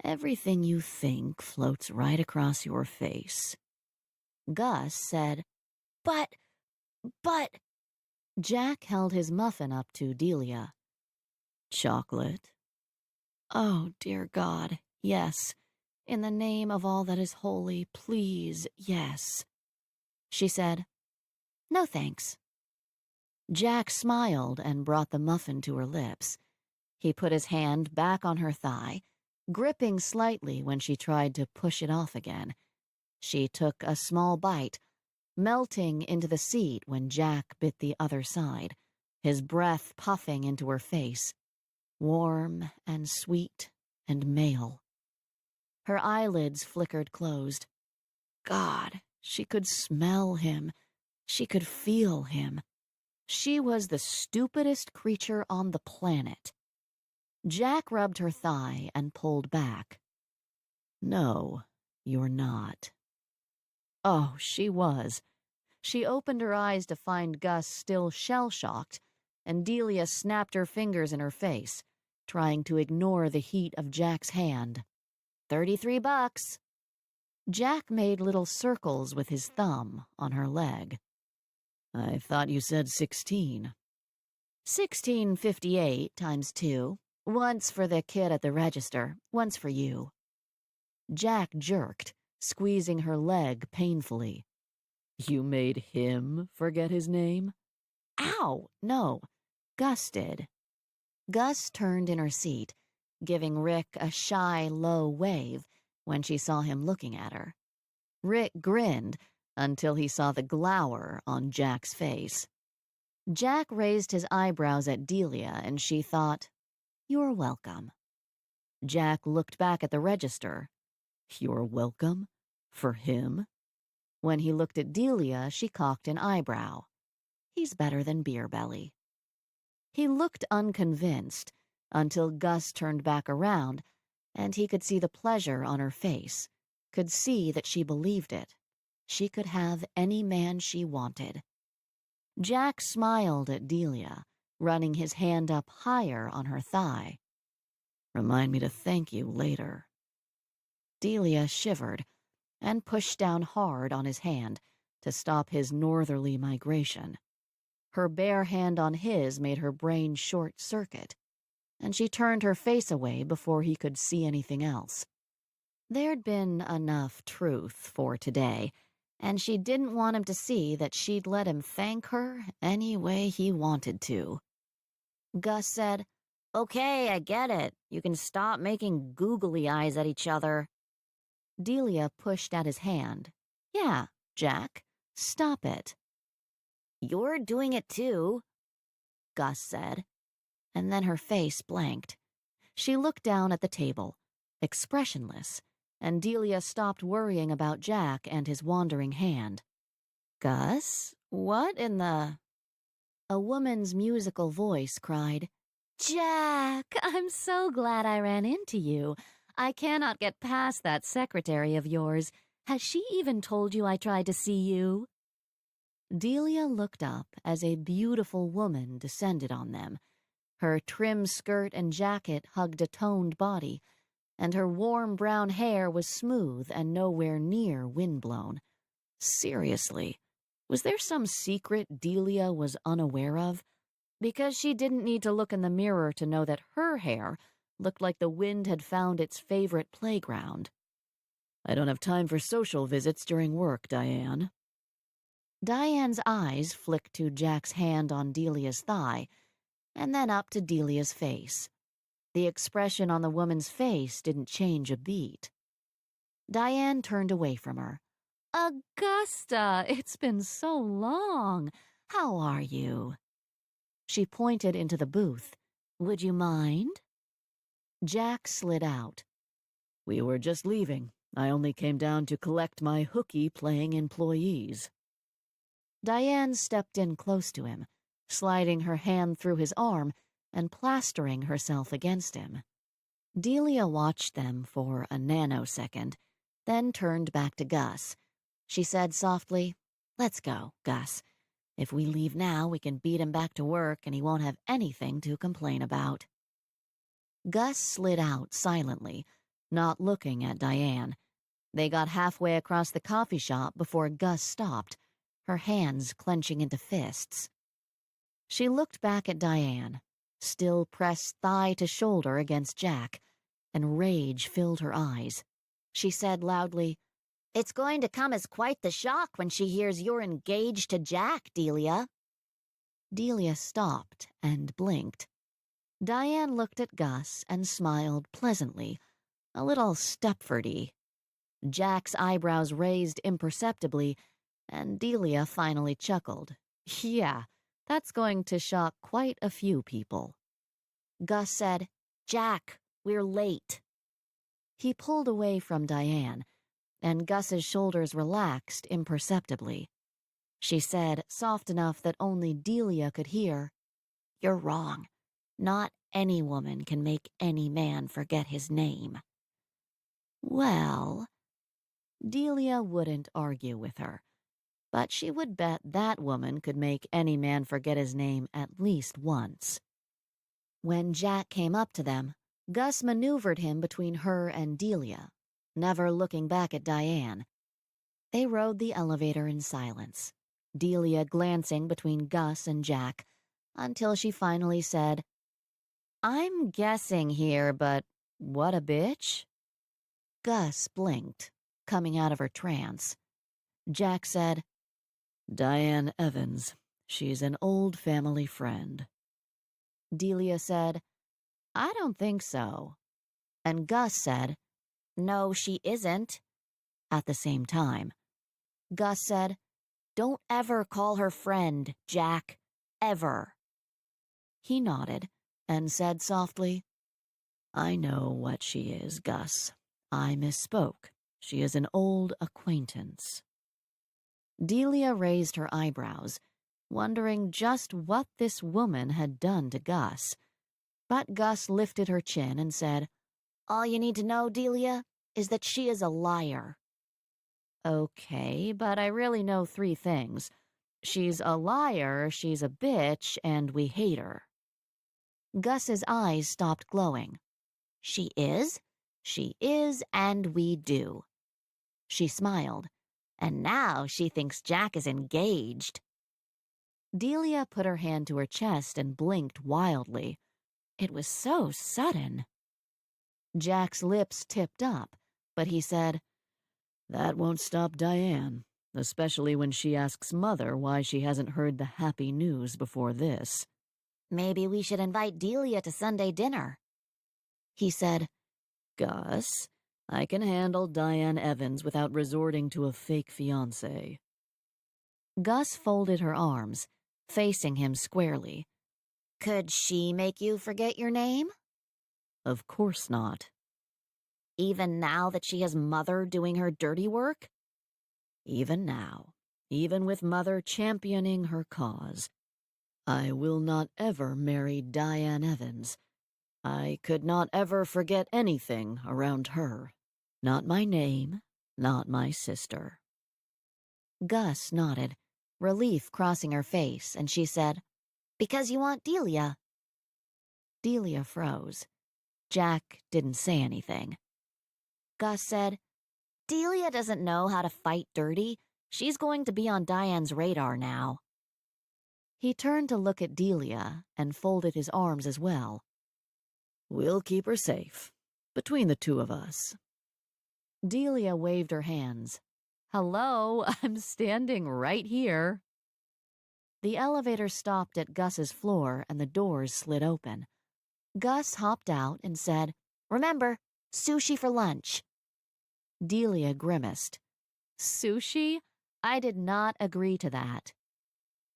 Everything you think floats right across your face. Gus said, But... Jack held his muffin up to Delia. Chocolate? Oh, dear God, yes. In the name of all that is holy, please, yes. She said, No thanks. Jack smiled and brought the muffin to her lips. He put his hand back on her thigh, gripping slightly when she tried to push it off again. She took a small bite, melting into the seat when Jack bit the other side, his breath puffing into her face, warm and sweet and male. Her eyelids flickered closed. God, she could smell him. She could feel him. She was the stupidest creature on the planet. Jack rubbed her thigh and pulled back. No, you're not. Oh, she was. She opened her eyes to find Gus still shell-shocked, and Delia snapped her fingers in her face, trying to ignore the heat of Jack's hand. $33. Jack made little circles with his thumb on her leg. I thought you said 16. $16.58 times 2. Once for the kid at the register, once for you. Jack jerked, squeezing her leg painfully. You made him forget his name? Ow! No. Gus did. Gus turned in her seat, giving Rick a shy, low wave when she saw him looking at her. Rick grinned until he saw the glower on Jack's face. Jack raised his eyebrows at Delia, and she thought, You're welcome. Jack looked back at the register. You're welcome? For him? When he looked at Delia, she cocked an eyebrow. He's better than Beer Belly. He looked unconvinced until Gus turned back around, and he could see the pleasure on her face, could see that she believed it. She could have any man she wanted. Jack smiled at Delia, running his hand up higher on her thigh. Remind me to thank you later. Delia shivered and pushed down hard on his hand to stop his northerly migration. Her bare hand on his made her brain short-circuit, and she turned her face away before he could see anything else. There'd been enough truth for today, and she didn't want him to see that she'd let him thank her any way he wanted to. Gus said, Okay, I get it. You can stop making googly eyes at each other. Delia pushed at his hand. Yeah, Jack, stop it." "You're doing it too," Gus said, and then her face blanked. She looked down at the table, expressionless, and Delia stopped worrying about Jack and his wandering hand. "Gus, what in the—" A woman's musical voice cried, "Jack, I'm so glad I ran into you. I cannot get past that secretary of yours. Has she even told you I tried to see you?" Delia looked up as a beautiful woman descended on them. Her trim skirt and jacket hugged a toned body, and her warm brown hair was smooth and nowhere near windblown. Seriously, was there some secret Delia was unaware of? Because she didn't need to look in the mirror to know that her hair looked like the wind had found its favorite playground. "I don't have time for social visits during work, Diane." Diane's eyes flicked to Jack's hand on Delia's thigh, and then up to Delia's face. The expression on the woman's face didn't change a beat. Diane turned away from her. "Augusta, it's been so long. How are you?" She pointed into the booth. "Would you mind?" Jack slid out. "We were just leaving. I only came down to collect my hooky-playing employees." Diane stepped in close to him, sliding her hand through his arm and plastering herself against him. Delia watched them for a nanosecond, then turned back to Gus. She said softly, "Let's go, Gus. If we leave now, we can beat him back to work and he won't have anything to complain about." Gus slid out silently, not looking at Diane. They got halfway across the coffee shop before Gus stopped, her hands clenching into fists. She looked back at Diane, still pressed thigh to shoulder against Jack, and rage filled her eyes. She said loudly, "It's going to come as quite the shock when she hears you're engaged to Jack, Delia." Delia stopped and blinked. Diane looked at Gus and smiled pleasantly, a little Stepfordy. Jack's eyebrows raised imperceptibly, and Delia finally chuckled. "Yeah, that's going to shock quite a few people." Gus said, "Jack, we're late." He pulled away from Diane, and Gus's shoulders relaxed imperceptibly. She said, soft enough that only Delia could hear, "You're wrong. Not any woman can make any man forget his name." Well, Delia wouldn't argue with her, but she would bet that woman could make any man forget his name at least once. When Jack came up to them, Gus maneuvered him between her and Delia, never looking back at Diane. They rode the elevator in silence, Delia glancing between Gus and Jack, until she finally said, "I'm guessing here, but what a bitch?" Gus blinked, coming out of her trance. Jack said, "Diane Evans. She's an old family friend." Delia said, "I don't think so." And Gus said, "No, she isn't." at the same time. Gus said, "Don't ever call her friend, Jack. Ever." He nodded and said softly, "I know what she is, Gus. I misspoke. She is an old acquaintance." Delia raised her eyebrows, wondering just what this woman had done to Gus. But Gus lifted her chin and said, "All you need to know, Delia, is that she is a liar." "Okay, but I really know 3 things. She's a liar, she's a bitch, and we hate her." Gus's eyes stopped glowing. "She is? She is, and we do." She smiled. "And now she thinks Jack is engaged." Delia put her hand to her chest and blinked wildly. It was so sudden. Jack's lips tipped up, but he said, "That won't stop Diane, especially when she asks Mother why she hasn't heard the happy news before this." "Maybe we should invite Delia to Sunday dinner." He said, "Gus, I can handle Diane Evans without resorting to a fake fiancé." Gus folded her arms, facing him squarely. Could she make you forget your name? Of course not. Even now that she has Mother doing her dirty work? Even now, even with Mother championing her cause, I will not ever marry Diane Evans. I could not ever forget anything around her. Not my name, not my sister. Gus nodded, relief crossing her face, and she said, Because you want Delia. Delia froze. Jack didn't say anything. Gus said, Delia doesn't know how to fight dirty. She's going to be on Diane's radar now. He turned to look at Delia and folded his arms as well. We'll keep her safe, between the two of us. Delia waved her hands. Hello, I'm standing right here. The elevator stopped at Gus's floor and the doors slid open. Gus hopped out and said, Remember, sushi for lunch. Delia grimaced. Sushi? I did not agree to that.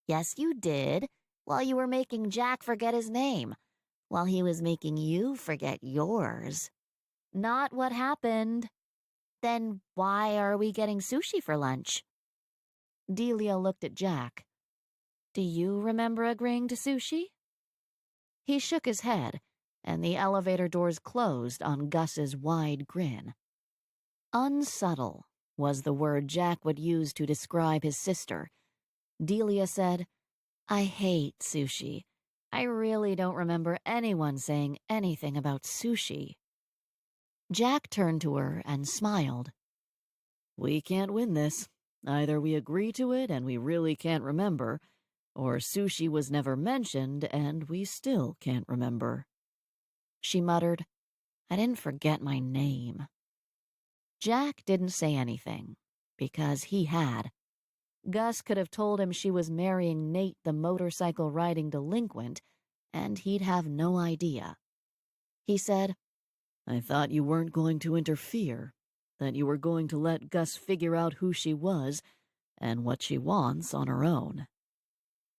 Yes, you did, while you were making Jack forget his name, while he was making you forget yours. Not what happened. Then why are we getting sushi for lunch? Delia looked at Jack. Do you remember agreeing to sushi? He shook his head, and the elevator doors closed on Gus's wide grin. Unsubtle was the word Jack would use to describe his sister. Delia said, I hate sushi. I really don't remember anyone saying anything about sushi. Jack turned to her and smiled. We can't win this. Either we agree to it and we really can't remember, or sushi was never mentioned and we still can't remember. She muttered, I didn't forget my name. Jack didn't say anything, because he had. Gus could have told him she was marrying Nate the motorcycle-riding delinquent, and he'd have no idea. He said, I thought you weren't going to interfere, that you were going to let Gus figure out who she was and what she wants on her own.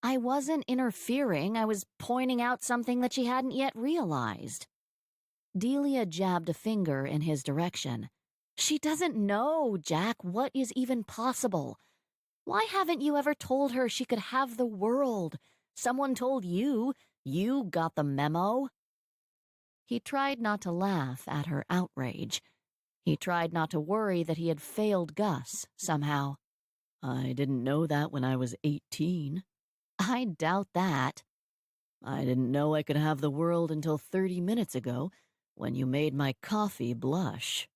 I wasn't interfering, I was pointing out something that she hadn't yet realized. Delia jabbed a finger in his direction. She doesn't know, Jack, what is even possible. Why haven't you ever told her she could have the world? Someone told you. You got the memo. He tried not to laugh at her outrage. He tried not to worry that he had failed Gus, somehow. I didn't know that when I was 18. I doubt that. I didn't know I could have the world until 30 minutes ago, when you made my coffee blush.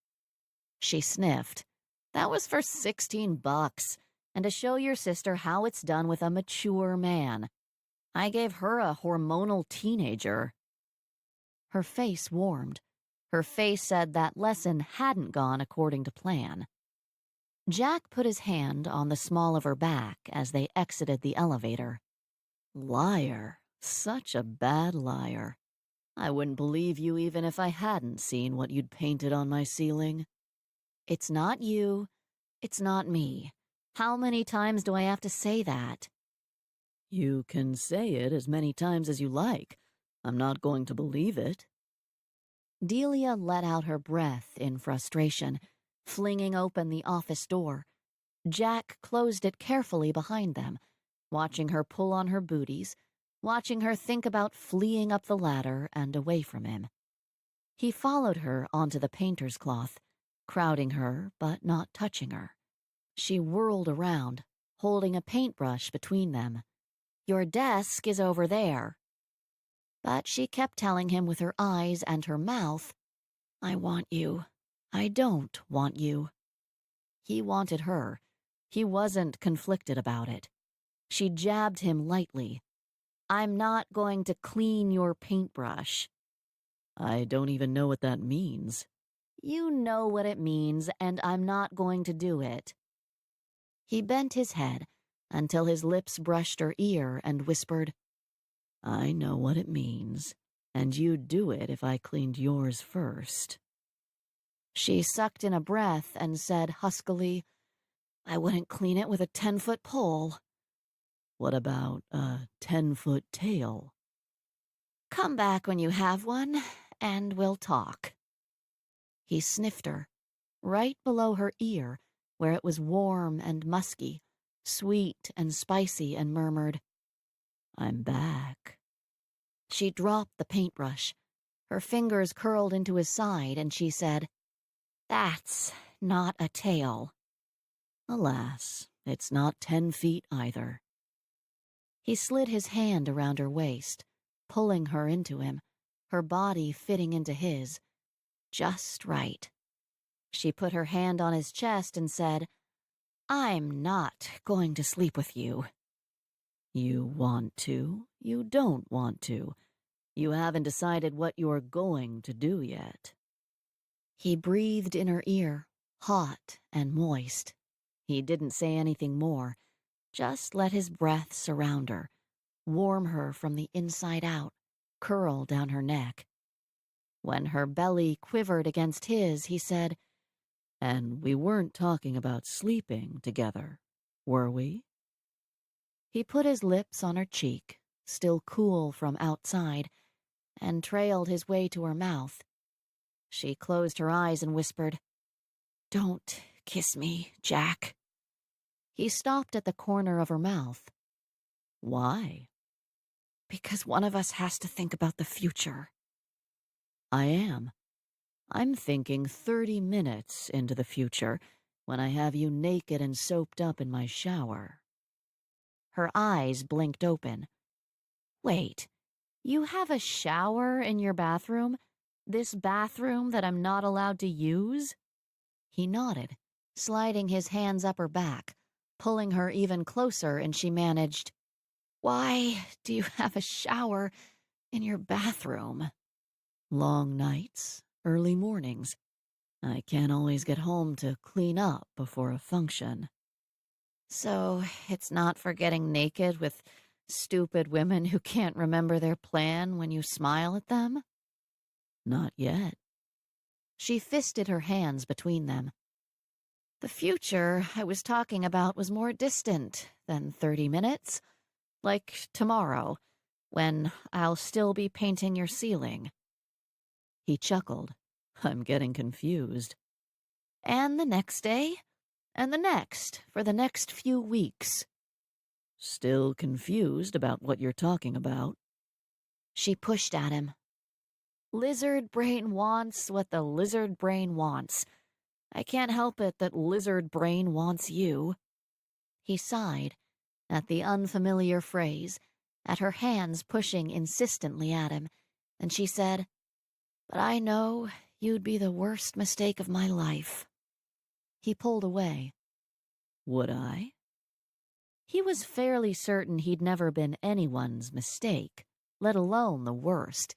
She sniffed. That was for $16, and to show your sister how it's done with a mature man. I gave her a hormonal teenager. Her face warmed. Her face said that lesson hadn't gone according to plan. Jack put his hand on the small of her back as they exited the elevator. Liar. Such a bad liar. I wouldn't believe you even if I hadn't seen what you'd painted on my ceiling. It's not you. It's not me. How many times do I have to say that? You can say it as many times as you like. I'm not going to believe it. Delia let out her breath in frustration, flinging open the office door. Jack closed it carefully behind them, watching her pull on her booties, watching her think about fleeing up the ladder and away from him. He followed her onto the painter's cloth, crowding her but not touching her. She whirled around, holding a paintbrush between them. Your desk is over there. But she kept telling him with her eyes and her mouth, I want you. I don't want you. He wanted her. He wasn't conflicted about it. She jabbed him lightly. I'm not going to clean your paintbrush. I don't even know what that means. You know what it means, and I'm not going to do it. He bent his head until his lips brushed her ear and whispered, I know what it means, and you'd do it if I cleaned yours first. She sucked in a breath and said huskily, I wouldn't clean it with a 10-foot pole. What about a 10-foot tail? Come back when you have one, and we'll talk. He sniffed her, right below her ear, where it was warm and musky, sweet and spicy, and murmured, I'm back. She dropped the paintbrush. Her fingers curled into his side, and she said, That's not a tail. Alas, it's not 10 feet either. He slid his hand around her waist, pulling her into him, her body fitting into his. Just right. She put her hand on his chest and said, I'm not going to sleep with you. You want to, you don't want to. You haven't decided what you're going to do yet. He breathed in her ear, hot and moist. He didn't say anything more, just let his breath surround her, warm her from the inside out, curl down her neck. When her belly quivered against his, he said, And we weren't talking about sleeping together, were we? He put his lips on her cheek, still cool from outside, and trailed his way to her mouth. She closed her eyes and whispered, Don't kiss me, Jack. He stopped at the corner of her mouth. Why? Because one of us has to think about the future. I am. I'm thinking 30 minutes into the future when I have you naked and soaped up in my shower. Her eyes blinked open. Wait, you have a shower in your bathroom? This bathroom that I'm not allowed to use? He nodded, sliding his hands up her back, pulling her even closer, and she managed, Why do you have a shower in your bathroom? Long nights, early mornings. I can't always get home to clean up before a function. So it's not for getting naked with stupid women who can't remember their plan when you smile at them? Not yet. She fisted her hands between them. The future I was talking about was more distant than 30 minutes. Like tomorrow, when I'll still be painting your ceiling. He chuckled. I'm getting confused. And the next day, and the next, for the next few weeks. Still confused about what you're talking about. She pushed at him. Lizard brain wants what the lizard brain wants. I can't help it that lizard brain wants you. He sighed at the unfamiliar phrase, at her hands pushing insistently at him, and she said, But I know you'd be the worst mistake of my life. He pulled away. Would I? He was fairly certain he'd never been anyone's mistake, let alone the worst.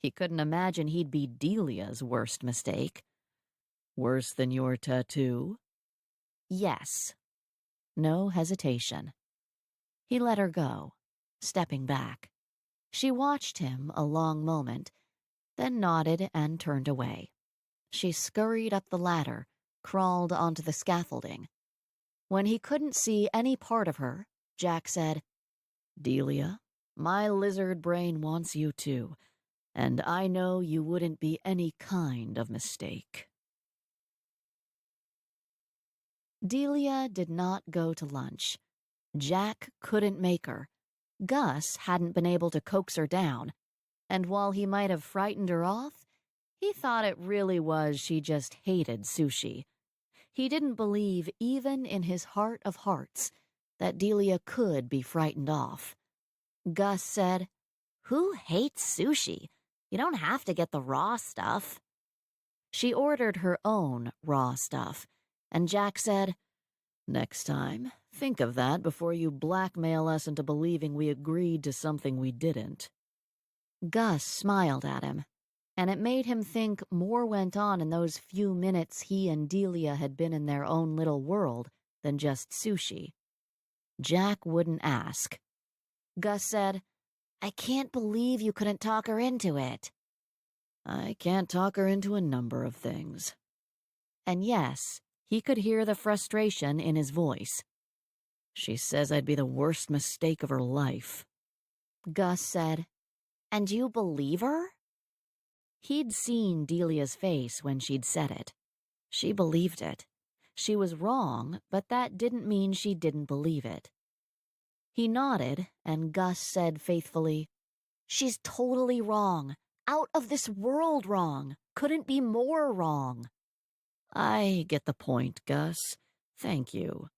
He couldn't imagine he'd be Delia's worst mistake. Worse than your tattoo? Yes. No hesitation. He let her go, stepping back. She watched him a long moment, then nodded and turned away. She scurried up the ladder, crawled onto the scaffolding. When he couldn't see any part of her, Jack said, Delia, my lizard brain wants you too, and I know you wouldn't be any kind of mistake. Delia did not go to lunch. Jack couldn't make her. Gus hadn't been able to coax her down, and while he might have frightened her off, he thought it really was she just hated sushi. He didn't believe, even in his heart of hearts, that Delia could be frightened off. Gus said, Who hates sushi? You don't have to get the raw stuff. She ordered her own raw stuff, and Jack said, Next time, think of that before you blackmail us into believing we agreed to something we didn't. Gus smiled at him, and it made him think more went on in those few minutes he and Delia had been in their own little world than just sushi. Jack wouldn't ask. Gus said, I can't believe you couldn't talk her into it. I can't talk her into a number of things. And yes, he could hear the frustration in his voice. She says I'd be the worst mistake of her life. Gus said, "And you believe her?" He'd seen Delia's face when she'd said it. She believed it. She was wrong, but that didn't mean she didn't believe it. He nodded, and Gus said faithfully, "She's totally wrong. Out of this world wrong. Couldn't be more wrong." I get the point, Gus. Thank you.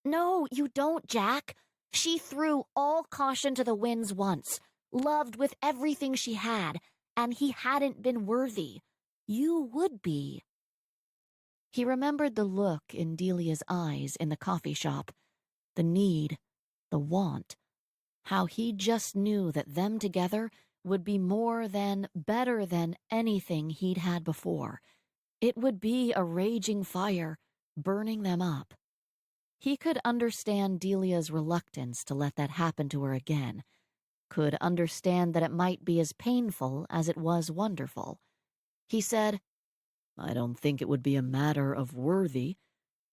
"No, you don't, Jack. She threw all caution to the winds once, loved with everything she had, and he hadn't been worthy. You would be." He remembered the look in Delia's eyes in the coffee shop, the need, the want, how he just knew that them together would be more than, better than anything he'd had before. It would be a raging fire, burning them up. He could understand Delia's reluctance to let that happen to her again, could understand that it might be as painful as it was wonderful. He said, I don't think it would be a matter of worthy.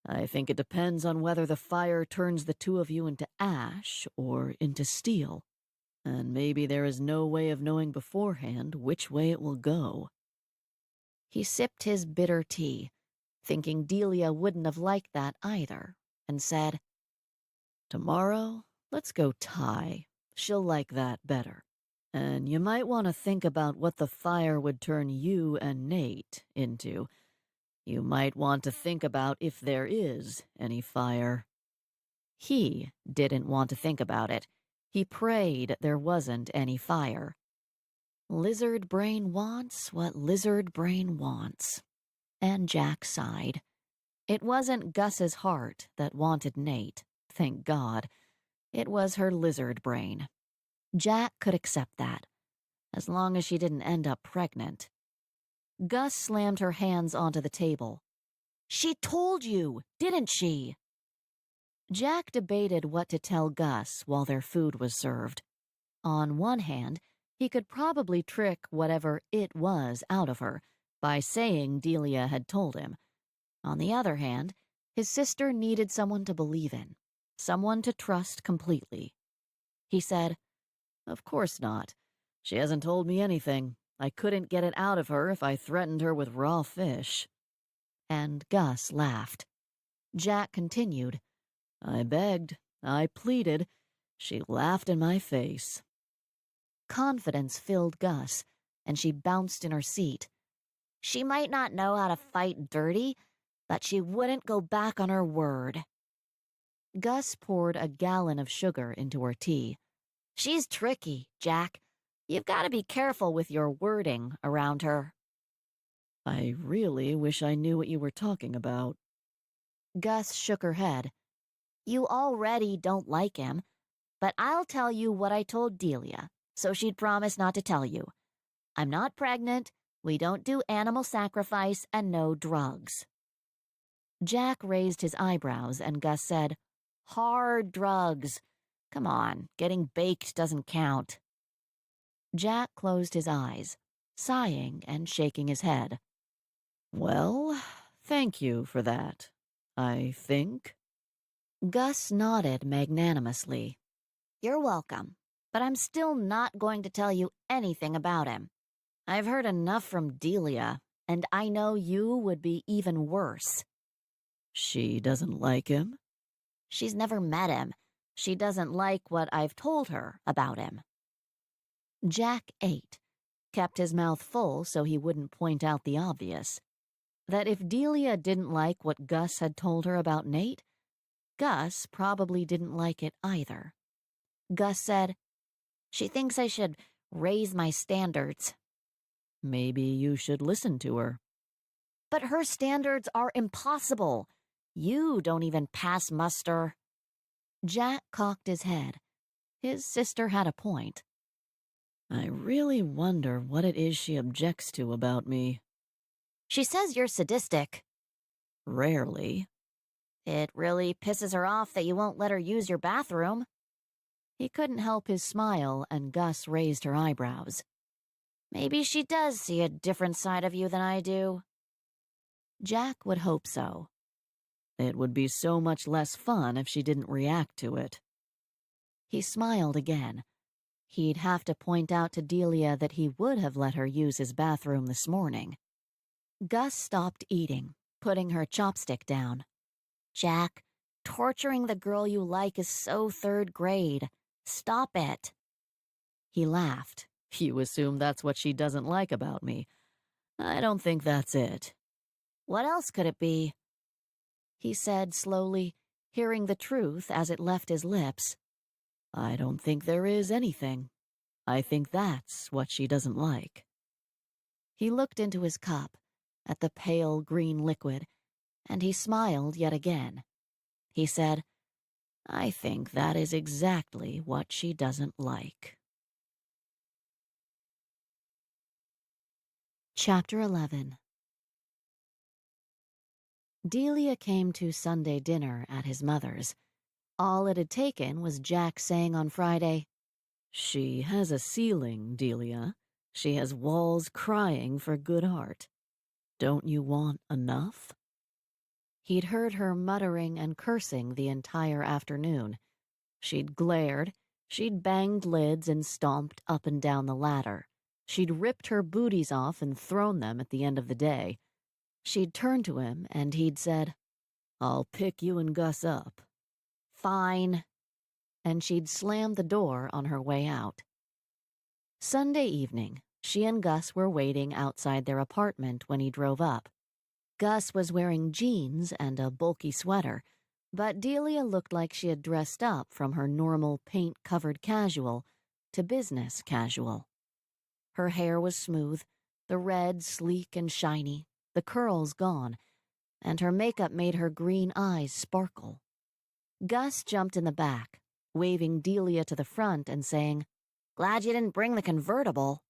I think it depends on whether the fire turns the two of you into ash or into steel. And maybe there is no way of knowing beforehand which way it will go. He sipped his bitter tea, thinking Delia wouldn't have liked that either, and said, Tomorrow, let's go Thai. She'll like that better. And you might want to think about what the fire would turn you and Nate into. You might want to think about if there is any fire. He didn't want to think about it. He prayed there wasn't any fire. Lizard brain wants what lizard brain wants. And Jack sighed. It wasn't Gus's heart that wanted Nate, thank God. It was her lizard brain. Jack could accept that, as long as she didn't end up pregnant. Gus slammed her hands onto the table. "She told you, didn't she?" Jack debated what to tell Gus while their food was served. On one hand, he could probably trick whatever it was out of her by saying Delia had told him. On the other hand, his sister needed someone to believe in, someone to trust completely. He said, Of course not. She hasn't told me anything. I couldn't get it out of her if I threatened her with raw fish. And Gus laughed. Jack continued, I begged. I pleaded. She laughed in my face. Confidence filled Gus, and she bounced in her seat. "She might not know how to fight dirty, but she wouldn't go back on her word." Gus poured a gallon of sugar into her tea. "She's tricky, Jack. You've got to be careful with your wording around her." I really wish I knew what you were talking about. Gus shook her head. "You already don't like him, but I'll tell you what I told Delia, so she'd promise not to tell you. I'm not pregnant, we don't do animal sacrifice, and no drugs." Jack raised his eyebrows, and Gus said, "Hard drugs. Come on, getting baked doesn't count." Jack closed his eyes, sighing and shaking his head. Well, thank you for that, I think. Gus nodded magnanimously. "You're welcome, but I'm still not going to tell you anything about him. I've heard enough from Delia, and I know you would be even worse." She doesn't like him? "She's never met him. She doesn't like what I've told her about him." Jack ate, kept his mouth full so he wouldn't point out the obvious. That if Delia didn't like what Gus had told her about Nate, Gus probably didn't like it either. Gus said, "She thinks I should raise my standards." Maybe you should listen to her. "But her standards are impossible. You don't even pass muster." Jack cocked his head. His sister had a point. I really wonder what it is she objects to about me. "She says you're sadistic." Rarely. "It really pisses her off that you won't let her use your bathroom." He couldn't help his smile, and Gus raised her eyebrows. "Maybe she does see a different side of you than I do." Jack would hope so. It would be so much less fun if she didn't react to it. He smiled again. He'd have to point out to Delia that he would have let her use his bathroom this morning. Gus stopped eating, putting her chopstick down. Jack, torturing the girl you like is so third grade. Stop it. He laughed. You assume that's what she doesn't like about me. I don't think that's it. What else could it be? He said slowly, hearing the truth as it left his lips. I don't think there is anything. I think that's what she doesn't like. He looked into his cup, at the pale green liquid, and he smiled yet again. He said, I think that is exactly what she doesn't like. Chapter 11. Delia came to Sunday dinner at his mother's. All it had taken was Jack saying on Friday, She has a ceiling, Delia. She has walls crying for good art. Don't you want enough? He'd heard her muttering and cursing the entire afternoon. She'd glared, she'd banged lids and stomped up and down the ladder. She'd ripped her booties off and thrown them at the end of the day. She'd turned to him and he'd said, I'll pick you and Gus up. Fine. And she'd slammed the door on her way out. Sunday evening, she and Gus were waiting outside their apartment when he drove up. Gus was wearing jeans and a bulky sweater, but Delia looked like she had dressed up from her normal paint-covered casual to business casual. Her hair was smooth, the red sleek and shiny, the curls gone, and her makeup made her green eyes sparkle. Gus jumped in the back, waving Delia to the front and saying, Glad you didn't bring the convertible.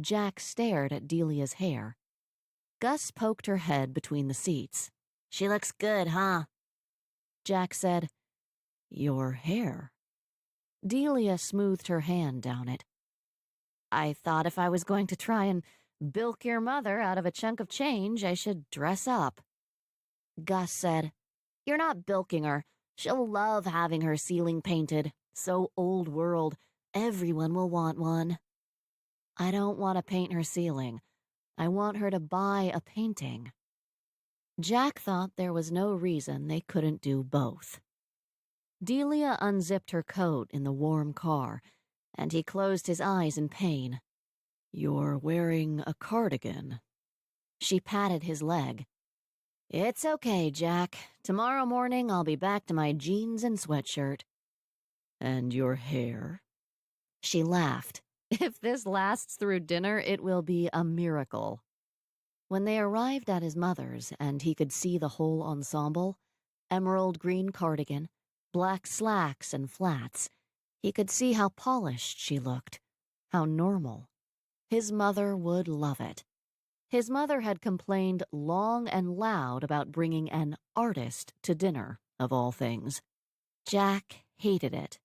Jack stared at Delia's hair. Gus poked her head between the seats. She looks good, huh? Jack said, Your hair. Delia smoothed her hand down it. I thought if I was going to try and bilk your mother out of a chunk of change, I should dress up. Gus said, You're not bilking her. She'll love having her ceiling painted. So old world. Everyone will want one. I don't want to paint her ceiling. I want her to buy a painting. Jack thought there was no reason they couldn't do both. Delia unzipped her coat in the warm car, and he closed his eyes in pain. You're wearing a cardigan. She patted his leg. It's okay, Jack. Tomorrow morning I'll be back to my jeans and sweatshirt. And your hair? She laughed. If this lasts through dinner, it will be a miracle. When they arrived at his mother's and he could see the whole ensemble, emerald green cardigan, black slacks and flats, he could see how polished she looked, how normal. His mother would love it. His mother had complained long and loud about bringing an artist to dinner, of all things. Jack hated it.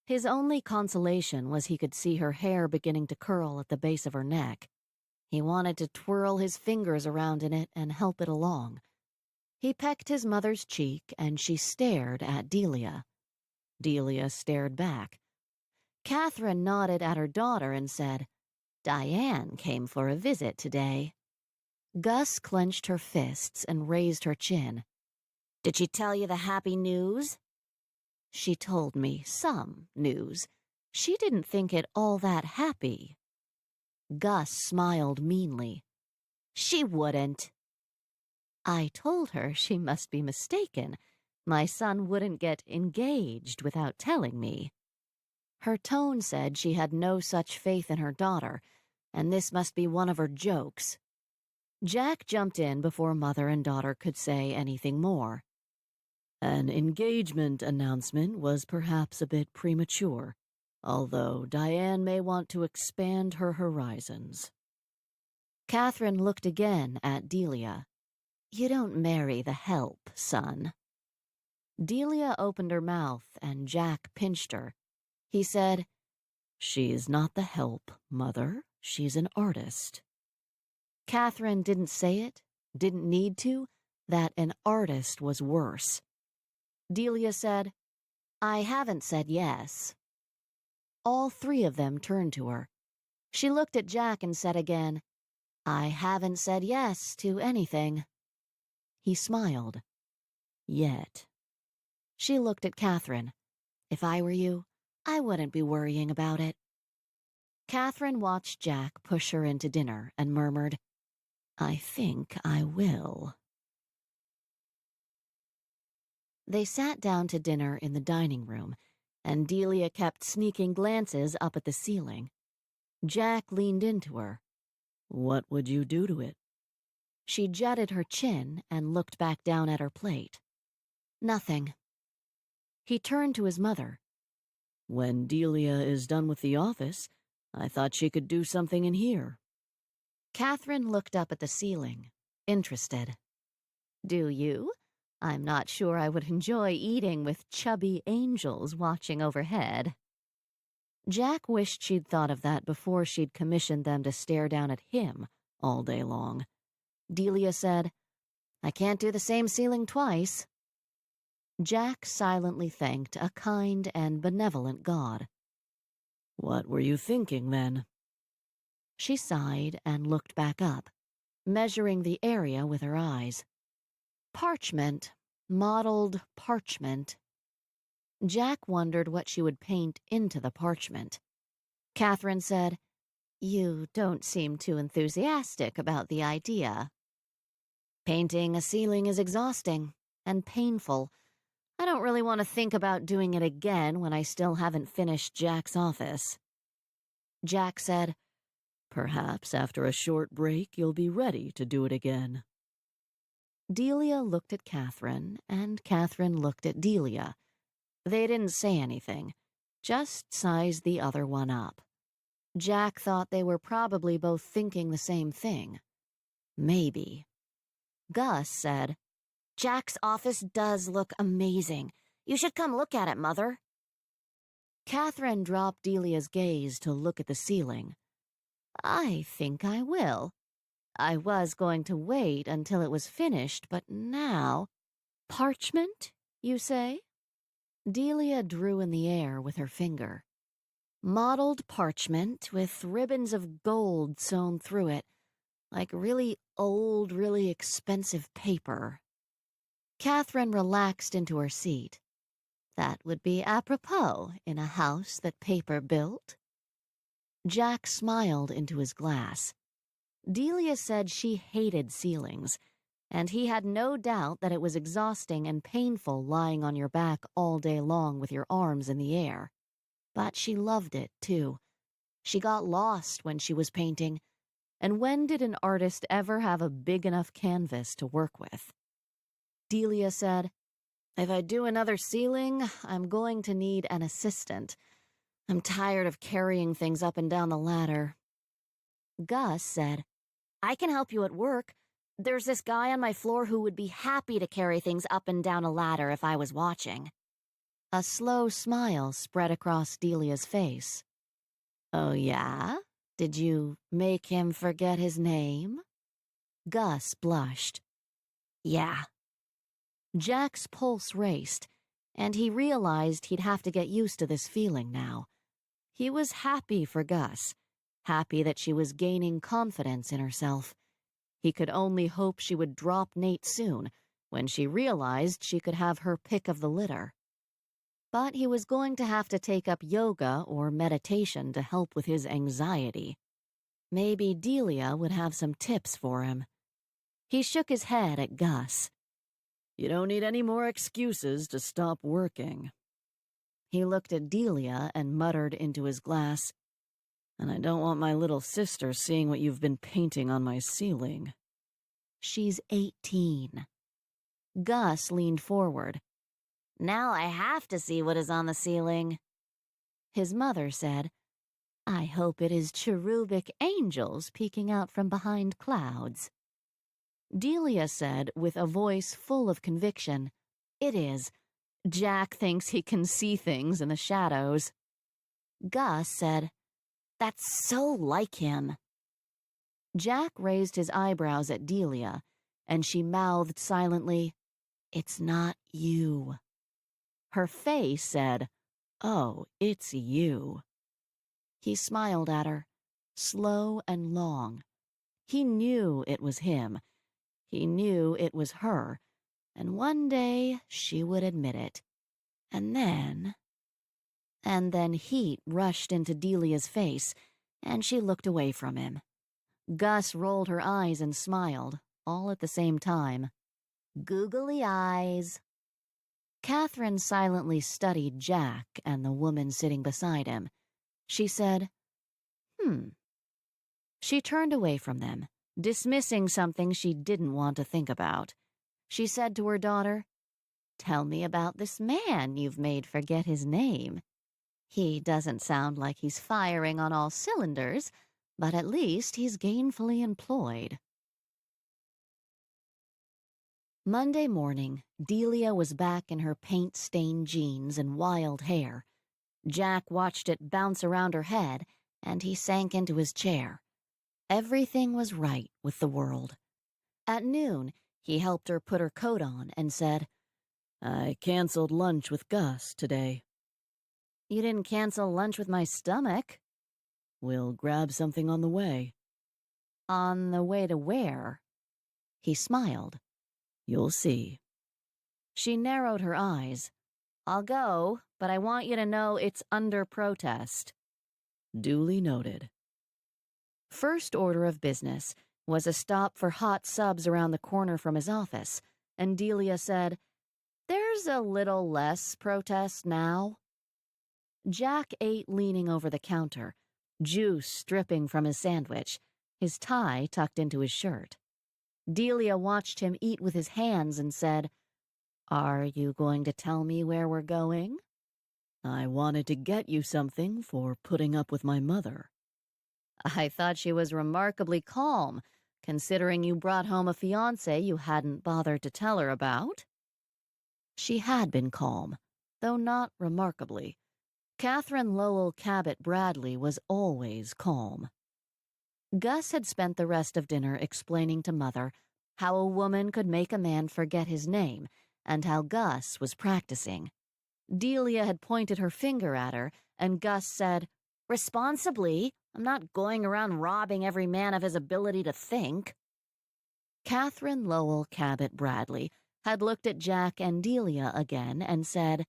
His only consolation was he could see her hair beginning to curl at the base of her neck. He wanted to twirl his fingers around in it and help it along. He pecked his mother's cheek, and she stared at Delia. Delia stared back. Catherine nodded at her daughter and said, Diane came for a visit today. Gus clenched her fists and raised her chin. Did she tell you the happy news? She told me some news. She didn't think it all that happy. Gus smiled meanly. She wouldn't. I told her she must be mistaken. My son wouldn't get engaged without telling me. Her tone said she had no such faith in her daughter, and this must be one of her jokes. Jack jumped in before mother and daughter could say anything more. An engagement announcement was perhaps a bit premature, although Diane may want to expand her horizons. Catherine looked again at Delia. You don't marry the help, son. Delia opened her mouth, and Jack pinched her. He said, She's not the help, Mother. She's an artist. Catherine didn't say it, didn't need to. that an artist was worse. Delia said, "I haven't said yes." All three of them turned to her. She looked at Jack and said again, "I haven't said yes to anything." He smiled. Yet. She looked at Catherine. "If I were you, I wouldn't be worrying about it." Catherine watched Jack push her into dinner and murmured, "I think I will." They sat down to dinner in the dining room, and Delia kept sneaking glances up at the ceiling. Jack leaned into her. What would you do to it? She jutted her chin and looked back down at her plate. "Nothing." He turned to his mother. When Delia is done with the office, I thought she could do something in here. Catherine looked up at the ceiling, interested. "Do you? I'm not sure I would enjoy eating with chubby angels watching overhead." Jack wished she'd thought of that before she'd commissioned them to stare down at him all day long. Delia said, "I can't do the same ceiling twice." Jack silently thanked a kind and benevolent God. What were you thinking then? She sighed and looked back up, measuring the area with her eyes. Parchment, mottled parchment. Jack wondered what she would paint into the parchment. Catherine said, "You don't seem too enthusiastic about the idea." "Painting a ceiling is exhausting and painful. I don't really want to think about doing it again when I still haven't finished Jack's office." Jack said, Perhaps after a short break you'll be ready to do it again. Delia looked at Catherine, and Catherine looked at Delia. They didn't say anything, just sized the other one up. Jack thought they were probably both thinking the same thing. Maybe. Gus said, "Jack's office does look amazing. You should come look at it, Mother." Catherine dropped Delia's gaze to look at the ceiling. "I think I will. I was going to wait until it was finished, but now—" "Parchment, you say?" Delia drew in the air with her finger. "Mottled parchment with ribbons of gold sewn through it, like really old, really expensive paper." Catherine relaxed into her seat. "That would be apropos in a house that paper built." Jack smiled into his glass. Delia said she hated ceilings, and he had no doubt that it was exhausting and painful lying on your back all day long with your arms in the air. But she loved it, too. She got lost when she was painting, and when did an artist ever have a big enough canvas to work with? Delia said, "If I do another ceiling, I'm going to need an assistant. I'm tired of carrying things up and down the ladder." Gus said, "I can help you at work. There's this guy on my floor who would be happy to carry things up and down a ladder if I was watching." A slow smile spread across Delia's face. "Oh, yeah? Did you make him forget his name?" Gus blushed. "Yeah." Jack's pulse raced, and he realized he'd have to get used to this feeling now. He was happy for Gus, happy that she was gaining confidence in herself. He could only hope she would drop Nate soon, when she realized she could have her pick of the litter. But he was going to have to take up yoga or meditation to help with his anxiety. Maybe Delia would have some tips for him. He shook his head at Gus. You don't need any more excuses to stop working. He looked at Delia and muttered into his glass, And I don't want my little sister seeing what you've been painting on my ceiling. "She's 18. Gus leaned forward. "Now I have to see what is on the ceiling." His mother said, "I hope it is cherubic angels peeking out from behind clouds." Delia said, with a voice full of conviction, "It is. Jack thinks he can see things in the shadows." Gus said, "That's so like him." Jack raised his eyebrows at Delia, and she mouthed silently, "It's not you." Her face said, "Oh, it's you." He smiled at her, slow and long. He knew it was him. He knew it was her, and one day she would admit it. And then heat rushed into Delia's face, and she looked away from him. Gus rolled her eyes and smiled, all at the same time. Googly eyes. Catherine silently studied Jack and the woman sitting beside him. She said, She turned away from them, dismissing something she didn't want to think about. She said to her daughter, "Tell me about this man you've made forget his name. He doesn't sound like he's firing on all cylinders, but at least he's gainfully employed." Monday morning, Delia was back in her paint-stained jeans and wild hair. Jack watched it bounce around her head, and he sank into his chair. Everything was right with the world. At noon, he helped her put her coat on and said, "I canceled lunch with Gus today. "You didn't cancel lunch with my stomach." We'll grab something on the way." "On the way to where?" He smiled. "You'll see." She narrowed her eyes. "I'll go, but I want you to know it's under protest." Duly noted. First order of business was a stop for hot subs around the corner from his office, and Delia said, "There's a little less protest now." Jack ate leaning over the counter, juice dripping from his sandwich, his tie tucked into his shirt. Delia watched him eat with his hands and said, "Are you going to tell me where we're going?" "I wanted to get you something for putting up with my mother." "I thought she was remarkably calm, considering you brought home a fiancé you hadn't bothered to tell her about." She had been calm, though not remarkably. Catherine Lowell Cabot Bradley was always calm. Gus had spent the rest of dinner explaining to Mother how a woman could make a man forget his name and how Gus was practicing. Delia had pointed her finger at her, and Gus said, "Responsibly, I'm not going around robbing every man of his ability to think." Catherine Lowell Cabot Bradley had looked at Jack and Delia again and said,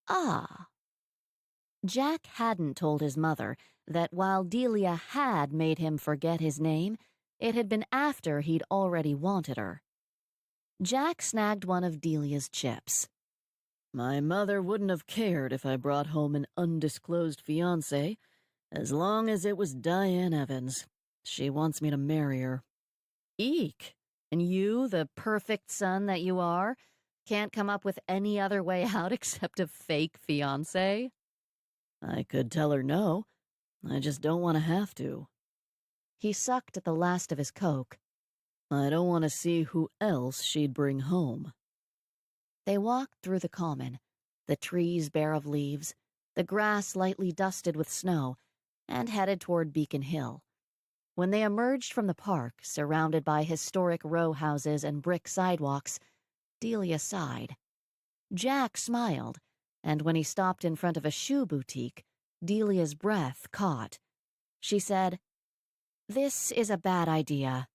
"Ah." Jack hadn't told his mother that while Delia had made him forget his name, it had been after he'd already wanted her. Jack snagged one of Delia's chips. "My mother wouldn't have cared if I brought home an undisclosed fiancé, as long as it was Diane Evans. She wants me to marry her." "Eek! And you, the perfect son that you are, can't come up with any other way out except a fake fiancé?" "I could tell her no. I just don't want to have to." He sucked at the last of his Coke. "I don't want to see who else she'd bring home." They walked through the common, the trees bare of leaves, the grass lightly dusted with snow, and headed toward Beacon Hill. When they emerged from the park, surrounded by historic row houses and brick sidewalks, Delia sighed. Jack smiled, and when he stopped in front of a shoe boutique, Delia's breath caught. She said, "This is a bad idea."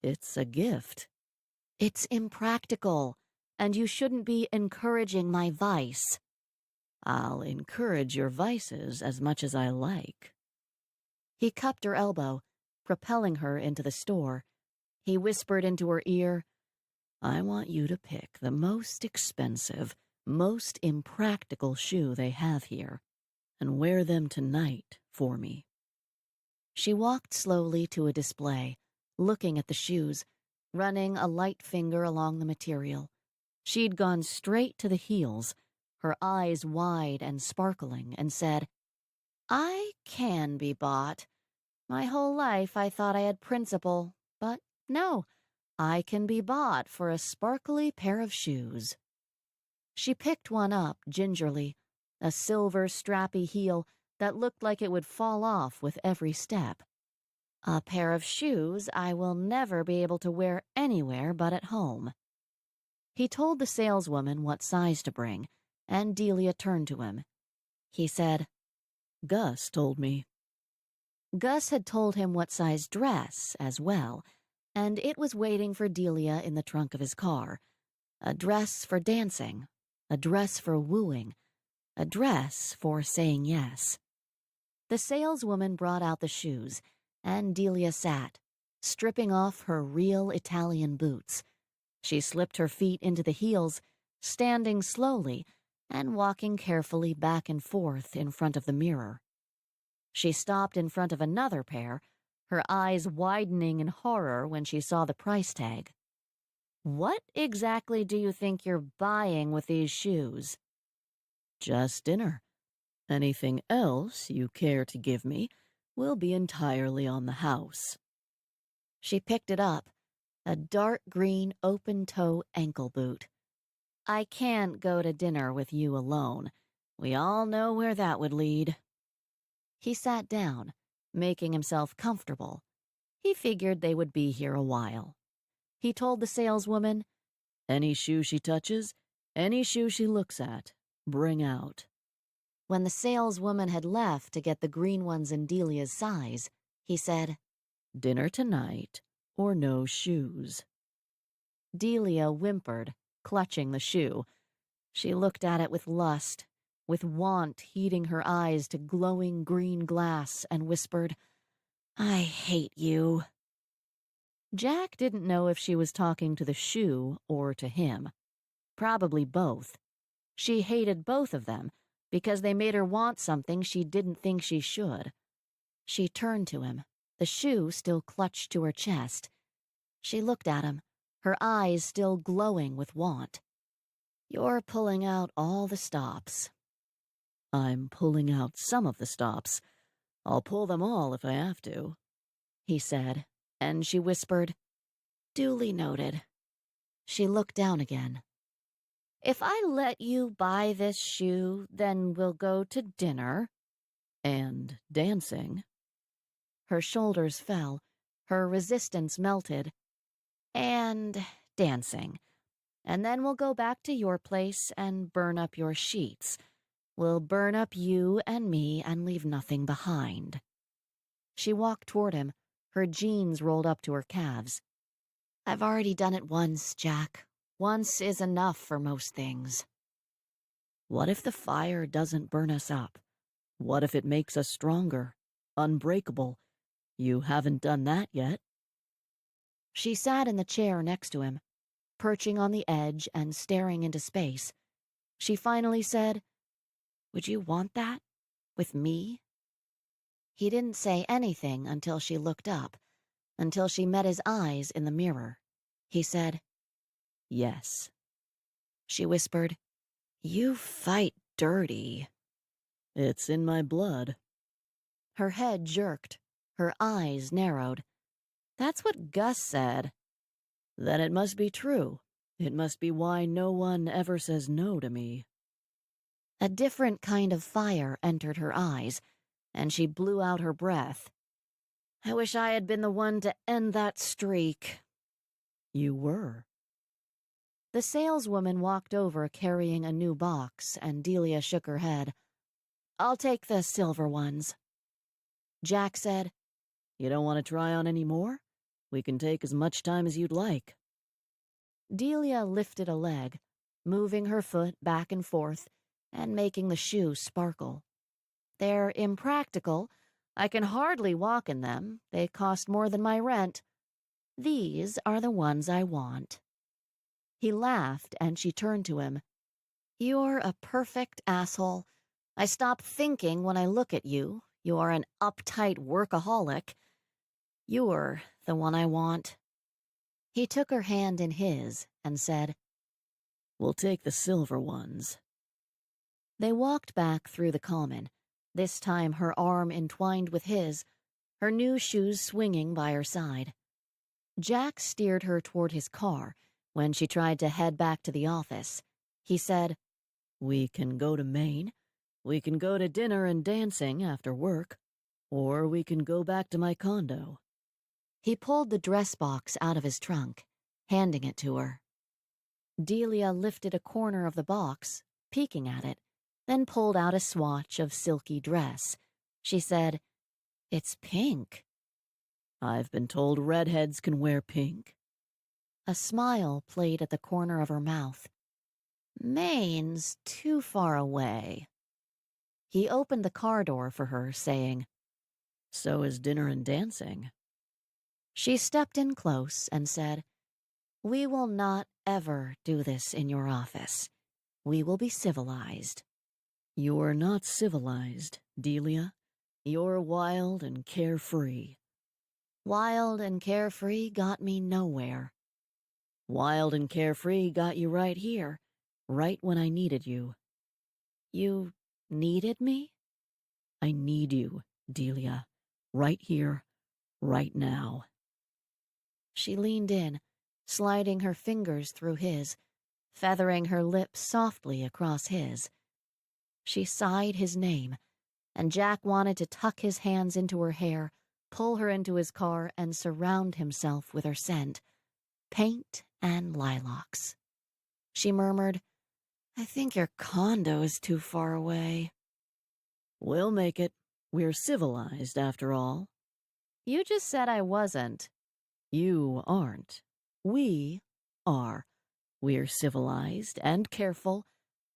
"It's a gift." "It's impractical, and you shouldn't be encouraging my vice." "I'll encourage your vices as much as I like." He cupped her elbow, propelling her into the store. He whispered into her ear, "I want you to pick the most expensive, most impractical shoe they have here, and wear them tonight for me." She walked slowly to a display, looking at the shoes, running a light finger along the material. She'd gone straight to the heels, her eyes wide and sparkling, and said, "I can be bought. My whole life I thought I had principle, but no, I can be bought for a sparkly pair of shoes." She picked one up gingerly, a silver strappy heel that looked like it would fall off with every step. A pair of shoes I will never be able to wear anywhere but at home. He told the saleswoman what size to bring, and Delia turned to him. He said, Gus told me. Gus had told him what size dress as well, and it was waiting for Delia in the trunk of his car. A dress for dancing, a dress for wooing, a dress for saying yes. The saleswoman brought out the shoes, and Delia sat, stripping off her real Italian boots. She slipped her feet into the heels, standing slowly and walking carefully back and forth in front of the mirror. She stopped in front of another pair, her eyes widening in horror when she saw the price tag. "What exactly do you think you're buying with these shoes?" Just dinner. Anything else you care to give me will be entirely on the house. She picked it up, a dark green open-toe ankle boot. "I can't go to dinner with you alone. We all know where that would lead." He sat down, making himself comfortable. He figured they would be here a while. He told the saleswoman, Any shoe she touches, any shoe she looks at, bring out. when the saleswoman had left to get the green ones in Delia's size, he said, Dinner tonight, or no shoes. Delia whimpered, clutching the shoe. She looked at it with lust, with want heating her eyes to glowing green glass, and whispered, "I hate you." Jack didn't know if she was talking to the shoe or to him. Probably both. She hated both of them because they made her want something she didn't think she should. She turned to him, the shoe still clutched to her chest. She looked at him, her eyes still glowing with want. "You're pulling out all the stops." I'm pulling out some of the stops. I'll pull them all if I have to, he said, and she whispered, "Duly noted." She looked down again. "If I let you buy this shoe, then we'll go to dinner." and dancing. Her shoulders fell, her resistance melted. "And dancing. And then we'll go back to your place and burn up your sheets. We'll burn up you and me and leave nothing behind." She walked toward him, her jeans rolled up to her calves. "I've already done it once, Jack. Once is enough for most things." What if the fire doesn't burn us up? What if it makes us stronger, unbreakable? You haven't done that yet. She sat in the chair next to him, perching on the edge and staring into space. She finally said, "Would you want that? With me?" He didn't say anything until she looked up, until she met his eyes in the mirror. He said, Yes. She whispered, "You fight dirty." It's in my blood. Her head jerked, her eyes narrowed. "That's what Gus said." Then it must be true. It must be why no one ever says no to me. A different kind of fire entered her eyes, and she blew out her breath. "I wish I had been the one to end that streak." You were. The saleswoman walked over carrying a new box, and Delia shook her head. "I'll take the silver ones." Jack said, You don't want to try on any more? We can take as much time as you'd like. Delia lifted a leg, moving her foot back and forth and making the shoe sparkle. "They're impractical. I can hardly walk in them. They cost more than my rent. These are the ones I want." He laughed, and she turned to him. "You're a perfect asshole. I stop thinking when I look at you. You're an uptight workaholic. You're the one I want." He took her hand in his and said, We'll take the silver ones. They walked back through the common, this time her arm entwined with his, her new shoes swinging by her side. Jack steered her toward his car when she tried to head back to the office. He said, We can go to Maine. We can go to dinner and dancing after work. Or we can go back to my condo. He pulled the dress box out of his trunk, handing it to her. Delia lifted a corner of the box, peeking at it, then pulled out a swatch of silky dress. She said, "It's pink." I've been told redheads can wear pink. A smile played at the corner of her mouth. "Maine's too far away." He opened the car door for her, saying, So is dinner and dancing. She stepped in close and said, "We will not ever do this in your office. We will be civilized." You're not civilized, Delia. You're wild and carefree. Wild and carefree got me nowhere. Wild and carefree got you right here, right when I needed you. You needed me? I need you, Delia. Right here, right now. She leaned in, sliding her fingers through his, feathering her lips softly across his. She sighed his name, and Jack wanted to tuck his hands into her hair, pull her into his car, and surround himself with her scent, paint and lilacs. She murmured, "I think your condo is too far away." We'll make it. We're civilized, after all. You just said I wasn't. You aren't. We are. We're civilized and careful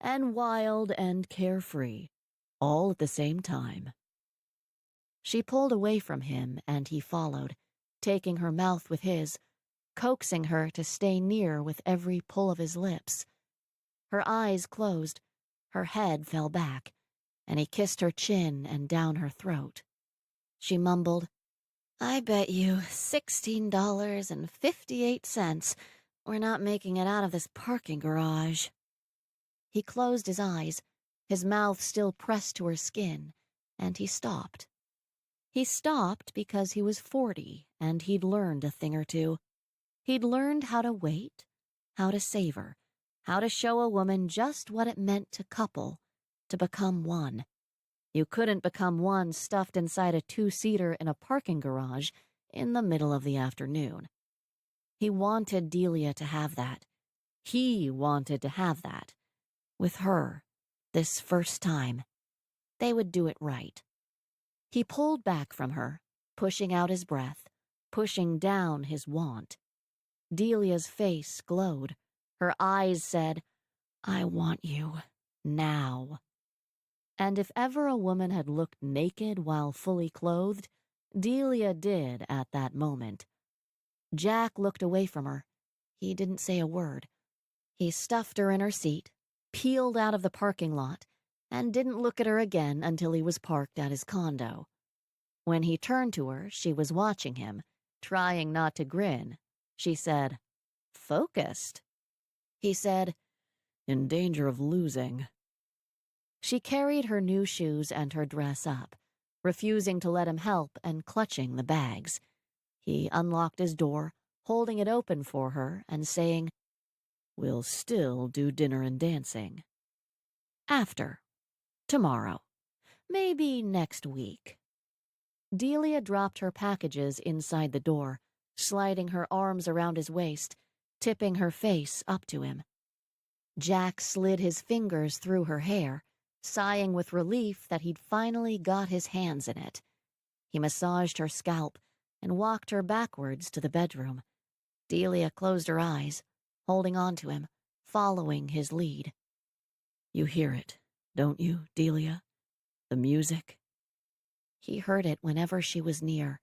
and wild and carefree, all at the same time. She pulled away from him, and he followed, taking her mouth with his, coaxing her to stay near with every pull of his lips. Her eyes closed, her head fell back, and he kissed her chin and down her throat. She mumbled, "I bet you $16.58 we're not making it out of this parking garage." He closed his eyes, his mouth still pressed to her skin, and he stopped. He stopped because he was 40 and he'd learned a thing or two. He'd learned how to wait, how to savor, how to show a woman just what it meant to couple, to become one. You couldn't become one stuffed inside a two-seater in a parking garage in the middle of the afternoon. He wanted Delia to have that. He wanted to have that. With her, this first time. They would do it right. He pulled back from her, pushing out his breath, pushing down his want. Delia's face glowed. Her eyes said, "I want you, now." And if ever a woman had looked naked while fully clothed, Delia did at that moment. Jack looked away from her. He didn't say a word. He stuffed her in her seat, peeled out of the parking lot, and didn't look at her again until he was parked at his condo. When he turned to her, she was watching him, trying not to grin. She said, "Focused." He said, "In danger of losing." She carried her new shoes and her dress up, refusing to let him help and clutching the bags. He unlocked his door, holding it open for her and saying, "We'll still do dinner and dancing. After. Tomorrow. Maybe next week." Delia dropped her packages inside the door, sliding her arms around his waist, tipping her face up to him. Jack slid his fingers through her hair, sighing with relief that he'd finally got his hands in it. He massaged her scalp and walked her backwards to the bedroom. Delia closed her eyes, holding on to him, following his lead. You hear it, don't you, Delia? The music? He heard it whenever she was near.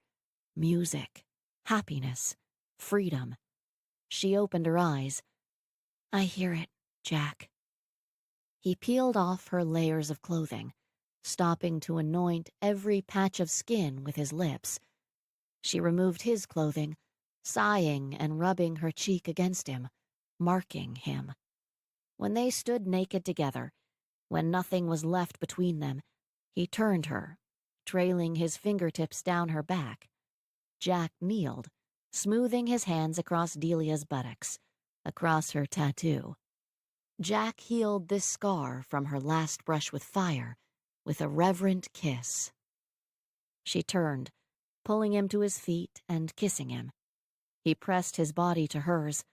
Music, happiness, freedom. She opened her eyes. "I hear it, Jack." He peeled off her layers of clothing, stopping to anoint every patch of skin with his lips. She removed his clothing, sighing and rubbing her cheek against him, marking him. When they stood naked together, when nothing was left between them, he turned her, trailing his fingertips down her back. Jack kneeled, smoothing his hands across Delia's buttocks, across her tattoo. Jack healed this scar from her last brush with fire with a reverent kiss. She turned, pulling him to his feet and kissing him. He pressed his body to hers,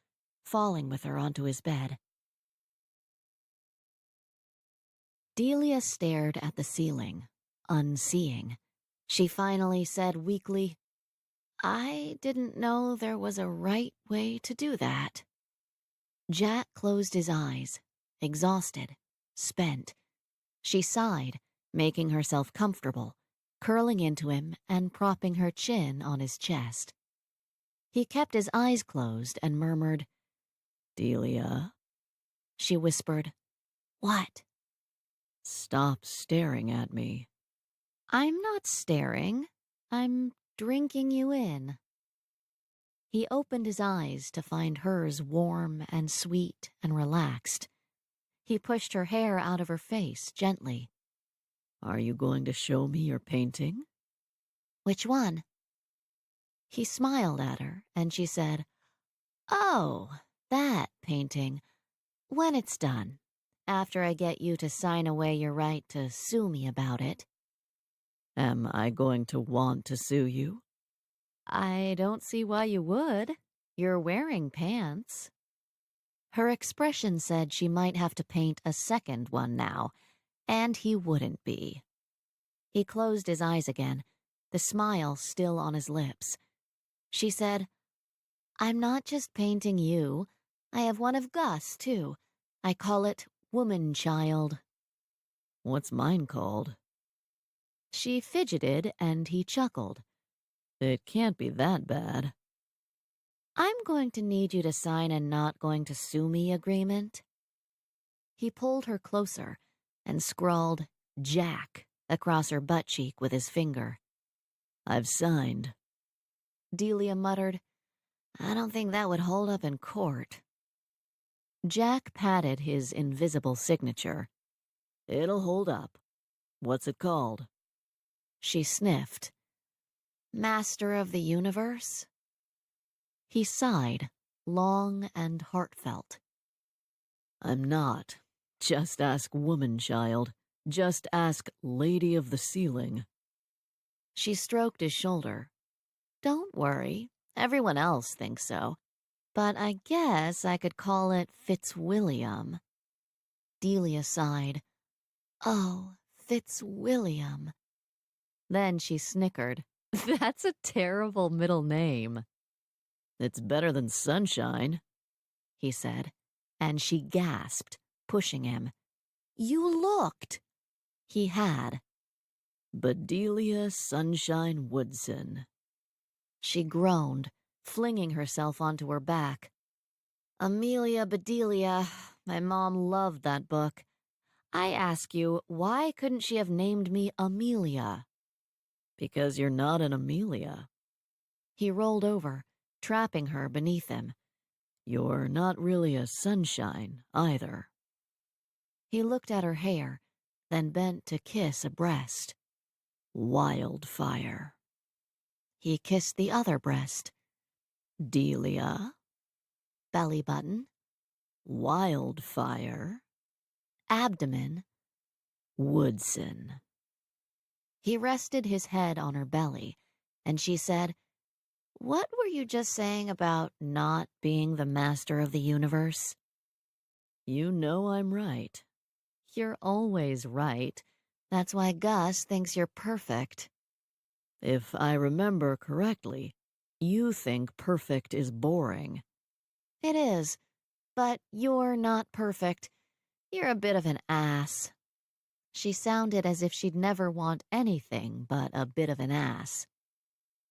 falling with her onto his bed. Delia stared at the ceiling, unseeing. She finally said weakly, "I didn't know there was a right way to do that." Jack closed his eyes, exhausted, spent. She sighed, making herself comfortable, curling into him and propping her chin on his chest. He kept his eyes closed and murmured, "Delia?" She whispered, "What?" "Stop staring at me." "I'm not staring. I'm drinking you in." He opened his eyes to find hers warm and sweet and relaxed. He pushed her hair out of her face gently. "Are you going to show me your painting?" "Which one?" He smiled at her, and she said, "Oh, that painting. When it's done, after I get you to sign away your right to sue me about it." "Am I going to want to sue you?" "I don't see why you would. You're wearing pants." Her expression said she might have to paint a second one now, and he wouldn't be. He closed his eyes again, the smile still on his lips. She said, "I'm not just painting you. I have one of Gus, too. I call it Woman Child." "What's mine called?" She fidgeted, and he chuckled. "It can't be that bad." "I'm going to need you to sign a not going to sue me agreement." He pulled her closer and scrawled Jack across her butt cheek with his finger. "I've signed." Delia muttered, "I don't think that would hold up in court." Jack patted his invisible signature. "It'll hold up. What's it called?" She sniffed. "Master of the Universe?" He sighed, long and heartfelt. "I'm not. Just ask Woman Child. Just ask Lady of the Ceiling." She stroked his shoulder. "Don't worry. Everyone else thinks so. But I guess I could call it Fitzwilliam." Delia sighed. "Oh, Fitzwilliam." Then she snickered. "That's a terrible middle name." "It's better than Sunshine," he said, and she gasped, pushing him. "You looked." He had. "Bedelia Sunshine Woodson." She groaned, flinging herself onto her back. "Amelia Bedelia, my mom loved that book. I ask you, why couldn't she have named me Amelia?" "Because you're not an Amelia. He rolled over, trapping her beneath him. You're not really a Sunshine, either." He looked at her hair, then bent to kiss a breast. "Wildfire." He kissed the other breast. "Delia." Belly button. "Wildfire." Abdomen. "Woodson." He rested his head on her belly, and she said, "What were you just saying about not being the master of the universe?" "You know I'm right." "You're always right. That's why Gus thinks you're perfect." "If I remember correctly, you think perfect is boring." "It is, but you're not perfect. You're a bit of an ass." She sounded as if she'd never want anything but a bit of an ass.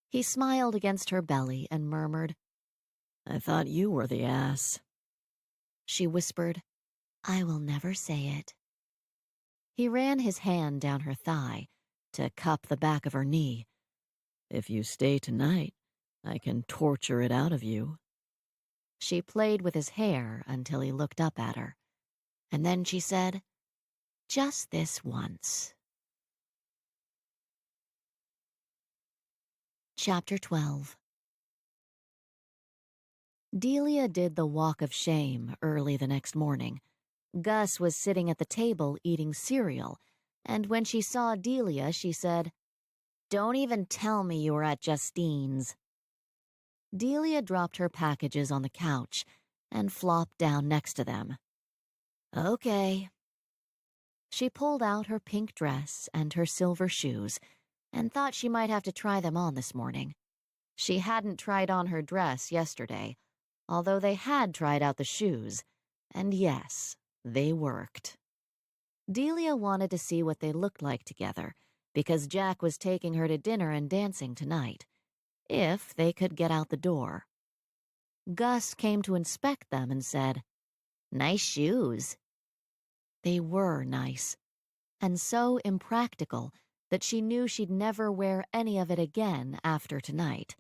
He smiled against her belly and murmured, "I thought you were the ass." She whispered, "I will never say it." He ran his hand down her thigh to cup the back of her knee. "If you stay tonight, I can torture it out of you." She played with his hair until he looked up at her. And then she said, "Just this once." Chapter 12. Delia did the walk of shame early the next morning. Gus was sitting at the table eating cereal, and when she saw Delia, she said, Don't even tell me you were at Justine's. Delia dropped her packages on the couch and flopped down next to them. Okay. She pulled out her pink dress and her silver shoes and thought she might have to try them on this morning. She hadn't tried on her dress yesterday, although they had tried out the shoes, and yes, they worked. Delia wanted to see what they looked like together, because Jack was taking her to dinner and dancing tonight, if they could get out the door. Gus came to inspect them and said, Nice shoes. They were nice, and so impractical that she knew she'd never wear any of it again after tonight.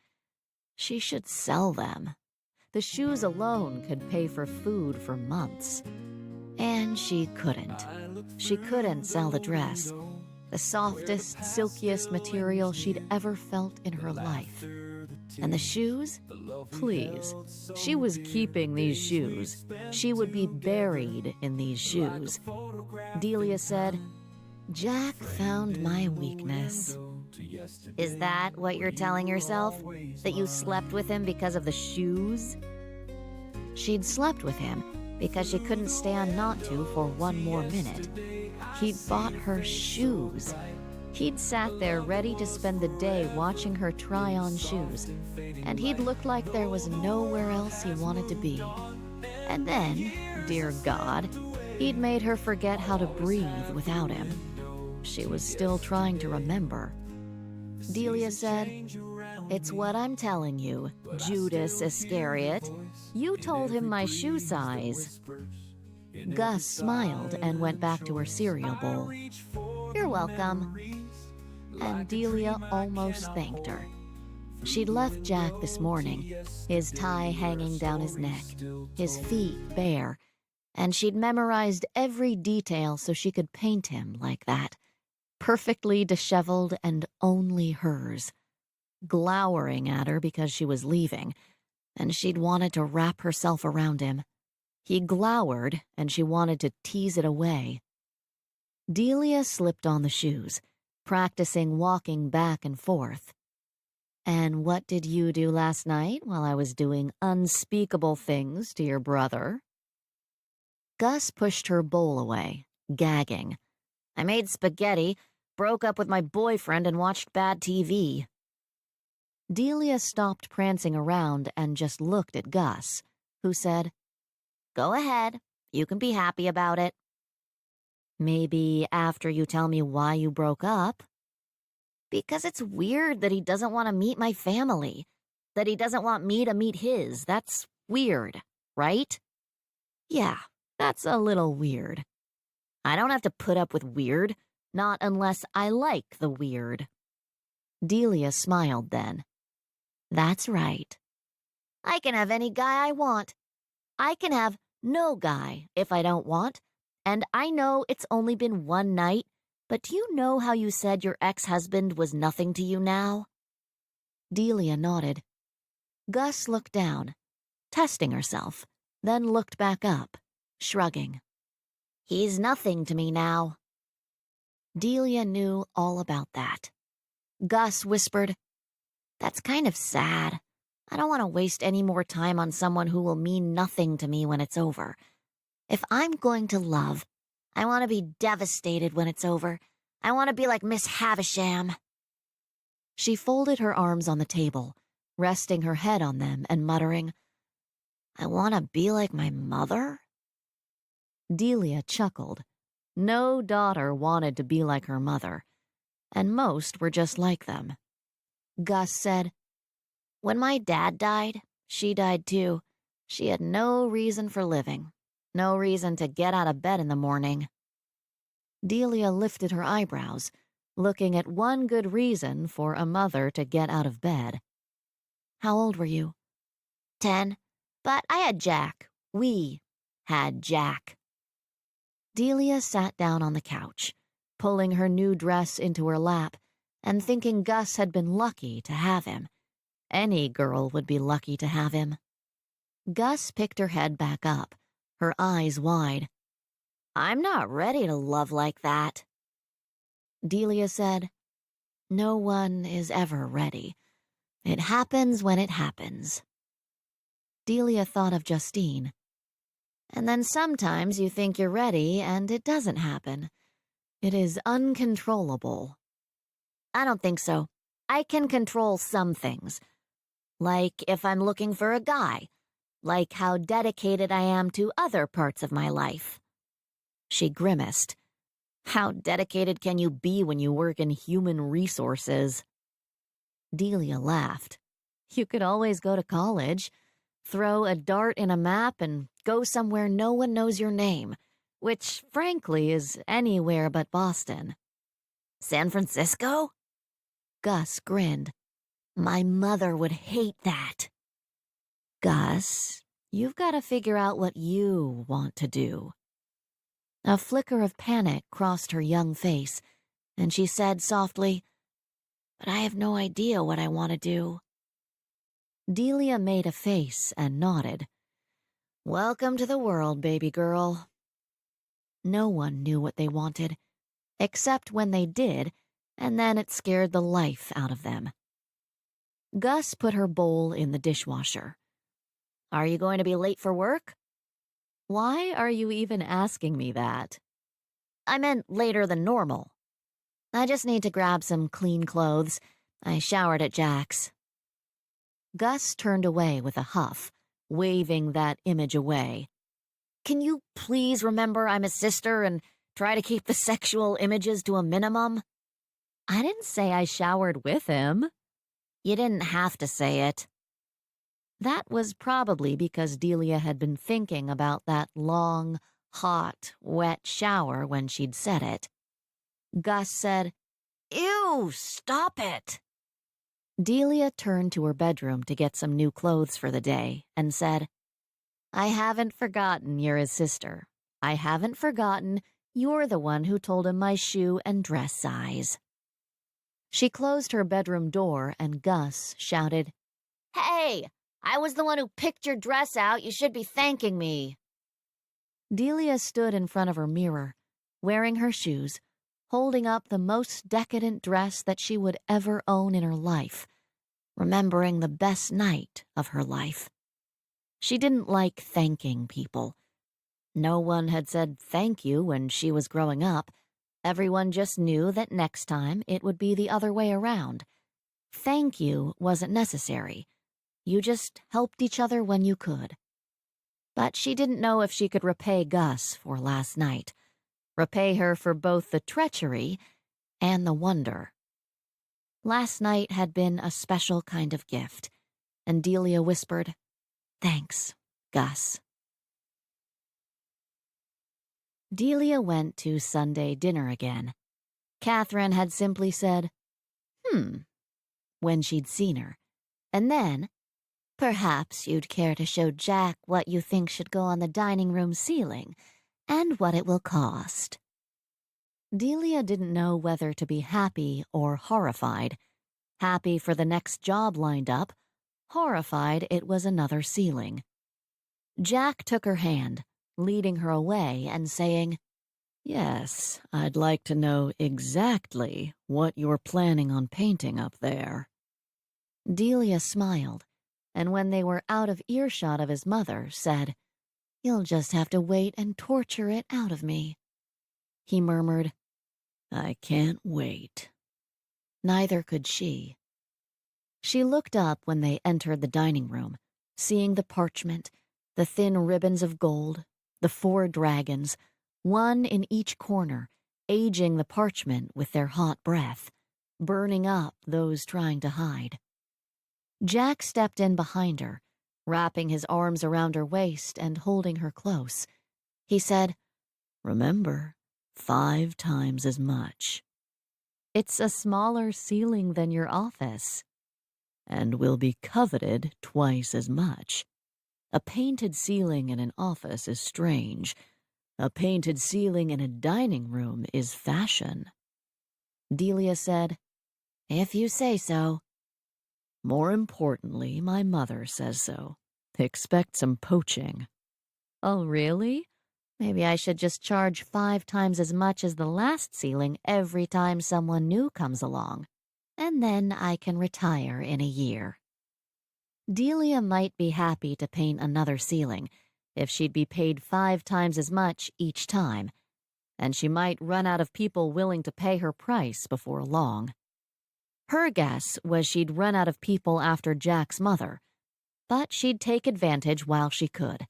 She should sell them. The shoes alone could pay for food for months. And she couldn't. She couldn't sell the dress, the softest, silkiest material she'd ever felt in her life. And the shoes? Please. She was keeping these shoes. She would be buried in these shoes. Delia said, Jack found my weakness. Is that what you're telling yourself? That you slept with him because of the shoes? She'd slept with him because she couldn't stand not to for one more minute. He'd bought her shoes. He'd sat there ready to spend the day watching her try on shoes, and he'd looked like there was nowhere else he wanted to be. And then, dear God, he'd made her forget how to breathe without him. She was still trying to remember. Delia said, It's what I'm telling you, Judas Iscariot. You told him my shoe size. Gus smiled and went back to her cereal bowl. You're welcome. And Delia almost thanked her. She'd left Jack this morning, his tie hanging down his neck, his feet bare, and she'd memorized every detail so she could paint him like that, perfectly disheveled and only hers, glowering at her because she was leaving, and she'd wanted to wrap herself around him. He glowered, and she wanted to tease it away. Delia slipped on the shoes, practicing walking back and forth. And what did you do last night while I was doing unspeakable things to your brother? Gus pushed her bowl away, gagging. I made spaghetti, broke up with my boyfriend, and watched bad TV. Delia stopped prancing around and just looked at Gus, who said, Go ahead. You can be happy about it. Maybe after you tell me why you broke up. Because it's weird that he doesn't want to meet my family. That he doesn't want me to meet his. That's weird, right? Yeah, that's a little weird. I don't have to put up with weird, not unless I like the weird. Delia smiled then. That's right. I can have any guy I want. I can have no guy if I don't want. And I know it's only been one night, but do you know how you said your ex-husband was nothing to you now? Delia nodded. Gus looked down, testing herself, then looked back up, shrugging. He's nothing to me now. Delia knew all about that. Gus whispered, That's kind of sad. I don't want to waste any more time on someone who will mean nothing to me when it's over. If I'm going to love, I want to be devastated when it's over. I want to be like Miss Havisham. She folded her arms on the table, resting her head on them and muttering, I want to be like my mother? Delia chuckled. No daughter wanted to be like her mother, and most were just like them. Gus said, When my dad died, she died too. She had no reason for living. No reason to get out of bed in the morning. Delia lifted her eyebrows, looking at one good reason for a mother to get out of bed. How old were you? 10. But I had Jack. We had Jack. Delia sat down on the couch, pulling her new dress into her lap and thinking Gus had been lucky to have him. Any girl would be lucky to have him. Gus picked her head back up, her eyes wide. I'm not ready to love like that. Delia said, No one is ever ready. It happens when it happens. Delia thought of Justine. And then sometimes you think you're ready and it doesn't happen. It is uncontrollable. I don't think so. I can control some things. Like if I'm looking for a guy. Like how dedicated I am to other parts of my life. She grimaced. How dedicated can you be when you work in human resources? Delia laughed. You could always go to college, throw a dart in a map, and go somewhere no one knows your name, which, frankly, is anywhere but Boston. San Francisco? Gus grinned. My mother would hate that. Gus, you've got to figure out what you want to do. A flicker of panic crossed her young face, and she said softly, But I have no idea what I want to do. Delia made a face and nodded. Welcome to the world, baby girl. No one knew what they wanted, except when they did, and then it scared the life out of them. Gus put her bowl in the dishwasher. Are you going to be late for work? Why are you even asking me that? I meant later than normal. I just need to grab some clean clothes. I showered at Jack's. Gus turned away with a huff, waving that image away. Can you please remember I'm a sister and try to keep the sexual images to a minimum? I didn't say I showered with him. You didn't have to say it. That was probably because Delia had been thinking about that long, hot, wet shower when she'd said it. Gus said, Ew, stop it. Delia turned to her bedroom to get some new clothes for the day and said, I haven't forgotten you're his sister. I haven't forgotten you're the one who told him my shoe and dress size. She closed her bedroom door and Gus shouted, Hey, I was the one who picked your dress out. You should be thanking me. Delia stood in front of her mirror, wearing her shoes, holding up the most decadent dress that she would ever own in her life, remembering the best night of her life. She didn't like thanking people. No one had said thank you when she was growing up. Everyone just knew that next time it would be the other way around. Thank you wasn't necessary. You just helped each other when you could. But she didn't know if she could repay Gus for last night, repay her for both the treachery and the wonder. Last night had been a special kind of gift, and Delia whispered, Thanks, Gus. Delia went to Sunday dinner again. Catherine had simply said, when she'd seen her, and then, perhaps you'd care to show Jack what you think should go on the dining room ceiling, and what it will cost. Delia didn't know whether to be happy or horrified. Happy for the next job lined up, horrified it was another ceiling. Jack took her hand, leading her away and saying, Yes, I'd like to know exactly what you're planning on painting up there. Delia smiled, and when they were out of earshot of his mother, said, You'll just have to wait and torture it out of me. He murmured, I can't wait. Neither could she. She looked up when they entered the dining room, seeing the parchment, the thin ribbons of gold, the 4 dragons, one in each corner, aging the parchment with their hot breath, burning up those trying to hide. Jack stepped in behind her, wrapping his arms around her waist and holding her close. He said, Remember, 5 times as much. It's a smaller ceiling than your office. And will be coveted twice as much. A painted ceiling in an office is strange. A painted ceiling in a dining room is fashion. Delia said, If you say so. More importantly, my mother says so. Expect some poaching. Oh, really? Maybe I should just charge 5 times as much as the last ceiling every time someone new comes along. and then I can retire in a year. Delia might be happy to paint another ceiling if she'd be paid 5 times as much each time, and she might run out of people willing to pay her price before long. Her guess was she'd run out of people after Jack's mother, but she'd take advantage while she could,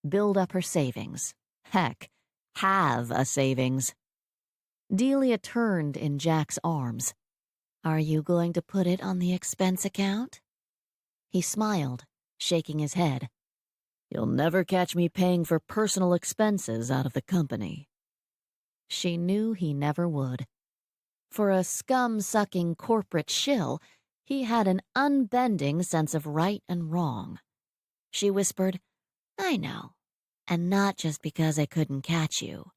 build up her savings. Heck, have a savings. Delia turned in Jack's arms. "Are you going to put it on the expense account?" He smiled, shaking his head. "You'll never catch me paying for personal expenses out of the company." She knew he never would. For a scum-sucking corporate shill, he had an unbending sense of right and wrong. She whispered, "I know, and not just because I couldn't catch you."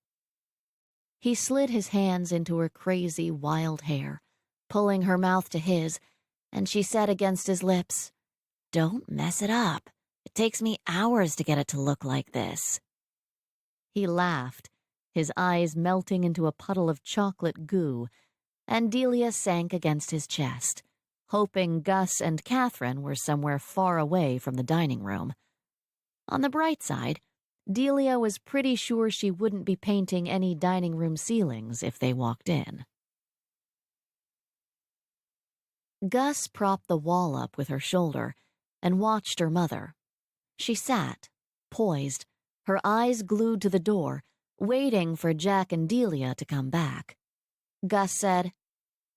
He slid his hands into her crazy, wild hair, pulling her mouth to his, and she said against his lips, "Don't mess it up. It takes me hours to get it to look like this." He laughed, his eyes melting into a puddle of chocolate goo, and Delia sank against his chest, hoping Gus and Catherine were somewhere far away from the dining room. On the bright side, Delia was pretty sure she wouldn't be painting any dining room ceilings if they walked in. Gus propped the wall up with her shoulder and watched her mother. She sat, poised, her eyes glued to the door, waiting for Jack and Delia to come back. Gus said,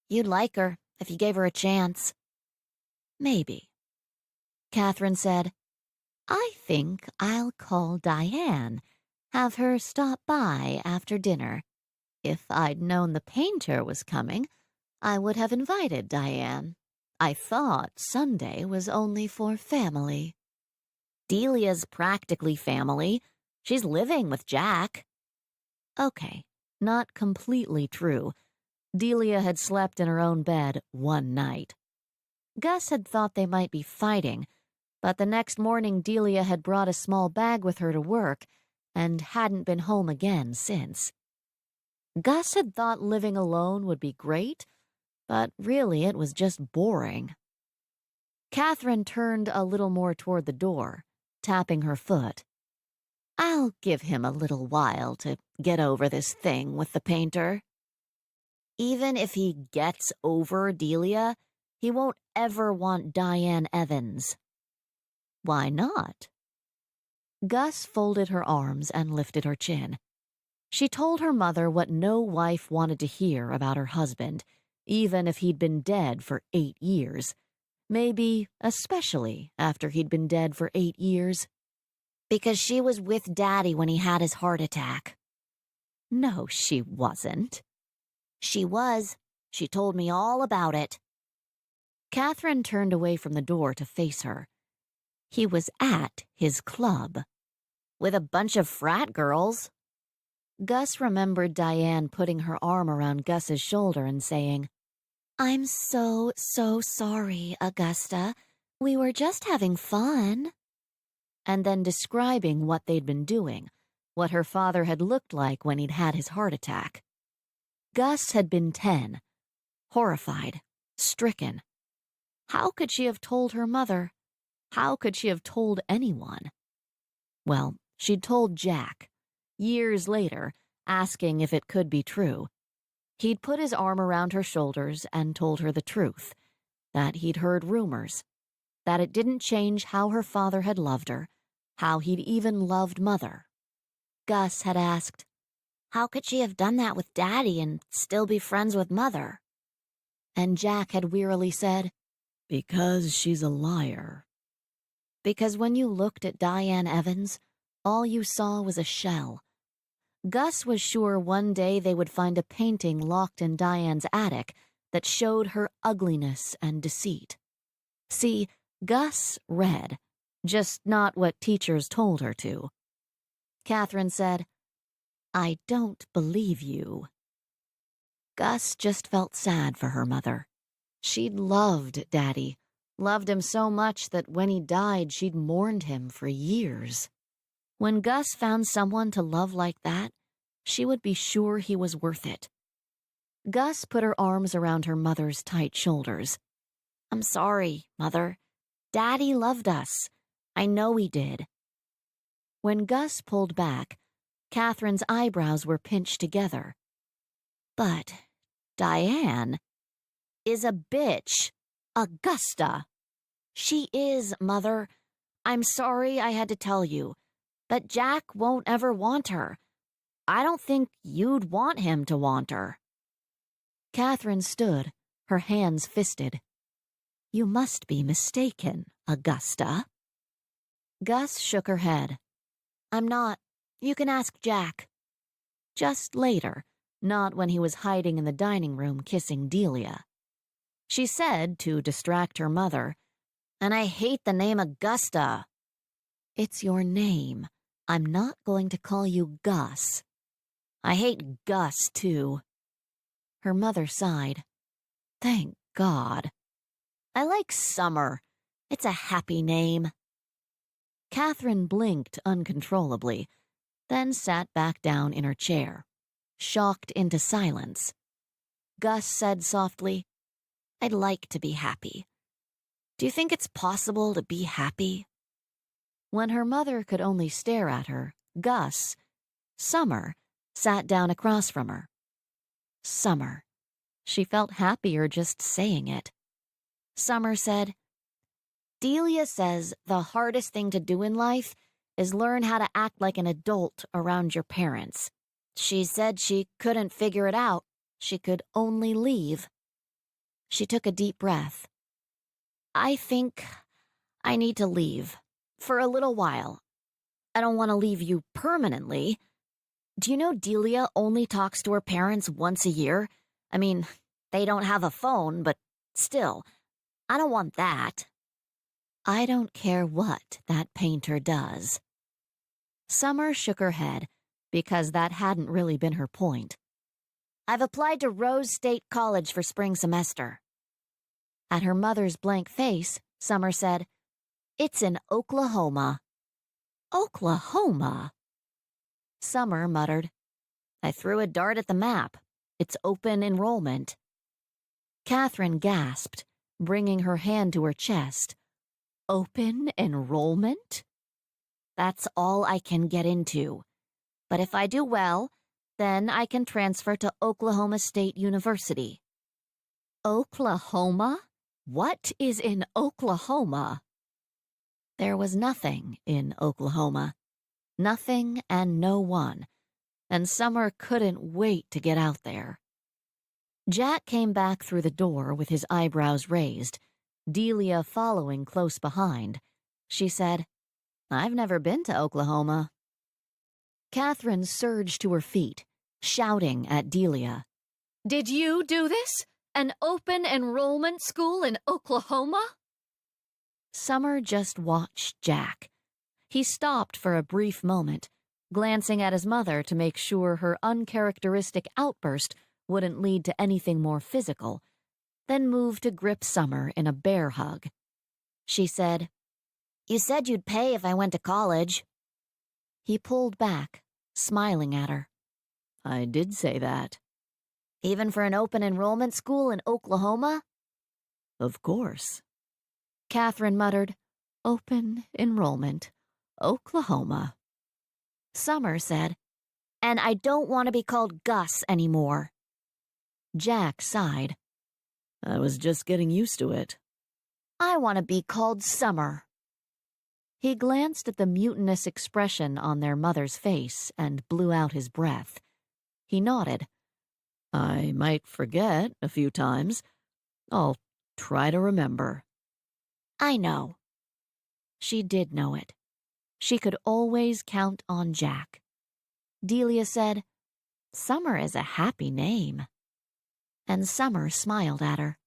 "You'd like her if you gave her a chance." "Maybe." Catherine said, "I think I'll call Diane, have her stop by after dinner. If I'd known the painter was coming, I would have invited Diane. I thought Sunday was only for family." "Delia's practically family. She's living with Jack." Okay, not completely true. Delia had slept in her own bed one night. Gus had thought they might be fighting, but the next morning Delia had brought a small bag with her to work and hadn't been home again since. Gus had thought living alone would be great, but really it was just boring. Catherine turned a little more toward the door, tapping her foot. "I'll give him a little while to get over this thing with the painter." "Even if he gets over Delia, he won't ever want Diane Evans." "Why not?" Gus folded her arms and lifted her chin. She told her mother what no wife wanted to hear about her husband, even if he'd been dead for 8 years. Maybe especially after he'd been dead for 8 years. "Because she was with Daddy when he had his heart attack." "No, she wasn't." "She was. She told me all about it." Catherine turned away from the door to face her. "He was at his club. With a bunch of frat girls." Gus remembered Diane putting her arm around Gus's shoulder and saying, "I'm so sorry, Augusta. We were just having fun." And then describing what they'd been doing, what her father had looked like when he'd had his heart attack. Gus had been 10, horrified, stricken. How could she have told her mother? How could she have told anyone? Well, she'd told Jack, years later, asking if it could be true. He'd put his arm around her shoulders and told her the truth, that he'd heard rumors, that it didn't change how her father had loved her, how he'd even loved Mother. Gus had asked, "How could she have done that with Daddy and still be friends with Mother?" And Jack had wearily said, "Because she's a liar." Because when you looked at Diane Evans, all you saw was a shell. Gus was sure one day they would find a painting locked in Diane's attic that showed her ugliness and deceit. See, Gus read, just not what teachers told her to. Catherine said, "I don't believe you." Gus just felt sad for her mother. She'd loved Daddy, loved him so much that when he died she'd mourned him for years. When Gus found someone to love like that, she would be sure he was worth it. Gus put her arms around her mother's tight shoulders. I'm sorry, Mother. Daddy loved us. I know he did. When Gus pulled back, Catherine's eyebrows were pinched together. But Diane is a bitch. Augusta. She is, Mother. I'm sorry I had to tell you, but Jack won't ever want her. I don't think you'd want him to want her. Catherine stood, her hands fisted. You must be mistaken, Augusta. Gus shook her head. I'm not. You can ask Jack. Just later, not when he was hiding in the dining room kissing Delia. She said, to distract her mother, And I hate the name Augusta. It's your name. I'm not going to call you Gus. I hate Gus, too. Her mother sighed. Thank God. I like Summer. It's a happy name. Catherine blinked uncontrollably, then sat back down in her chair, shocked into silence. Gus said softly, I'd like to be happy. Do you think it's possible to be happy? When her mother could only stare at her, Summer, sat down across from her. Summer. She felt happier just saying it. Summer said, Delia says the hardest thing to do in life is learn how to act like an adult around your parents. She said she couldn't figure it out. She could only leave. She took a deep breath. I think I need to leave. For a little while. I don't want to leave you permanently. Do you know Delia only talks to her parents once a year? I mean, they don't have a phone, but still, I don't want that. I don't care what that painter does. Summer shook her head, because that hadn't really been her point. I've applied to Rose State College for spring semester. At her mother's blank face, Summer said, It's in Oklahoma. Oklahoma? Summer muttered, I threw a dart at the map. It's open enrollment. Catherine gasped, bringing her hand to her chest. Open enrollment? That's all I can get into. But if I do well, then I can transfer to Oklahoma State University. Oklahoma? What is in Oklahoma? There was nothing in Oklahoma. Nothing and no one. And Summer couldn't wait to get out there. Jack came back through the door with his eyebrows raised, Delia following close behind. She said, I've never been to Oklahoma. Catherine surged to her feet, shouting at Delia. Did you do this? An open enrollment school in Oklahoma? Summer just watched Jack. He stopped for a brief moment, glancing at his mother to make sure her uncharacteristic outburst wouldn't lead to anything more physical, then moved to grip Summer in a bear hug. She said, You said you'd pay if I went to college. He pulled back, smiling at her. I did say that. Even for an open enrollment school in Oklahoma? Of course. Catherine muttered, Open enrollment, Oklahoma. Summer said, And I don't want to be called Gus anymore. Jack sighed. I was just getting used to it. I want to be called Summer. He glanced at the mutinous expression on their mother's face and blew out his breath. He nodded. I might forget a few times. I'll try to remember. I know. She did know it. She could always count on Jack. Delia said, Summer is a happy name. And Summer smiled at her.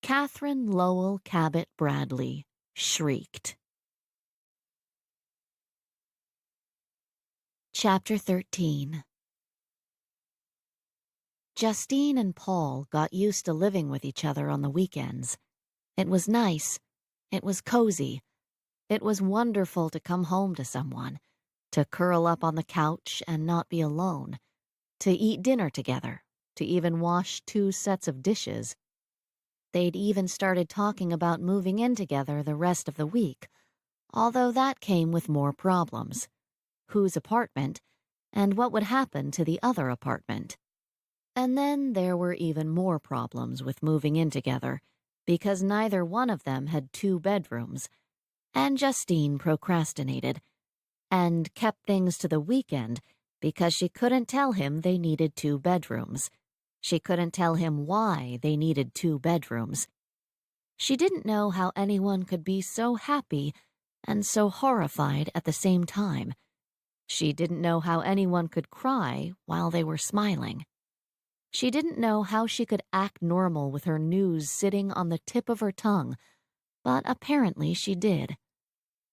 Catherine Lowell Cabot Bradley shrieked. Chapter 13. Justine and Paul got used to living with each other on the weekends. It was nice. It was cozy. It was wonderful to come home to someone, to curl up on the couch and not be alone, to eat dinner together, to even wash 2 sets of dishes. They'd even started talking about moving in together the rest of the week, although that came with more problems. Whose apartment, and what would happen to the other apartment. And then there were even more problems with moving in together, because neither one of them had 2 bedrooms, and Justine procrastinated, and kept things to the weekend because she couldn't tell him they needed 2 bedrooms. She couldn't tell him why they needed 2 bedrooms. She didn't know how anyone could be so happy and so horrified at the same time. She didn't know how anyone could cry while they were smiling. She didn't know how she could act normal with her news sitting on the tip of her tongue, but apparently she did.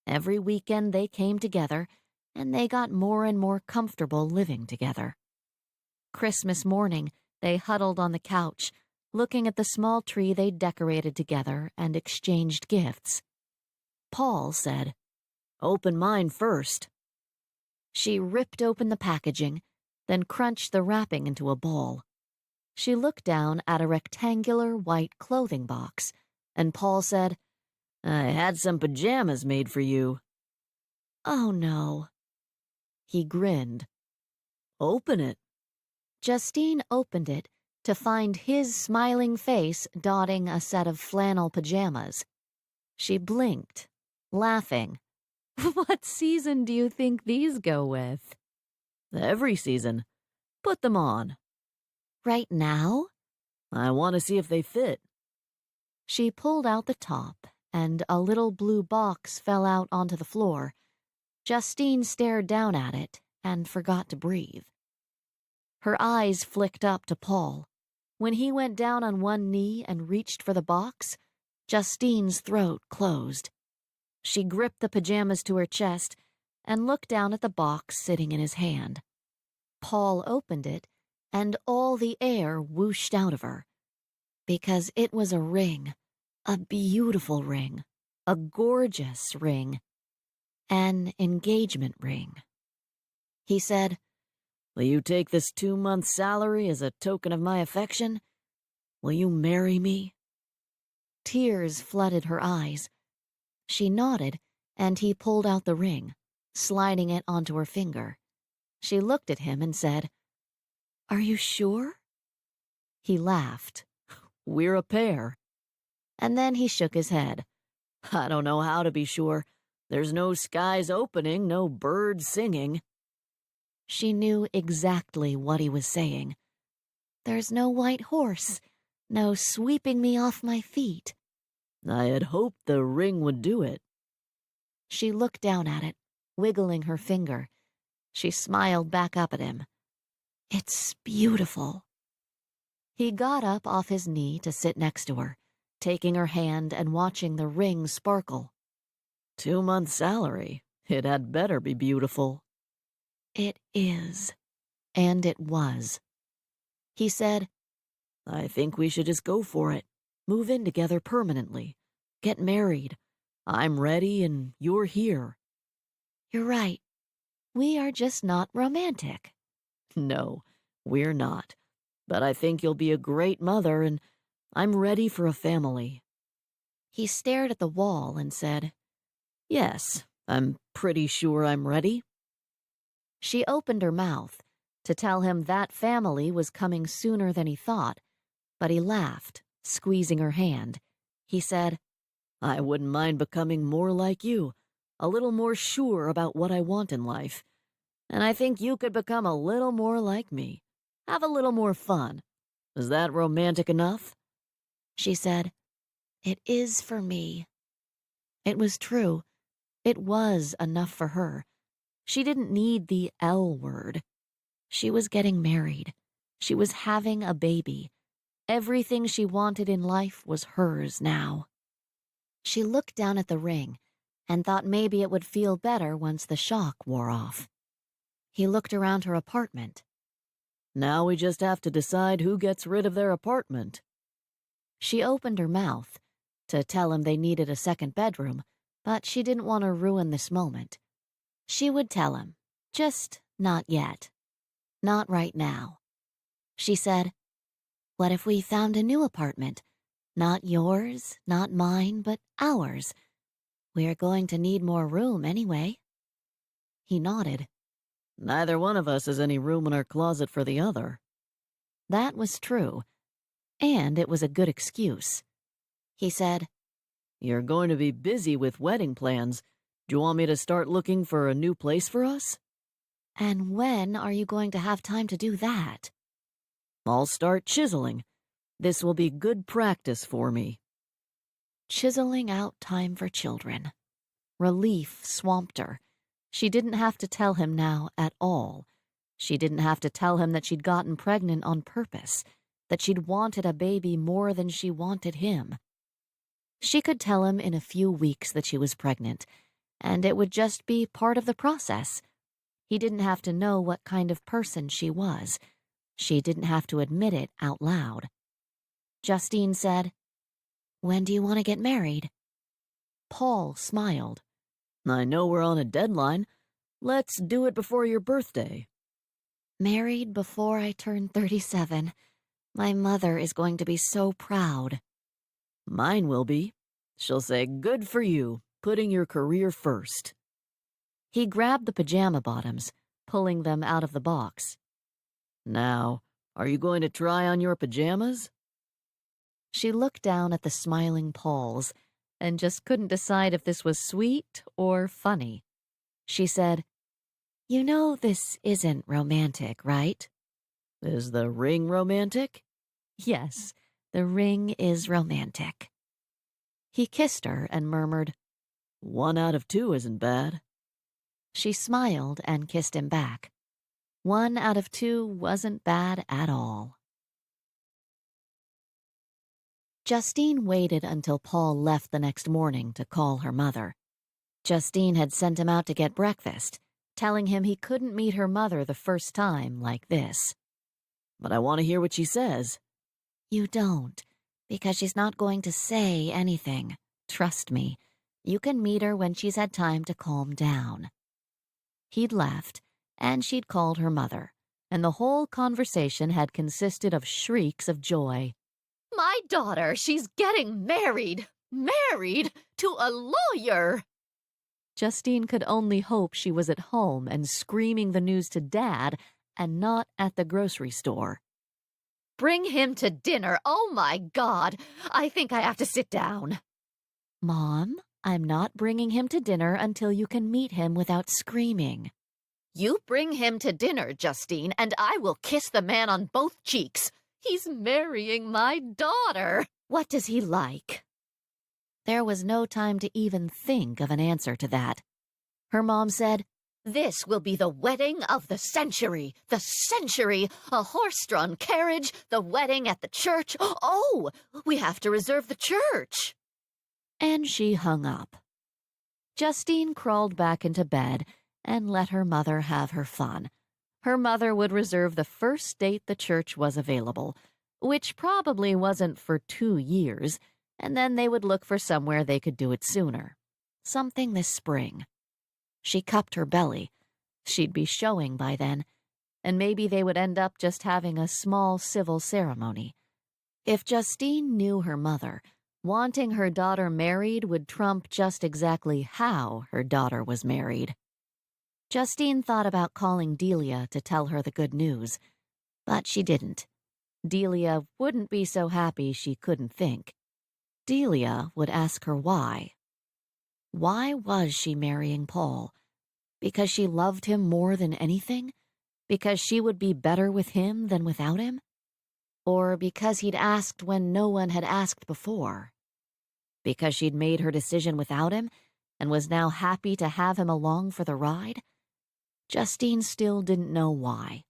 Every weekend they came together, and they got more and more comfortable living together. Christmas morning, they huddled on the couch, looking at the small tree they'd decorated together and exchanged gifts. Paul said, "Open mine first." She ripped open the packaging, then crunched the wrapping into a ball. She looked down at a rectangular white clothing box, and Paul said, "I had some pajamas made for you." "Oh, no." He grinned. "Open it." Justine opened it to find his smiling face dotting a set of flannel pajamas. She blinked, laughing. "What season do you think these go with?" "Every season. Put them on." "Right now?" "I want to see if they fit." She pulled out the top, and a little blue box fell out onto the floor. Justine stared down at it and forgot to breathe. Her eyes flicked up to Paul. When he went down on one knee and reached for the box, Justine's throat closed. She gripped the pajamas to her chest and looked down at the box sitting in his hand. Paul opened it, and all the air whooshed out of her. Because it was a ring, a beautiful ring, a gorgeous ring, an engagement ring. He said, "Will you take this 2-month salary as a token of my affection? Will you marry me?" Tears flooded her eyes. She nodded, and he pulled out the ring, sliding it onto her finger. She looked at him and said, "Are you sure?" He laughed. "We're a pair." And then he shook his head. "I don't know how to be sure. There's no skies opening, no birds singing." She knew exactly what he was saying. "There's no white horse, no sweeping me off my feet." "I had hoped the ring would do it." She looked down at it, wiggling her finger. She smiled back up at him. "It's beautiful." He got up off his knee to sit next to her, taking her hand and watching the ring sparkle. 2-month salary. It had better be beautiful." "It is." And it was. He said, "I think we should just go for it. Move in together permanently. Get married. I'm ready and you're here." "You're right. We are just not romantic." "No, we're not. But I think you'll be a great mother, and I'm ready for a family." He stared at the wall and said, "Yes, I'm pretty sure I'm ready." She opened her mouth to tell him that family was coming sooner than he thought, but he laughed, squeezing her hand. He said, "I wouldn't mind becoming more like you, a little more sure about what I want in life. And I think you could become a little more like me. Have a little more fun. Is that romantic enough?" She said, "It is for me." It was true. It was enough for her. She didn't need the L word. She was getting married. She was having a baby. Everything she wanted in life was hers now. She looked down at the ring and thought maybe it would feel better once the shock wore off. He looked around her apartment. "Now we just have to decide who gets rid of their apartment." She opened her mouth to tell him they needed a second bedroom, but she didn't want to ruin this moment. She would tell him, just not yet. Not right now. She said, What if we found a new apartment? Not yours, not mine, but ours. We're going to need more room anyway. He nodded. Neither one of us has any room in our closet for the other. That was true, and it was a good excuse. He said, You're going to be busy with wedding plans. Do you want me to start looking for a new place for us? And when are you going to have time to do that? I'll start chiseling. This will be good practice for me. Chiseling out time for children. Relief swamped her. She didn't have to tell him now at all. She didn't have to tell him that she'd gotten pregnant on purpose, that she'd wanted a baby more than she wanted him. She could tell him in a few weeks that she was pregnant, and it would just be part of the process. He didn't have to know what kind of person she was. She didn't have to admit it out loud. Justine said, "When do you want to get married?" Paul smiled. I know we're on a deadline. Let's do it before your birthday. Married before I turn 37. My mother is going to be so proud. Mine will be. She'll say, good for you, putting your career first. He grabbed the pajama bottoms, pulling them out of the box. Now, are you going to try on your pajamas? She looked down at the smiling Pauls and just couldn't decide if this was sweet or funny. She said, "You know this isn't romantic, right?" Is the ring romantic? "Yes, the ring is romantic." He kissed her and murmured, 1 out of 2 isn't bad. She smiled and kissed him back. 1 out of 2 wasn't bad at all. Justine waited until Paul left the next morning to call her mother. Justine had sent him out to get breakfast, telling him he couldn't meet her mother the first time like this. But I want to hear what she says. You don't, because she's not going to say anything. Trust me. You can meet her when she's had time to calm down. He'd left, and she'd called her mother, and the whole conversation had consisted of shrieks of joy. "My daughter, she's getting married! Married to a lawyer!" Justine could only hope she was at home and screaming the news to Dad and not at the grocery store. "Bring him to dinner! Oh, my God! I think I have to sit down." "Mom, I'm not bringing him to dinner until you can meet him without screaming." "You bring him to dinner, Justine, and I will kiss the man on both cheeks. He's marrying my daughter. What does he like?" There was no time to even think of an answer to that. Her mom said, "This will be the wedding of the century. The century! A horse-drawn carriage, the wedding at the church. Oh, we have to reserve the church." And she hung up. Justine crawled back into bed and let her mother have her fun. Her mother would reserve the first date the church was available, which probably wasn't for 2 years, and then they would look for somewhere they could do it sooner. Something this spring. She cupped her belly. She'd be showing by then, and maybe they would end up just having a small civil ceremony. If Justine knew her mother, wanting her daughter married would trump just exactly how her daughter was married. Justine thought about calling Delia to tell her the good news, but she didn't. Delia wouldn't be so happy she couldn't think. Delia would ask her why. Why was she marrying Paul? Because she loved him more than anything? Because she would be better with him than without him? Or because he'd asked when no one had asked before? Because she'd made her decision without him and was now happy to have him along for the ride? Justine still didn't know why.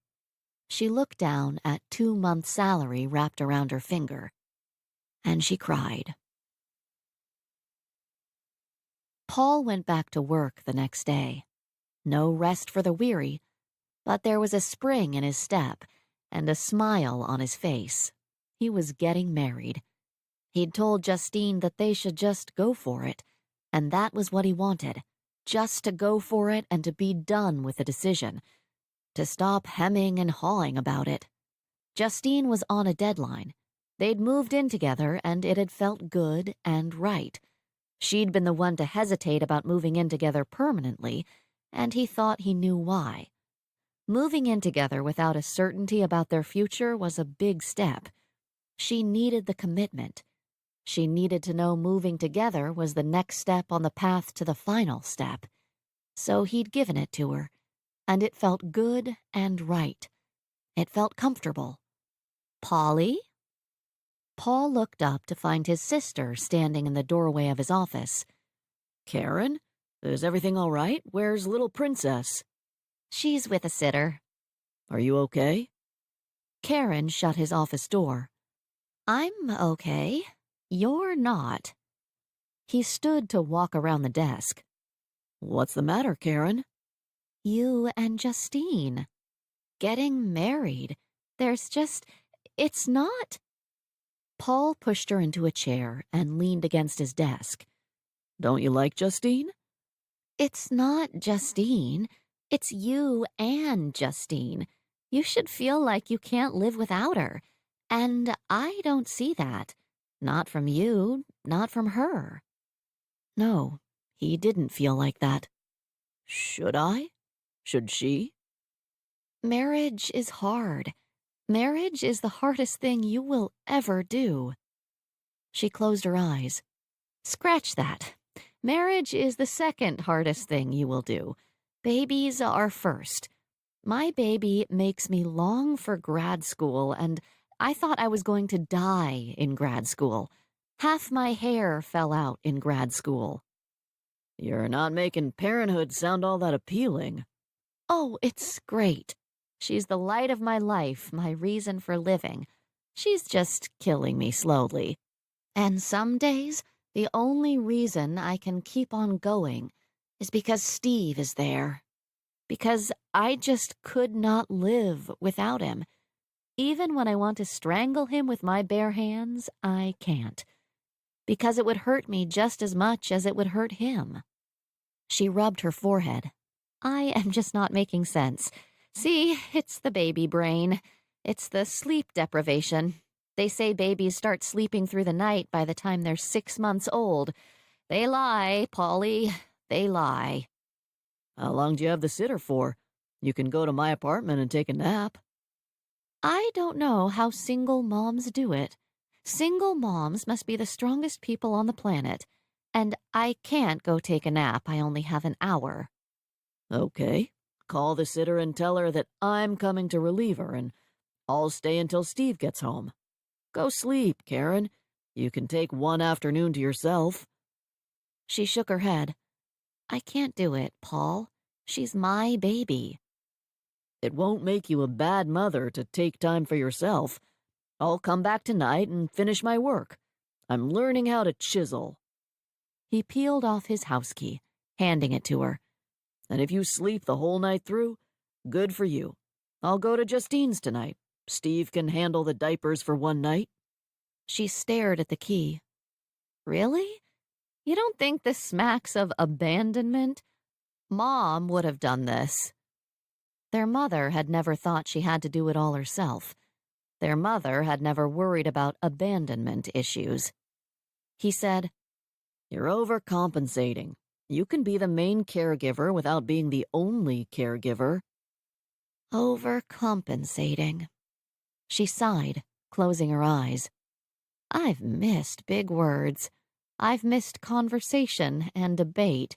She looked down at 2 months' salary wrapped around her finger, and she cried. Paul went back to work the next day. No rest for the weary, but there was a spring in his step and a smile on his face. He was getting married. He'd told Justine that they should just go for it, and that was what he wanted. Just to go for it and to be done with the decision. To stop hemming and hawing about it. Justine was on a deadline. They'd moved in together, and it had felt good and right. She'd been the one to hesitate about moving in together permanently, and he thought he knew why. Moving in together without a certainty about their future was a big step. She needed the commitment. She needed to know moving together was the next step on the path to the final step. So he'd given it to her, and it felt good and right. It felt comfortable. "Polly?" Paul looked up to find his sister standing in the doorway of his office. Karen? Is everything all right? Where's little princess? She's with a sitter. Are you okay? Karen shut his office door. "I'm okay. You're not." He stood to walk around the desk. What's the matter, Karen? "You and Justine. Getting married. It's not." Paul pushed her into a chair and leaned against his desk. Don't you like Justine? "It's not Justine. It's you and Justine. You should feel like you can't live without her. And I don't see that. Not from you, not from her." No, he didn't feel like that. Should I? Should she? Marriage is hard. Marriage is the hardest thing you will ever do. She closed her eyes. "Scratch that. Marriage is the second hardest thing you will do. Babies are first. My baby makes me long for grad school, and I thought I was going to die in grad school. Half my hair fell out in grad school." You're not making parenthood sound all that appealing. "Oh, it's great. She's the light of my life, my reason for living. She's just killing me slowly. And some days, the only reason I can keep on going is because Steve is there. Because I just could not live without him. Even when I want to strangle him with my bare hands, I can't. Because it would hurt me just as much as it would hurt him." She rubbed her forehead. "I am just not making sense. See, it's the baby brain. It's the sleep deprivation. They say babies start sleeping through the night by the time they're 6 months old. They lie, Polly. They lie." How long do you have the sitter for? You can go to my apartment and take a nap. I don't know how single moms do it. Single moms must be the strongest people on the planet. And I can't go take a nap. I only have an hour. Okay. Call the sitter and tell her that I'm coming to relieve her, and I'll stay until Steve gets home. Go sleep, Karen. You can take one afternoon to yourself. She shook her head. "I can't do it, Paul. She's my baby." It won't make you a bad mother to take time for yourself. I'll come back tonight and finish my work. I'm learning how to chisel. He peeled off his house key, handing it to her. And if you sleep the whole night through, good for you. I'll go to Justine's tonight. Steve can handle the diapers for one night. She stared at the key. "Really? You don't think this smacks of abandonment? Mom would have done this." Their mother had never thought she had to do it all herself. Their mother had never worried about abandonment issues. He said, You're overcompensating. You can be the main caregiver without being the only caregiver. "Overcompensating." She sighed, closing her eyes. "I've missed big words. I've missed conversation and debate.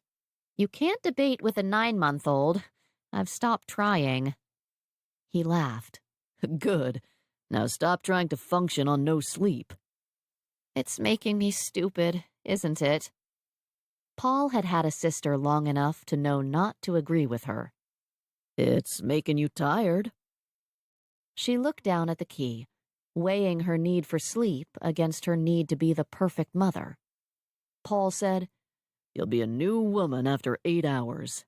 You can't debate with a 9-month-old. I've stopped trying." He laughed. Good. Now stop trying to function on no sleep. "It's making me stupid, isn't it?" Paul had had a sister long enough to know not to agree with her. It's making you tired. She looked down at the key, weighing her need for sleep against her need to be the perfect mother. Paul said, You'll be a new woman after 8 hours.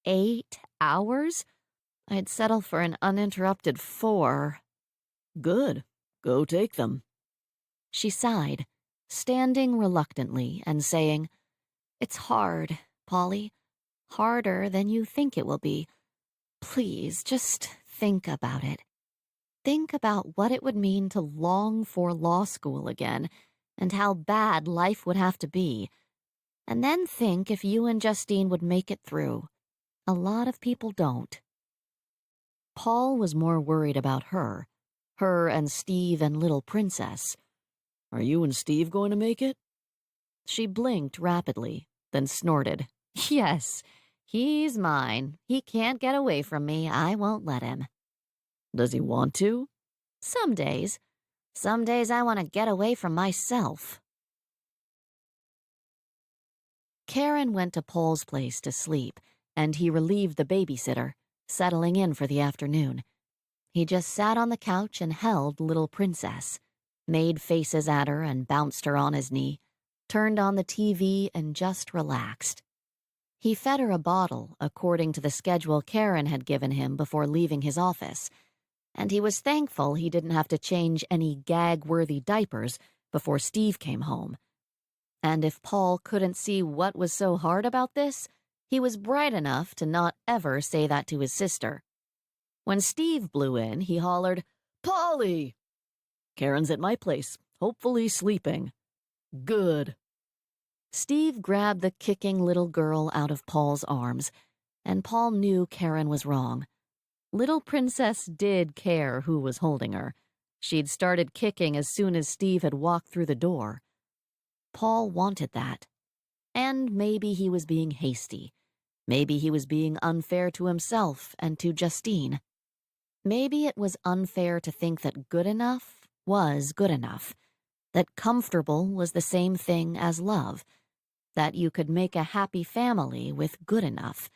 8 hours? I'd settle for an uninterrupted 4. Good. Go take them. She sighed, standing reluctantly and saying, "It's hard, Polly. Harder than you think it will be. Please, just think about it. Think about what it would mean to long for law school again and how bad life would have to be. And then think if you and Justine would make it through. A lot of people don't. Paul was more worried about her and Steve and little Princess. Are you and Steve going to make it? She blinked rapidly, then snorted. Yes, he's mine. He can't get away from me. I won't let him. Does he want to? Some days. Some days I want to get away from myself. Karen went to Paul's place to sleep, and he relieved the babysitter, settling in for the afternoon. He just sat on the couch and held little Princess, made faces at her and bounced her on his knee, turned on the TV and just relaxed. He fed her a bottle according to the schedule Karen had given him before leaving his office, and he was thankful he didn't have to change any gag-worthy diapers before Steve came home. And if Paul couldn't see what was so hard about this, he was bright enough to not ever say that to his sister. When Steve blew in, he hollered, "Polly!" Karen's at my place, hopefully sleeping. Good. Steve grabbed the kicking little girl out of Paul's arms, and Paul knew Karen was wrong. Little Princess did care who was holding her. She'd started kicking as soon as Steve had walked through the door. Paul wanted that. And maybe he was being hasty. Maybe he was being unfair to himself and to Justine. Maybe it was unfair to think that good enough was good enough, that comfortable was the same thing as love, that you could make a happy family with good enough,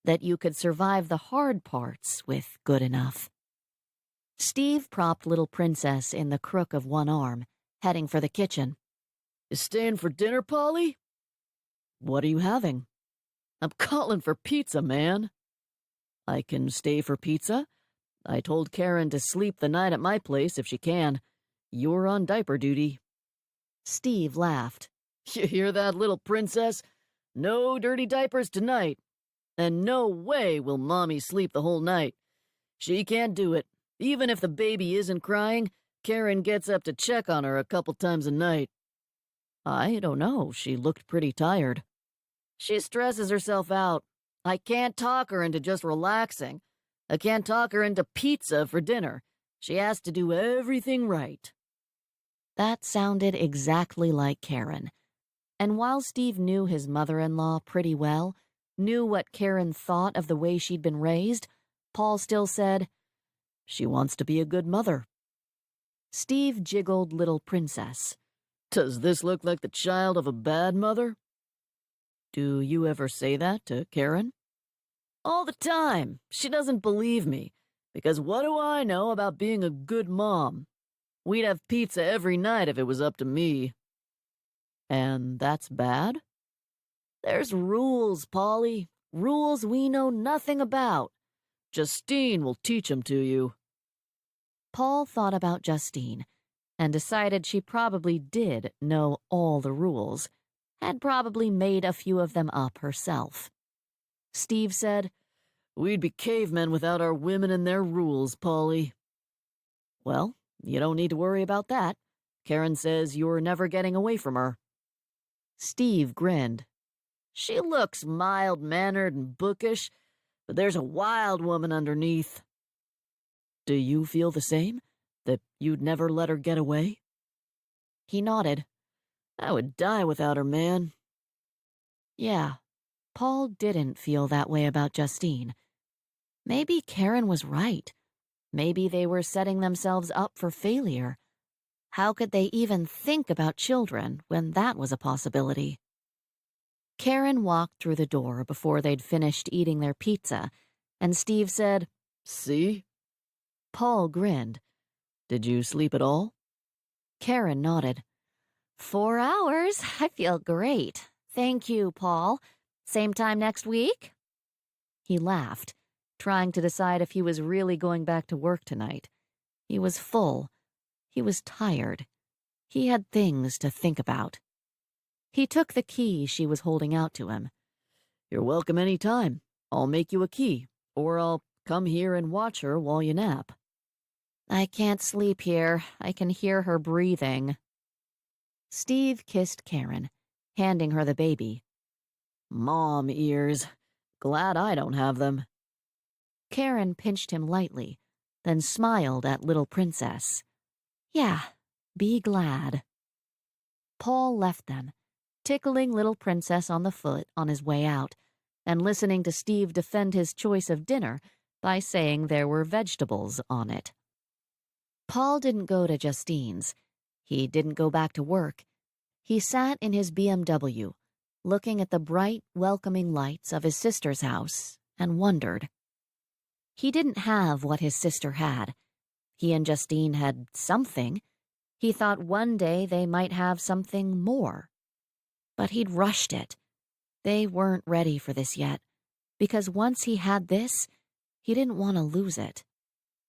that you could survive the hard parts with good enough. Steve propped little Princess in the crook of one arm, heading for the kitchen. You staying for dinner, Polly? What are you having? I'm calling for pizza, man. I can stay for pizza. I told Karen to sleep the night at my place if she can. You're on diaper duty. Steve laughed. You hear that, little Princess? No dirty diapers tonight. And no way will Mommy sleep the whole night. She can't do it. Even if the baby isn't crying, Karen gets up to check on her a couple times a night. I don't know. She looked pretty tired. She stresses herself out. I can't talk her into just relaxing. I can't talk her into pizza for dinner. She has to do everything right. That sounded exactly like Karen. And while Steve knew his mother-in-law pretty well, knew what Karen thought of the way she'd been raised, Paul still said, "She wants to be a good mother." Steve jiggled little Princess. Does this look like the child of a bad mother? Do you ever say that to Karen? All the time. She doesn't believe me, because what do I know about being a good mom? We'd have pizza every night if it was up to me. And that's bad? There's rules, Polly. Rules we know nothing about. Justine will teach 'em to you. Paul thought about Justine and decided she probably did know all the rules, had probably made a few of them up herself. Steve said, We'd be cavemen without our women and their rules, Polly. Well, you don't need to worry about that. Karen says you're never getting away from her. Steve grinned. She looks mild-mannered and bookish, but there's a wild woman underneath. Do you feel the same? That you'd never let her get away? He nodded. I would die without her, man. Yeah, Paul didn't feel that way about Justine. Maybe Karen was right. Maybe they were setting themselves up for failure. How could they even think about children when that was a possibility? Karen walked through the door before they'd finished eating their pizza, and Steve said, See? Paul grinned. Did you sleep at all? Karen nodded. 4 hours. I feel great. Thank you, Paul. Same time next week? He laughed, trying to decide if he was really going back to work tonight. He was full. He was tired. He had things to think about. He took the key she was holding out to him. You're welcome any time. I'll make you a key, or I'll come here and watch her while you nap. I can't sleep here. I can hear her breathing. Steve kissed Karen, handing her the baby. Mom ears. Glad I don't have them. Karen pinched him lightly, then smiled at little Princess. Yeah, be glad. Paul left them, tickling little Princess on the foot on his way out, and listening to Steve defend his choice of dinner by saying there were vegetables on it. Paul didn't go to Justine's. He didn't go back to work. He sat in his BMW, looking at the bright, welcoming lights of his sister's house, and wondered. He didn't have what his sister had. He and Justine had something. He thought one day they might have something more. But he'd rushed it. They weren't ready for this yet, because once he had this, he didn't want to lose it.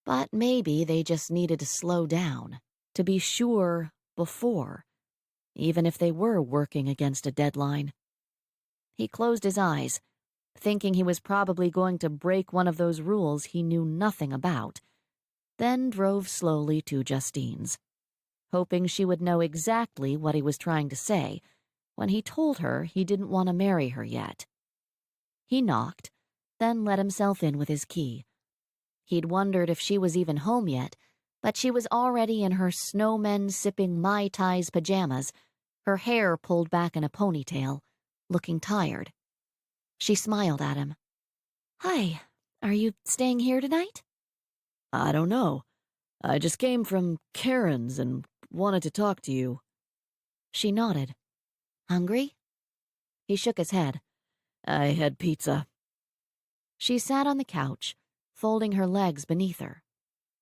But maybe they just needed to slow down, to be sure before, even if they were working against a deadline. He closed his eyes, thinking he was probably going to break one of those rules he knew nothing about, then drove slowly to Justine's, hoping she would know exactly what he was trying to say when he told her he didn't want to marry her yet. He knocked, then let himself in with his key. He'd wondered if she was even home yet, but she was already in her snowmen-sipping Mai Tais pajamas, her hair pulled back in a ponytail, looking tired. She smiled at him. Hi, are you staying here tonight? I don't know. I just came from Karen's and wanted to talk to you. She nodded. Hungry? He shook his head. I had pizza. She sat on the couch, folding her legs beneath her.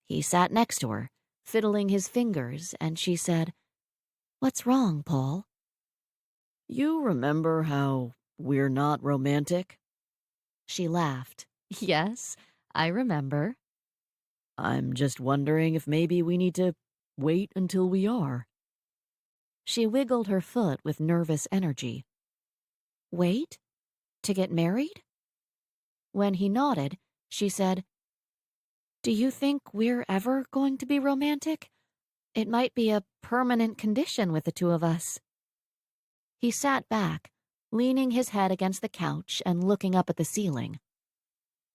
He sat next to her, fiddling his fingers, and she said, What's wrong, Paul? You remember how we're not romantic? She laughed. Yes, I remember. I'm just wondering if maybe we need to wait until we are. She wiggled her foot with nervous energy. Wait? To get married? When he nodded, she said, Do you think we're ever going to be romantic? It might be a permanent condition with the two of us. He sat back, leaning his head against the couch and looking up at the ceiling.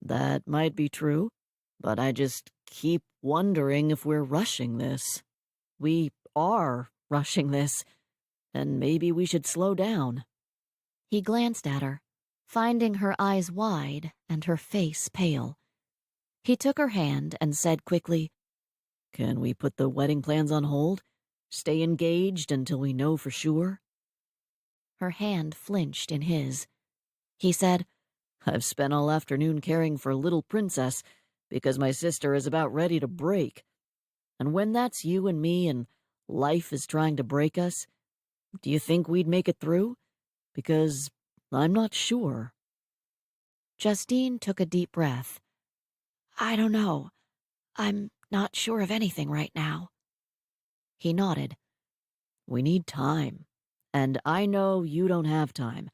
That might be true, but I just keep wondering if we're rushing this. We are rushing this, and maybe we should slow down. He glanced at her, finding her eyes wide and her face pale. He took her hand and said quickly, Can we put the wedding plans on hold? Stay engaged until we know for sure? Her hand flinched in his. He said, I've spent all afternoon caring for little Princess because my sister is about ready to break. And when that's you and me and life is trying to break us, do you think we'd make it through? Because I'm not sure. Justine took a deep breath. I don't know. I'm not sure of anything right now. He nodded. We need time. And I know you don't have time.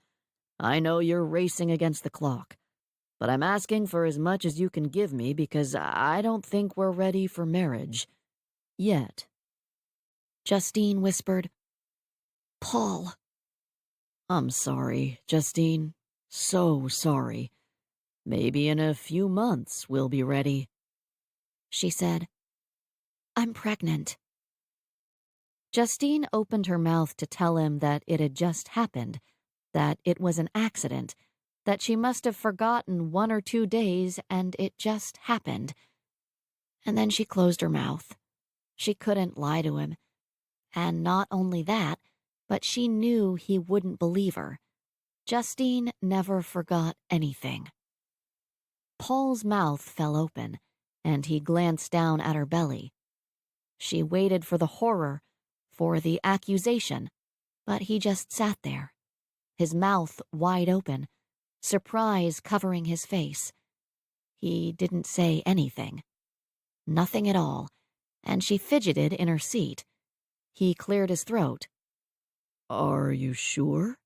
I know you're racing against the clock. But I'm asking for as much as you can give me because I don't think we're ready for marriage. Yet. Justine whispered, Paul. I'm sorry, Justine. So sorry. Maybe in a few months we'll be ready. She said, I'm pregnant. Justine opened her mouth to tell him that it had just happened, that it was an accident, that she must have forgotten 1 or 2 days and it just happened. And then she closed her mouth. She couldn't lie to him. And not only that, but she knew he wouldn't believe her. Justine never forgot anything. Paul's mouth fell open, and he glanced down at her belly. She waited for the horror, for the accusation, but he just sat there, his mouth wide open, surprise covering his face. He didn't say anything. Nothing at all, and she fidgeted in her seat. He cleared his throat. Are you sure?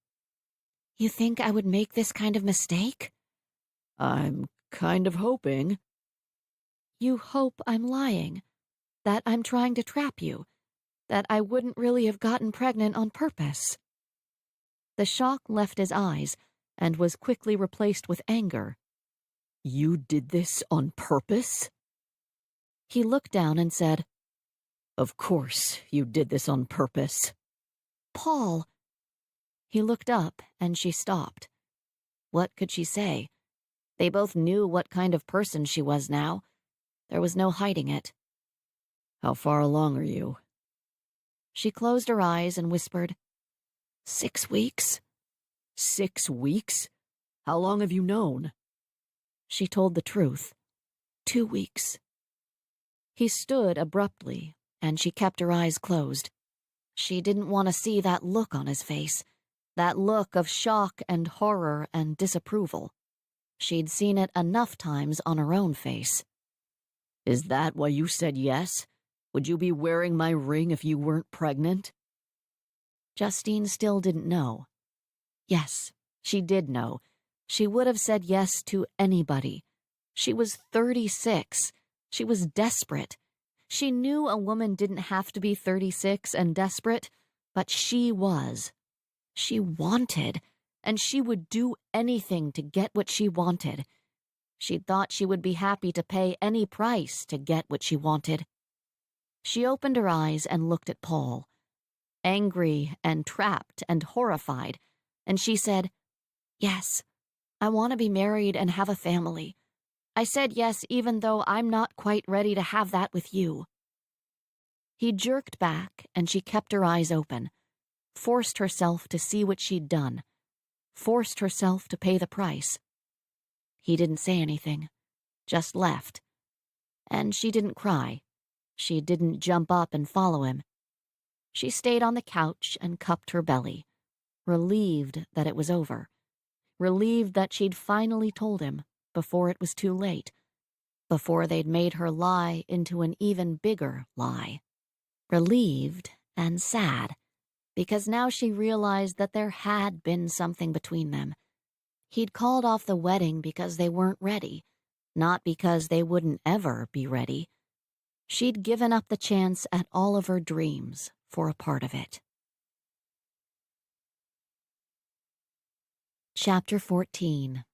You think I would make this kind of mistake? I'm kind of hoping. You hope I'm lying. that I'm trying to trap you, that I wouldn't really have gotten pregnant on purpose." The shock left his eyes and was quickly replaced with anger. "You did this on purpose?" He looked down and said, "Of course you did this on purpose." "Paul." He looked up and she stopped. What could she say? They both knew what kind of person she was now. There was no hiding it. "How far along are you?" She closed her eyes and whispered, 6 weeks. 6 weeks? How long have you known? She told the truth. 2 weeks. He stood abruptly, and she kept her eyes closed. She didn't want to see that look on his face, that look of shock and horror and disapproval. She'd seen it enough times on her own face. "Is that why you said yes? Would you be wearing my ring if you weren't pregnant?" Justine still didn't know. Yes, she did know. She would have said yes to anybody. She was 36. She was desperate. She knew a woman didn't have to be 36 and desperate, but she was. She wanted, and she would do anything to get what she wanted. She'd thought she would be happy to pay any price to get what she wanted. She opened her eyes and looked at Paul, angry and trapped and horrified, and she said, "Yes, I want to be married and have a family. I said yes even though I'm not quite ready to have that with you." He jerked back and she kept her eyes open, forced herself to see what she'd done, forced herself to pay the price. He didn't say anything, just left. And she didn't cry. She didn't jump up and follow him. She stayed on the couch and cupped her belly, relieved that it was over, relieved that she'd finally told him before it was too late, before they'd made her lie into an even bigger lie. Relieved and sad, because now she realized that there had been something between them. He'd called off the wedding because they weren't ready, not because they wouldn't ever be ready. She'd given up the chance at all of her dreams for a part of it. Chapter 14.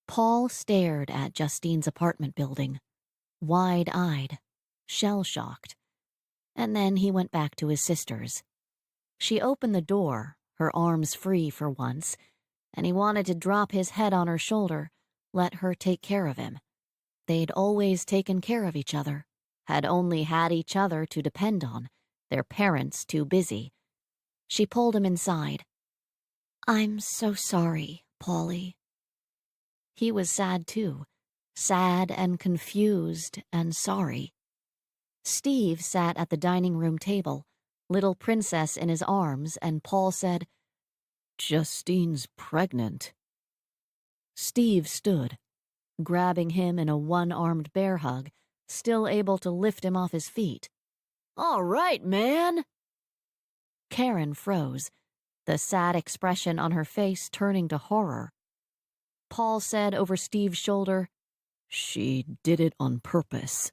Paul stared at Justine's apartment building, wide-eyed, shell-shocked, and then he went back to his sister's. She opened the door, her arms free for once, and he wanted to drop his head on her shoulder, let her take care of him. They'd always taken care of each other, had only had each other to depend on, their parents too busy. She pulled him inside. "I'm so sorry, Paulie." He was sad too, sad and confused and sorry. Steve sat at the dining room table, little Princess in his arms, and Paul said, "Justine's pregnant." Steve stood, grabbing him in a one-armed bear hug, still able to lift him off his feet. "All right, man." Karen froze, the sad expression on her face turning to horror. Paul said over Steve's shoulder, "She did it on purpose."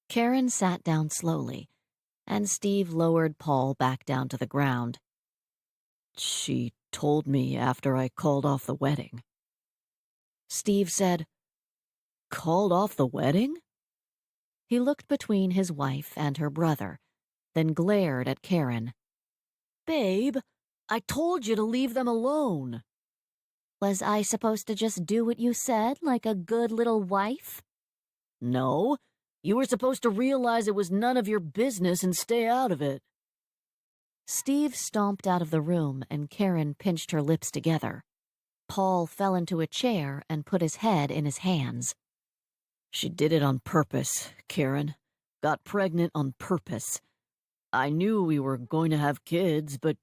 Karen sat down slowly, and Steve lowered Paul back down to the ground. "She told me after I called off the wedding." Steve said, "Called off the wedding?" He looked between his wife and her brother, then glared at Karen. "Babe, I told you to leave them alone." "Was I supposed to just do what you said, like a good little wife?" "No, you were supposed to realize it was none of your business and stay out of it." Steve stomped out of the room and Karen pinched her lips together. Paul fell into a chair and put his head in his hands. "She did it on purpose, Karen. Got pregnant on purpose. I knew we were going to have kids, but,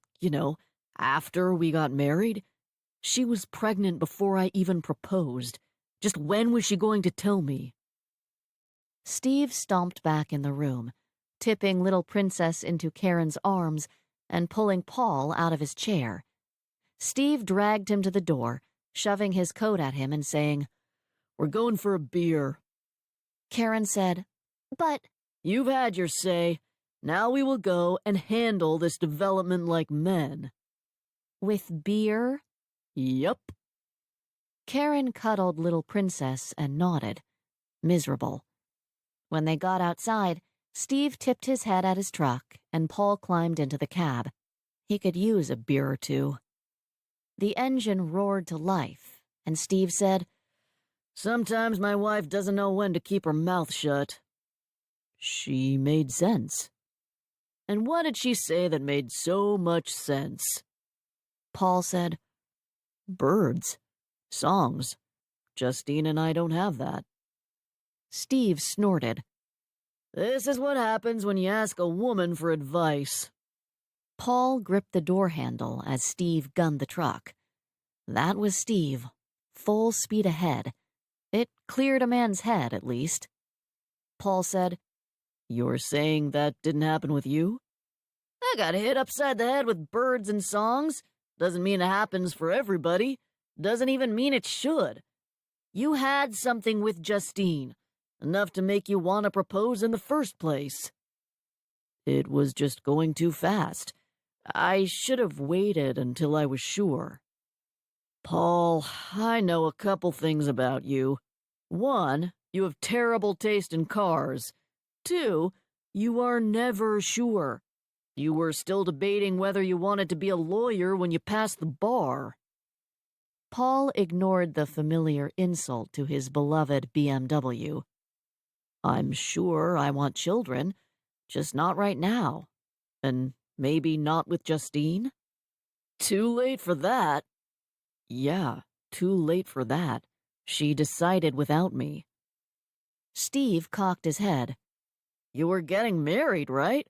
after we got married, she was pregnant before I even proposed. Just when was she going to tell me?" Steve stomped back in the room, tipping little Princess into Karen's arms and pulling Paul out of his chair. Steve dragged him to the door, shoving his coat at him and saying, "We're going for a beer." Karen said, "But—" You've had your say. Now we will go and handle this development like men. "With beer?" Yup. Karen cuddled little Princess and nodded, miserable. When they got outside, Steve tipped his head at his truck and Paul climbed into the cab. He could use a beer or two. The engine roared to life, and Steve said, Sometimes my wife doesn't know when to keep her mouth shut. She made sense. And what did she say that made so much sense? Paul said, Birds. Songs. Justine and I don't have that. Steve snorted. This is what happens when you ask a woman for advice. Paul gripped the door handle as Steve gunned the truck. That was Steve, full speed ahead. It cleared a man's head, at least. Paul said, You're saying that didn't happen with you? I got hit upside the head with birds and songs. Doesn't mean it happens for everybody. Doesn't even mean it should. You had something with Justine, enough to make you want to propose in the first place. It was just going too fast. I should have waited until I was sure. Paul, I know a couple things about you. 1, you have terrible taste in cars. 2, you are never sure. You were still debating whether you wanted to be a lawyer when you passed the bar. Paul ignored the familiar insult to his beloved BMW. I'm sure I want children, just not right now. And maybe not with Justine? Too late for that. Yeah, too late for that. She decided without me. Steve cocked his head. You were getting married, right?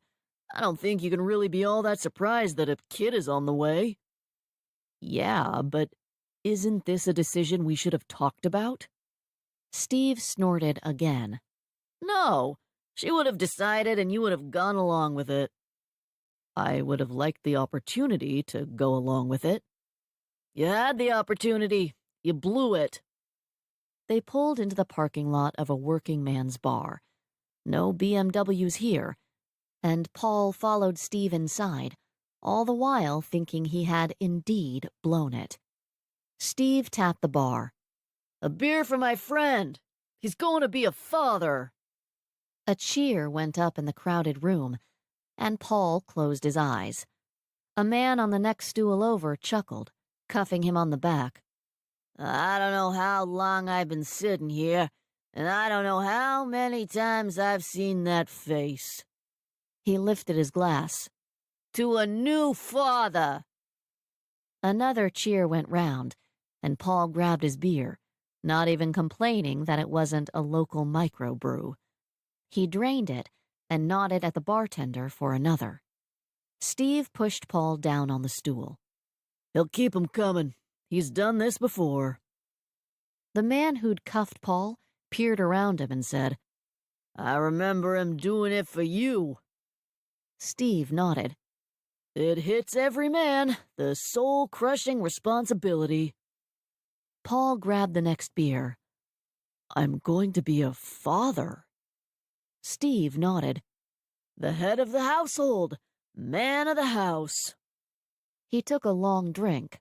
I don't think you can really be all that surprised that a kid is on the way. Yeah, but isn't this a decision we should have talked about? Steve snorted again. No, she would have decided and you would have gone along with it. I would have liked the opportunity to go along with it. You had the opportunity. You blew it. They pulled into the parking lot of a working man's bar. No BMWs here, and Paul followed Steve inside, all the while thinking he had indeed blown it. Steve tapped the bar. A beer for my friend. He's going to be a father. A cheer went up in the crowded room, and Paul closed his eyes. A man on the next stool over chuckled, cuffing him on the back. I don't know how long I've been sitting here, and I don't know how many times I've seen that face. He lifted his glass. To a new father. Another cheer went round, and Paul grabbed his beer, not even complaining that it wasn't a local microbrew. He drained it and nodded at the bartender for another. Steve pushed Paul down on the stool. He'll keep 'em coming. He's done this before. The man who'd cuffed Paul peered around him and said, I remember him doing it for you. Steve nodded. It hits every man, the soul-crushing responsibility. Paul grabbed the next beer. I'm going to be a father. Steve nodded. The head of the household, man of the house. He took a long drink.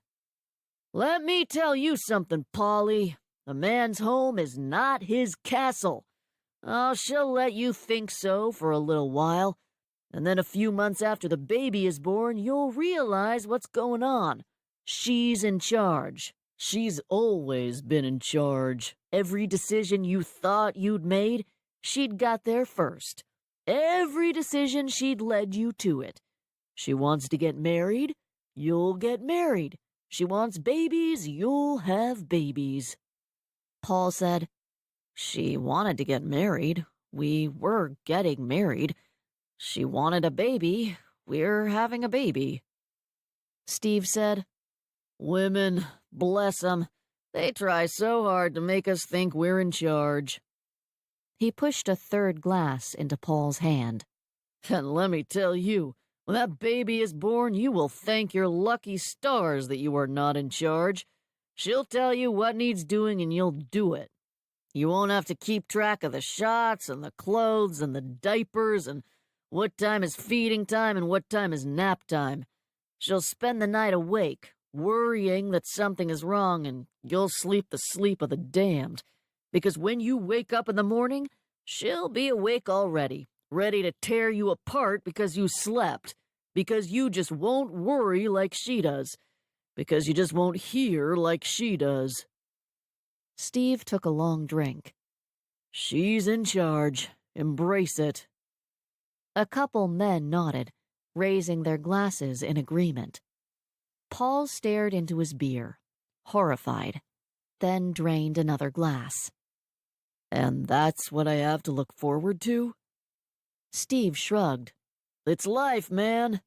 Let me tell you something, Polly. A man's home is not his castle. Oh, she'll let you think so for a little while, and then a few months after the baby is born, you'll realize what's going on. She's in charge. She's always been in charge. Every decision you thought you'd made, she'd got there first. Every decision, she'd led you to it. She wants to get married, you'll get married. She wants babies, you'll have babies. Paul said, She wanted to get married. We were getting married. She wanted a baby. We're having a baby. Steve said, Women, bless 'em. They try so hard to make us think we're in charge. He pushed a third glass into Paul's hand. And let me tell you, when that baby is born, you will thank your lucky stars that you are not in charge. She'll tell you what needs doing and you'll do it. You won't have to keep track of the shots and the clothes and the diapers and what time is feeding time and what time is nap time. She'll spend the night awake, worrying that something is wrong, and you'll sleep the sleep of the damned. Because when you wake up in the morning, she'll be awake already, ready to tear you apart because you slept, because you just won't worry like she does, because you just won't hear like she does. Steve took a long drink. She's in charge. Embrace it. A couple men nodded, raising their glasses in agreement. Paul stared into his beer, horrified, then drained another glass. And that's what I have to look forward to? Steve shrugged. It's life, man.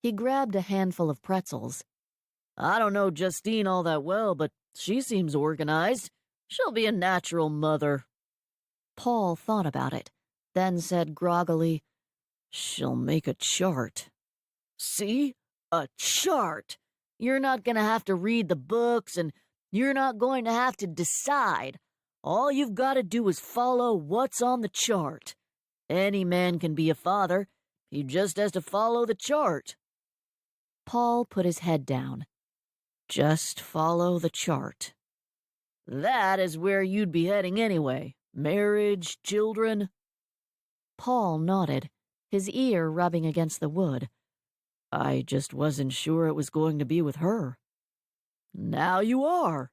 He grabbed a handful of pretzels. I don't know Justine all that well, but she seems organized. She'll be a natural mother. Paul thought about it, then said groggily, She'll make a chart. See? A chart! You're not going to have to read the books, and you're not going to have to decide. All you've got to do is follow what's on the chart. Any man can be a father. He just has to follow the chart. Paul put his head down. Just follow the chart. That is where you'd be heading anyway. Marriage, children. Paul nodded, his ear rubbing against the wood. I just wasn't sure it was going to be with her. Now you are.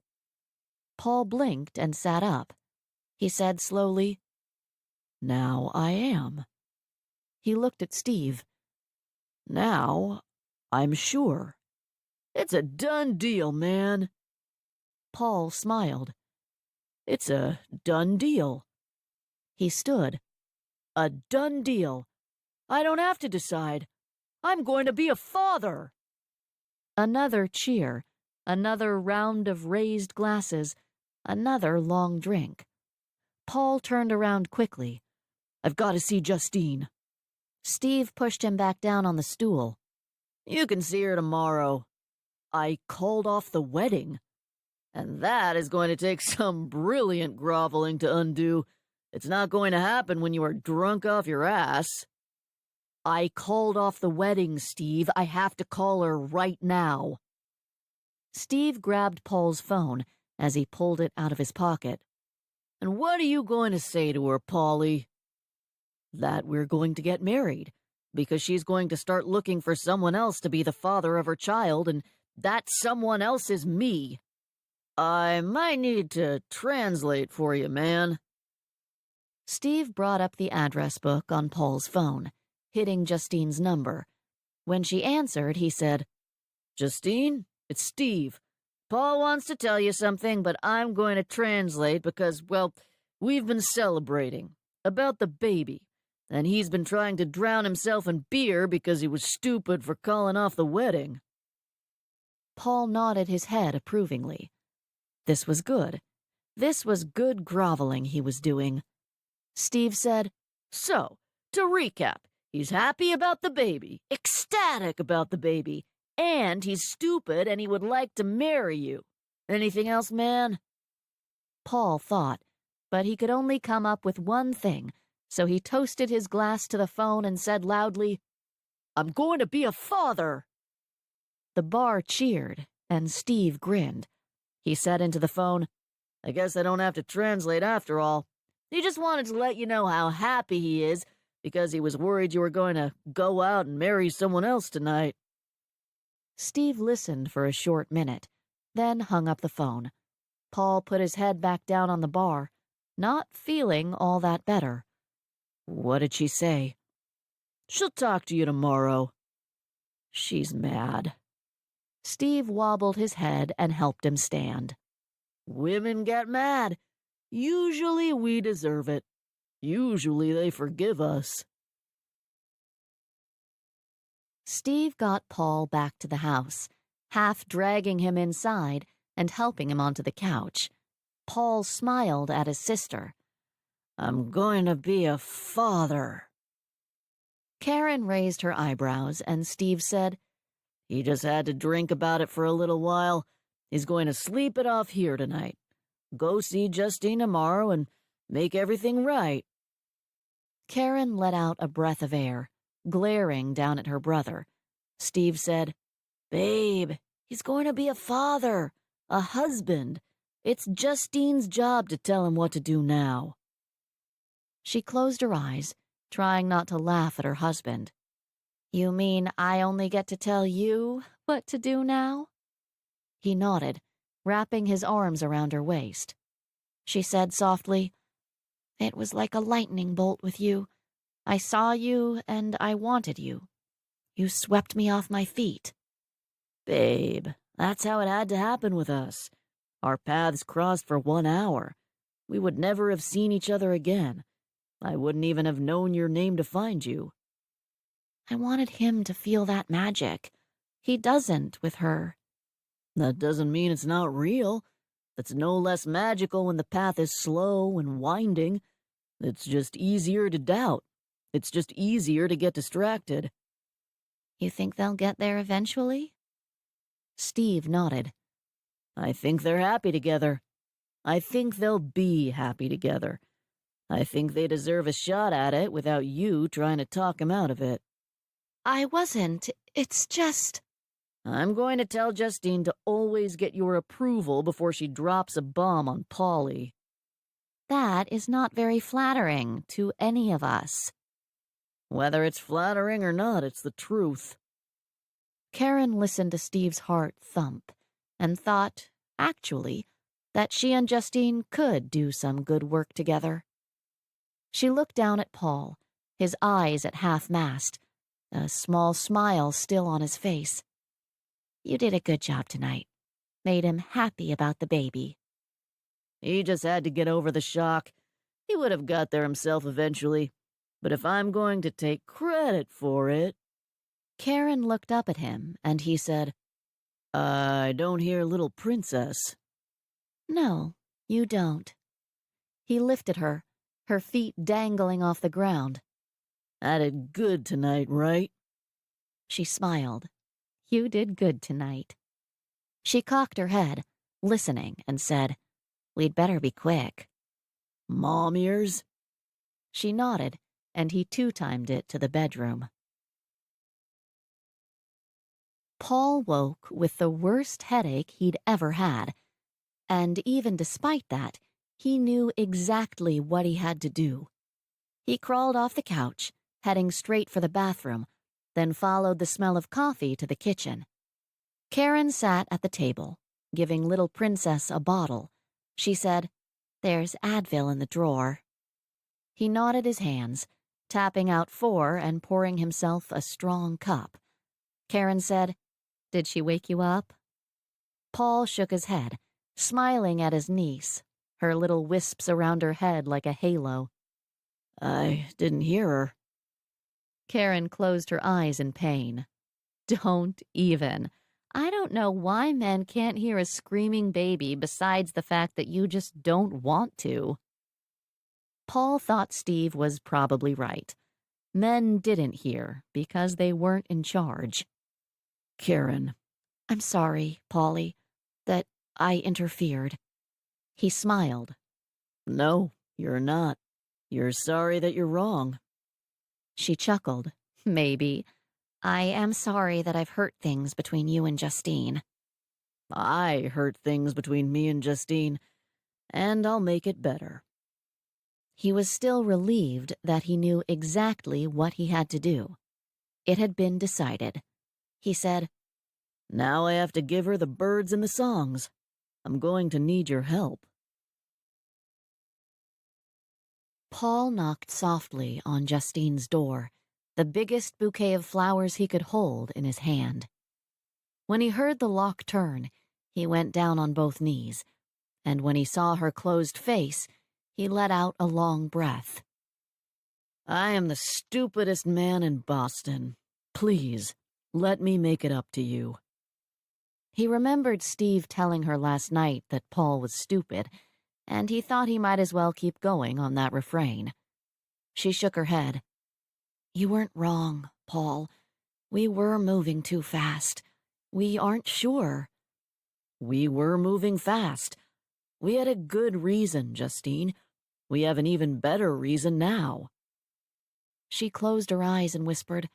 Paul blinked and sat up. He said slowly, Now I am. He looked at Steve. Now I'm sure. It's a done deal, man. Paul smiled. It's a done deal. He stood. A done deal. I don't have to decide. I'm going to be a father. Another cheer, another round of raised glasses, another long drink. Paul turned around quickly. I've got to see Justine. Steve pushed him back down on the stool. You can see her tomorrow. I called off the wedding. And that is going to take some brilliant groveling to undo. It's not going to happen when you are drunk off your ass. I called off the wedding, Steve. I have to call her right now. Steve grabbed Paul's phone as he pulled it out of his pocket. And what are you going to say to her, Paulie? That we're going to get married, because she's going to start looking for someone else to be the father of her child, and that someone else is me. I might need to translate for you, man. Steve brought up the address book on Paul's phone, hitting Justine's number. When she answered, he said, Justine, it's Steve. Paul wants to tell you something, but I'm going to translate because, well, we've been celebrating about the baby, and he's been trying to drown himself in beer because he was stupid for calling off the wedding. Paul nodded his head approvingly. This was good. This was good groveling he was doing. Steve said, So, to recap, he's happy about the baby, ecstatic about the baby, and he's stupid and he would like to marry you. Anything else, man? Paul thought, but he could only come up with one thing, so he toasted his glass to the phone and said loudly, I'm going to be a father. The bar cheered, and Steve grinned. He said into the phone, I guess I don't have to translate after all. He just wanted to let you know how happy he is because he was worried you were going to go out and marry someone else tonight. Steve listened for a short minute, then hung up the phone. Paul put his head back down on the bar, not feeling all that better. What did she say? She'll talk to you tomorrow. She's mad. Steve wobbled his head and helped him stand. Women get mad. Usually we deserve it. Usually they forgive us. Steve got Paul back to the house, half dragging him inside and helping him onto the couch. Paul smiled at his sister. I'm going to be a father. Karen raised her eyebrows, and Steve said, He just had to drink about it for a little while. He's going to sleep it off here tonight. Go see Justine tomorrow and make everything right." Karen let out a breath of air, glaring down at her brother. Steve said, "Babe, he's going to be a father, a husband. It's Justine's job to tell him what to do now." She closed her eyes, trying not to laugh at her husband. "You mean I only get to tell you what to do now?" He nodded, wrapping his arms around her waist. She said softly, "It was like a lightning bolt with you. I saw you and I wanted you. You swept me off my feet." "Babe, that's how it had to happen with us. Our paths crossed for 1 hour. We would never have seen each other again. I wouldn't even have known your name to find you." I wanted him to feel that magic. He doesn't with her. "That doesn't mean it's not real. It's no less magical when the path is slow and winding. It's just easier to doubt. It's just easier to get distracted." You think they'll get there eventually? Steve nodded. "I think they're happy together. I think they'll be happy together. I think they deserve a shot at it without you trying to talk him out of it." I wasn't. It's just... "I'm going to tell Justine to always get your approval before she drops a bomb on Polly." That is not very flattering to any of us. "Whether it's flattering or not, it's the truth." Karen listened to Steve's heart thump and thought, actually, that she and Justine could do some good work together. She looked down at Paul, his eyes at half-mast, a small smile still on his face. You did a good job tonight. Made him happy about the baby. "He just had to get over the shock. He would have got there himself eventually. But if I'm going to take credit for it..." Karen looked up at him, and he said, "I don't hear little princess." No, you don't." He lifted her, her feet dangling off the ground. "I did good tonight, right?" She smiled. You did good tonight. She cocked her head, listening, and said, We'd better be quick. "Mom ears?" She nodded, and he two-timed it to the bedroom. Paul woke with the worst headache he'd ever had, and even despite that, he knew exactly what he had to do. He crawled off the couch, heading straight for the bathroom, then followed the smell of coffee to the kitchen. Karen sat at the table, giving little Princess a bottle. She said, There's Advil in the drawer. He nodded his hands, tapping out 4 and pouring himself a strong cup. Karen said, Did she wake you up? Paul shook his head, smiling at his niece, her little wisps around her head like a halo. "I didn't hear her." Karen closed her eyes in pain. Don't even. I don't know why men can't hear a screaming baby besides the fact that you just don't want to. Paul thought Steve was probably right. Men didn't hear because they weren't in charge. "Karen." I'm sorry, Paulie, that I interfered. He smiled. "No, you're not. You're sorry that you're wrong." She chuckled. Maybe. I am sorry that I've hurt things between you and Justine. "I hurt things between me and Justine, and I'll make it better." He was still relieved that he knew exactly what he had to do. It had been decided. He said, "Now I have to give her the birds and the songs. I'm going to need your help." Paul knocked softly on Justine's door, the biggest bouquet of flowers he could hold in his hand. When he heard the lock turn, he went down on both knees, and when he saw her closed face, he let out a long breath. "I am the stupidest man in Boston. Please, let me make it up to you." He remembered Steve telling her last night that Paul was stupid, and he thought he might as well keep going on that refrain. She shook her head. You weren't wrong, Paul. We were moving too fast. We aren't sure. "We were moving fast. We had a good reason, Justine. We have an even better reason now." She closed her eyes and whispered,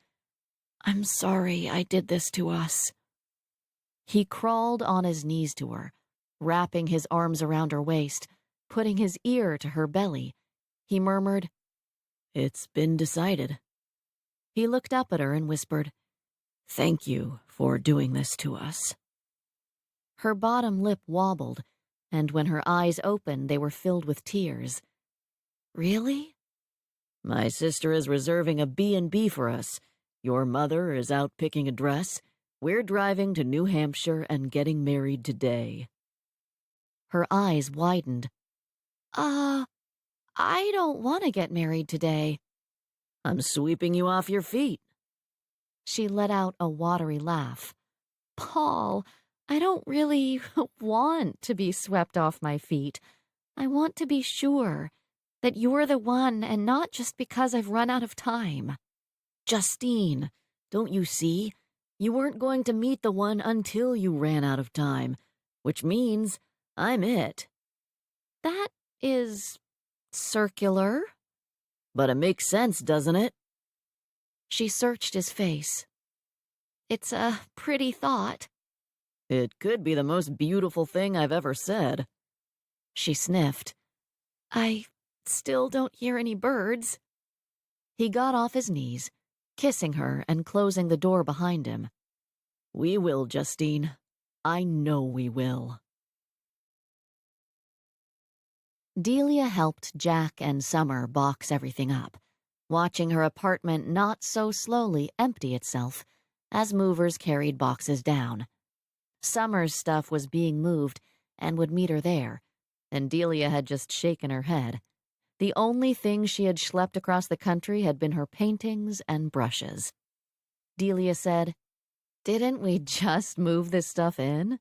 "I'm sorry I did this to us." He crawled on his knees to her, wrapping his arms around her waist, putting his ear to her belly. He murmured, "It's been decided." He looked up at her and whispered, "Thank you for doing this to us." Her bottom lip wobbled, and when her eyes opened, they were filled with tears. "Really?" "My sister is reserving a B&B for us. Your mother is out picking a dress. We're driving to New Hampshire and getting married today." Her eyes widened. I don't want to get married today." "I'm sweeping you off your feet." She let out a watery laugh. "Paul, I don't really want to be swept off my feet. I want to be sure that you're the one and not just because I've run out of time." "Justine, don't you see? You weren't going to meet the one until you ran out of time, which means I'm it." "That is circular." "But it makes sense, doesn't it?" She searched his face. "It's a pretty thought." "It could be the most beautiful thing I've ever said." She sniffed. "I still don't hear any birds." He got off his knees, kissing her and closing the door behind him. "We will, Justine. I know we will." Delia helped Jack and Summer box everything up, watching her apartment not so slowly empty itself as movers carried boxes down. Summer's stuff was being moved and would meet her there, and Delia had just shaken her head. The only thing she had schlepped across the country had been her paintings and brushes. Delia said, "Didn't we just move this stuff in?"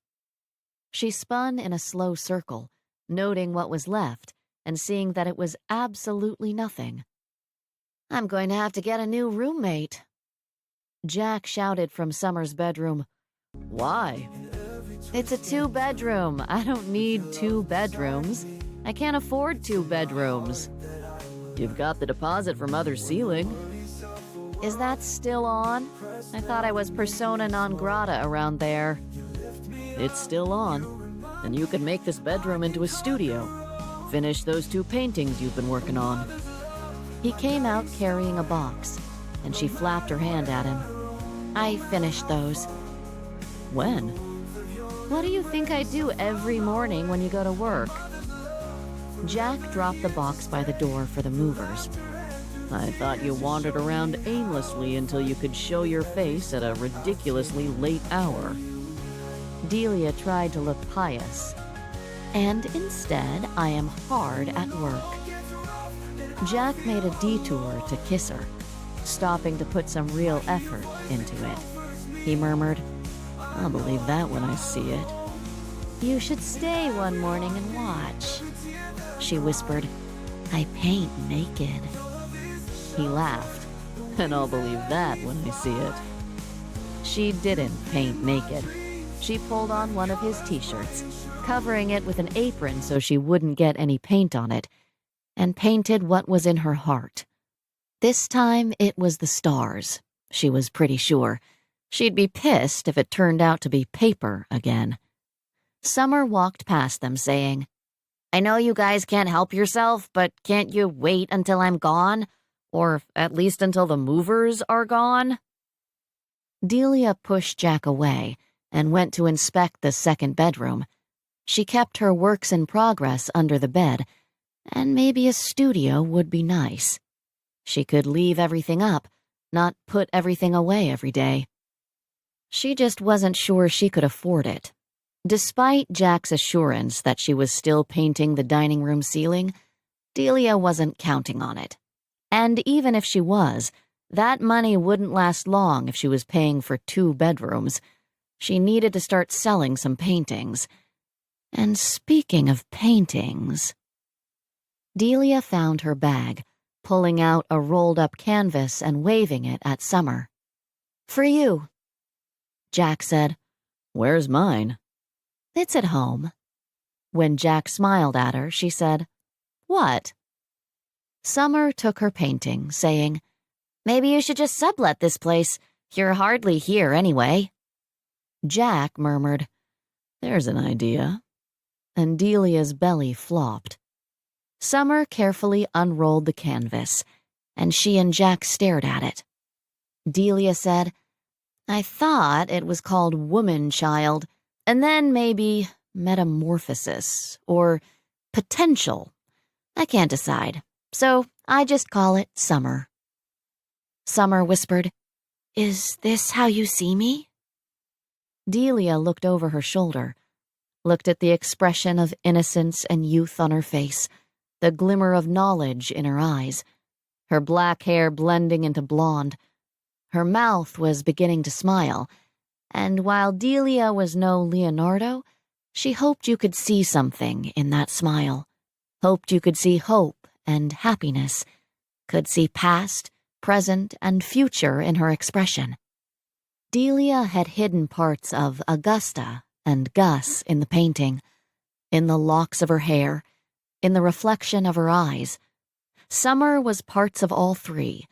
She spun in a slow circle, noting what was left and seeing that it was absolutely nothing. "I'm going to have to get a new roommate." Jack shouted from Summer's bedroom, "Why?" "It's a 2-bedroom. I don't need 2 bedrooms. I can't afford 2 bedrooms." "You've got the deposit for Mother's ceiling." "Is that still on? I thought I was persona non grata around there." "It's still on, and you can make this bedroom into a studio. Finish those 2 paintings you've been working on." He came out carrying a box, and she flapped her hand at him. "I finished those." "When?" "What do you think I do every morning when you go to work?" Jack dropped the box by the door for the movers. "I thought you wandered around aimlessly until you could show your face at a ridiculously late hour." Delia tried to look pious. "And instead, I am hard at work." Jack made a detour to kiss her, stopping to put some real effort into it. He murmured, "I'll believe that when I see it." "You should stay one morning and watch." She whispered, "I paint naked." He laughed, "And I'll believe that when I see it." She didn't paint naked. She pulled on one of his t-shirts, covering it with an apron so she wouldn't get any paint on it, and painted what was in her heart. This time it was the stars, she was pretty sure. She'd be pissed if it turned out to be paper again. Summer walked past them saying, "I know you guys can't help yourself, but can't you wait until I'm gone? Or at least until the movers are gone?" Delia pushed Jack away and went to inspect the second bedroom. She kept her works in progress under the bed, and maybe a studio would be nice. She could leave everything up, not put everything away every day. She just wasn't sure she could afford it. Despite Jack's assurance that she was still painting the dining room ceiling, Delia wasn't counting on it. And even if she was, that money wouldn't last long if she was paying for 2 bedrooms. She needed to start selling some paintings. And speaking of paintings... Delia found her bag, pulling out a rolled-up canvas and waving it at Summer. "For you." Jack said, "Where's mine?" "It's at home." When Jack smiled at her, she said, "What?" Summer took her painting, saying, Maybe you should just sublet this place. You're hardly here anyway. Jack murmured, "There's an idea." and Delia's belly flopped. Summer carefully unrolled the canvas, and she and Jack stared at it. Delia said, "I thought it was called Woman Child, and then maybe Metamorphosis, or Potential. I can't decide, so I just call it Summer." Summer whispered, "Is this how you see me?" Delia looked over her shoulder, looked at the expression of innocence and youth on her face, the glimmer of knowledge in her eyes, her black hair blending into blonde. Her mouth was beginning to smile, and while Delia was no Leonardo, she hoped you could see something in that smile, hoped you could see hope and happiness, could see past, present, and future in her expression. Delia had hidden parts of Augusta and Gus in the painting, in the locks of her hair, in the reflection of her eyes. Summer was parts of all three,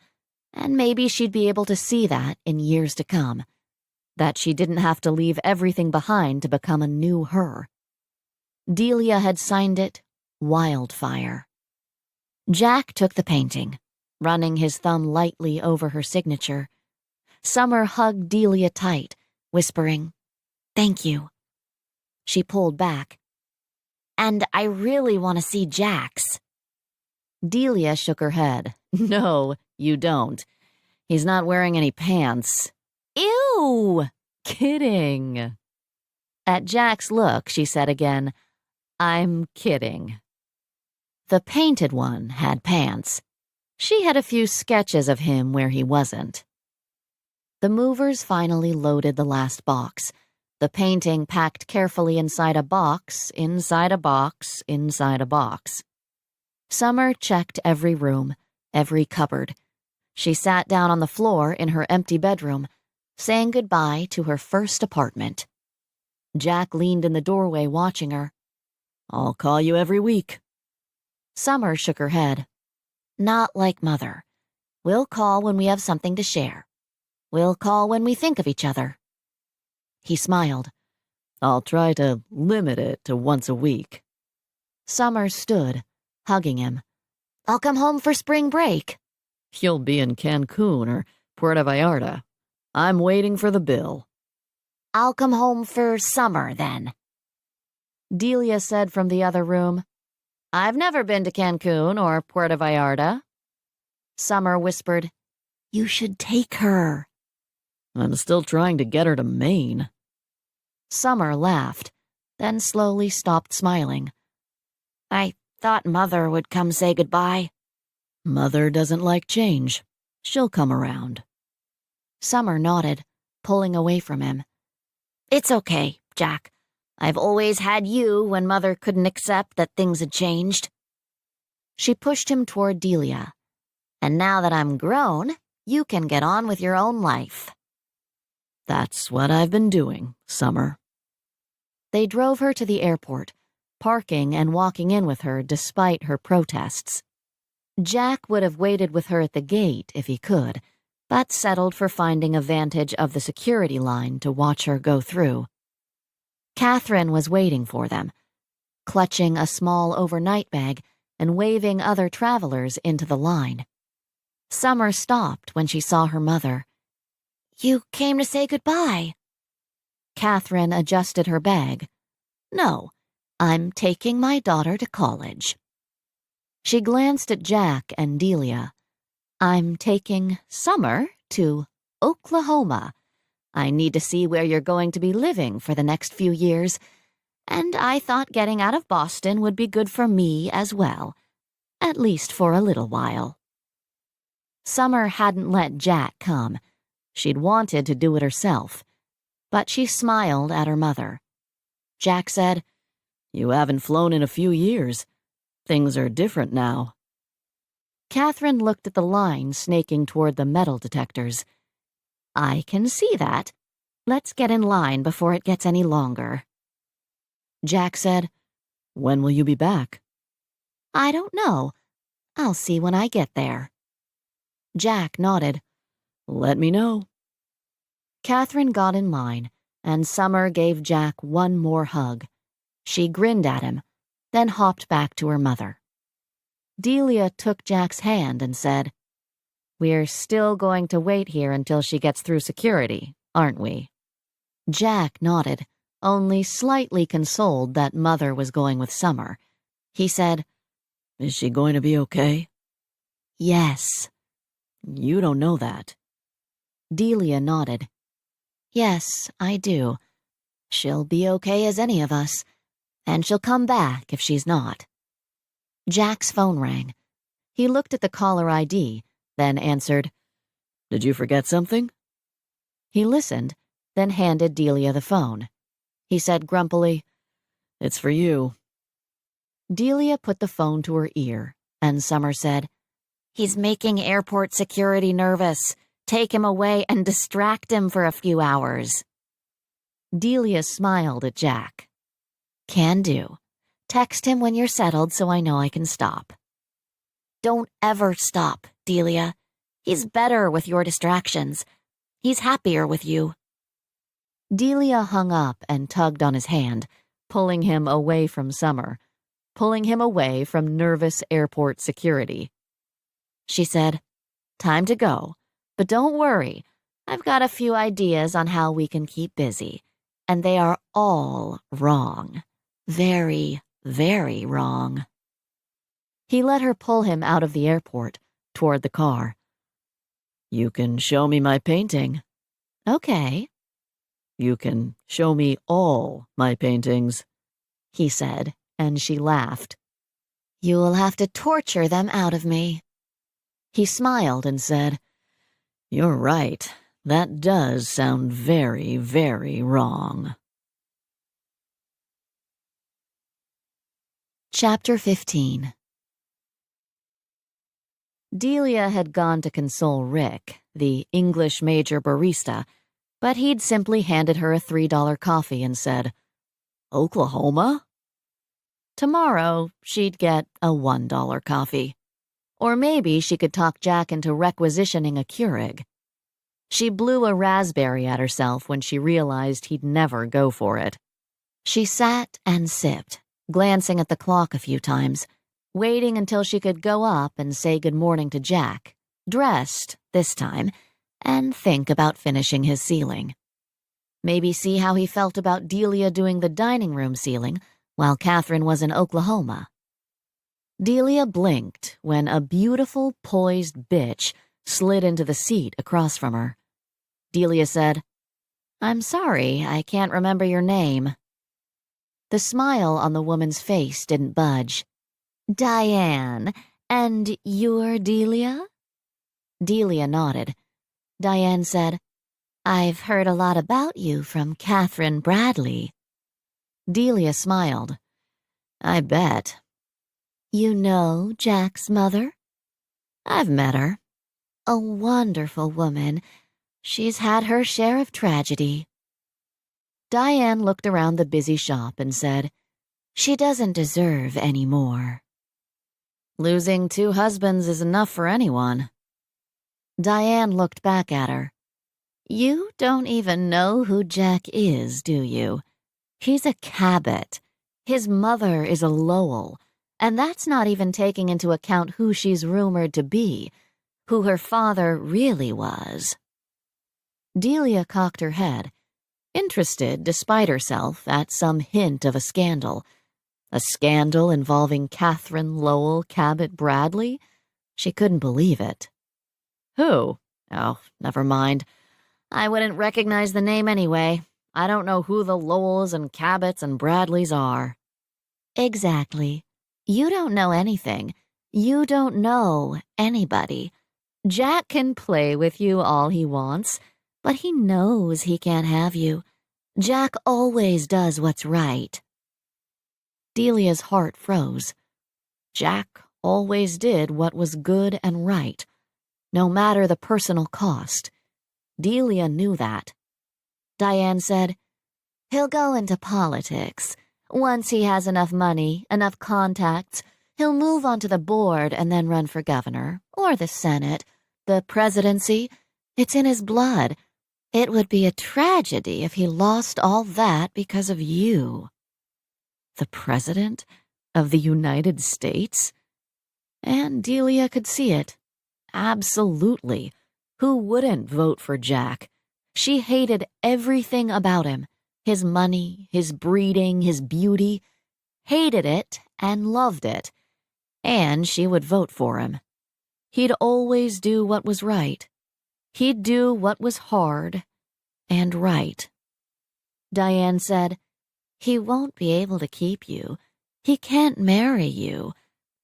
and maybe she'd be able to see that in years to come, that she didn't have to leave everything behind to become a new her. Delia had signed it Wildfire. Jack took the painting, running his thumb lightly over her signature. Summer hugged Delia tight, whispering, "Thank you." She pulled back. And I really want to see Jack's. Delia shook her head. "No, you don't. He's not wearing any pants." Ew! "Kidding." At Jack's look, she said again, "I'm kidding." The painted one had pants. She had a few sketches of him where he wasn't. The movers finally loaded the last box, the painting packed carefully inside a box, inside a box, inside a box. Summer checked every room, every cupboard. She sat down on the floor in her empty bedroom, saying goodbye to her first apartment. Jack leaned in the doorway watching her. "I'll call you every week." Summer shook her head. Not like Mother. We'll call when we have something to share. We'll call when we think of each other. He smiled. "I'll try to limit it to once a week." Summer stood, hugging him. I'll come home for spring break. "You'll be in Cancun or Puerto Vallarta. I'm waiting for the bill." I'll come home for summer then. Delia said from the other room, "I've never been to Cancun or Puerto Vallarta." Summer whispered, "You should take her." "I'm still trying to get her to Maine." Summer laughed, then slowly stopped smiling. I thought Mother would come say goodbye. "Mother doesn't like change. She'll come around." Summer nodded, pulling away from him. It's okay, Jack. I've always had you when Mother couldn't accept that things had changed. She pushed him toward Delia. And now that I'm grown, you can get on with your own life. "That's what I've been doing, Summer." They drove her to the airport, parking and walking in with her despite her protests. Jack would have waited with her at the gate if he could, but settled for finding a vantage of the security line to watch her go through. Catherine was waiting for them, clutching a small overnight bag and waving other travelers into the line. Summer stopped when she saw her mother. You came to say goodbye. Catherine adjusted her bag. "No, I'm taking my daughter to college." She glanced at Jack and Delia. "I'm taking Summer to Oklahoma. I need to see where you're going to be living for the next few years, and I thought getting out of Boston would be good for me as well, at least for a little while." Summer hadn't let Jack come. She'd wanted to do it herself, but she smiled at her mother. Jack said, "You haven't flown in a few years. Things are different now." Catherine looked at the line snaking toward the metal detectors. "I can see that. Let's get in line before it gets any longer." Jack said, When will you be back? I don't know. I'll see when I get there. Jack nodded. Let me know. Catherine got in line, and Summer gave Jack one more hug. She grinned at him, then hopped back to her mother. Delia took Jack's hand and said, "We're still going to wait here until she gets through security, aren't we?" Jack nodded, only slightly consoled that Mother was going with Summer. He said, Is she going to be okay? "Yes." You don't know that. Delia nodded. "Yes, I do. She'll be okay as any of us, and she'll come back if she's not." Jack's phone rang. He looked at the caller ID, then answered. Did you forget something? He listened, then handed Delia the phone. He said grumpily, It's for you. Delia put the phone to her ear, and Summer said, "He's making airport security nervous. Take him away and distract him for a few hours." Delia smiled at Jack. "Can do. Text him when you're settled so I know I can stop." "Don't ever stop, Delia. He's better with your distractions. He's happier with you." Delia hung up and tugged on his hand, pulling him away from Summer, pulling him away from nervous airport security. She said, "Time to go, but don't worry. I've got a few ideas on how we can keep busy, and they are all wrong. Very, very wrong." He let her pull him out of the airport, toward the car. You can show me my painting. "Okay," You can show me all my paintings. he said, and she laughed. "You'll have to torture them out of me." He smiled and said, You're right. That does sound very, very wrong. Chapter 15. Delia had gone to console Rick, the English major barista, but he'd simply handed her a $3 coffee and said, Oklahoma? tomorrow she'd get a $1 coffee. Or maybe she could talk Jack into requisitioning a Keurig. She blew a raspberry at herself when she realized he'd never go for it. She sat and sipped, glancing at the clock a few times, waiting until she could go up and say good morning to Jack, dressed, this time, and think about finishing his ceiling. Maybe see how he felt about Delia doing the dining room ceiling while Catherine was in Oklahoma. Delia blinked when a beautiful, poised bitch slid into the seat across from her. Delia said, "I'm sorry, I can't remember your name." The smile on the woman's face didn't budge. "Diane, and you're Delia?" Delia nodded. Diane said, "I've heard a lot about you from Catherine Bradley." Delia smiled. "I bet." "You know Jack's mother?" "I've met her." "A wonderful woman. She's had her share of tragedy." Diane looked around the busy shop and said, "She doesn't deserve any more." Losing 2 husbands is enough for anyone. Diane looked back at her. "You don't even know who Jack is, do you? He's a Cabot. His mother is a Lowell, and that's not even taking into account who she's rumored to be, who her father really was." Delia cocked her head, interested despite herself at some hint of a scandal. A scandal involving Catherine Lowell Cabot Bradley? She couldn't believe it. Who? Oh, never mind. I wouldn't recognize the name anyway. I don't know who the Lowells and Cabots and Bradleys are. Exactly. You don't know anything. You don't know anybody. Jack can play with you all he wants, but he knows he can't have you. Jack always does what's right. Delia's heart froze. Jack always did what was good and right, no matter the personal cost. Delia knew that. Diane said, "He'll go into politics, Once he has enough money, enough contacts, he'll move on to the board and then run for governor, or the Senate, the presidency. It's in his blood. It would be a tragedy if he lost all that because of you." The President of the United States? And Delia could see it. Absolutely. Who wouldn't vote for Jack? She hated everything about him. His money, his breeding, his beauty. Hated it and loved it. And she would vote for him. He'd always do what was right. He'd do what was hard and right. Diane said, "He won't be able to keep you. He can't marry you.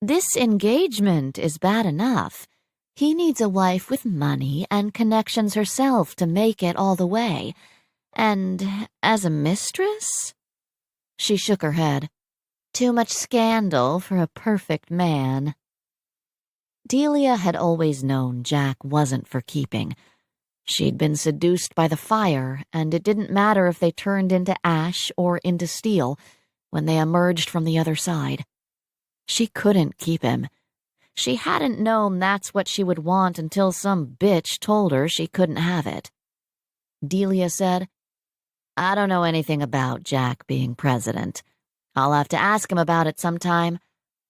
This engagement is bad enough. He needs a wife with money and connections herself to make it all the way. And as a mistress?" She shook her head. "Too much scandal for a perfect man." Delia had always known Jack wasn't for keeping. She'd been seduced by the fire, and it didn't matter if they turned into ash or into steel when they emerged from the other side. She couldn't keep him. She hadn't known that's what she would want until some bitch told her she couldn't have it. Delia said, "I don't know anything about Jack being president. I'll have to ask him about it sometime.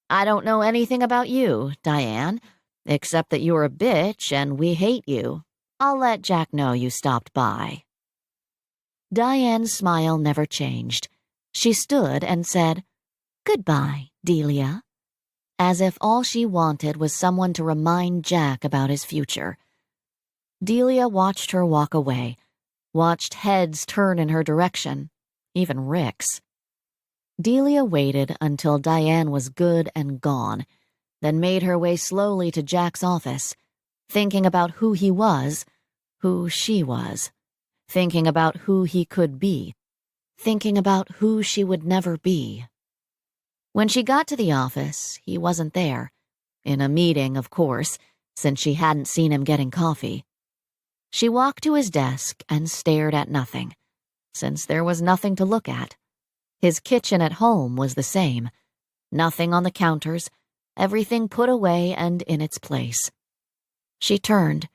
I don't know anything about you, Diane, except that you're a bitch and we hate you. I'll let Jack know you stopped by." Diane's smile never changed. She stood and said, "Goodbye, Delia," as if all she wanted was someone to remind Jack about his future. Delia watched her walk away, watched heads turn in her direction, even Rick's. Delia waited until Diane was good and gone, then made her way slowly to Jack's office, thinking about who he was, who she was, thinking about who he could be, thinking about who she would never be. When she got to the office, he wasn't there. In a meeting, of course, since she hadn't seen him getting coffee. She walked to his desk and stared at nothing, since there was nothing to look at. His kitchen at home was the same. Nothing on the counters, everything put away and in its place. She turned,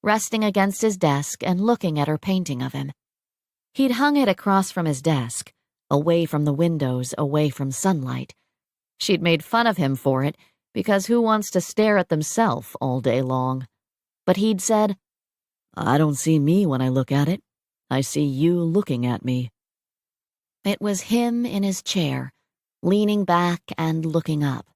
resting against his desk and looking at her painting of him. He'd hung it across from his desk, away from the windows, away from sunlight. She'd made fun of him for it, because who wants to stare at themselves all day long? But he'd said, "I don't see me when I look at it. I see you looking at me." It was him in his chair, leaning back and looking up.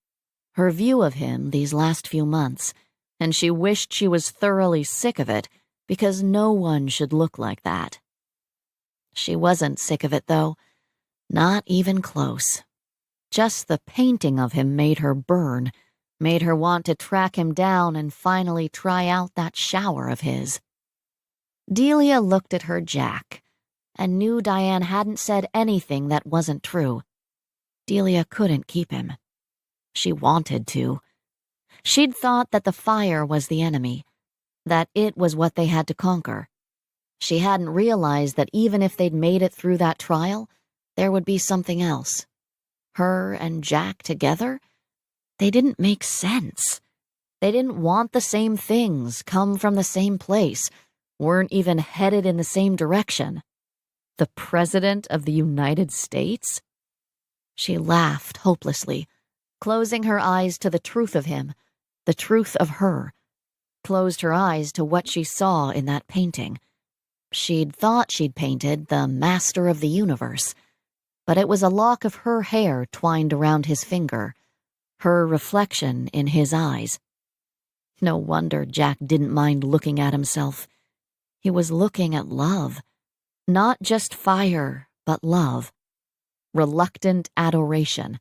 Her view of him these last few months, and she wished she was thoroughly sick of it, because no one should look like that. She wasn't sick of it, though. Not even close. Just the painting of him made her burn, made her want to track him down and finally try out that shower of his. Delia looked at her Jack, and knew Diane hadn't said anything that wasn't true. Delia couldn't keep him. She wanted to. She'd thought that the fire was the enemy, that it was what they had to conquer. She hadn't realized that even if they'd made it through that trial, there would be something else. Her and Jack together? They didn't make sense. They didn't want the same things, come from the same place, weren't even headed in the same direction. The President of the United States? She laughed hopelessly, closing her eyes to the truth of him, the truth of her, closed her eyes to what she saw in that painting. She'd thought she'd painted the Master of the Universe, but it was a lock of her hair twined around his finger, her reflection in his eyes. No wonder Jack didn't mind looking at himself. He was looking at love. Not just fire, but love. Reluctant adoration.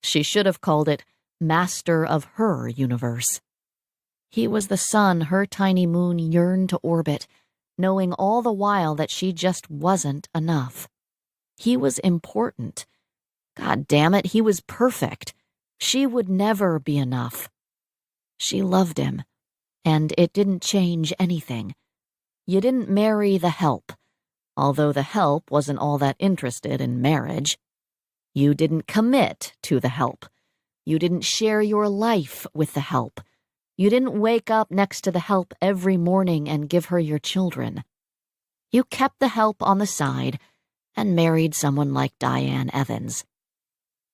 She should have called it Master of her universe. He was the sun her tiny moon yearned to orbit, knowing all the while that she just wasn't enough. He was important. God damn it, he was perfect. She would never be enough. She loved him, and it didn't change anything. You didn't marry the help, although the help wasn't all that interested in marriage. You didn't commit to the help. You didn't share your life with the help. You didn't wake up next to the help every morning and give her your children. You kept the help on the side and married someone like Diane Evans.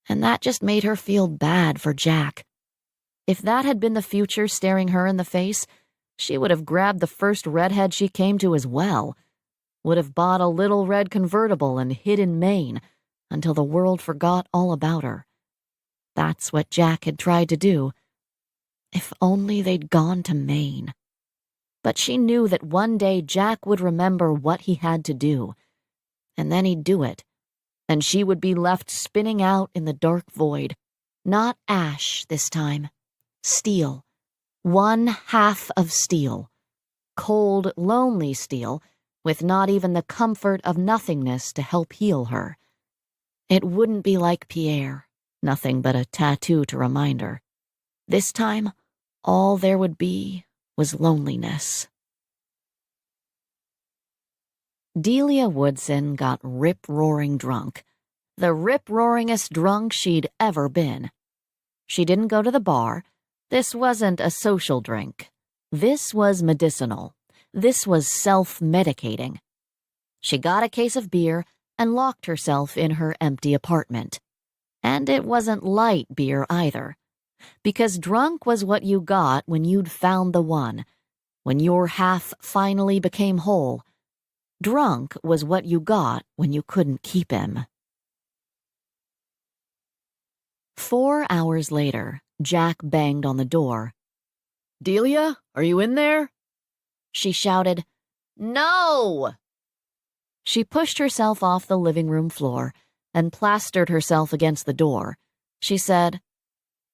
And that just made her feel bad for Jack. If that had been the future staring her in the face, she would have grabbed the first redhead she came to as well, would have bought a little red convertible and hid in Maine until the world forgot all about her. That's what Jack had tried to do. If only they'd gone to Maine. But she knew that one day Jack would remember what he had to do, and then he'd do it, and she would be left spinning out in the dark void. Not ash this time. Steel. One half of steel. Cold, lonely steel, with not even the comfort of nothingness to help heal her. It wouldn't be like Pierre, nothing but a tattoo to remind her. This time, all there would be was loneliness. Delia Woodson got rip-roaring drunk. The rip-roaringest drunk she'd ever been. She didn't go to the bar. This wasn't a social drink. This was medicinal. This was self-medicating. She got a case of beer and locked herself in her empty apartment. And it wasn't light beer either. Because drunk was what you got when you'd found the one, when your half finally became whole. Drunk was what you got when you couldn't keep him. 4 hours later, Jack banged on the door. "Delia, are you in there?" She shouted, "No!" She pushed herself off the living room floor and plastered herself against the door. She said,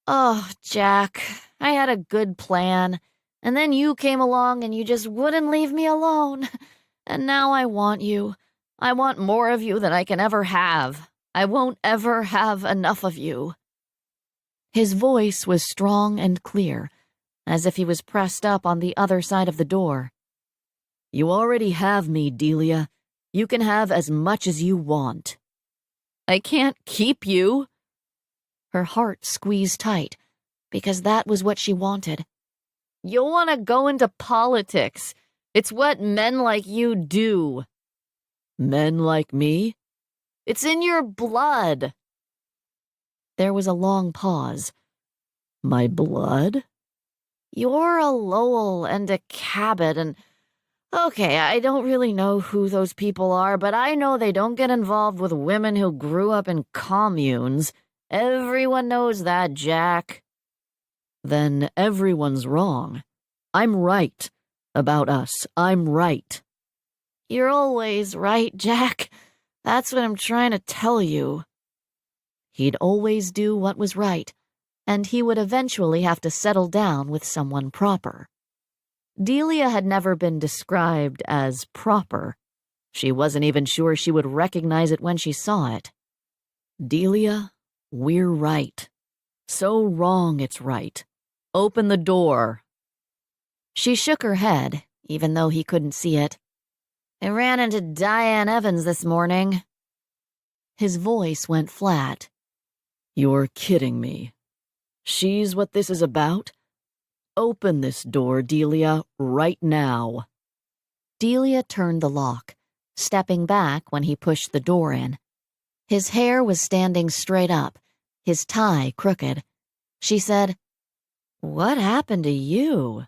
"Oh, Jack, I had a good plan, and then you came along and you just wouldn't leave me alone. And now I want you. I want more of you than I can ever have. I won't ever have enough of you." His voice was strong and clear, as if he was pressed up on the other side of the door. "You already have me, Delia. You can have as much as you want." "I can't keep you." Her heart squeezed tight, because that was what she wanted. "You want to go into politics. It's what men like you do." "Men like me?" "It's in your blood." There was a long pause. "My blood?" "You're a Lowell and a Cabot and... Okay, I don't really know who those people are, but I know they don't get involved with women who grew up in communes. Everyone knows that, Jack." "Then everyone's wrong. I'm right. About us, I'm right." "You're always right, Jack. That's what I'm trying to tell you." He'd always do what was right, and he would eventually have to settle down with someone proper. Delia had never been described as proper. She wasn't even sure she would recognize it when she saw it. "Delia, we're right. So wrong it's right. Open the door." She shook her head, even though he couldn't see it. "I ran into Diane Evans this morning." His voice went flat. "You're kidding me. She's what this is about? Open this door, Delia, right now." Delia turned the lock, stepping back when he pushed the door in. His hair was standing straight up, his tie crooked. She said, "What happened to you?"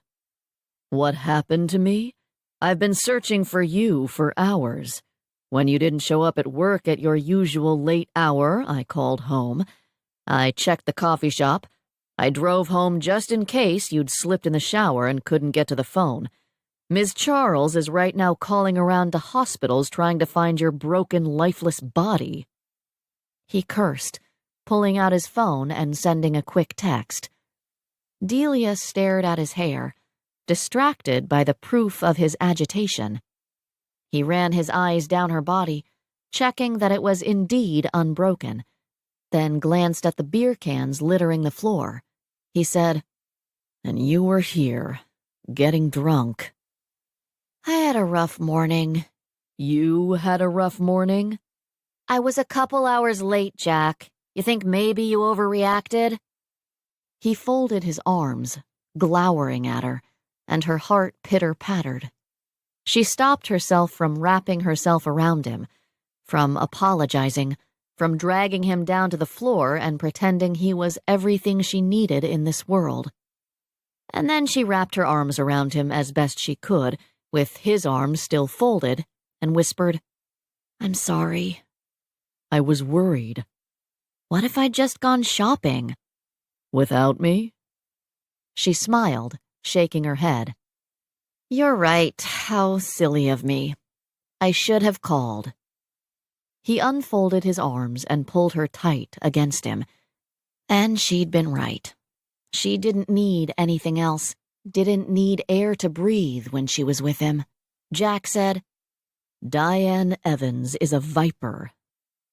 "What happened to me? I've been searching for you for hours. When you didn't show up at work at your usual late hour, I called home. I checked the coffee shop. I drove home just in case you'd slipped in the shower and couldn't get to the phone. Ms. Charles is right now calling around to hospitals trying to find your broken, lifeless body." He cursed, pulling out his phone and sending a quick text. Delia stared at his hair, distracted by the proof of his agitation. He ran his eyes down her body, checking that it was indeed unbroken, then glanced at the beer cans littering the floor. He said, "And you were here, getting drunk." "I had a rough morning." "You had a rough morning?" I was a couple hours late, Jack. You think maybe you overreacted? He folded his arms, glowering at her, and her heart pitter-pattered. She stopped herself from wrapping herself around him, from apologizing, from dragging him down to the floor and pretending he was everything she needed in this world. And then she wrapped her arms around him as best she could, with his arms still folded, and whispered, "I'm sorry. I was worried. What if I'd just gone shopping?" Without me? She smiled, shaking her head. "You're right. How silly of me. I should have called." He unfolded his arms and pulled her tight against him. And she'd been right. She didn't need anything else, didn't need air to breathe when she was with him. Jack said, Diane Evans is a viper,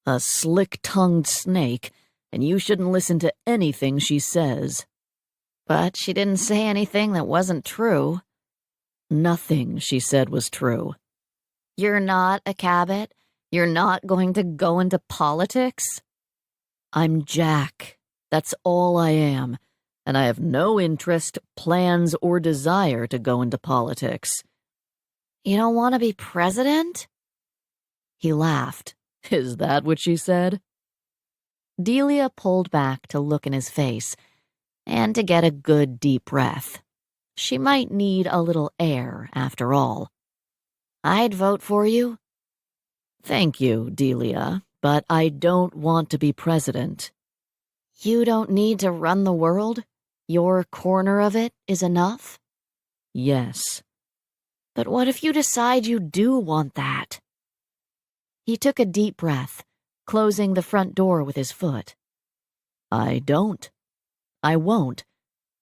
a slick-tongued snake, and you shouldn't listen to anything she says. but she didn't say anything that wasn't true. Nothing she said was true. You're not a Cabot? You're not going to go into politics? I'm Jack. That's all I am, and I have no interest, plans, or desire to go into politics. You don't want to be president? He laughed. Is that what she said? Delia pulled back to look in his face and to get a good deep breath. She might need a little air, after all. I'd vote for you. Thank you, Delia, but I don't want to be president. You don't need to run the world? Your corner of it is enough? Yes. But what if you decide you do want that? He took a deep breath, closing the front door with his foot. I don't. I won't.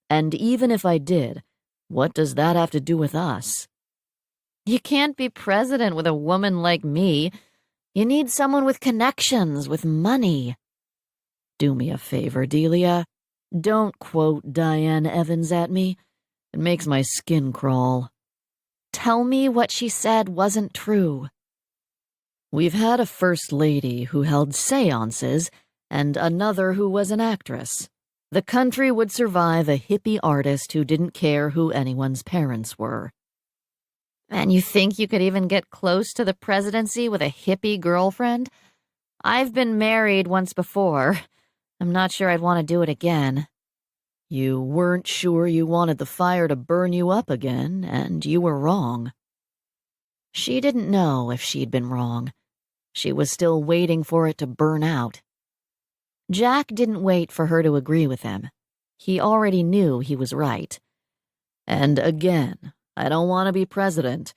And even if I did, what does that have to do with us? You can't be president with a woman like me. You need someone with connections, with money. Do me a favor, Delia. Don't quote Diane Evans at me. It makes my skin crawl. Tell me what she said wasn't true. We've had a first lady who held seances and another who was an actress. The country would survive a hippie artist who didn't care who anyone's parents were. And you think you could even get close to the presidency with a hippie girlfriend? I've been married once before. I'm not sure I'd want to do it again. You weren't sure you wanted the fire to burn you up again, and you were wrong. She didn't know if she'd been wrong. She was still waiting for it to burn out. Jack didn't wait for her to agree with him. He already knew he was right. And again, I don't want to be president.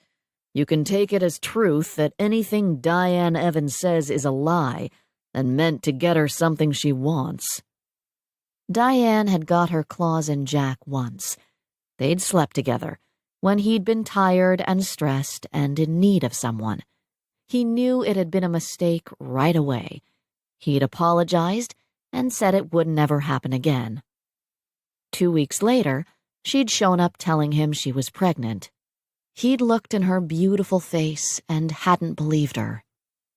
You can take it as truth that anything Diane Evans says is a lie and meant to get her something she wants. Diane had got her claws in Jack once. They'd slept together, when he'd been tired and stressed and in need of someone. He knew it had been a mistake right away. He'd apologized and said it would never happen again. 2 weeks later, she'd shown up telling him she was pregnant. He'd looked in her beautiful face and hadn't believed her.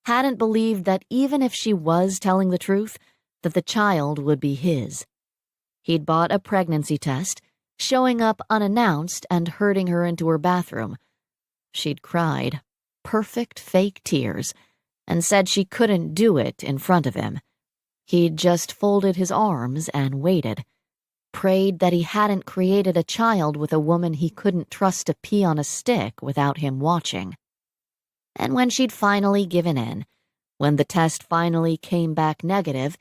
Hadn't believed that even if she was telling the truth, that the child would be his. He'd bought a pregnancy test, showing up unannounced and herding her into her bathroom. She'd cried, perfect fake tears, and said she couldn't do it in front of him. He'd just folded his arms and waited, prayed that he hadn't created a child with a woman he couldn't trust to pee on a stick without him watching. And when she'd finally given in, when the test finally came back negative,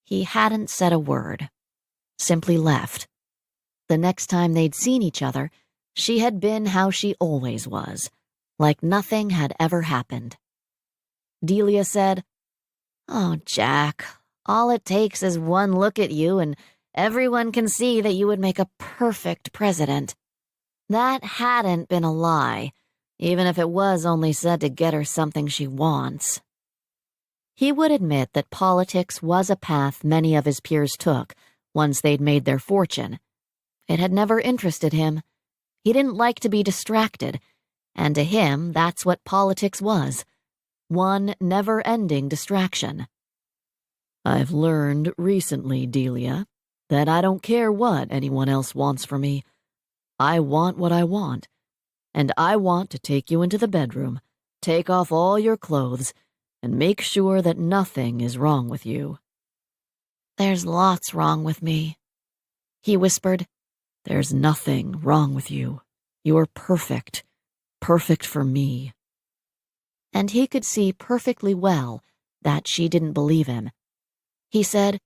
he hadn't said a word, simply left. The next time they'd seen each other, she had been how she always was, like nothing had ever happened. Delia said, "Oh, Jack, all it takes is one look at you and everyone can see that you would make a perfect president." That hadn't been a lie, even if it was only said to get her something she wants. He would admit that politics was a path many of his peers took once they'd made their fortune. It had never interested him. He didn't like to be distracted, and to him that's what politics was. one never-ending distraction. I've learned recently, Delia, that I don't care what anyone else wants for me. I want what I want, and I want to take you into the bedroom, take off all your clothes, and make sure that nothing is wrong with you. There's lots wrong with me, he whispered. There's nothing wrong with you. You're perfect. Perfect for me. And he could see perfectly well that she didn't believe him. He said,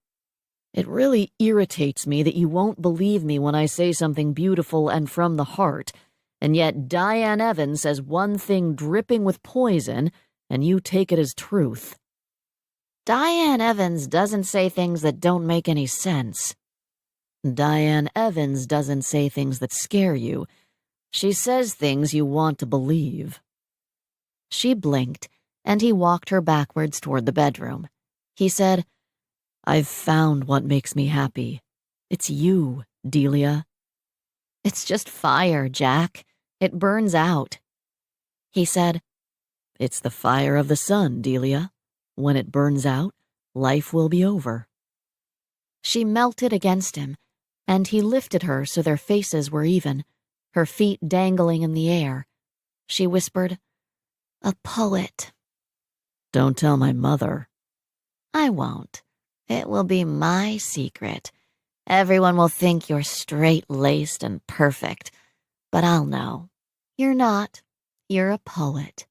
It really irritates me that you won't believe me when I say something beautiful and from the heart, and yet Diane Evans says one thing dripping with poison, and you take it as truth. Diane Evans doesn't say things that don't make any sense. Diane Evans doesn't say things that scare you. She says things you want to believe. She blinked, and he walked her backwards toward the bedroom. He said, I've found what makes me happy. It's you, Delia. It's just fire, Jack. It burns out. He said, It's the fire of the sun, Delia. When it burns out, life will be over. She melted against him, and he lifted her so their faces were even, her feet dangling in the air. She whispered, A poet. Don't tell my mother. I won't. It will be my secret. Everyone will think you're straight-laced and perfect, but I'll know. You're not. You're a poet.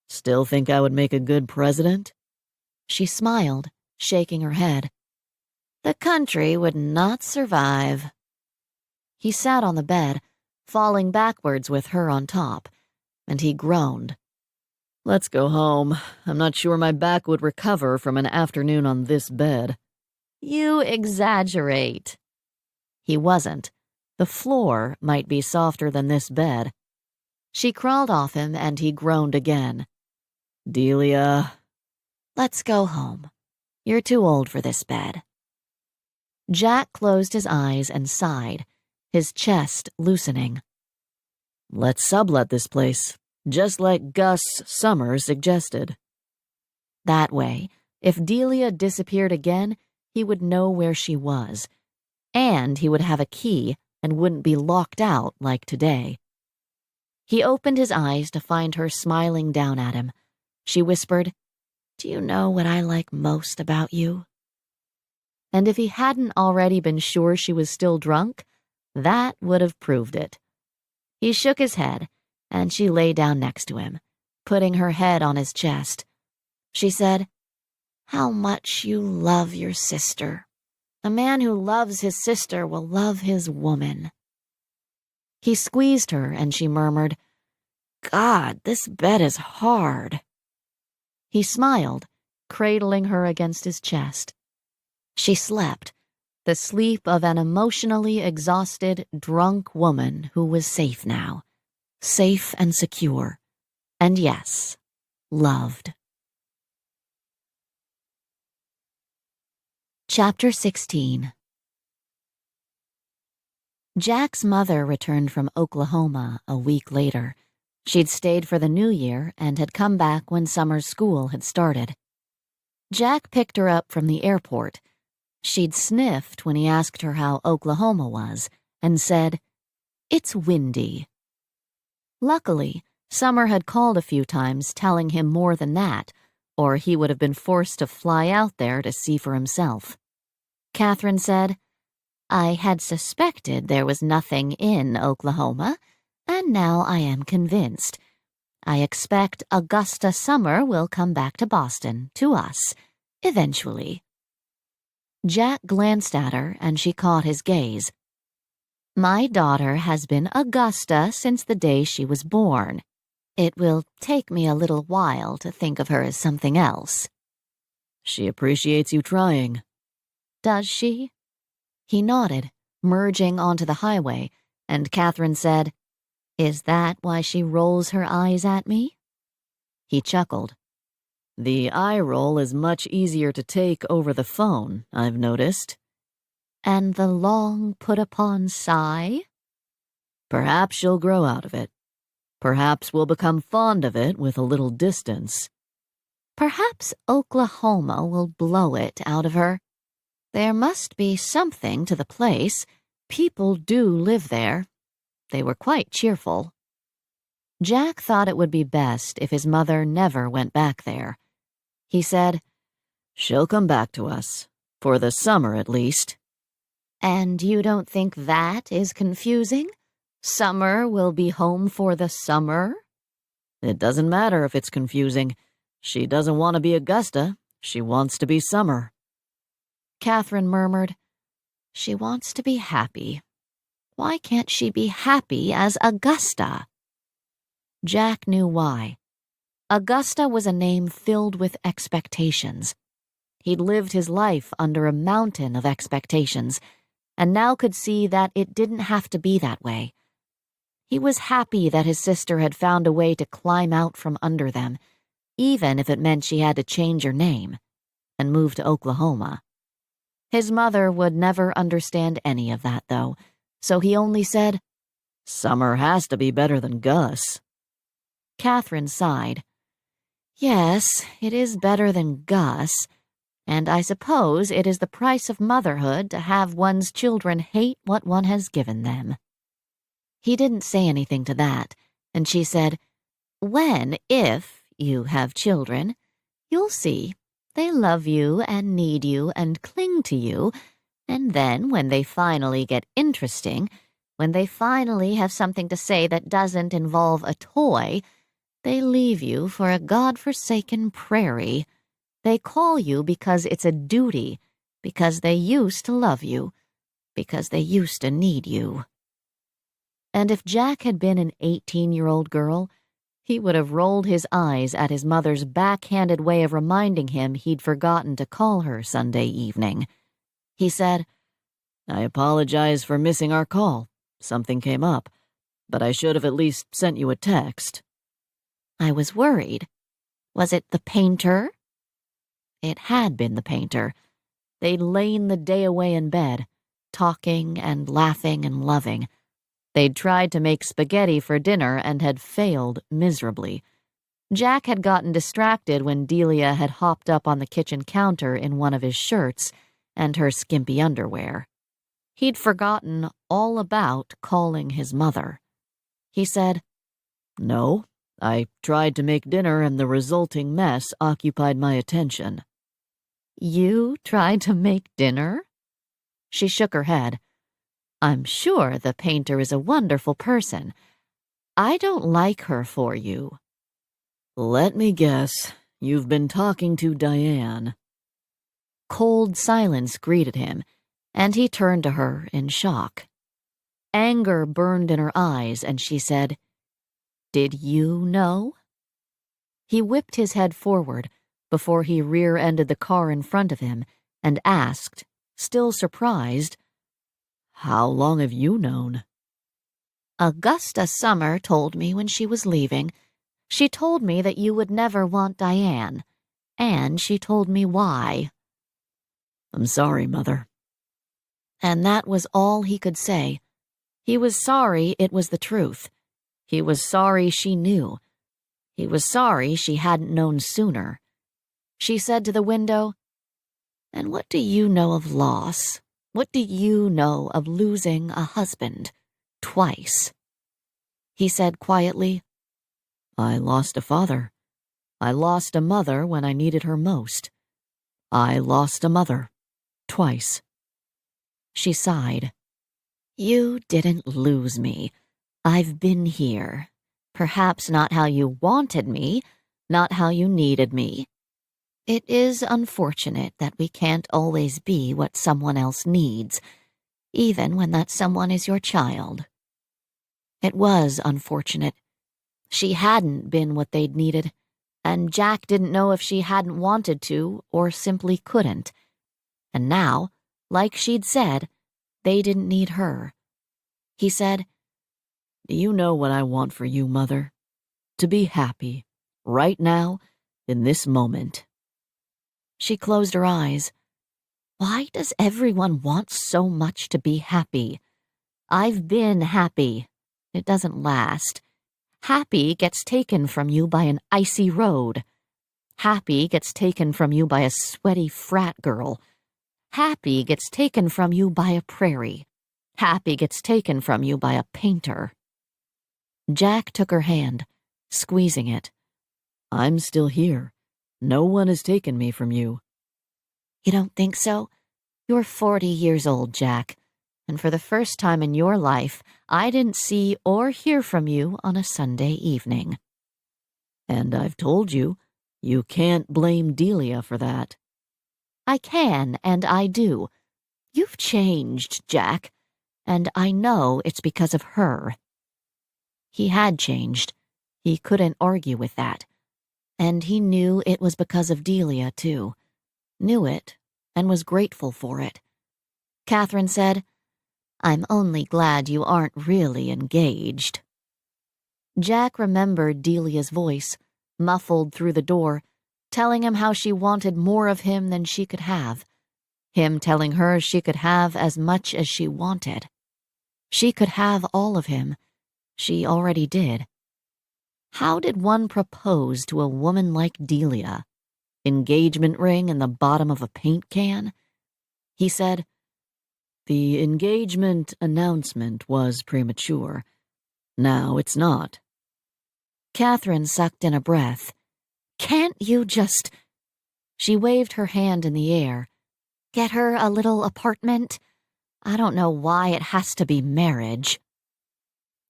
Still think I would make a good president? She smiled, shaking her head. The country would not survive. He sat on the bed, falling backwards with her on top, and he groaned. Let's go home. I'm not sure my back would recover from an afternoon on this bed. You exaggerate. He wasn't. The floor might be softer than this bed. She crawled off him, and he groaned again. Delia. Let's go home. You're too old for this bed. Jack closed his eyes and sighed, his chest loosening. Let's sublet this place, just like Gus Summers suggested. That way, if Delia disappeared again, he would know where she was, and he would have a key and wouldn't be locked out like today. He opened his eyes to find her smiling down at him. She whispered, Do you know what I like most about you? And if he hadn't already been sure she was still drunk, that would have proved it. He shook his head, and she lay down next to him, putting her head on his chest. She said, How much you love your sister. A man who loves his sister will love his woman. He squeezed her, and she murmured, God, this bed is hard. He smiled, cradling her against his chest. She slept, the sleep of an emotionally exhausted, drunk woman who was safe now, safe and secure, and yes, loved. Chapter 16. Jack's mother returned from Oklahoma a week later. She'd stayed for the New Year and had come back when summer school had started. Jack picked her up from the airport. She'd sniffed when he asked her how Oklahoma was and said, It's windy. Luckily, Summer had called a few times telling him more than that, or he would have been forced to fly out there to see for himself. Catherine said, I had suspected there was nothing in Oklahoma, and now I am convinced. I expect Augusta Summer will come back to Boston, to us, eventually. Jack glanced at her, and she caught his gaze. My daughter has been Augusta since the day she was born. It will take me a little while to think of her as something else. She appreciates you trying. Does she? He nodded, merging onto the highway, and Catherine said, Is that why she rolls her eyes at me? He chuckled. The eye roll is much easier to take over the phone, I've noticed. And the long put-upon sigh? Perhaps she'll grow out of it. Perhaps we'll become fond of it with a little distance. Perhaps Oklahoma will blow it out of her. There must be something to the place. People do live there. They were quite cheerful. Jack thought it would be best if his mother never went back there. He said, "She'll come back to us, for the summer at least." "And you don't think that is confusing? Summer will be home for the summer?" "It doesn't matter if it's confusing. She doesn't want to be Augusta. She wants to be Summer." Catherine murmured, "She wants to be happy. Why can't she be happy as Augusta?" Jack knew why. Augusta was a name filled with expectations. He'd lived his life under a mountain of expectations, and now could see that it didn't have to be that way. He was happy that his sister had found a way to climb out from under them, even if it meant she had to change her name and move to Oklahoma. His mother would never understand any of that, though, so he only said, "Summer has to be better than Gus." Catherine sighed. "Yes, it is better than Gus, and I suppose it is the price of motherhood to have one's children hate what one has given them." He didn't say anything to that, and she said, if you have children, you'll see. They love you and need you and cling to you, and then when they finally get interesting, when they finally have something to say that doesn't involve a toy, they leave you for a God-forsaken prairie. They call you because it's a duty, because they used to love you, because they used to need you. And if Jack had been an 18-year-old girl, he would have rolled his eyes at his mother's backhanded way of reminding him he'd forgotten to call her Sunday evening. He said, "I apologize for missing our call. Something came up, but I should have at least sent you a text." "I was worried. Was it the painter?" It had been the painter. They'd lain the day away in bed, talking and laughing and loving. They'd tried to make spaghetti for dinner and had failed miserably. Jack had gotten distracted when Delia had hopped up on the kitchen counter in one of his shirts and her skimpy underwear. He'd forgotten all about calling his mother. He said, "No, I tried to make dinner and the resulting mess occupied my attention." "You tried to make dinner?" She shook her head. "I'm sure the painter is a wonderful person. I don't like her for you." "Let me guess. You've been talking to Diane." Cold silence greeted him, and he turned to her in shock. Anger burned in her eyes, and she said, "Did you know?" He whipped his head forward before he rear-ended the car in front of him and asked, still surprised, "How long have you known?" "Augusta Summer told me when she was leaving. She told me that you would never want Diane, and she told me why." "I'm sorry, Mother." And that was all he could say. He was sorry it was the truth. He was sorry she knew. He was sorry she hadn't known sooner. She said to the window, "And what do you know of loss? What do you know of losing a husband twice?" He said quietly, "I lost a father. I lost a mother when I needed her most. I lost a mother. Twice." She sighed. "You didn't lose me. I've been here. Perhaps not how you wanted me, not how you needed me. It is unfortunate that we can't always be what someone else needs, even when that someone is your child." It was unfortunate. She hadn't been what they'd needed, and Jack didn't know if she hadn't wanted to or simply couldn't. And now, like she'd said, they didn't need her. He said, "Do you know what I want for you, Mother? To be happy, right now, in this moment." She closed her eyes. Why does everyone want so much to be happy? I've been happy. It doesn't last. Happy gets taken from you by an icy road. Happy gets taken from you by a sweaty frat girl. Happy gets taken from you by a prairie. Happy gets taken from you by a painter. Jack took her hand, squeezing it. I'm still here. No one has taken me from you. You don't think so? You're 40 years old, Jack, and for the first time in your life, I didn't see or hear from you on a Sunday evening. And I've told you, you can't blame Delia for that. I can, and I do. You've changed, Jack, and I know it's because of her. He had changed. He couldn't argue with that. And he knew it was because of Delia, too. Knew it, and was grateful for it. Catherine said, "I'm only glad you aren't really engaged." Jack remembered Delia's voice, muffled through the door, telling him how she wanted more of him than she could have. Him telling her she could have as much as she wanted. She could have all of him. She already did. How did one propose to a woman like Delia? Engagement ring in the bottom of a paint can? He said, The engagement announcement was premature. Now it's not. Catherine sucked in a breath. Can't you just... She waved her hand in the air. Get her a little apartment? I don't know why it has to be marriage.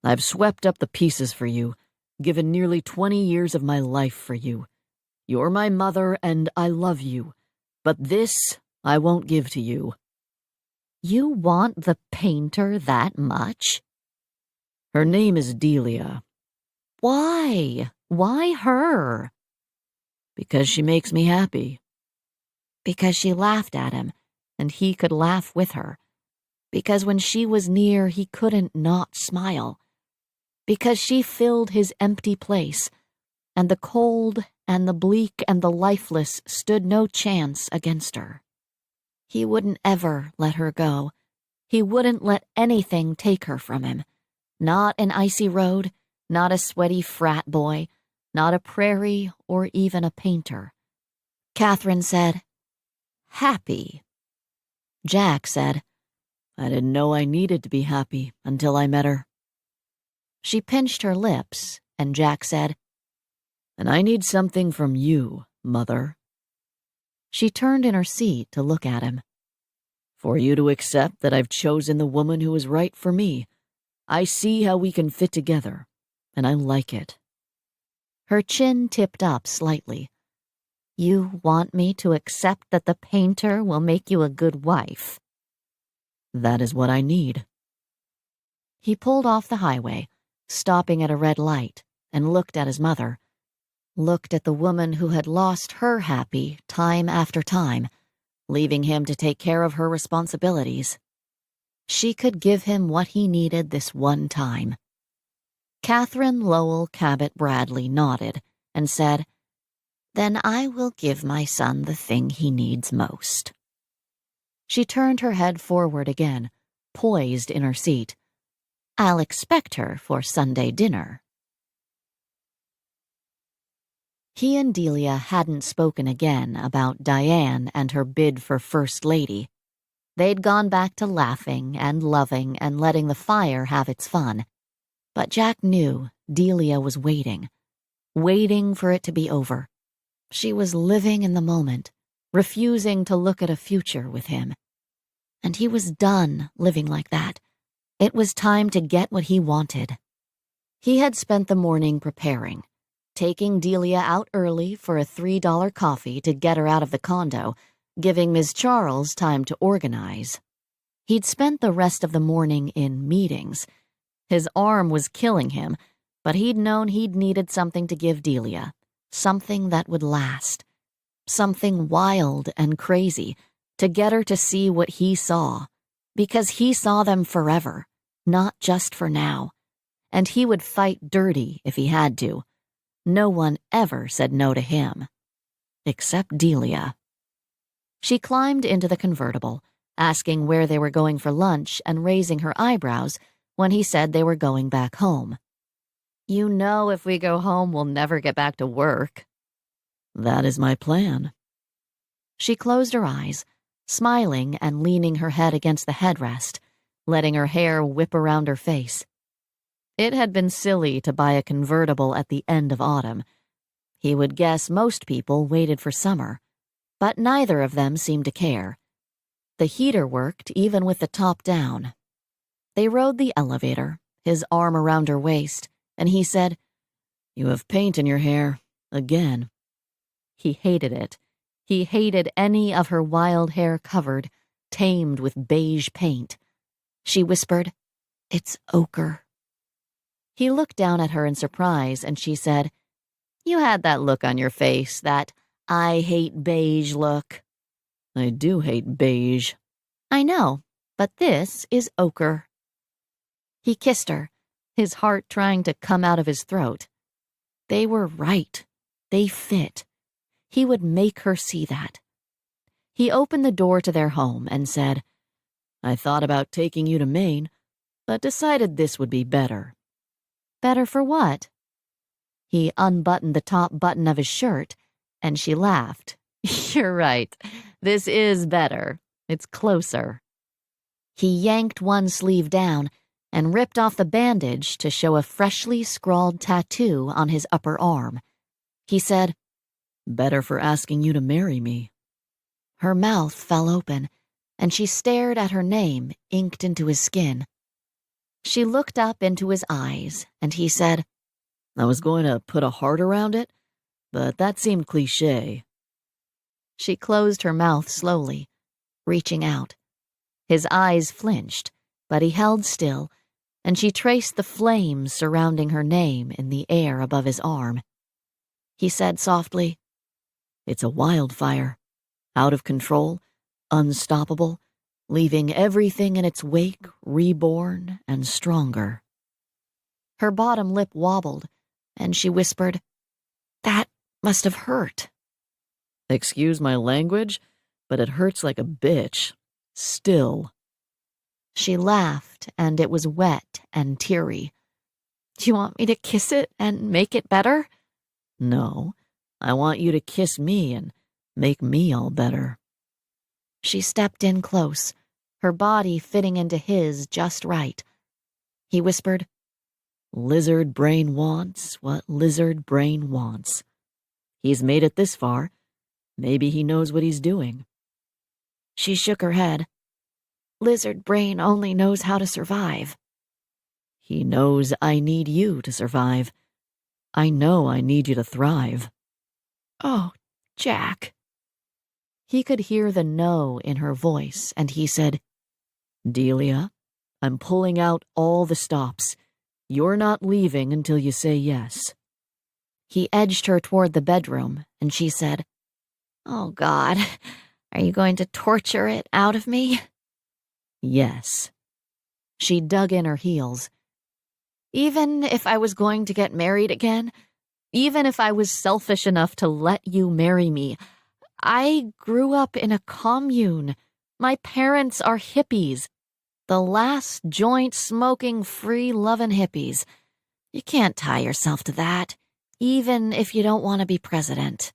I've swept up the pieces for you, given nearly 20 years of my life for you. You're my mother and I love you, but this I won't give to you. You want the painter that much? Her name is Delia. Why? Why her? Because she makes me happy. Because she laughed at him, and he could laugh with her. Because when she was near, he couldn't not smile. Because she filled his empty place, and the cold and the bleak and the lifeless stood no chance against her. He wouldn't ever let her go. He wouldn't let anything take her from him. Not an icy road, not a sweaty frat boy, not a prairie or even a painter. Catherine said, "Happy." Jack said, I didn't know I needed to be happy until I met her. She pinched her lips, and Jack said, And I need something from you, Mother. She turned in her seat to look at him. For you to accept that I've chosen the woman who is right for me. I see how we can fit together, and I like it. Her chin tipped up slightly. You want me to accept that the painter will make you a good wife? That is what I need. He pulled off the highway, stopping at a red light, and looked at his mother. Looked at the woman who had lost her happy time after time, leaving him to take care of her responsibilities. She could give him what he needed this one time. Catherine Lowell Cabot Bradley nodded and said, Then I will give my son the thing he needs most. She turned her head forward again, poised in her seat. I'll expect her for Sunday dinner. He and Delia hadn't spoken again about Diane and her bid for First Lady. They'd gone back to laughing and loving and letting the fire have its fun. But Jack knew Delia was waiting for it to be over. She was living in the moment, refusing to look at a future with him. And he was done living like that. It was time to get what he wanted. He had spent the morning preparing, taking Delia out early for a $3 coffee to get her out of the condo, giving Ms. Charles time to organize. He'd spent the rest of the morning in meetings. His arm was killing him, but he'd known he'd needed something to give Delia, something that would last, something wild and crazy, to get her to see what he saw, because he saw them forever, not just for now, and he would fight dirty if he had to. No one ever said no to him, except Delia. She climbed into the convertible, asking where they were going for lunch and raising her eyebrows when he said they were going back home. You know if we go home, we'll never get back to work. That is my plan. She closed her eyes, smiling and leaning her head against the headrest, letting her hair whip around her face. It had been silly to buy a convertible at the end of autumn. He would guess most people waited for summer, but neither of them seemed to care. The heater worked even with the top down. They rode the elevator, his arm around her waist, and he said, "You have paint in your hair, again." He hated it. He hated any of her wild hair covered, tamed with beige paint. She whispered, "It's ochre." He looked down at her in surprise, and she said, "You had that look on your face, that I hate beige look." I do hate beige. "I know, but this is ochre." He kissed her, his heart trying to come out of his throat. They were right. They fit. He would make her see that. He opened the door to their home and said, "I thought about taking you to Maine, but decided this would be better." "Better for what?" He unbuttoned the top button of his shirt, and she laughed. "You're right. This is better. It's closer." He yanked one sleeve down and ripped off the bandage to show a freshly scrawled tattoo on his upper arm. He said, "Better for asking you to marry me." Her mouth fell open, and she stared at her name inked into his skin. She looked up into his eyes, and he said, "I was going to put a heart around it, but that seemed cliché." She closed her mouth slowly, reaching out. His eyes flinched, but he held still, and she traced the flames surrounding her name in the air above his arm. He said softly, "It's a wildfire, out of control, unstoppable, leaving everything in its wake reborn and stronger." Her bottom lip wobbled, and she whispered, "That must have hurt." Excuse my language, but it hurts like a bitch. Still. She laughed, and it was wet and teary. "Do you want me to kiss it and make it better?" "No, I want you to kiss me and make me all better." She stepped in close, her body fitting into his just right. He whispered, "Lizard brain wants what lizard brain wants. He's made it this far. Maybe he knows what he's doing." She shook her head. "Lizard brain only knows how to survive." "He knows I need you to survive. I know I need you to thrive." "Oh, Jack." He could hear the no in her voice, and he said, "Delia, I'm pulling out all the stops. You're not leaving until you say yes." He edged her toward the bedroom, and she said, "Oh, God, are you going to torture it out of me?" "Yes." She dug in her heels. "Even if I was going to get married again, even if I was selfish enough to let you marry me, I grew up in a commune. My parents are hippies. The last joint-smoking, free-lovin' hippies. You can't tie yourself to that, even if you don't want to be president."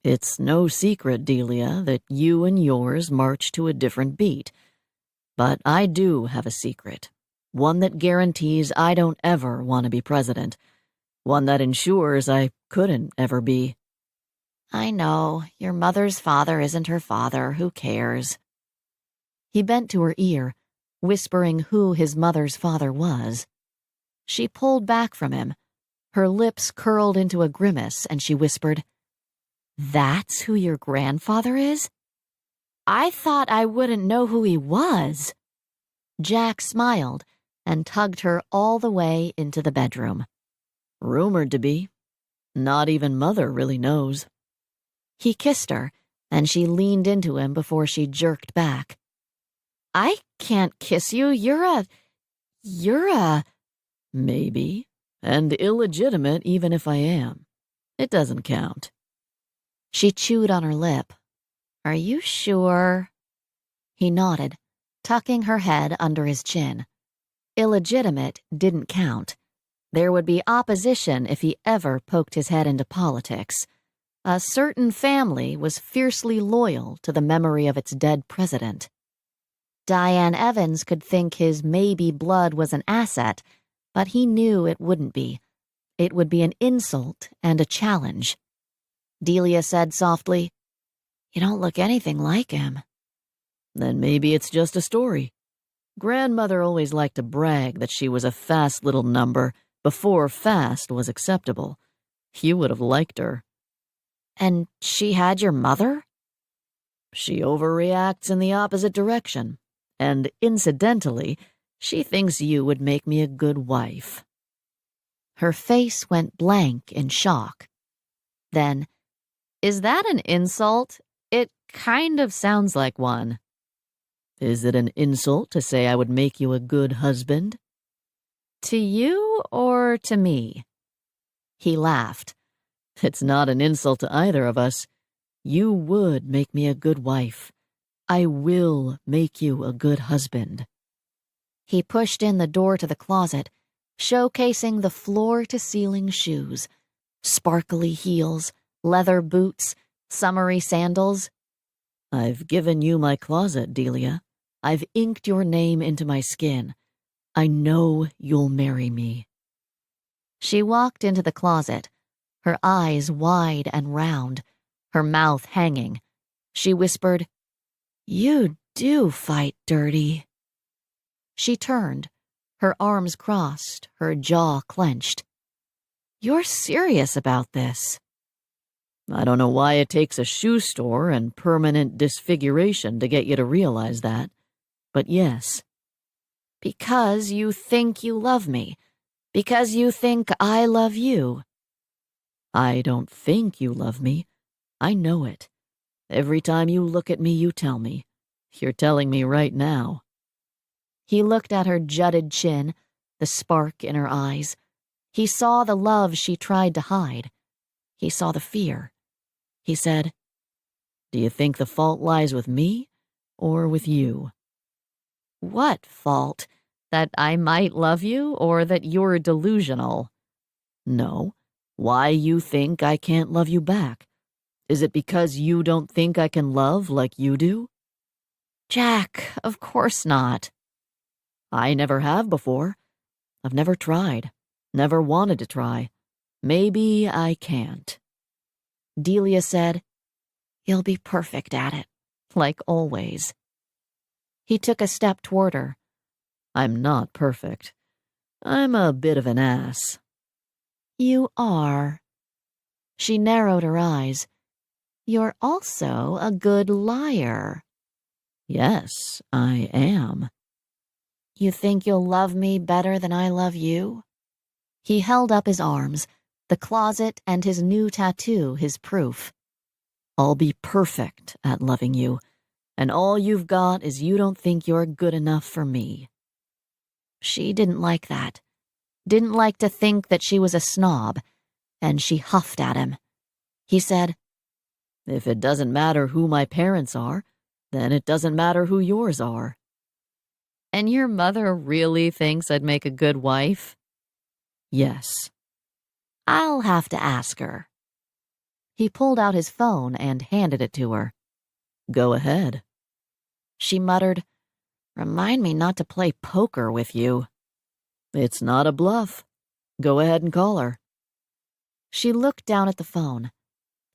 "It's no secret, Delia, that you and yours march to a different beat. But I do have a secret. One that guarantees I don't ever want to be president. One that ensures I couldn't ever be." "I know. Your mother's father isn't her father. Who cares?" He bent to her ear, whispering who his mother's father was. She pulled back from him. Her lips curled into a grimace, and she whispered, "That's who your grandfather is? I thought I wouldn't know who he was." Jack smiled and tugged her all the way into the bedroom. "Rumored to be. Not even Mother really knows." He kissed her, and she leaned into him before she jerked back. "I can't kiss you. You're a... "Maybe. And illegitimate even if I am. It doesn't count." She chewed on her lip. "Are you sure?" He nodded, tucking her head under his chin. Illegitimate didn't count. There would be opposition if he ever poked his head into politics. A certain family was fiercely loyal to the memory of its dead president. Diane Evans could think his maybe blood was an asset, but he knew it wouldn't be. It would be an insult and a challenge. Delia said softly, "You don't look anything like him." Then maybe it's just a story. Grandmother always liked to brag that she was a fast little number before fast was acceptable. You would have liked her. And she had your mother? She overreacts in the opposite direction. And incidentally, she thinks you would make me a good wife. Her face went blank in shock. Then, "Is that an insult? It kind of sounds like one." Is it an insult to say I would make you a good husband? To you or to me? He laughed. It's not an insult to either of us. You would make me a good wife. I will make you a good husband. He pushed in the door to the closet, showcasing the floor-to-ceiling shoes, sparkly heels, leather boots, summery sandals. I've given you my closet, Delia. I've inked your name into my skin. I know you'll marry me. She walked into the closet, her eyes wide and round, her mouth hanging. She whispered, "You do fight dirty." She turned, her arms crossed, her jaw clenched. "You're serious about this?" I don't know why it takes a shoe store and permanent disfiguration to get you to realize that, but yes. Because you think you love me. Because you think I love you. I don't think you love me. I know it. Every time you look at me, you tell me. You're telling me right now. He looked at her jutted chin, the spark in her eyes. He saw the love she tried to hide. He saw the fear. He said, "Do you think the fault lies with me or with you?" "What fault? That I might love you or that you're delusional?" No. Why you think I can't love you back? Is it because you don't think I can love like you do? Jack, of course not. I never have before. I've never tried. Never wanted to try. Maybe I can't. Delia said, "You'll be perfect at it, like always." He took a step toward her. I'm not perfect. I'm a bit of an ass. You are. She narrowed her eyes. You're also a good liar. Yes, I am. You think you'll love me better than I love you? He held up his arms, the closet and his new tattoo his proof. I'll be perfect at loving you, and all you've got is you don't think you're good enough for me. She didn't like that. Didn't like to think that she was a snob, and she huffed at him. He said, If it doesn't matter who my parents are, then it doesn't matter who yours are. And your mother really thinks I'd make a good wife? Yes. I'll have to ask her. He pulled out his phone and handed it to her. Go ahead. She muttered, Remind me not to play poker with you. It's not a bluff. Go ahead and call her. She looked down at the phone.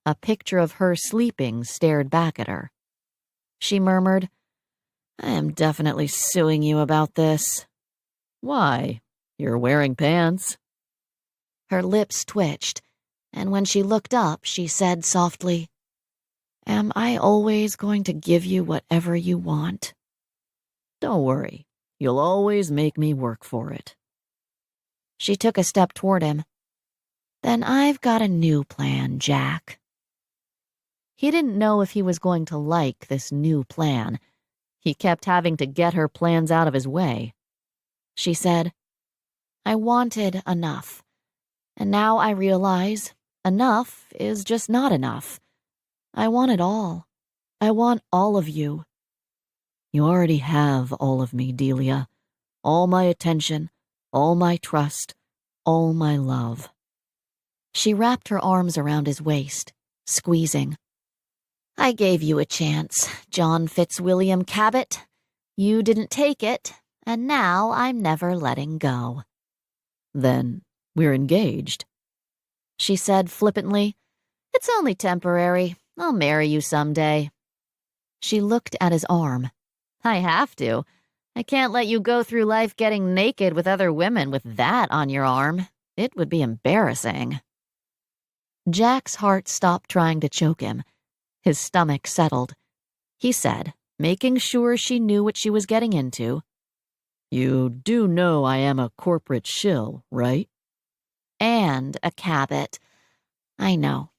A picture of her sleeping stared back at her. She murmured, I am definitely suing you about this. Why? You're wearing pants. Her lips twitched, and when she looked up, she said softly, Am I always going to give you whatever you want? Don't worry. You'll always make me work for it. She took a step toward him. Then I've got a new plan, Jack. He didn't know if he was going to like this new plan. He kept having to get her plans out of his way. She said, I wanted enough. And now I realize enough is just not enough. I want it all. I want all of you. You already have all of me, Delia. All my attention, all my trust, all my love. She wrapped her arms around his waist, squeezing. I gave you a chance, John Fitzwilliam Cabot. You didn't take it, and now I'm never letting go. Then we're engaged, She said flippantly. It's only temporary. I'll marry you someday. She looked at his arm. I have to. I can't let you go through life getting naked with other women with that on your arm. It would be embarrassing. Jack's heart stopped trying to choke him. His stomach settled. He said, making sure she knew what she was getting into, You do know I am a corporate shill, right? and a Cabot. I know.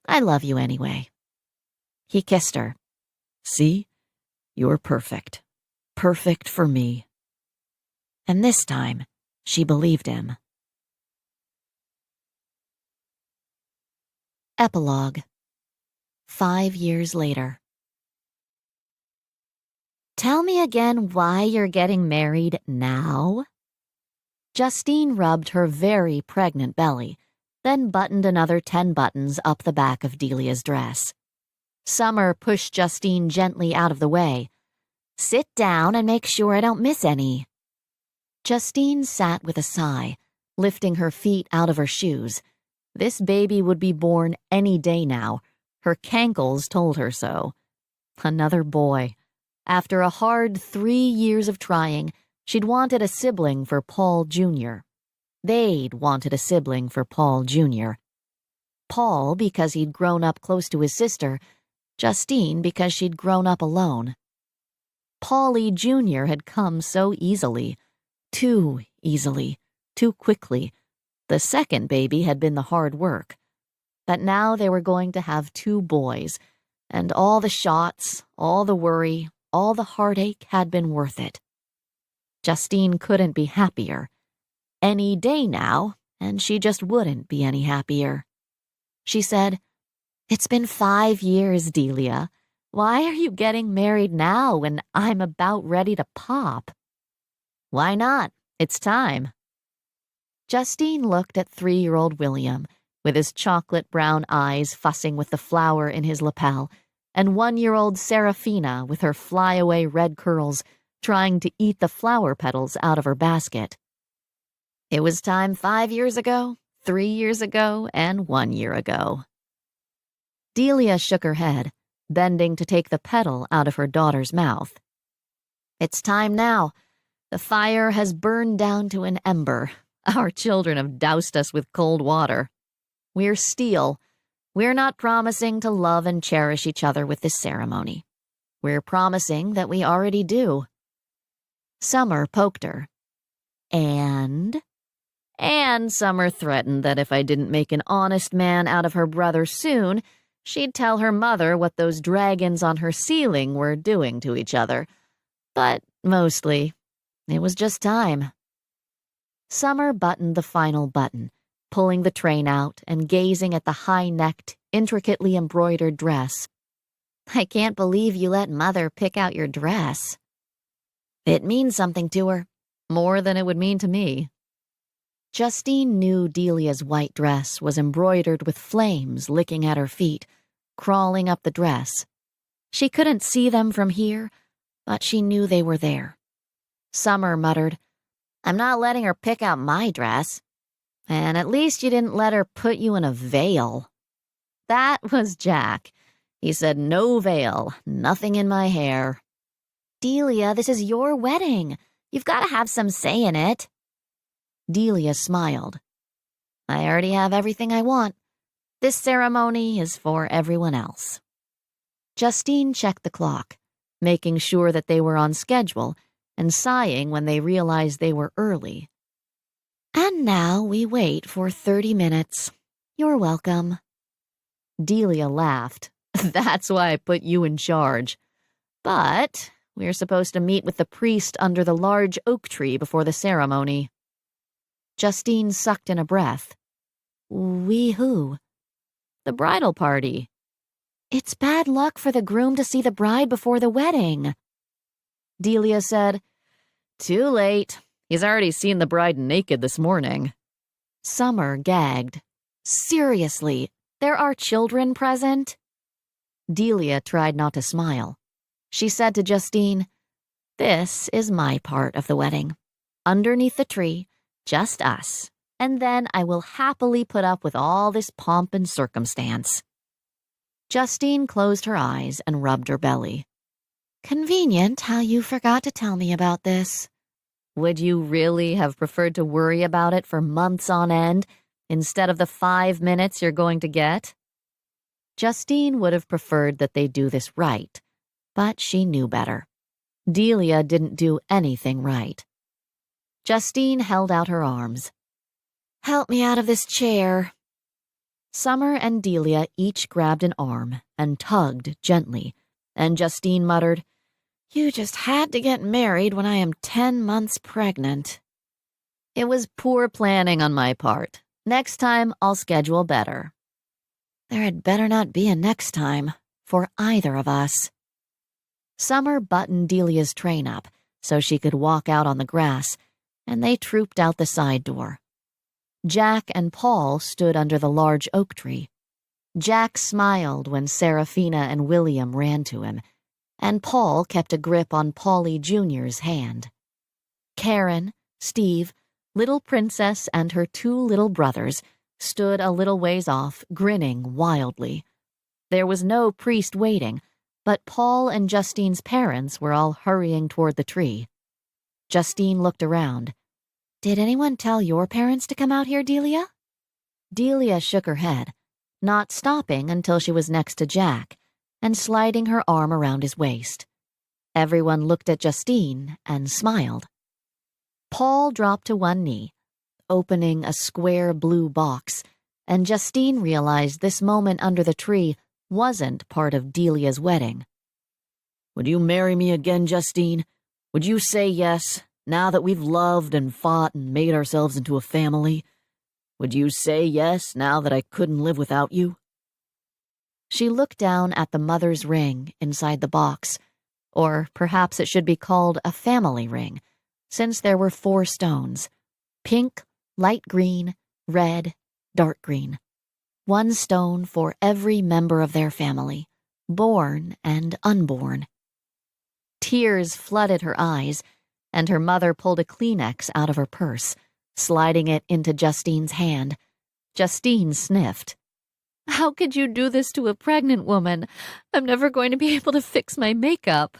I love you anyway. He kissed her. See? You're perfect. Perfect for me. And this time, she believed him. Epilogue. 5 years later. Tell me again why you're getting married now? Justine rubbed her very pregnant belly, then buttoned another 10 buttons up the back of Delia's dress. Summer pushed Justine gently out of the way. Sit down and make sure I don't miss any. Justine sat with a sigh, lifting her feet out of her shoes. This baby would be born any day now. Her cankles told her so. Another boy. After a hard 3 years of trying, she'd wanted a sibling for Paul Jr. They'd wanted a sibling for Paul Jr. Paul because he'd grown up close to his sister, Justine because she'd grown up alone. Paulie Jr. had come so easily. Too easily. Too quickly. The second baby had been the hard work. But now they were going to have 2 boys, and all the shots, all the worry, all the heartache had been worth it. Justine couldn't be happier. Any day now, and she just wouldn't be any happier. She said, It's been 5 years, Delia. Why are you getting married now when I'm about ready to pop? Why not? It's time. Justine looked at 3-year-old William, with his chocolate brown eyes fussing with the flower in his lapel, and 1-year-old Seraphina with her flyaway red curls trying to eat the flower petals out of her basket. It was time 5 years ago, 3 years ago, and 1 year ago. Delia shook her head, bending to take the petal out of her daughter's mouth. It's time now. The fire has burned down to an ember. Our children have doused us with cold water. We're steel. We're not promising to love and cherish each other with this ceremony. We're promising that we already do. Summer poked her. And Summer threatened that if I didn't make an honest man out of her brother soon, she'd tell her mother what those dragons on her ceiling were doing to each other. But mostly, it was just time. Summer buttoned the final button, pulling the train out and gazing at the high-necked, intricately embroidered dress. I can't believe you let Mother pick out your dress. It means something to her, more than it would mean to me. Justine knew Delia's white dress was embroidered with flames licking at her feet, crawling up the dress. She couldn't see them from here, but she knew they were there. Summer muttered, I'm not letting her pick out my dress. And at least you didn't let her put you in a veil. That was Jack. He said, no veil, nothing in my hair. Delia, this is your wedding. You've got to have some say in it. Delia smiled. I already have everything I want. This ceremony is for everyone else. Justine checked the clock, making sure that they were on schedule and sighing when they realized they were early. And now we wait for 30 minutes. You're welcome. Delia laughed. That's why I put you in charge. But we're supposed to meet with the priest under the large oak tree before the ceremony. Justine sucked in a breath. We who? The bridal party. It's bad luck for the groom to see the bride before the wedding. Delia said, Too late. He's already seen the bride naked this morning. Summer gagged. Seriously, There are children present." Delia tried not to smile. She said to Justine, "This is my part of the wedding. Underneath the tree, just us, and then I will happily put up with all this pomp and circumstance." Justine closed her eyes and rubbed her belly. "Convenient how you forgot to tell me about this." Would you really have preferred to worry about it for months on end instead of the 5 minutes you're going to get? Justine would have preferred that they do this right, but she knew better. Delia didn't do anything right. Justine held out her arms. "Help me out of this chair." Summer and Delia each grabbed an arm and tugged gently, and Justine muttered, "You just had to get married when I am 10 months pregnant." "It was poor planning on my part. Next time, I'll schedule better." "There had better not be a next time, for either of us." Summer buttoned Delia's train up so she could walk out on the grass, and they trooped out the side door. Jack and Paul stood under the large oak tree. Jack smiled when Seraphina and William ran to him, and Paul kept a grip on Paulie Jr.'s hand. Karen, Steve, Little Princess, and her 2 little brothers stood a little ways off, grinning wildly. There was no priest waiting, but Paul and Justine's parents were all hurrying toward the tree. Justine looked around. "Did anyone tell your parents to come out here, Delia?" Delia shook her head, not stopping until she was next to Jack, and sliding her arm around his waist. Everyone looked at Justine and smiled. Paul dropped to one knee, opening a square blue box, and Justine realized this moment under the tree wasn't part of Delia's wedding. Would you marry me again, Justine? Would you say yes, now that we've loved and fought and made ourselves into a family? Would you say yes, now that I couldn't live without you?" She looked down at the mother's ring inside the box, or perhaps it should be called a family ring, since there were 4 stones: pink, light green, red, dark green. 1 stone for every member of their family, born and unborn. Tears flooded her eyes, and her mother pulled a Kleenex out of her purse, sliding it into Justine's hand. Justine sniffed. "How could you do this to a pregnant woman? I'm never going to be able to fix my makeup."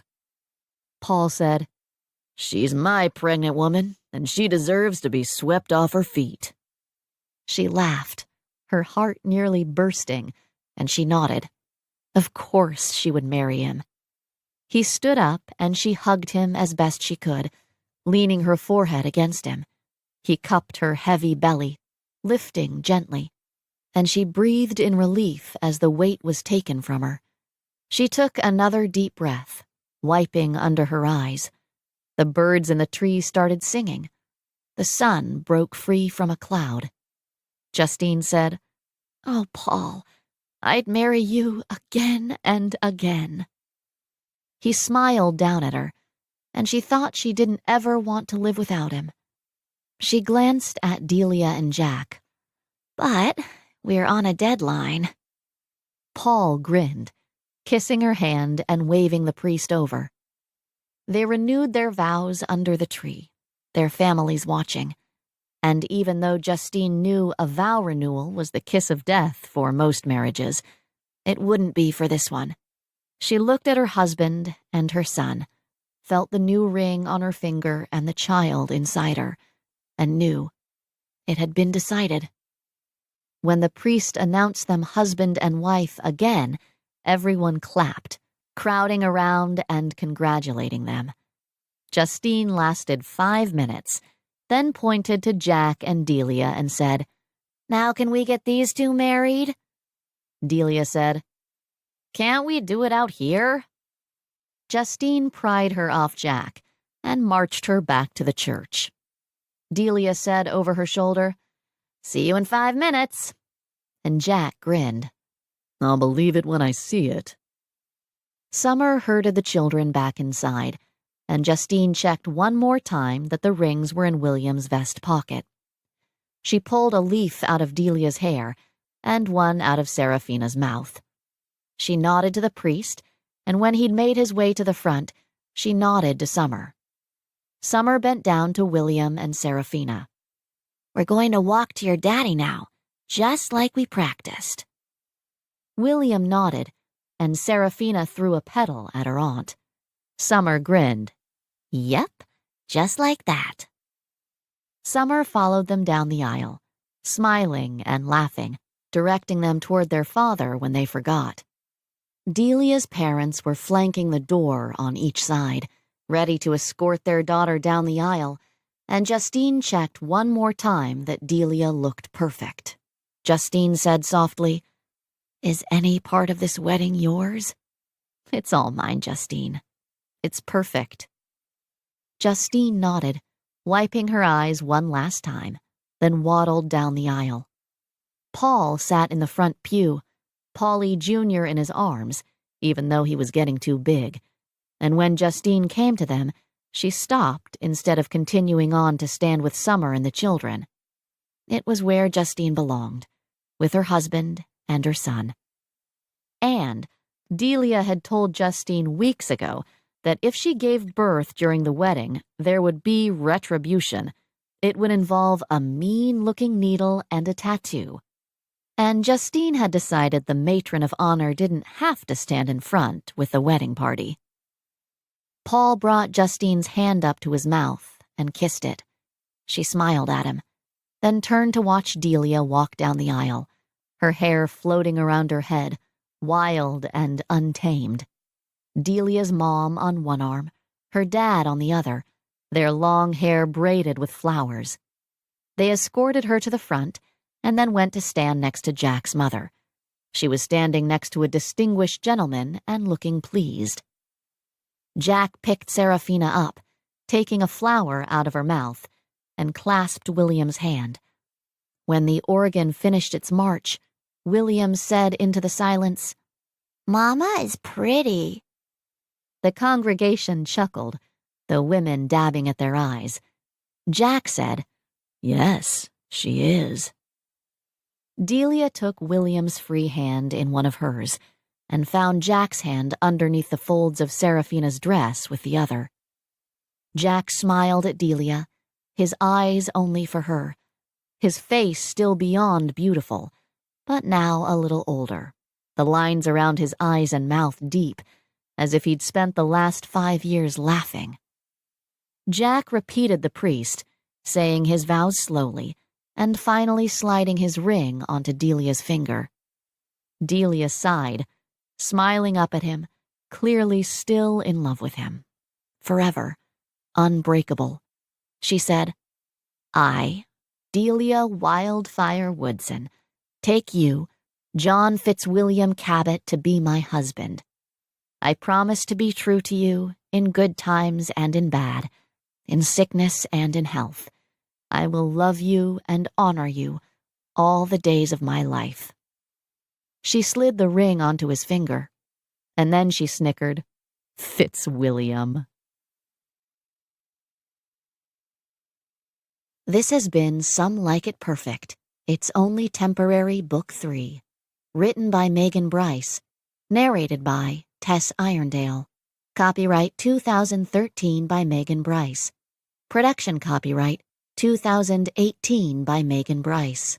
Paul said, "She's my pregnant woman, and she deserves to be swept off her feet." She laughed, her heart nearly bursting, and she nodded. Of course she would marry him. He stood up, and she hugged him as best she could, leaning her forehead against him. He cupped her heavy belly, lifting gently, and she breathed in relief as the weight was taken from her. She took another deep breath, wiping under her eyes. The birds in the tree started singing. The sun broke free from a cloud. Justine said, "Oh, Paul, I'd marry you again and again." He smiled down at her, and she thought she didn't ever want to live without him. She glanced at Delia and Jack. "But we're on a deadline." Paul grinned, kissing her hand and waving the priest over. They renewed their vows under the tree, their families watching. And even though Justine knew a vow renewal was the kiss of death for most marriages, it wouldn't be for this one. She looked at her husband and her son, felt the new ring on her finger and the child inside her, and knew it had been decided. When the priest announced them husband and wife again, everyone clapped, crowding around and congratulating them. Justine lasted 5 minutes, then pointed to Jack and Delia and said, "Now can we get these 2 married?" Delia said, "Can't we do it out here?" Justine pried her off Jack and marched her back to the church. Delia said over her shoulder, "See you in 5 minutes." And Jack grinned. "I'll believe it when I see it." Summer herded the children back inside, and Justine checked one more time that the rings were in William's vest pocket. She pulled a leaf out of Delia's hair and one out of Seraphina's mouth. She nodded to the priest, and when he'd made his way to the front, she nodded to Summer. Summer bent down to William and Seraphina. We're going to walk to your daddy now, just like we practiced. William nodded, and Seraphina threw a petal at her aunt. Summer grinned. Yep, just like that. Summer followed them down the aisle, smiling and laughing, directing them toward their father when they forgot. Delia's parents were flanking the door on each side, ready to escort their daughter down the aisle, and Justine checked one more time that Delia looked perfect. Justine said softly, Is any part of this wedding yours? It's all mine, Justine. It's perfect. Justine nodded, wiping her eyes one last time, then waddled down the aisle. Paul sat in the front pew, Paulie Jr. in his arms, even though he was getting too big, and when Justine came to them, she stopped instead of continuing on to stand with Summer and the children. It was where Justine belonged, with her husband and her son. And Delia had told Justine weeks ago that if she gave birth during the wedding, there would be retribution. It would involve a mean-looking needle and a tattoo. And Justine had decided the matron of honor didn't have to stand in front with the wedding party. Paul brought Justine's hand up to his mouth and kissed it. She smiled at him, then turned to watch Delia walk down the aisle, her hair floating around her head, wild and untamed. Delia's mom on one arm, her dad on the other, their long hair braided with flowers. They escorted her to the front and then went to stand next to Jack's mother. She was standing next to a distinguished gentleman and looking pleased. Jack picked Seraphina up, taking a flower out of her mouth, and clasped William's hand. When the organ finished its march, William said into the silence, Mama is pretty. The congregation chuckled, the women dabbing at their eyes. Jack said, Yes, she is. Delia took William's free hand in one of hers and found Jack's hand underneath the folds of Seraphina's dress with the other. Jack smiled at Delia, his eyes only for her, his face still beyond beautiful, but now a little older, the lines around his eyes and mouth deep, as if he'd spent the last 5 years laughing. Jack repeated the priest, saying his vows slowly, and finally sliding his ring onto Delia's finger. Delia sighed, smiling up at him, clearly still in love with him. Forever. Unbreakable. She said, I, Delia Wildfire Woodson, take you, John Fitzwilliam Cabot, to be my husband. I promise to be true to you in good times and in bad, in sickness and in health. I will love you and honor you all the days of my life. She slid the ring onto his finger, and then she snickered, Fitzwilliam. This has been Some Like It Perfect. It's Only Temporary Book 3. Written by Megan Bryce. Narrated by Tess Irondale. Copyright 2013 by Megan Bryce. Production copyright 2018 by Megan Bryce.